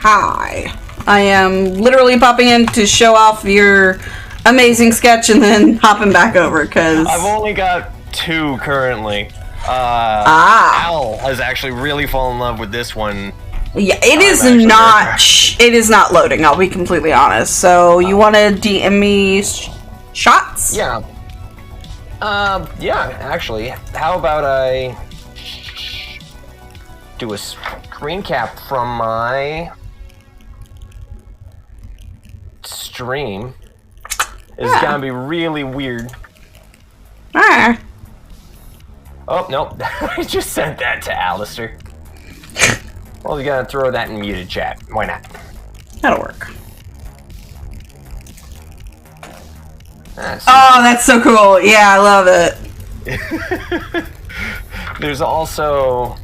Hi. I am literally popping in to show off your amazing sketch and then hopping back over, because I've only got 2 currently. Al has actually really fallen in love with this one. Yeah, it is not loading, I'll be completely honest. So, you want to DM me shots? Yeah. Yeah, actually. How about I do a screen cap from my stream? It's gonna be really weird. Alright. Oh, no. I just sent that to Alistair. Well, you gotta throw that in muted chat. Why not? That'll work. Oh, that's so cool. Yeah, I love it. There's also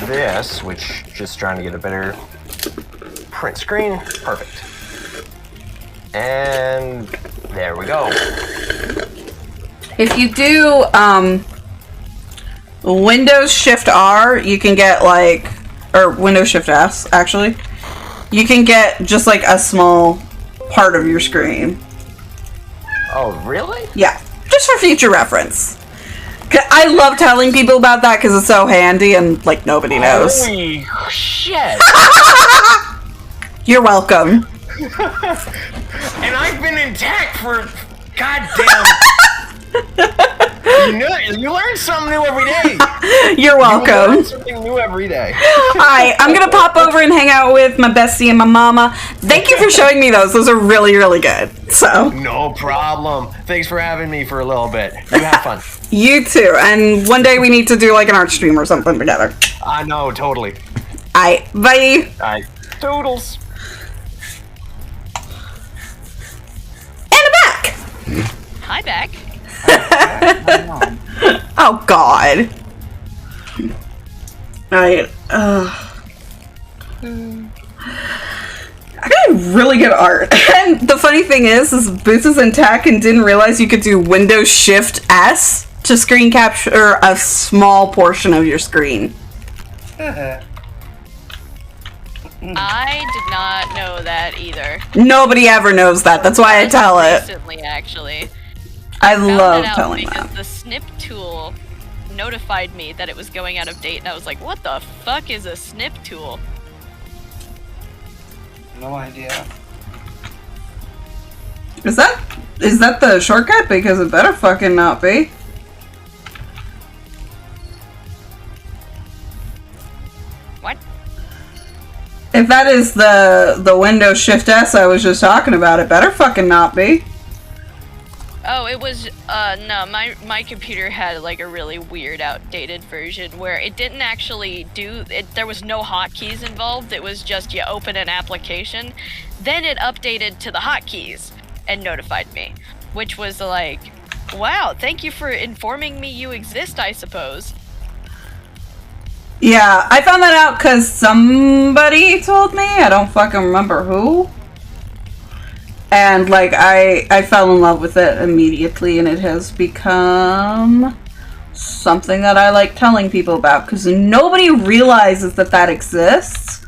this, which just trying to get a better print screen. Perfect. And there we go. If you do Windows Shift R, you can get like, or Windows Shift S actually, you can get just like a small part of your screen. Oh, really? Yeah, just for future reference. I love telling people about that because it's so handy and like nobody knows. Holy shit! You're welcome. And I've been in tech for goddamn. You learn something new every day. You're welcome. You learn something new every day. Alright, I'm gonna pop over and hang out with my bestie and my mama. Thank you for showing me those. Those are really, really good. So No problem. Thanks for having me for a little bit. You have fun. you too. And one day we need to do like an art stream or something together. I know, totally. Alright, bye. Alright, toodles. And I'm back. Hi, back. Oh God. Alright. I got really good art. And the funny thing is Boots is in tech and didn't realize you could do Windows Shift S to screen capture a small portion of your screen. I did not know that either. Nobody ever knows that. That's why I tell it. Recently, actually. I Found love that out telling because that. the snip tool notified me that it was going out of date, and I was like, what the fuck is a snip tool? No idea. Is that the shortcut? Because it better fucking not be. What? If that is the Windows Shift S I was just talking about, it better fucking not be. Oh, it was, no, my computer had, like, a really weird, outdated version where it didn't actually there was no hotkeys involved, it was just you open an application, then it updated to the hotkeys and notified me, which was like, wow, thank you for informing me you exist, I suppose. Yeah, I found that out because somebody told me, I don't fucking remember who. And, like, I fell in love with it immediately, and it has become something that I like telling people about, because nobody realizes that that exists.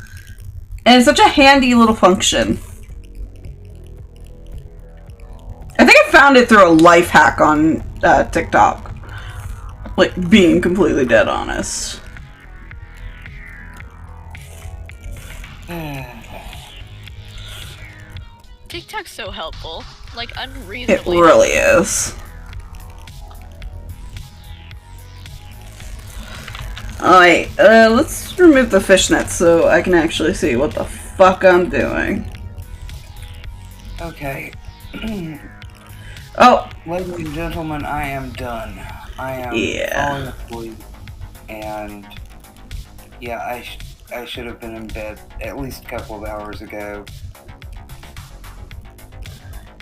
And it's such a handy little function. I think I found it through a life hack on TikTok. Like, being completely dead honest. TikTok's so helpful, like, It unreasonably really is. Alright, let's remove the fishnets so I can actually see what the fuck I'm doing. Okay. Oh, Ladies and gentlemen, I am done. I am falling asleep. And yeah, I should have been in bed at least a couple of hours ago.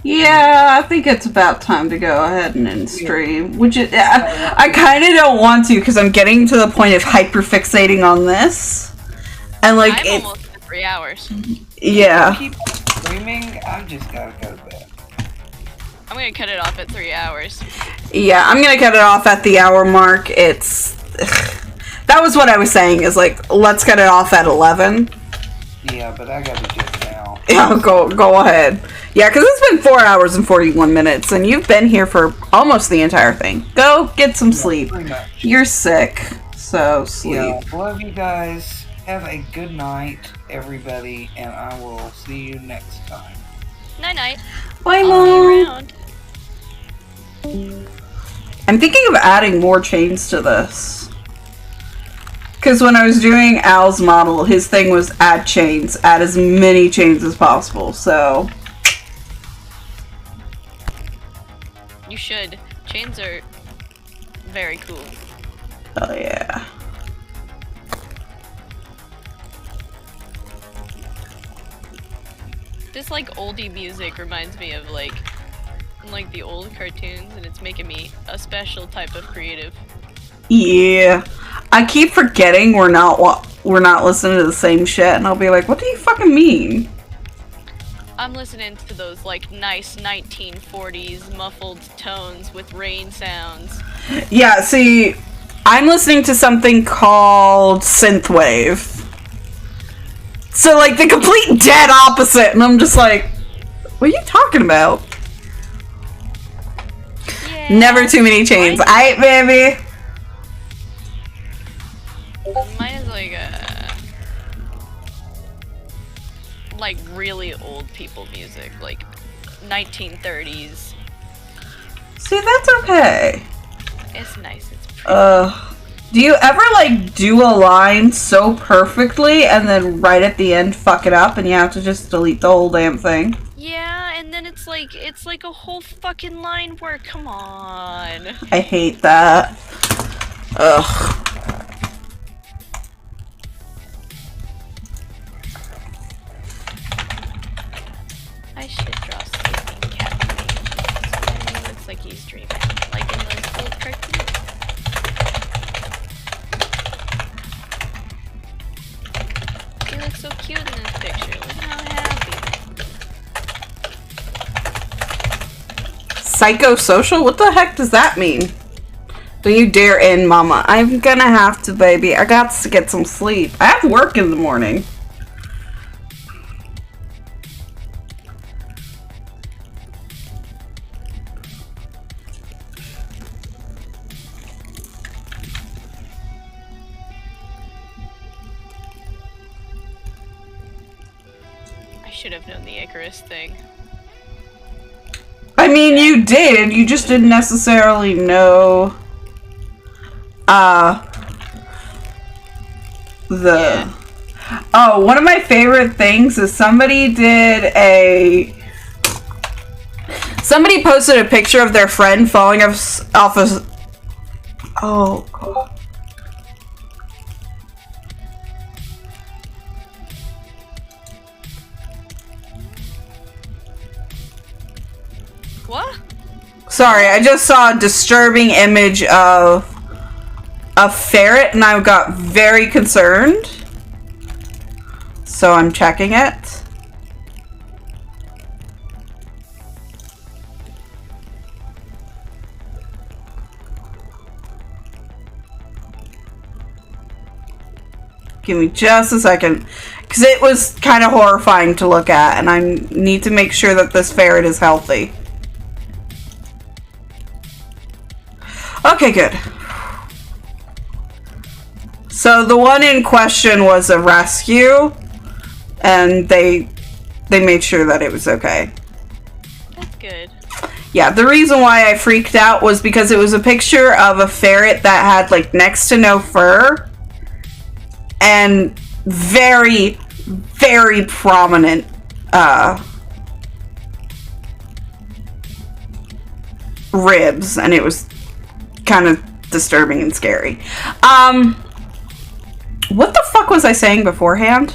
yeah, I think it's about time to go ahead and end stream. Which is, I kind of don't want to because I'm getting to the point of hyperfixating on this. And like, I'm almost at 3 hours. Yeah. Keep streaming. I just gotta go to bed. I'm gonna cut it off at 3 hours. Yeah, I'm gonna cut it off at the hour mark. It's... that was what I was saying, is like, let's cut it off at 11. Yeah, but I gotta just now. Yeah, go ahead. Yeah, because it's been 4 hours and 41 minutes, and you've been here for almost the entire thing. Go get some sleep. Pretty much. You're sick, so sleep. Yeah, love you guys. Have a good night, everybody, and I will see you next time. Night-night. Bye, I'll Mom. be around. I'm thinking of adding more chains to this. Because when I was doing Al's model, his thing was add chains. Add as many chains as possible, so... You should. Chains are very cool. Oh, yeah. This, like, oldie music reminds me of, like the old cartoons, and it's making me a special type of creative. Yeah. I keep forgetting we're not listening to the same shit, and I'll be like, what do you fucking mean? I'm listening to those, like, nice 1940s muffled tones with rain sounds. Yeah, see, I'm listening to something called synthwave. So, like, the complete dead opposite, and I'm just like, what are you talking about? Yeah. Never too many chains. Aight, baby. Mine is like really old people music, like 1930s. See, that's okay. It's nice. It's pretty. Do you ever, like, do a line so perfectly and then right at the end fuck it up and you have to just delete the whole damn thing? Yeah, and then it's like a whole fucking line work. Come on. I hate that. Ugh. I should draw sleeping cat images. It looks like he's dreaming, like in those old cartoons. He looks so cute in this picture. Look how happy. Psychosocial? What the heck does that mean? Don't you dare in, mama. I'm gonna have to, baby. I got to get some sleep. I have work in the morning. I should have known the Icarus thing. I mean, you did. You just didn't necessarily know, Yeah. Oh, one of my favorite things is somebody Somebody posted a picture of their friend falling off a... Oh, God. What? Sorry, I just saw a disturbing image of a ferret and I got very concerned. So I'm checking it. Give me just a second. Because it was kind of horrifying to look at and I need to make sure that this ferret is healthy. Okay, good. So the one in question was a rescue, and they made sure that it was okay. That's good. Yeah, the reason why I freaked out was because it was a picture of a ferret that had like next to no fur and very, very prominent ribs, and it was kind of disturbing and scary. What the fuck was I saying beforehand?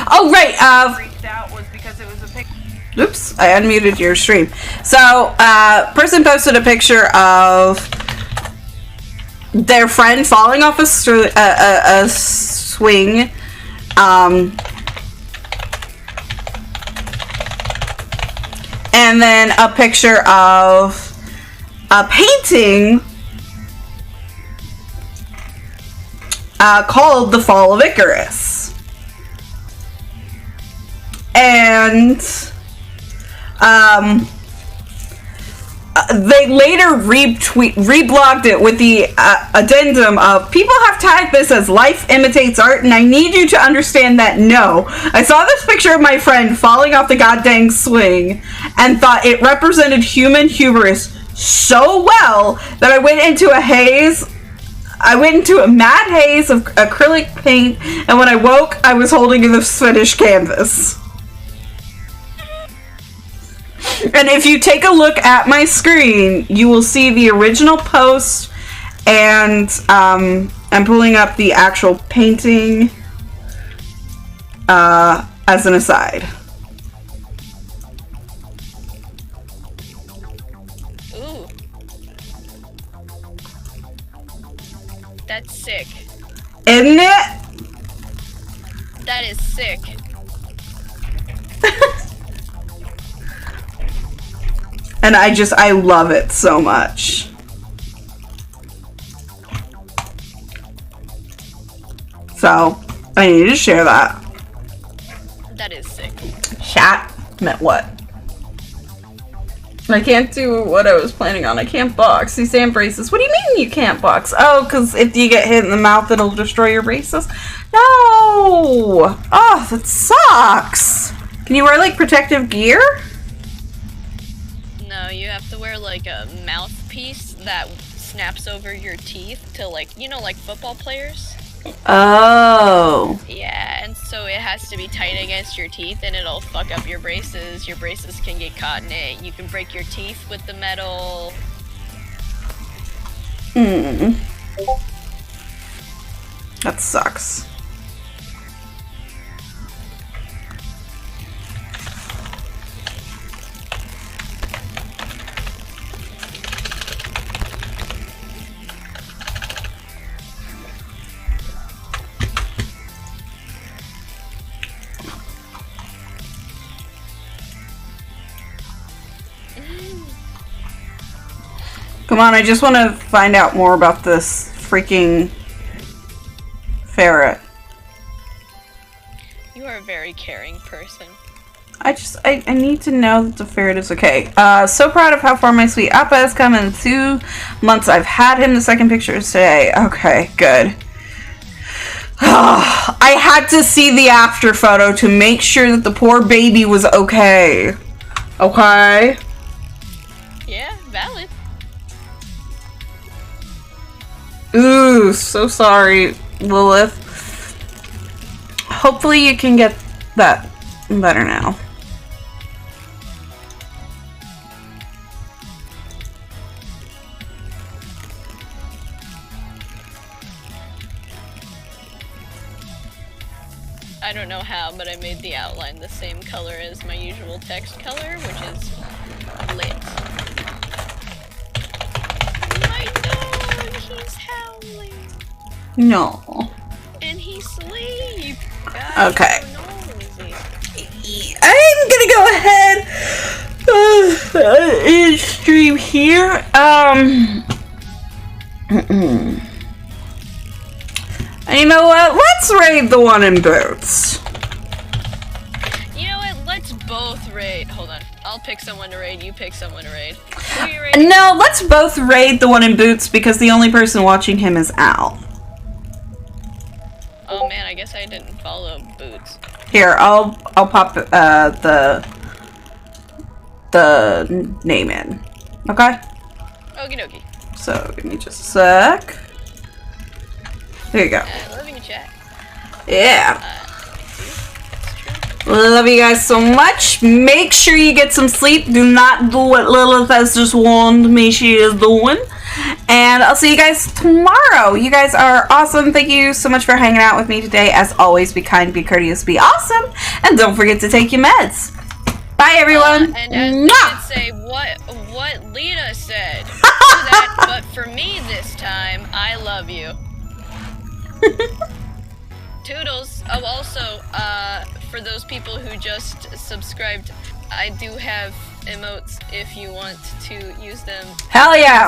Oh, right. Freaked out was because it was a picture. Oops, I unmuted your stream. So, person posted a picture of their friend falling off a swing. And then a picture of a painting called The Fall of Icarus. And they later reblogged it with the addendum of, people have tagged this as life imitates art, and I need you to understand that no. I saw this picture of my friend falling off the goddamn swing and thought it represented human hubris so well that I went into a haze. I went into a mad haze of acrylic paint, and when I woke, I was holding this finished canvas. And if you take a look at my screen, you will see the original post, and I'm pulling up the actual painting as an aside. Ooh. That's sick. Isn't it? That is sick. And I love it so much. So, I needed to share that. That is sick. Chat meant what? I can't do what I was planning on. I can't box. These damn braces. What do you mean you can't box? Oh, because if you get hit in the mouth, it'll destroy your braces? No! Oh, that sucks! Can you wear, like, protective gear? No, you have to wear like a mouthpiece that snaps over your teeth to, like, you know, like football players? Oh. Yeah, and so it has to be tight against your teeth and it'll fuck up your braces. Your braces can get caught in it. You can break your teeth with the metal. That sucks. Come on, I just want to find out more about this freaking ferret. You are a very caring person. I need to know that the ferret is okay. So proud of how far my sweet Appa has come in 2 months. I've had him. The second picture is today. Okay, good. I had to see the after photo to make sure that the poor baby was okay. Okay? Yeah, valid. Ooh, so sorry, Lilith. Hopefully you can get that better now. I don't know how, but I made the outline the same color as my usual text color, which is lit. My dog, he's howling. No. And he's asleep. Okay. So noisy. I'm gonna go ahead and stream here. You know what? Let's raid the one in Boots. You know what? Let's both raid. Hold on. I'll pick someone to raid. You pick someone to raid. Who are you raiding? No, let's both raid the one in Boots because the only person watching him is Al. Oh man, I guess I didn't follow Boots. Here, I'll pop the name in. Okay? Okie dokie. So give me just a sec. There you go. Love you, chat. Yeah. That's true. Love you guys so much. Make sure you get some sleep. Do not do what Lilith has just warned me she is doing. And I'll see you guys tomorrow. You guys are awesome. Thank you so much for hanging out with me today. As always, be kind, be courteous, be awesome. And don't forget to take your meds. Bye, everyone. And as we did say, what Lita said. Do that, but for me this time, I love you. Toodles. Oh, also, for those people who just subscribed, I do have emotes if you want to use them. Hell yeah.